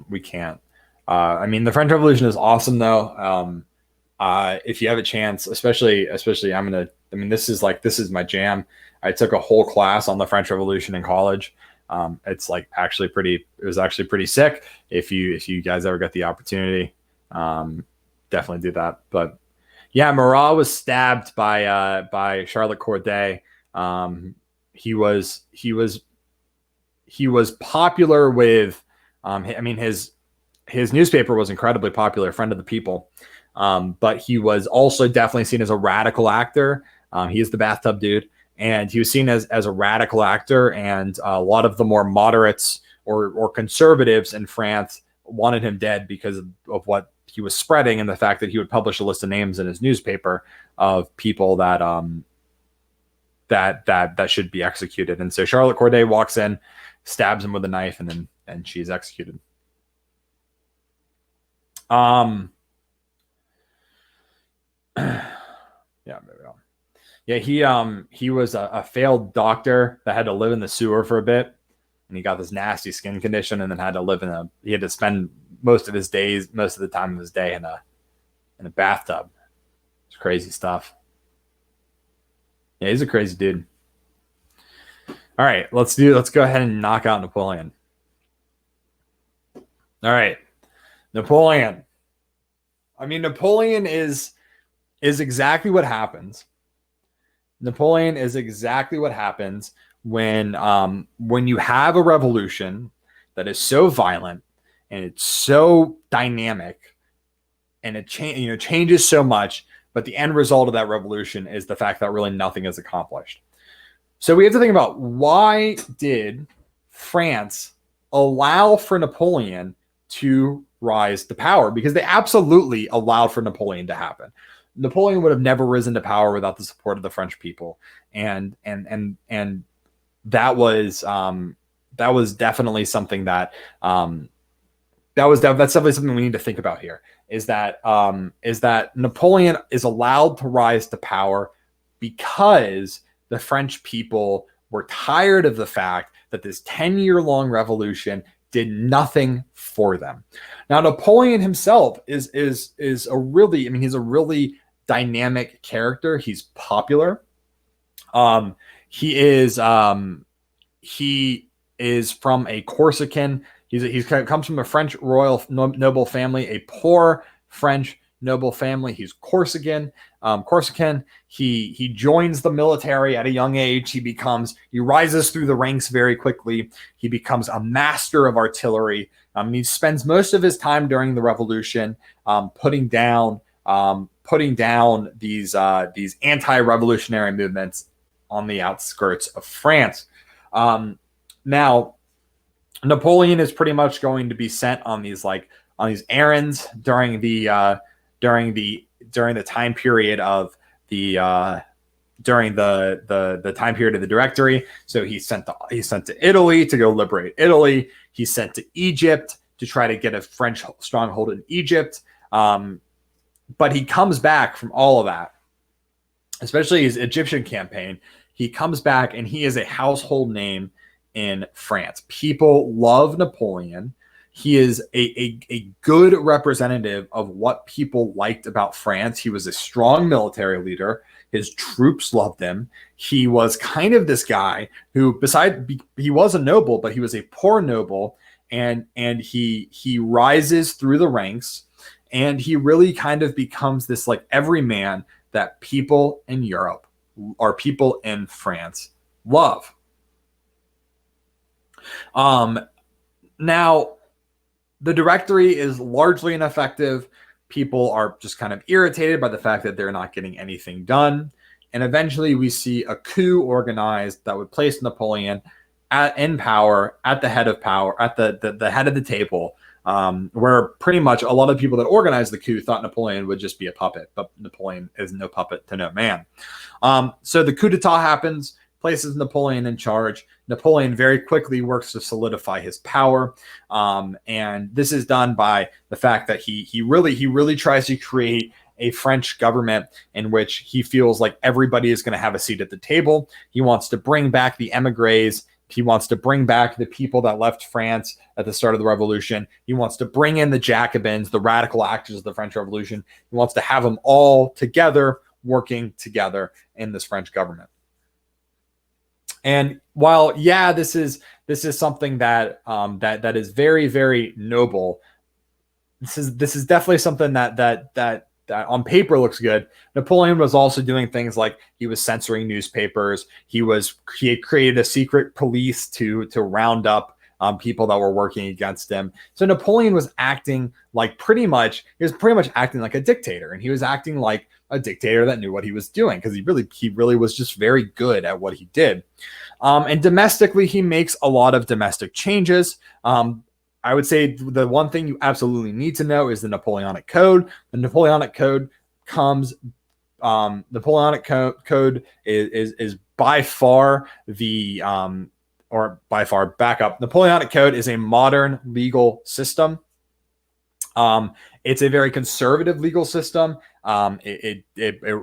we can't. The French Revolution is awesome though. If you have a chance, especially this is my jam. I took a whole class on the French Revolution in college. It was actually pretty sick. If you guys ever get the opportunity, definitely do that. But yeah, Marat was stabbed by Charlotte Corday. He was popular with, his newspaper was incredibly popular, Friend of the People. But he was also definitely seen as a radical actor. He is the bathtub dude, and he was seen as a radical actor. And a lot of the more moderates or conservatives in France wanted him dead because of what he was spreading and the fact that he would publish a list of names in his newspaper of people that should be executed. And so Charlotte Corday walks in, stabs him with a knife, and she's executed. Yeah, maybe not. Yeah, he was a failed doctor that had to live in the sewer for a bit, and he got this nasty skin condition, and then had to spend most of the time of his day in a bathtub. It's crazy stuff. Yeah, he's a crazy dude. All right, let's go ahead and knock out Napoleon. All right, Napoleon. Napoleon is exactly what happens. Napoleon is exactly what happens when you have a revolution that is so violent and it's so dynamic and it changes so much, but the end result of that revolution is the fact that really nothing is accomplished. So we have to think about, why did France allow for Napoleon to rise to power? Because they absolutely allowed for Napoleon to happen. Napoleon would have never risen to power without the support of the French people, and that was definitely something that's definitely something we need to think about here. Is that Napoleon is allowed to rise to power because the French people were tired of the fact that this 10-year-long revolution did nothing for them. Now, Napoleon himself is a really, he's a really dynamic character. He's popular. He is from a Corsican, He comes from a French royal noble family, a poor French noble family. He's Corsican. He joins the military at a young age. He rises through the ranks very quickly. He becomes a master of artillery. He spends most of his time during the revolution putting down these anti-revolutionary movements on the outskirts of France. Now, Napoleon is pretty much going to be sent on these errands during the time period of the time period of the Directory. So he's sent to Italy to go liberate Italy. He's sent to Egypt to try to get a French stronghold in Egypt. But he comes back from all of that, especially his Egyptian campaign. He comes back and he is a household name in France. People love Napoleon. He is a good representative of what people liked about France. He was a strong military leader. His troops loved him. He was kind of this guy who, he was a noble, but he was a poor noble, and he rises through the ranks, and he really kind of becomes this like everyman that people in Europe or people in France love. Now, the Directory is largely ineffective. People are just kind of irritated by the fact that they're not getting anything done. And eventually we see a coup organized that would place Napoleon in power, at the head of power, at the head of the table, where pretty much a lot of people that organized the coup thought Napoleon would just be a puppet, but Napoleon is no puppet to no man. So the coup d'etat happens, places Napoleon in charge. Napoleon very quickly works to solidify his power. And this is done by the fact that he really tries to create a French government in which he feels like everybody is going to have a seat at the table. He wants to bring back the emigres. He wants to bring back the people that left France at the start of the revolution. He wants to bring in the Jacobins, the radical actors of the French Revolution. He wants to have them all together, working together in this French government. And while, this is something that that is very, very noble, this is definitely something that on paper looks good. Napoleon was also doing things like he was censoring newspapers. He had created a secret police to round up people that were working against him. So Napoleon was acting like pretty much acting like a dictator, and he was acting like a dictator that knew what he was doing, because he really was just very good at what he did. And domestically, he makes a lot of domestic changes. I would say the one thing you absolutely need to know is the Napoleonic Code. The Napoleonic Code is by far Napoleonic Code is a modern legal system. It's a very conservative legal system. It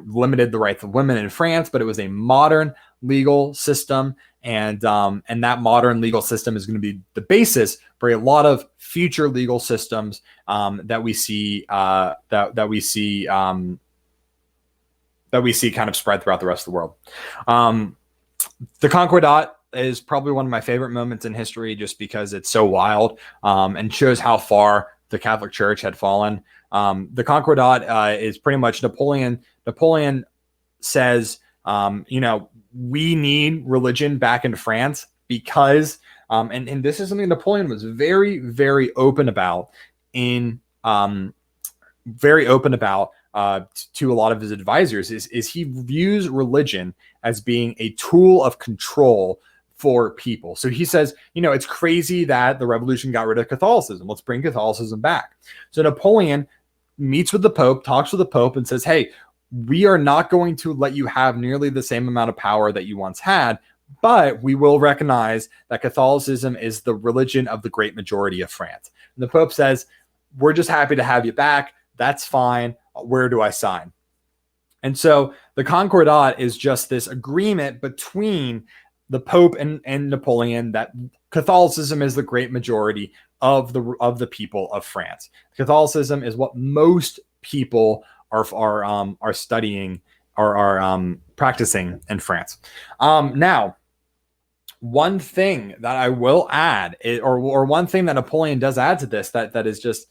limited the rights of women in France, but it was a modern legal system, and that modern legal system is going to be the basis for a lot of future legal systems that we see kind of spread throughout the rest of the world. The Concordat is probably one of my favorite moments in history, just because it's so wild and shows how far the Catholic Church had fallen. The Concordat is pretty much Napoleon says, we need religion back in France because, and this is something Napoleon was very, very open about to a lot of his advisors, is he views religion as being a tool of control for people. So he says, it's crazy that the revolution got rid of Catholicism. Let's bring Catholicism back. So Napoleon meets with the Pope, talks with the Pope, and says, hey, we are not going to let you have nearly the same amount of power that you once had, but we will recognize that Catholicism is the religion of the great majority of France. And the Pope says, we're just happy to have you back. That's fine. Where do I sign? And so the Concordat is just this agreement between the Pope and Napoleon that Catholicism is the great majority of the people of France. Catholicism is what most people are studying or are practicing in France. Now, One thing that I will add, or one thing that Napoleon does add to this that is just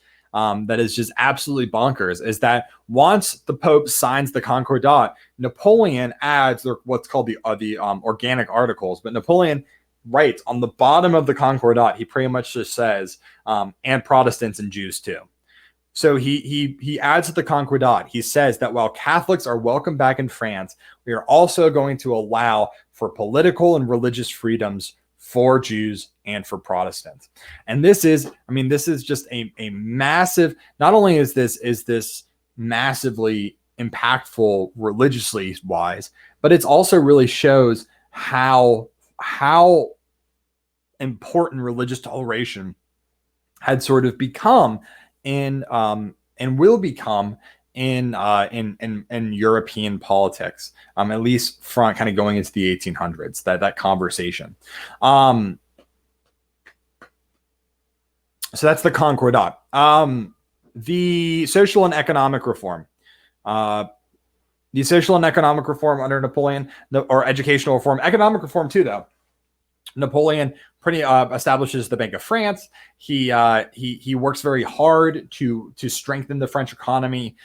absolutely bonkers, is that once the Pope signs the Concordat, Napoleon adds what's called the organic articles. But Napoleon writes on the bottom of the Concordat, he pretty much just says, and Protestants and Jews too. So he adds to the Concordat. He says that while Catholics are welcome back in France, we are also going to allow for political and religious freedoms for Jews and for Protestants. And this is just a massive, not only is this massively impactful religiously wise, but it also really shows how important religious toleration had sort of become and will become in European politics, at least from kind of going into the 1800s, that conversation. So that's the Concordat. The social and economic reform. The social and economic reform under Napoleon, or educational reform, economic reform too, though. Napoleon pretty establishes the Bank of France. He works very hard to strengthen the French economy,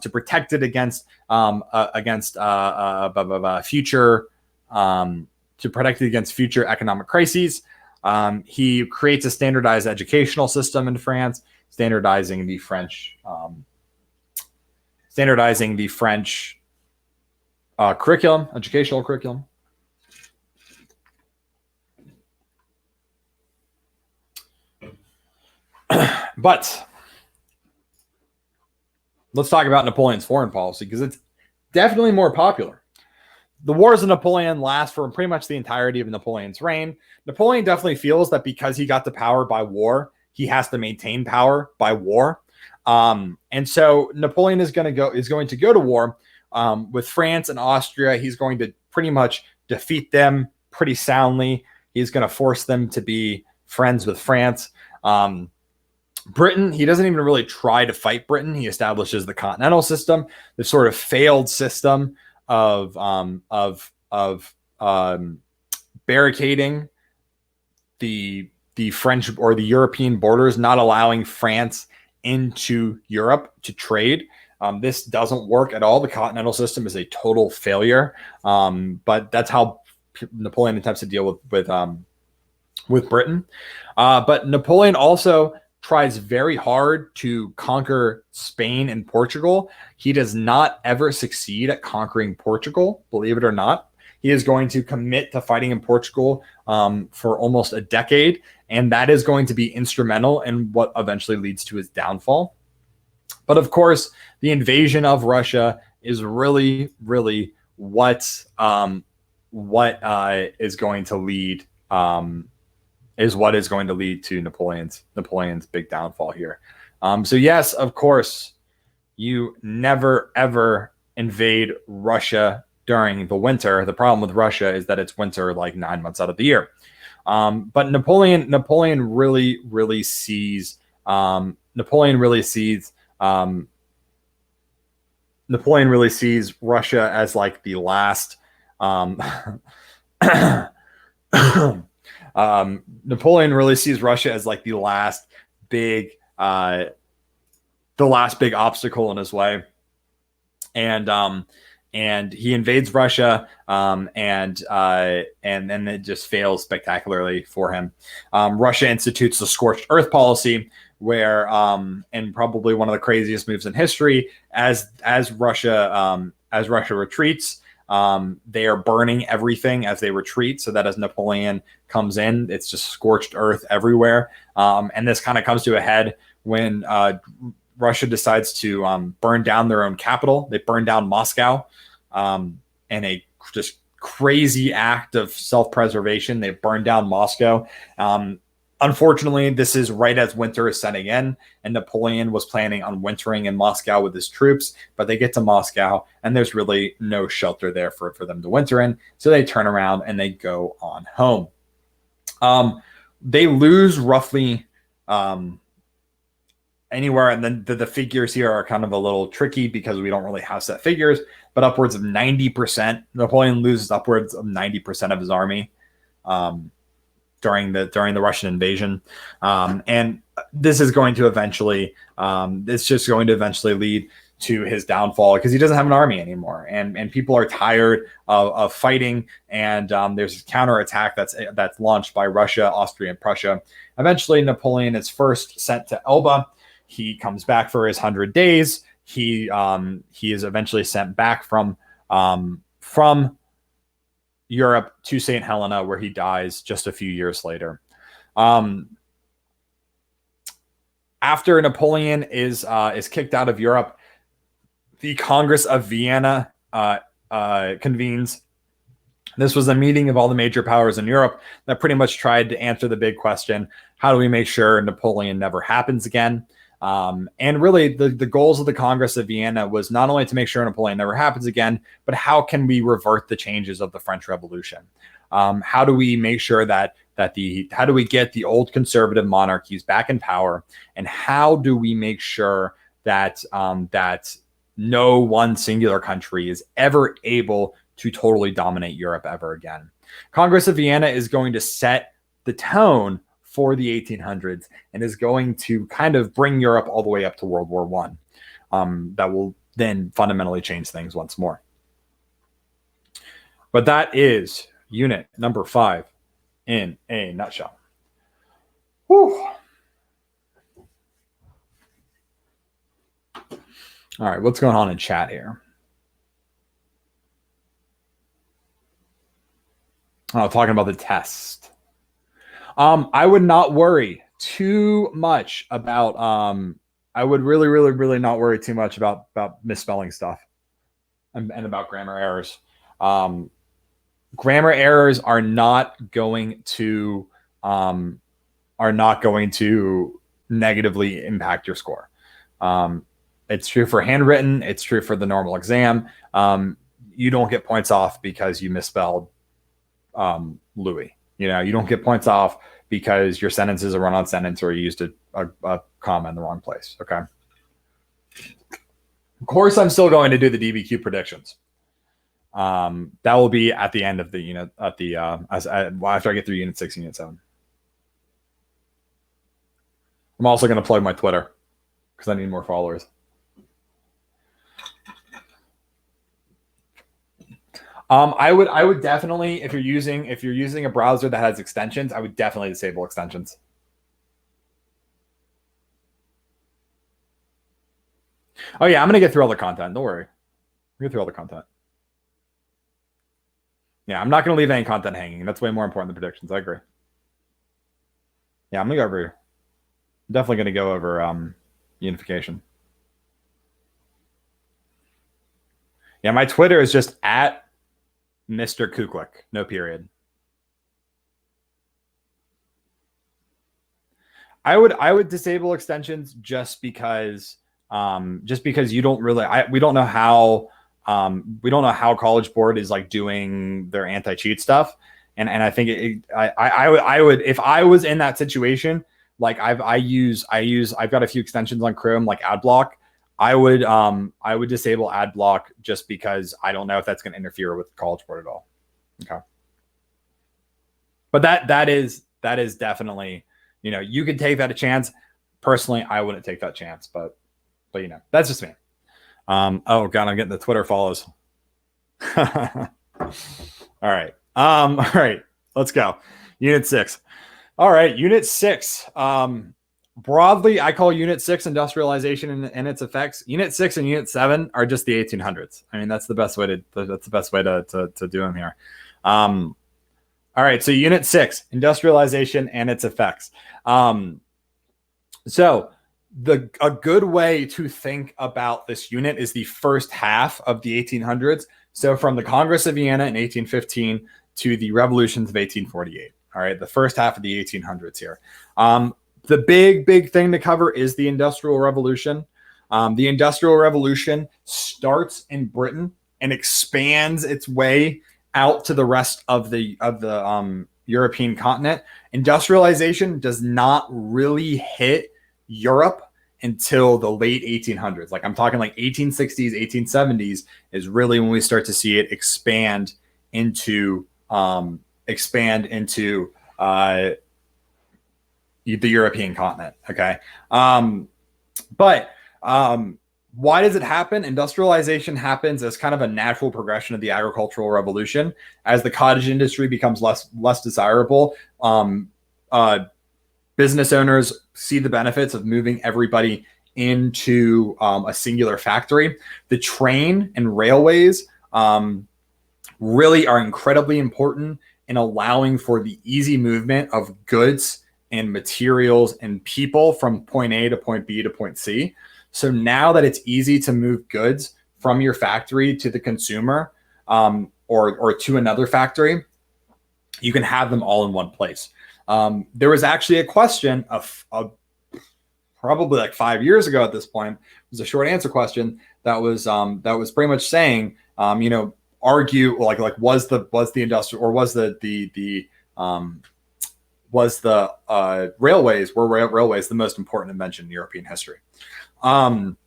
to protect it against future economic crises. He creates a standardized educational system in France, standardizing the French educational curriculum. But let's talk about Napoleon's foreign policy, because it's definitely more popular. The wars of Napoleon last for pretty much the entirety of Napoleon's reign. Napoleon definitely feels that because he got to power by war, he has to maintain power by war. And so Napoleon is going to go to war with France and Austria. He's going to pretty much defeat them pretty soundly. He's going to force them to be friends with France. Britain, he doesn't even really try to fight Britain. He establishes the continental system, the sort of failed system of barricading the French or the European borders, not allowing France into Europe to trade. This doesn't work at all. The continental system is a total failure. But that's how Napoleon attempts to deal with Britain. But Napoleon also tries very hard to conquer Spain and Portugal. He does not ever succeed at conquering Portugal, believe it or not. He is going to commit to fighting in Portugal for almost a decade, and that is going to be instrumental in what eventually leads to his downfall. But of course, the invasion of Russia is really, really what is going to lead to Napoleon's big downfall here. So yes, of course, you never ever invade Russia during the winter. The problem with Russia is that it's winter like 9 months out of the year. But Napoleon really sees Russia as like the last Napoleon really sees Russia as like the last big obstacle in his way, and he invades Russia, and then it just fails spectacularly for him. Russia institutes the scorched earth policy, where and probably one of the craziest moves in history, as Russia retreats. They are burning everything as they retreat, so that as Napoleon comes in, it's just scorched earth everywhere. And this kind of comes to a head when Russia decides to burn down their own capital. They burn down Moscow in a just crazy act of self-preservation. They burn down Moscow. Unfortunately, this is right as winter is setting in, and Napoleon was planning on wintering in Moscow with his troops, but they get to Moscow, and there's really no shelter there for them to winter in, so they turn around and they go on home. They lose roughly anywhere, and then the figures here are kind of a little tricky because we don't really have set figures, but upwards of 90%. Napoleon loses upwards of 90% of his army during the Russian invasion, and this is going to eventually it's just going to eventually lead to his downfall because he doesn't have an army anymore, and people are tired of fighting, and there's a counterattack that's launched by Russia, Austria, and Prussia. Eventually, Napoleon is first sent to Elba. He comes back for his 100 days. He is eventually sent back from Europe to St. Helena, where he dies just a few years later. After Napoleon is kicked out of Europe, the Congress of Vienna convenes. This was a meeting of all the major powers in Europe that pretty much tried to answer the big question: how do we make sure Napoleon never happens again? And really, the goals of the Congress of Vienna was not only to make sure Napoleon never happens again, but how can we revert the changes of the French Revolution? How do we make sure how do we get the old conservative monarchies back in power? And how do we make sure that no one singular country is ever able to totally dominate Europe ever again? Congress of Vienna is going to set the tone for the 1800s and is going to kind of bring Europe all the way up to World War I. That will then fundamentally change things once more. But that is unit number 5 in a nutshell. Whew. All right, what's going on in chat here? Oh, talking about the test. I would not worry too much about. I would really not worry too much about misspelling stuff and about grammar errors. Grammar errors are not going to negatively impact your score. It's true for handwritten. It's true for the normal exam. You don't get points off because you misspelled Louis. You don't get points off because your sentence is a run-on sentence or you used a comma in the wrong place. Okay. Of course, I'm still going to do the DBQ predictions. That will be at the end of the unit, after I get through Unit 6 and Unit 7. I'm also going to plug my Twitter because I need more followers. I would definitely, if you're using a browser that has extensions, I would definitely disable extensions. Oh yeah, I'm gonna get through all the content. Don't worry, I'll get through all the content. Yeah, I'm not gonna leave any content hanging. That's way more important than predictions. I agree. Yeah, I'm gonna go over. I'm definitely gonna go over unification. Yeah, my Twitter is just at Mr. Kuklik, no period. I would disable extensions just because you don't really we don't know how College Board is like doing their anti-cheat stuff, and I think I would, if I was in that situation, like I've got a few extensions on Chrome like AdBlock. I would disable AdBlock just because I don't know if that's going to interfere with College Board at all. Okay. But that is definitely, you could take that a chance. Personally, I wouldn't take that chance, but that's just me. Oh God, I'm getting the Twitter follows. All right. All right, let's go. Unit 6. All right. Unit 6. Broadly, I call Unit 6 industrialization and its effects. Unit 6 and Unit 7 are just the 1800s. I mean, that's the best way to do them here. All right, so Unit 6, industrialization and its effects. So a good way to think about this unit is the first half of the 1800s. So from the Congress of Vienna in 1815 to the revolutions of 1848. All right, the first half of the 1800s here. The big thing to cover is the Industrial Revolution. The Industrial Revolution starts in Britain and expands its way out to the rest of the European continent. Industrialization does not really hit Europe until the late 1800s. Like I'm talking like 1860s, 1870s is really when we start to see it expand into expand into the European continent. Okay. But why does it happen? Industrialization happens as kind of a natural progression of the agricultural revolution. As the cottage industry becomes less desirable, business owners see the benefits of moving everybody into a singular factory. The train and railways really are incredibly important in allowing for the easy movement of goods and materials and people from point A to point B to point C. So now that it's easy to move goods from your factory to the consumer, or to another factory, you can have them all in one place. There was actually a question of probably like 5 years ago at this point. It was a short answer question that was pretty much saying, argue like was the industrial, or was the railways the most important invention in European history? And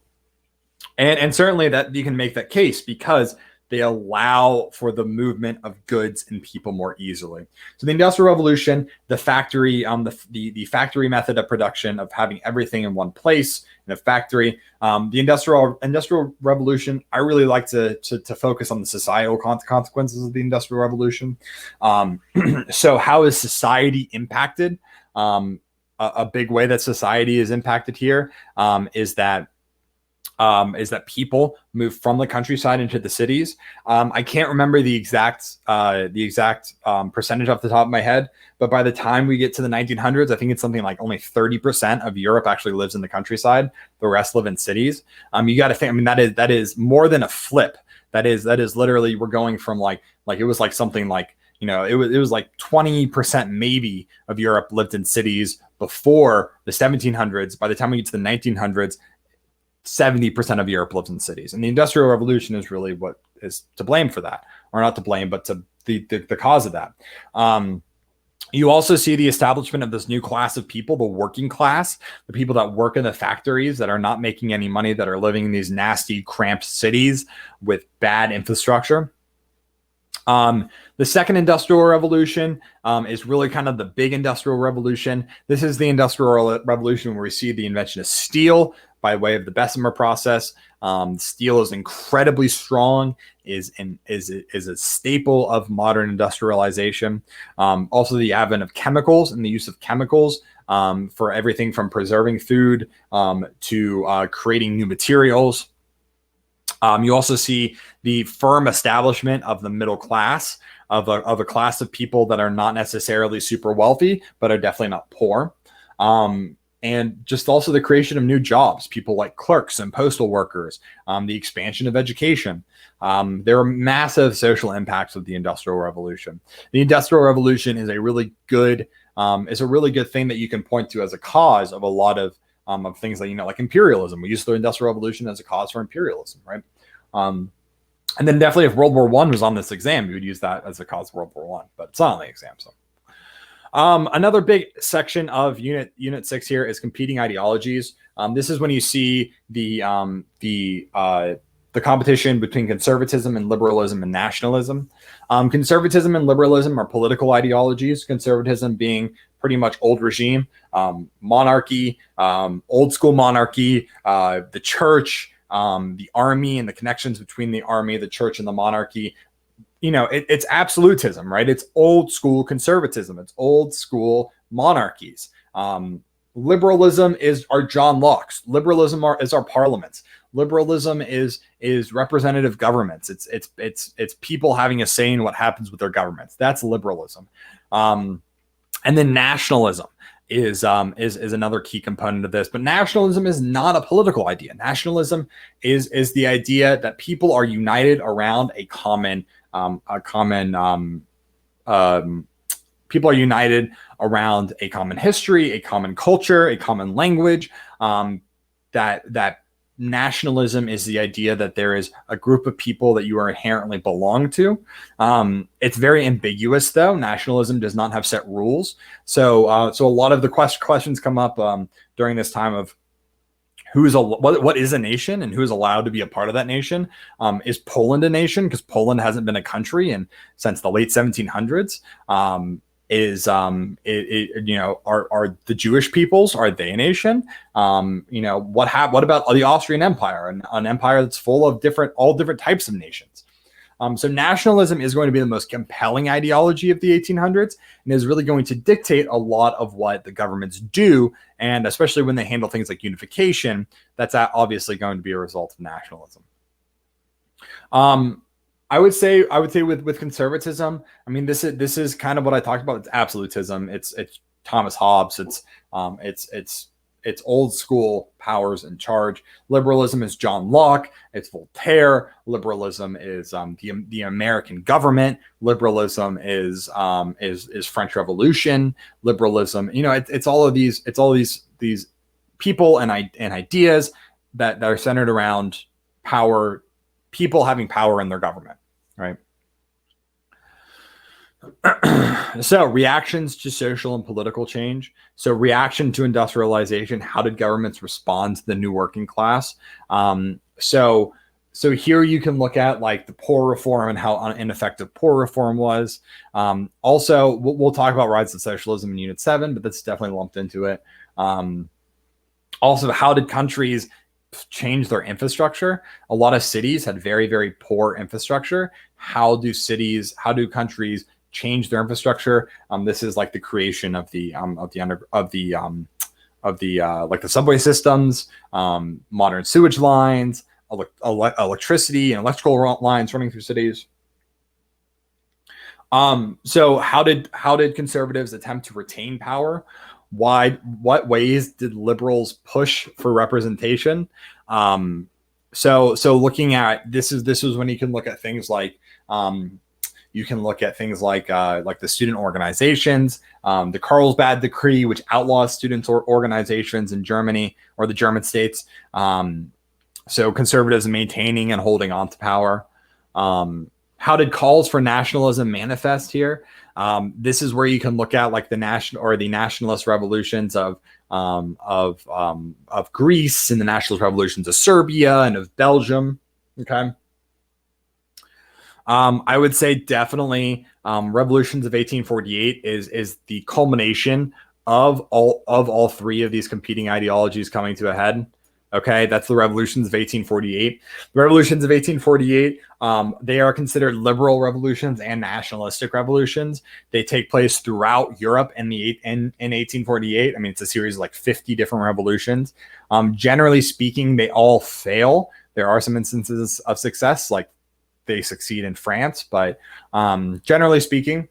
certainly that you can make that case because they allow for the movement of goods and people more easily. So the Industrial Revolution, the factory, the factory method of production, of having everything in one place in a factory. The Industrial Revolution, I really like to focus on the societal consequences of the Industrial Revolution. So how is society impacted? A big way that society is impacted here is that people move from the countryside into the cities. I can't remember the exact percentage off the top of my head, but by the time we get to the 1900s, I think it's something like only 30% of Europe actually lives in the countryside. The rest live in cities. You got to think. I mean, that is more than a flip. That is literally, we're going from like it was like something like, it was like 20% maybe of Europe lived in cities before the 1700s. By the time we get to the 1900s, 70% of Europe lives in cities. And the Industrial Revolution is really what is to blame for that, or not to blame, but to the cause of that. You also see the establishment of this new class of people, the working class, the people that work in the factories that are not making any money, that are living in these nasty, cramped cities with bad infrastructure. The second Industrial Revolution is really kind of the big Industrial Revolution. This is the Industrial Revolution where we see the invention of steel by way of the Bessemer process. Steel is incredibly strong, is a staple of modern industrialization. Also, the advent of chemicals and the use of chemicals for everything from preserving food to creating new materials. You also see the firm establishment of the middle class, of a class of people that are not necessarily super wealthy, but are definitely not poor. And just also the creation of new jobs, people like clerks and postal workers, the expansion of education. There are massive social impacts of the Industrial Revolution. The Industrial Revolution is a really good thing that you can point to as a cause of a lot of things like imperialism. We use the Industrial Revolution as a cause for imperialism, right? And then definitely if World War I was on this exam, you would use that as a cause of World War I, but it's not on the exam. So another big section of Unit 6 here is competing ideologies. This is when you see the competition between conservatism and liberalism and nationalism. Conservatism and liberalism are political ideologies. Conservatism being pretty much old regime, monarchy, old school monarchy, the church, the army, and the connections between the army, the church, and the monarchy. It's absolutism, right? It's old school conservatism. It's old school monarchies. Liberalism is our John Locke's. Liberalism is our parliaments. Liberalism is representative governments. It's people having a say in what happens with their governments. That's liberalism. And then nationalism is another key component of this. But nationalism is not a political idea. Nationalism is the idea that people are united around people are united around a common history, a common culture, a common language. That nationalism is the idea that there is a group of people that you are inherently belong to. It's very ambiguous, though. Nationalism does not have set rules. So a lot of the questions come up during this time of what is a nation and who is allowed to be a part of that nation. Is Poland a nation? Because Poland hasn't been a country since the late 1700s. Are the Jewish peoples, are they a nation? What about the Austrian Empire, an empire that's full of all different types of nations? So nationalism is going to be the most compelling ideology of the 1800s and is really going to dictate a lot of what the governments do. And especially when they handle things like unification, that's obviously going to be a result of nationalism. I would say with conservatism, I mean, this is kind of what I talked about. It's absolutism. It's Thomas Hobbes. It's old school powers in charge. Liberalism is John Locke. It's Voltaire. Liberalism is the American government. Liberalism is French Revolution. Liberalism, it's all of these people and ideas that are centered around power, people having power in their government, right? So reactions to social and political change. So reaction to industrialization. How did governments respond to the new working class? So here you can look at like the poor reform and how ineffective poor reform was. Also, we'll talk about rise of socialism in Unit 7, but that's definitely lumped into it. Also, how did countries change their infrastructure? A lot of cities had very, very poor infrastructure. How do countries change their infrastructure? This is like the creation of the subway systems, modern sewage lines, electricity and electrical lines running through cities. So how did conservatives attempt to retain power? What ways did liberals push for representation? So looking at this is when you can look at things like the student organizations, the Carlsbad Decree, which outlaws students or organizations in Germany or the German states. So conservatives maintaining and holding on to power. How did calls for nationalism manifest here? This is where you can look at like the nationalist revolutions of Greece and the nationalist revolutions of Serbia and of Belgium. Okay. I would say definitely revolutions of 1848 is the culmination of all three of these competing ideologies coming to a head. Okay, that's the revolutions of 1848. The revolutions of 1848, they are considered liberal revolutions and nationalistic revolutions. They take place throughout Europe in 1848. I mean, it's a series of like 50 different revolutions. Generally speaking, they all fail. There are some instances of success, like they succeed in France, but generally speaking,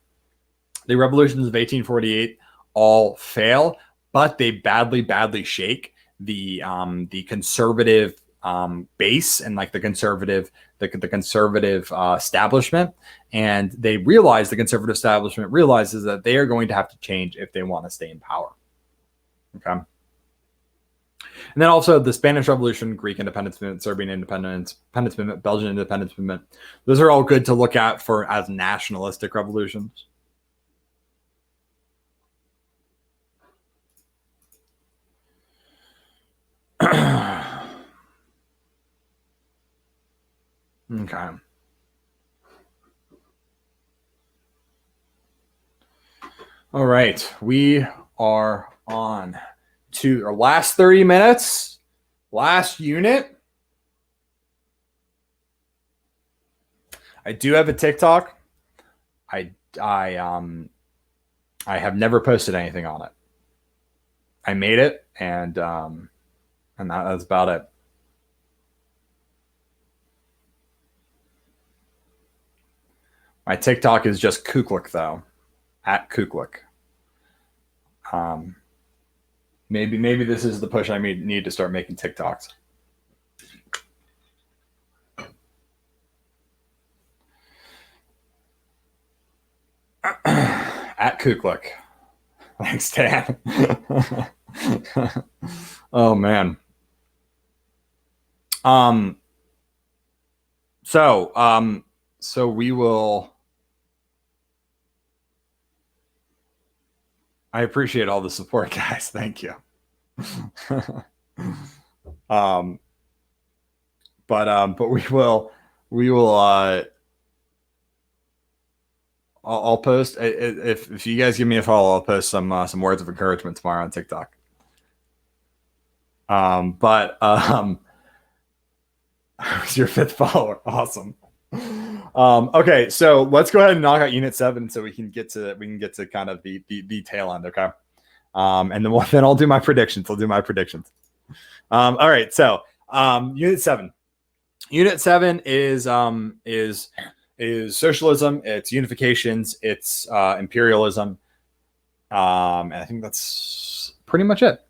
the revolutions of 1848 all fail, but they badly shake the conservative base and like the conservative establishment, and the conservative establishment realizes that they are going to have to change if they want to stay in power. Okay. And then also the Spanish Revolution, Greek independence movement, Serbian independence movement, Belgian independence movement. Those are all good to look at as nationalistic revolutions. Okay. All right. We are on to our last 30 minutes, last unit. I do have a TikTok. I have never posted anything on it. I made it, and that's about it. My TikTok is just Kuklik, though, at Kuklik. Maybe this is the push I need to start making TikToks. At Kuklik. Thanks, Dan. Oh man. So we will. I appreciate all the support, guys. Thank you. But we will I'll post if you guys give me a follow, I'll post some words of encouragement tomorrow on TikTok. Who's your 5th follower? Awesome. Okay, so let's go ahead and knock out Unit 7 so we can get to kind of the tail end, okay? And then I'll do my predictions. All right, so Unit 7. Unit 7 is socialism, it's unifications, it's imperialism. And I think that's pretty much it.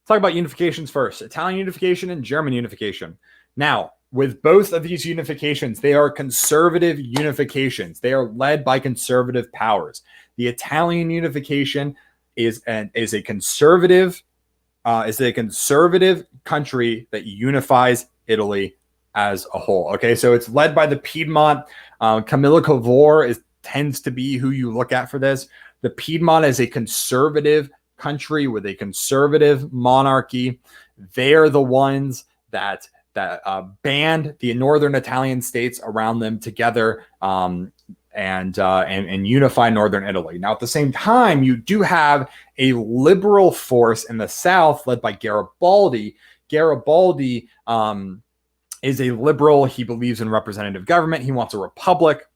Talk about unifications first. Italian unification and German unification. Now, with both of these unifications, they are conservative unifications. They are led by conservative powers. The Italian unification is a conservative country that unifies Italy as a whole. Okay, so it's led by the Piedmont. Camilla Cavour tends to be who you look at for this. The Piedmont is a conservative country with a conservative monarchy. They're the ones that band the northern Italian states around them together and unify northern Italy. Now, at the same time, you do have a liberal force in the south led by Garibaldi. Garibaldi is a liberal. He believes in representative government. He wants a republic,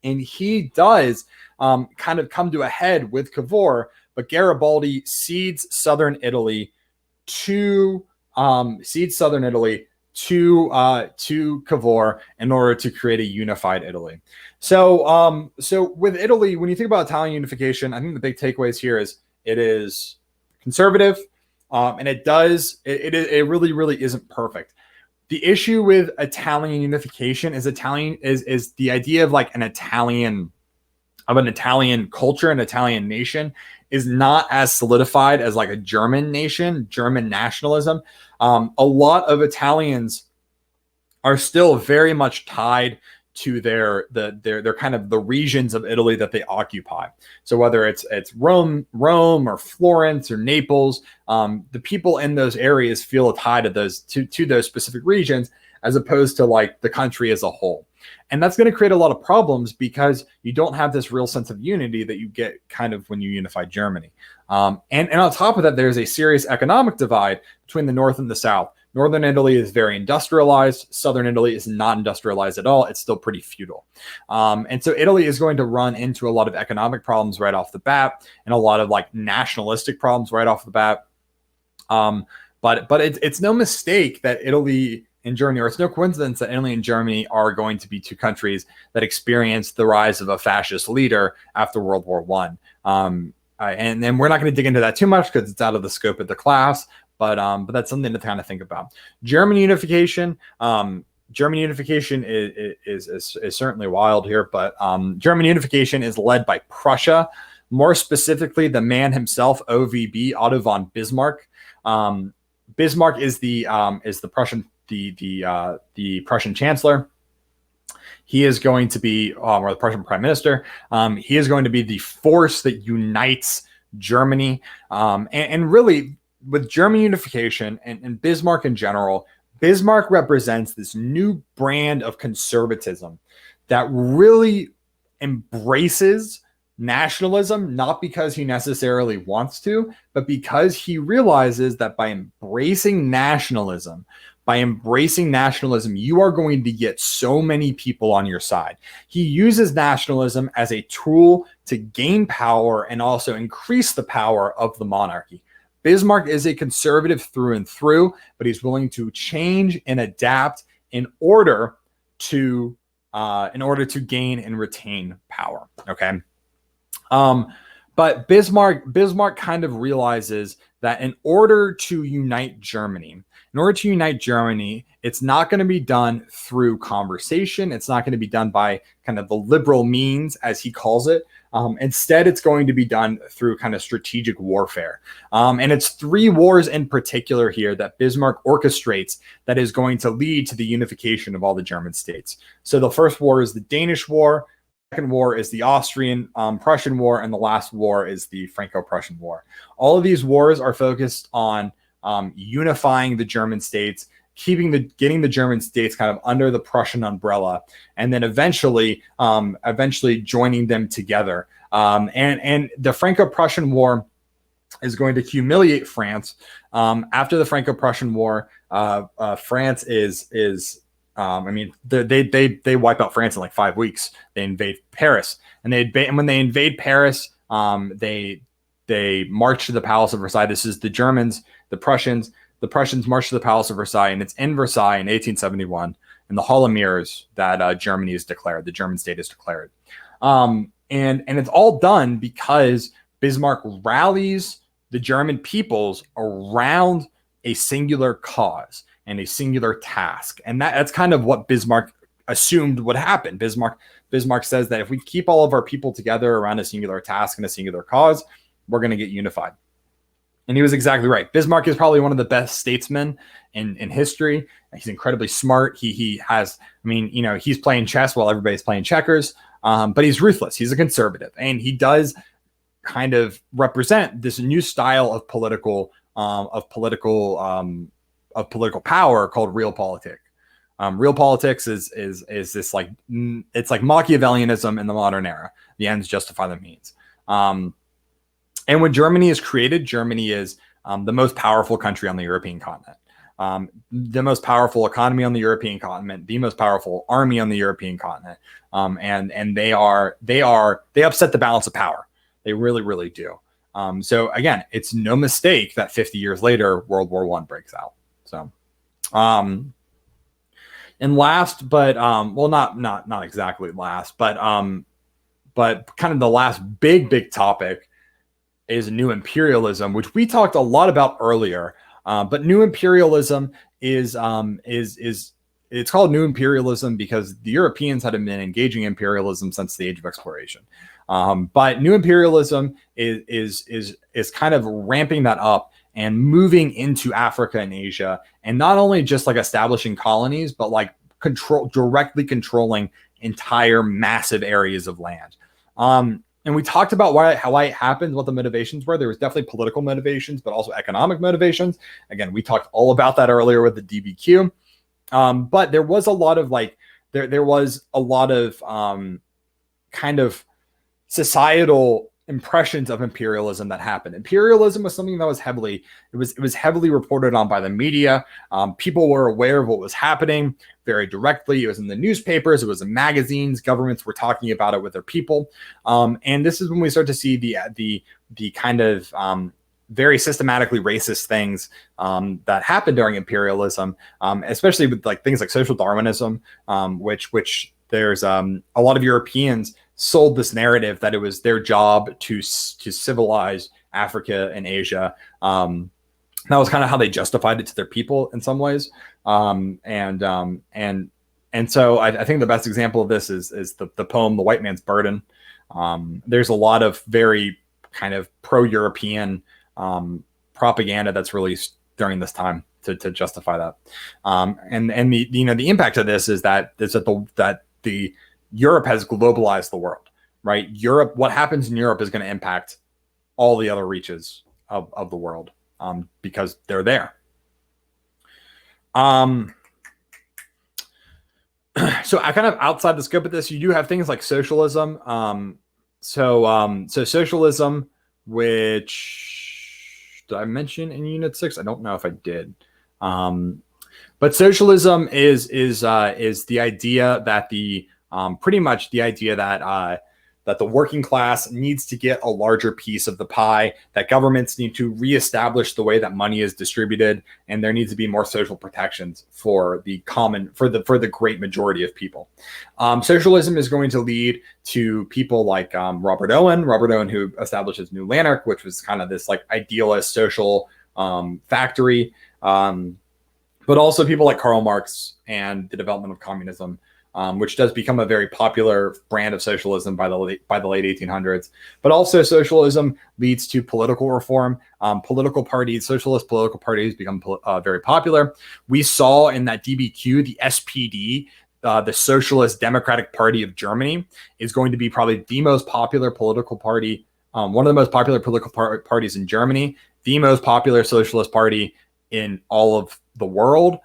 and he does kind of come to a head with Cavour. But Garibaldi cedes southern Italy to Cavour in order to create a unified Italy. So with Italy, when you think about Italian unification, I think the big takeaways here is it is conservative, and it really isn't perfect. The issue with Italian unification is the idea of like an Italian culture, an Italian nation is not as solidified as like a German nation, German nationalism. A lot of Italians are still very much tied to their kind of the regions of Italy that they occupy. So whether it's Rome or Florence or Naples, the people in those areas feel a tie to those specific regions as opposed to like the country as a whole. And that's going to create a lot of problems because you don't have this real sense of unity that you get kind of when you unify Germany. And on top of that, there's a serious economic divide between the North and the South. Northern Italy is very industrialized. Southern Italy is not industrialized at all. It's still pretty feudal. And so Italy is going to run into a lot of economic problems right off the bat and a lot of like nationalistic problems right off the bat. But it's no mistake that Italy and Germany, or it's no coincidence that Italy and Germany are going to be two countries that experienced the rise of a fascist leader after World War I. And then we're not going to dig into that too much because it's out of the scope of the class, but that's something to kind of think about. German unification is certainly wild here, but German unification is led by Prussia, more specifically the man himself, OVB, Otto von Bismarck. Bismarck is the Prussian the Prussian chancellor. He is going to be, or the Prussian prime minister. He is going to be the force that unites Germany. And really, with German unification and Bismarck in general, Bismarck represents this new brand of conservatism that really embraces nationalism, not because he necessarily wants to, but because he realizes that by embracing nationalism, you are going to get so many people on your side. He uses nationalism as a tool to gain power and also increase the power of the monarchy. Bismarck is a conservative through and through, but he's willing to change and adapt in order to gain and retain power. Okay. But Bismarck kind of realizes that in order to unite Germany, it's not going to be done through conversation. It's not going to be done by kind of the liberal means, as he calls it. Instead, it's going to be done through kind of strategic warfare. And it's three wars in particular here that Bismarck orchestrates that is going to lead to the unification of all the German states. So the first war is the Danish War. second war is the Austrian-Prussian War, and the last war is the Franco-Prussian War. All of these wars are focused on unifying the German states, getting the German states kind of under the Prussian umbrella, and then eventually joining them together. And the Franco-Prussian War is going to humiliate France. After the Franco-Prussian War, France they wipe out France in like 5 weeks. They invade Paris, and when they invade Paris, they march to the Palace of Versailles. This is the Germans, the Prussians. The Prussians march to the Palace of Versailles, and it's in Versailles in 1871, in the Hall of Mirrors, that Germany is declared. The German state is declared, and it's all done because Bismarck rallies the German peoples around a singular cause and a singular task. And that's kind of what Bismarck assumed would happen. Bismarck says that if we keep all of our people together around a singular task and a singular cause, we're going to get unified. And he was exactly right. Bismarck is probably one of the best statesmen in history. He's incredibly smart. He has, he's playing chess while everybody's playing checkers, but he's ruthless. He's a conservative, and he does kind of represent this new style of political power called realpolitik. Realpolitik is this like, it's like Machiavellianism in the modern era. The ends justify the means. And when Germany is created, Germany is the most powerful country on the European continent, the most powerful economy on the European continent, the most powerful army on the European continent, and they upset the balance of power. They really, really do. So again, it's no mistake that 50 years later, World War I breaks out. So, and last, but not exactly last, but kind of the last big topic is new imperialism, which we talked a lot about earlier. But new imperialism is it's called new imperialism because the Europeans had been engaging in imperialism since the age of exploration. But new imperialism is kind of ramping that up and moving into Africa and Asia, and not only just like establishing colonies, but like directly controlling entire massive areas of land. And we talked about why it happened, what the motivations were. There was definitely political motivations, but also economic motivations. Again, we talked all about that earlier with the DBQ. But there was a lot of kind of societal impressions of imperialism that happened. Imperialism was something that was heavily reported on by the media. People were aware of what was happening very directly. It was in the newspapers, it was in magazines, governments were talking about it with their people. And this is when we start to see the kind of very systematically racist things that happened during imperialism, especially with like things like social Darwinism, which there's a lot of Europeans sold this narrative that it was their job to civilize Africa and Asia. That was kind of how they justified it to their people in some ways. And so I think the best example of this is the poem, The White Man's Burden. There's a lot of very kind of pro-European propaganda that's released during this time to justify that. And the impact of this is that the Europe has globalized the world, right? Europe, what happens in Europe is going to impact all the other reaches of the world because they're there. So I kind of outside the scope of this, you do have things like socialism. So socialism, which did I mention in Unit 6? I don't know if I did. But socialism is the idea that pretty much the idea that the working class needs to get a larger piece of the pie, that governments need to reestablish the way that money is distributed, and there needs to be more social protections for the great majority of people. Socialism is going to lead to people like Robert Owen, who establishes New Lanark, which was kind of this like idealist social factory, but also people like Karl Marx and the development of communism, which does become a very popular brand of socialism by the late 1800s. But also socialism leads to political reform. Socialist political parties become very popular. We saw in that DBQ, the SPD the Socialist Democratic Party of Germany is going to be probably the most popular political party, one of the most popular political parties in Germany, the most popular socialist party in all of the world.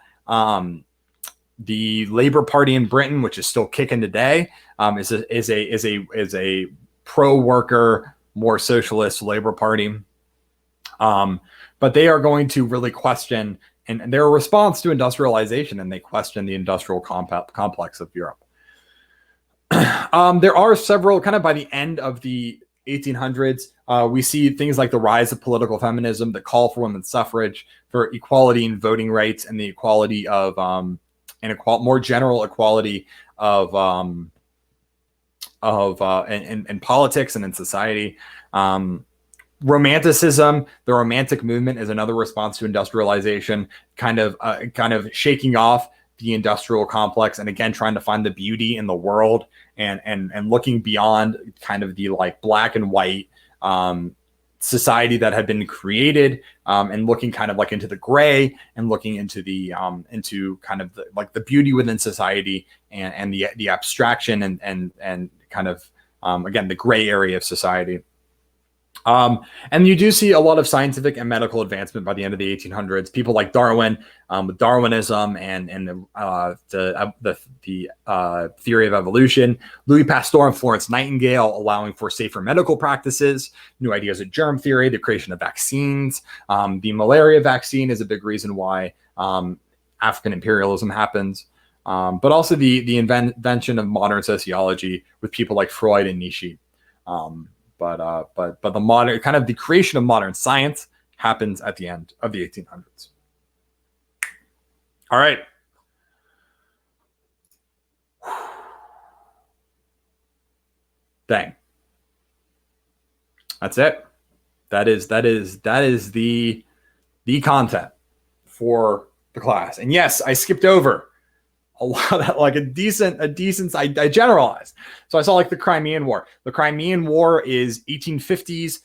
The Labour Party in Britain, which is still kicking today, is a pro-worker, more socialist Labour Party. But they are going to really question, and their response to industrialization, and they question the industrial complex of Europe. There are several, kind of by the end of the 1800s, we see things like the rise of political feminism, the call for women's suffrage, for equality in voting rights, and the equality of more general equality of in politics and in society. Romanticism, the Romantic movement, is another response to industrialization, kind of shaking off the industrial complex, and again trying to find the beauty in the world, and looking beyond kind of the like black and white society that had been created, and looking kind of like into the gray, and looking into the into kind of the beauty within society, and the abstraction, and kind of again the gray area of society. And you do see a lot of scientific and medical advancement by the end of the 1800s. People like Darwin, with Darwinism and the theory of evolution. Louis Pasteur and Florence Nightingale allowing for safer medical practices, new ideas of germ theory, the creation of vaccines. The malaria vaccine is a big reason why African imperialism happens. But also the invention of modern sociology with people like Freud and Nietzsche. But the modern, kind of the creation of modern science happens at the end of the 1800s. All right. Dang. That's it. That is the content for the class. And yes, I skipped over a lot of that, like a decent, I generalized. So I saw like the Crimean War. The Crimean War is 1850s.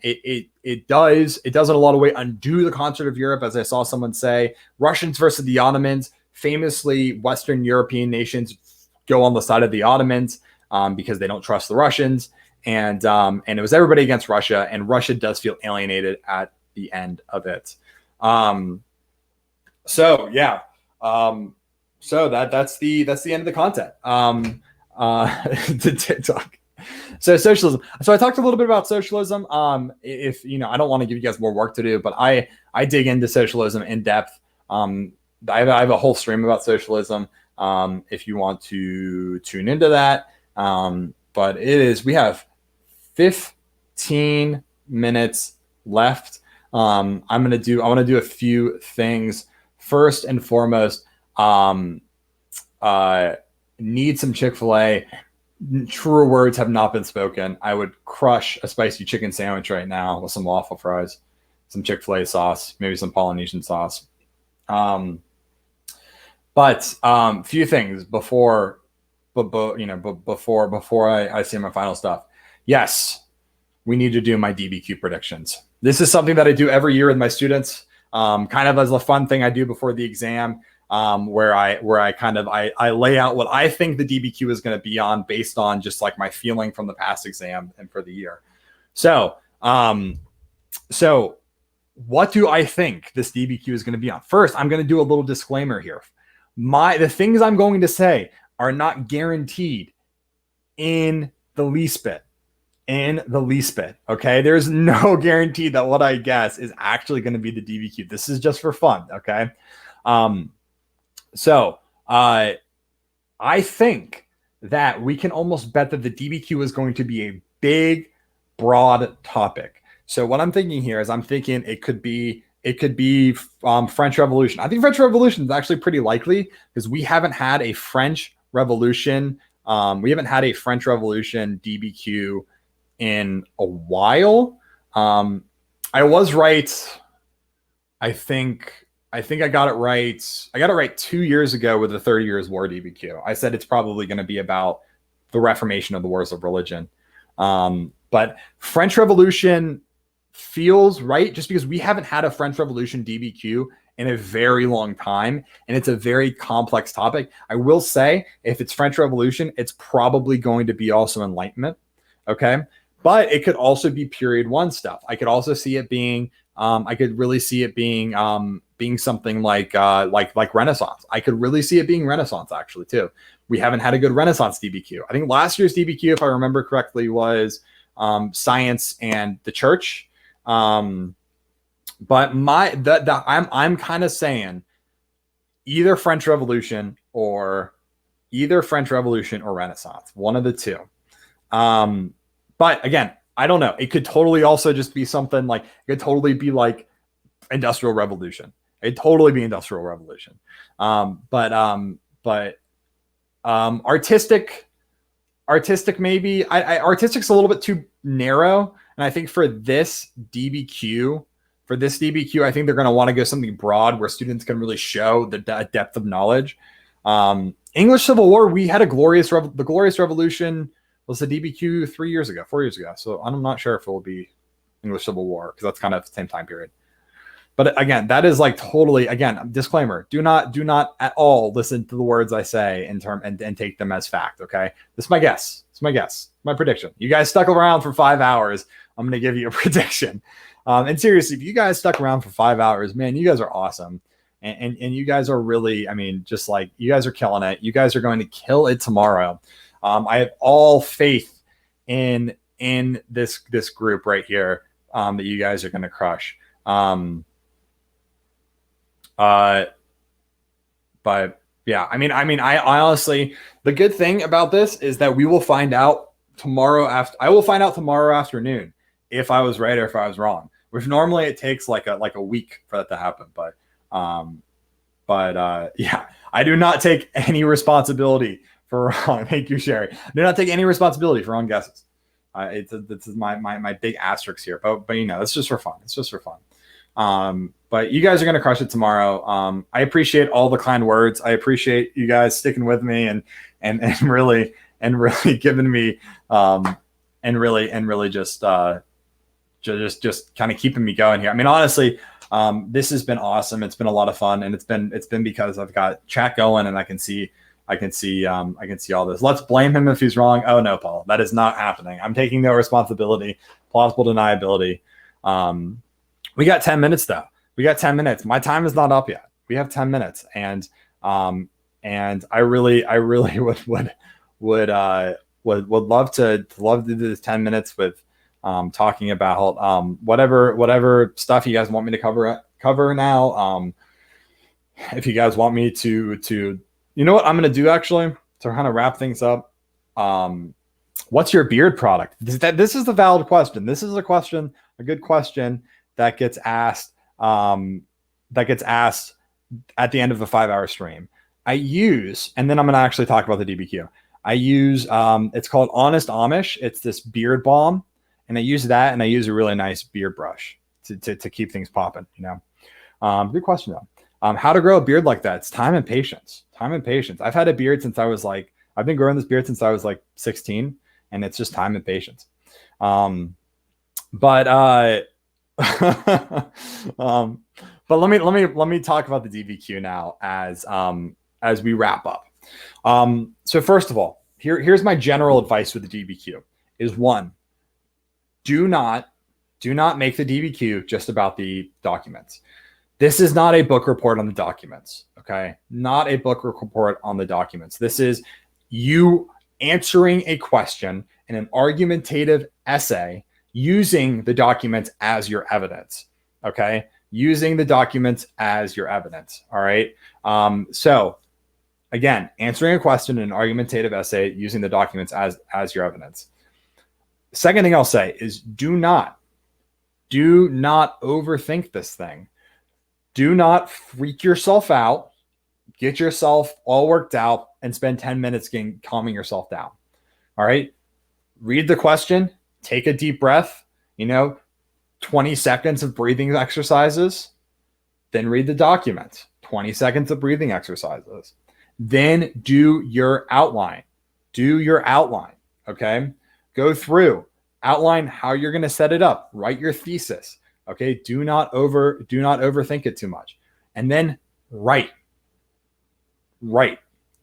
It does in a lot of way undo the concert of Europe, as I saw someone say. Russians versus the Ottomans. Famously, Western European nations go on the side of the Ottomans because they don't trust the Russians. And it was everybody against Russia, and Russia does feel alienated at the end of it. So yeah. So that's the end of the content. The TikTok. So socialism. So I talked a little bit about socialism. If I don't want to give you guys more work to do, but I dig into socialism in depth. I have a whole stream about socialism. If you want to tune into that. But we have 15 minutes left. I want to do a few things. First and foremost, need some Chick-fil-A. Truer words have not been spoken. I would crush a spicy chicken sandwich right now with some waffle fries, some Chick-fil-A sauce, maybe some Polynesian sauce. But few things before I say my final stuff. Yes, we need to do my DBQ predictions. This is something that I do every year with my students, kind of as a fun thing I do before the exam. Where I lay out what I think the DBQ is going to be on based on just like my feeling from the past exam and for the year. So what do I think this DBQ is going to be on? First, I'm going to do a little disclaimer here. The things I'm going to say are not guaranteed in the least bit. Okay. There's no guarantee that what I guess is actually going to be the DBQ. This is just for fun. Okay. So I think that we can almost bet that the DBQ is going to be a big, broad topic. So what I'm thinking here is it could be French Revolution. I think French Revolution is actually pretty likely because we haven't had a French Revolution. We haven't had a French Revolution DBQ in a while. I was right. I think I got it right. I got it right 2 years ago with the 30 Years' War DBQ. I said it's probably going to be about the Reformation of the Wars of Religion. But French Revolution feels right just because we haven't had a French Revolution DBQ in a very long time, and it's a very complex topic. I will say, if it's French Revolution, it's probably going to be also Enlightenment, okay? But it could also be period one stuff. I could also see it being, I could really see it being something like Renaissance. I could really see it being Renaissance actually too. We haven't had a good Renaissance DBQ. I think last year's DBQ, if I remember correctly, was science and the church. But I'm kind of saying either French Revolution or Renaissance, one of the two. But again, I don't know. It could totally also just be something like, it could totally be like Industrial Revolution. It'd totally be Industrial Revolution. But artistic maybe. Artistic's a little bit too narrow, and I think for this DBQ, I think they're going to want to go something broad where students can really show the depth of knowledge. English Civil War, we had the Glorious Revolution was the DBQ 4 years ago. So I'm not sure if it will be English Civil War because that's kind of the same time period. But again, that is like totally, again, disclaimer, do not at all listen to the words I say and take them as fact. Okay. This is my guess. My prediction. You guys stuck around for 5 hours. I'm going to give you a prediction. And seriously, if you guys stuck around for 5 hours, man, you guys are awesome. And you guys are really, I mean, just like you guys are killing it. You guys are going to kill it tomorrow. I have all faith in this group right here that you guys are going to crush. But yeah, I mean, I honestly, the good thing about this is that we will find out tomorrow I will find out tomorrow afternoon if I was right or if I was wrong, which normally it takes like a week for that to happen. But yeah, I do not take any responsibility for wrong. Thank you, Sherry. I do not take any responsibility for wrong guesses. This is my big asterisk here, but you know, it's just for fun. But you guys are going to crush it tomorrow. I appreciate all the kind words. I appreciate you guys sticking with me and really giving me, and really just kind of keeping me going here. I mean, honestly, this has been awesome. It's been a lot of fun, and it's been because I've got chat going and I can see all this. Let's blame him if he's wrong. Oh no, Paul, that is not happening. I'm taking no responsibility. Plausible deniability. We got 10 minutes though. We got 10 minutes. My time is not up yet. We have 10 minutes, and I really would love to do this 10 minutes with talking about whatever stuff you guys want me to cover now. If you guys want me to, you know what I'm going to do actually to kind of wrap things up. What's your beard product? This is the valid question. This is a good question that gets asked at the end of a 5 hour stream. I use, and then I'm going to actually talk about the DBQ. I use, it's called Honest Amish. It's this beard balm, and I use that, and I use a really nice beard brush to keep things popping, you know? Good question though. How to grow a beard like that? It's time and patience. I've had a beard since I've been growing this beard since I was like 16, and it's just time and patience. But let me talk about the DBQ now as we wrap up. So first of all, here's my general advice with the DBQ is one, do not make the DBQ just about the documents. This is not a book report on the documents. Okay. Not a book report on the documents. This is you answering a question in an argumentative essay using the documents as your evidence. Okay. Using the documents as your evidence. All right. So again, answering a question in an argumentative essay using the documents as your evidence. Second thing I'll say is do not overthink this thing. Do not freak yourself out. Get yourself all worked out and spend 10 minutes calming yourself down. All right. Read the question, take a deep breath, 20 seconds of breathing exercises, then read the document, 20 seconds of breathing exercises, then do your outline. Okay. Go through, outline how you're going to set it up, write your thesis. Okay. Do not overthink it too much. and then write.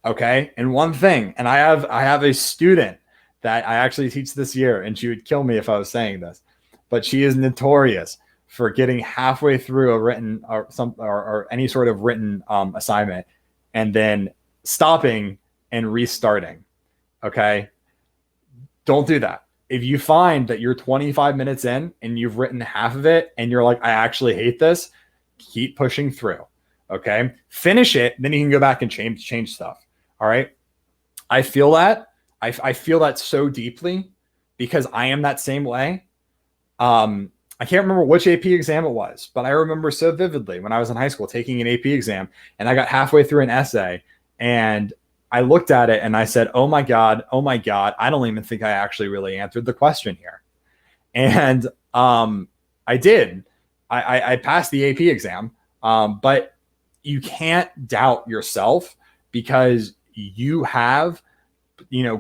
Okay. And one thing, and I have a student that I actually teach this year, and she would kill me if I was saying this, but she is notorious for getting halfway through a written or any sort of written assignment and then stopping and restarting. Okay. Don't do that. If you find that you're 25 minutes in and you've written half of it and you're like, I actually hate this, keep pushing through. Okay. Finish it. Then you can go back and change stuff. All right. I feel that. I feel that so deeply because I am that same way. I can't remember which AP exam it was, but I remember so vividly when I was in high school taking an AP exam and I got halfway through an essay and I looked at it and I said, oh my God, I don't even think I actually really answered the question here. And I did. I passed the AP exam, but you can't doubt yourself because you have,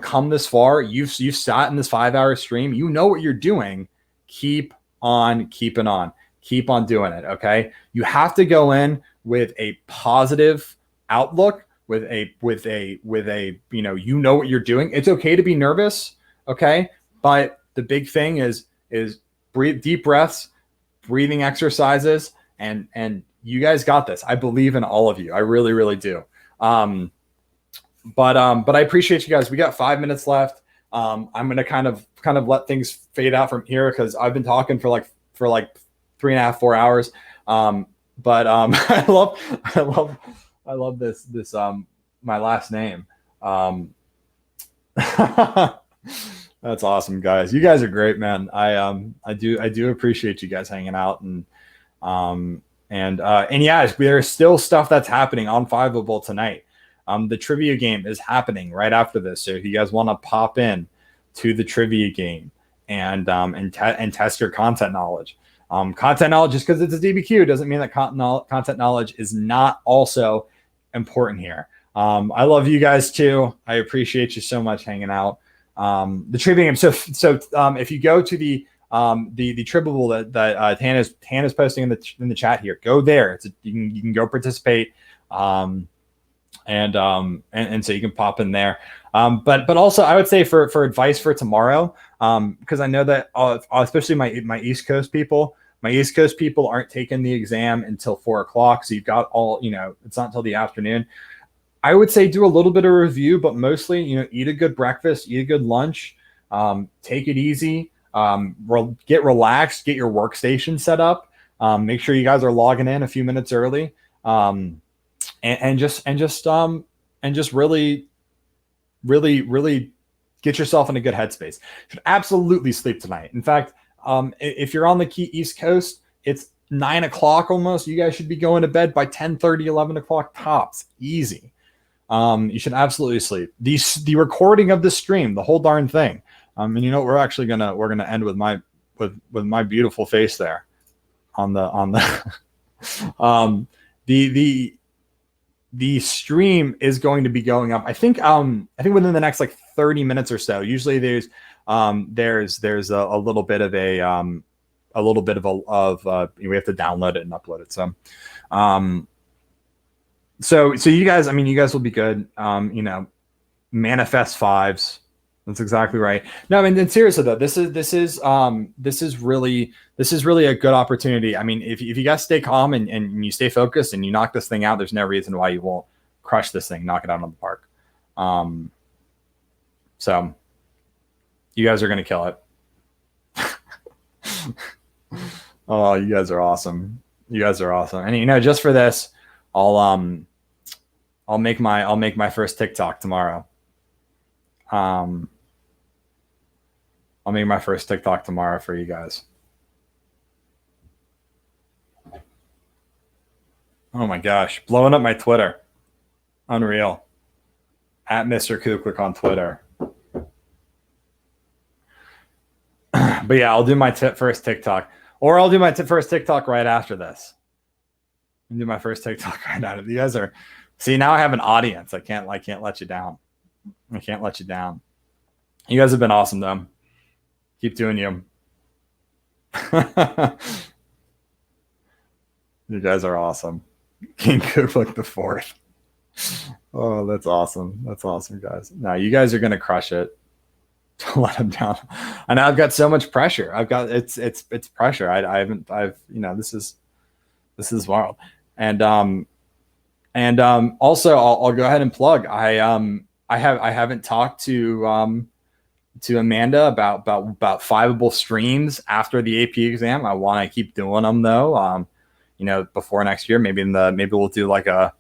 come this far. You've sat in this 5-hour stream. You know what you're doing. Keep on keeping on. Keep on doing it. Okay. You have to go in with a positive outlook, with a you know what you're doing. It's okay to be nervous. Okay. But the big thing is breathe deep breaths, breathing exercises, and you guys got this. I believe in all of you. I really, really do. But I appreciate you guys. We got 5 minutes left. I'm gonna kind of let things fade out from here because I've been talking for like 3.5, 4 hours. But I love this my last name. That's awesome, guys. You guys are great, man. I do appreciate you guys hanging out and yeah, there's still stuff that's happening on Fiveable tonight. The trivia game is happening right after this. So if you guys want to pop in to the trivia game and test your content knowledge. Content knowledge, just because it's a DBQ doesn't mean that content knowledge is not also important here. I love you guys too. I appreciate you so much hanging out. The trivia game. So if you go to the Fiveable that Tana's posting in the chat here, go there. You can go participate. And so you can pop in there. But also I would say for advice for tomorrow, because I know that especially my East Coast people aren't taking the exam until 4:00. So you've got it's not until the afternoon. I would say do a little bit of review, but mostly, eat a good breakfast, eat a good lunch, take it easy, get relaxed, get your workstation set up, make sure you guys are logging in a few minutes early. And just really, really, really get yourself in a good headspace. You should absolutely sleep tonight. In fact, if you're on the East Coast, it's 9:00 almost. You guys should be going to bed by 10:30, 11:00 tops. Easy. You should absolutely sleep. The recording of the stream, the whole darn thing. And we're gonna end with my beautiful face there on the the stream is going to be going up. I think within the next 30 minutes or so. Usually there's a little bit of we have to download it and upload it. So you guys will be good. Manifest fives. That's exactly right. No, and seriously though, this is really a good opportunity. I mean, if you guys stay calm and you stay focused and you knock this thing out, there's no reason why you won't crush this thing, knock it out of the park. So you guys are gonna kill it. Oh, you guys are awesome. And just for this, I'll make my first TikTok tomorrow. I'll make my first TikTok tomorrow for you guys. Oh my gosh, blowing up my Twitter. Unreal. At Mr. Kuklik on Twitter. But yeah, I'll do my first TikTok. Or I'll do my first TikTok right after this. I'll do my first TikTok right after. You guys are... See, now I have an audience. I can't let you down. I can't let you down. You guys have been awesome, though. Keep doing you. You guys are awesome. King Kublai the Fourth. Oh, that's awesome. That's awesome, guys. Now you guys are gonna crush it. Don't let them down. And I've got so much pressure. It's pressure. I've this is wild. And also I'll go ahead and plug. I haven't talked to Amanda about Fiveable streams after the AP exam. I want to keep doing them though. Before next year, maybe we'll do like a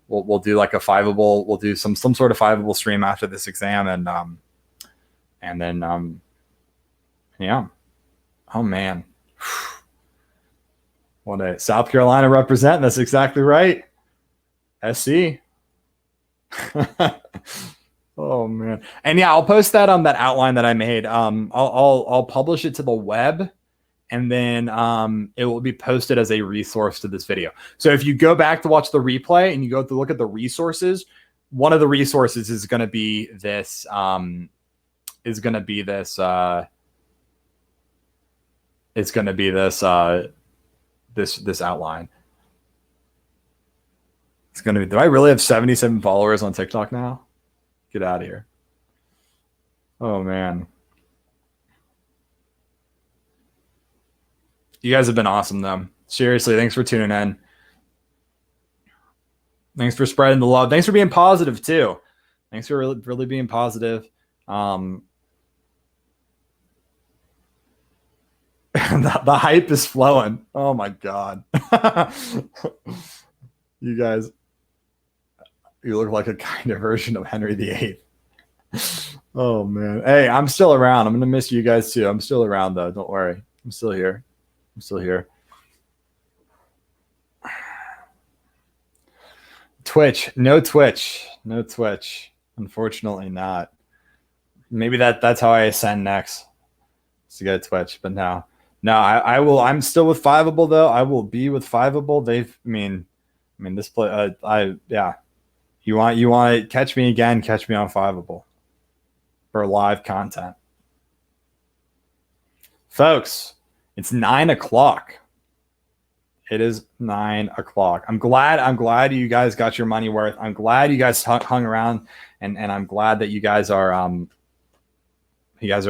we'll do like a Fiveable. We'll do some sort of Fiveable stream after this exam, and then yeah. Oh man, what a South Carolina represent. That's exactly right. SC. Oh man, and yeah, I'll post that on that outline that I made. I'll publish it to the web, and then it will be posted as a resource to this video. So if you go back to watch the replay and you go to look at the resources, one of the resources is going to be this. This outline. It's going to be. Do I really have 77 followers on TikTok now? Get out of here. Oh, man. You guys have been awesome, though. Seriously, thanks for tuning in. Thanks for spreading the love. Thanks for being positive, too. Thanks for really being positive. The hype is flowing. Oh, my God. You guys, you look like a kind of version of Henry VIII. Oh, man. Hey, I'm still around. I'm going to miss you guys, too. I'm still around, though. Don't worry. I'm still here. I'm still here. Twitch. No Twitch. No Twitch. Unfortunately not. Maybe that's how I ascend next. Is to get a Twitch, but no. No, I will. I'm still with Fiveable, though. I will be with Fiveable. This play. Yeah. You want to catch me again? Catch me on Fiveable for live content, folks. It's 9 o'clock. It is 9 o'clock. I'm glad you guys got your money worth. I'm glad you guys hung around, and I'm glad that you guys are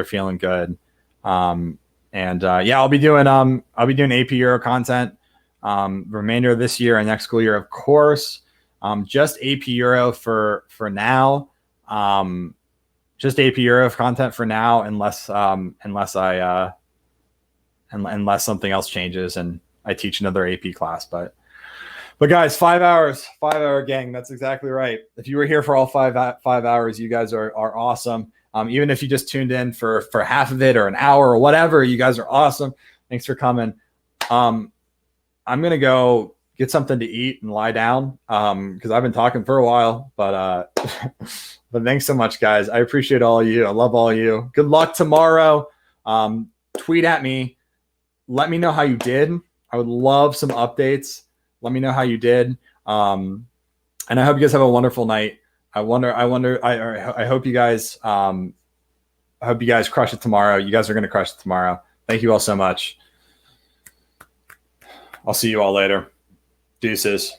feeling good. Yeah, I'll be doing AP Euro content remainder of this year and next school year, of course. Just AP Euro for now. Just AP Euro content for now, unless something else changes and I teach another AP class. But guys, 5 hours, 5 hour gang. That's exactly right. If you were here for all 5 hours, you guys are awesome. Even if you just tuned in for half of it or an hour or whatever, you guys are awesome. Thanks for coming. I'm going to go get something to eat and lie down because I've been talking for a while. But thanks so much, guys. I appreciate all of you. I love all of you. Good luck tomorrow. Tweet at me. Let me know how you did. I would love some updates. Let me know how you did. And I hope you guys have a wonderful night. I hope you guys crush it tomorrow. You guys are going to crush it tomorrow. Thank you all so much. I'll see you all later. Deuces.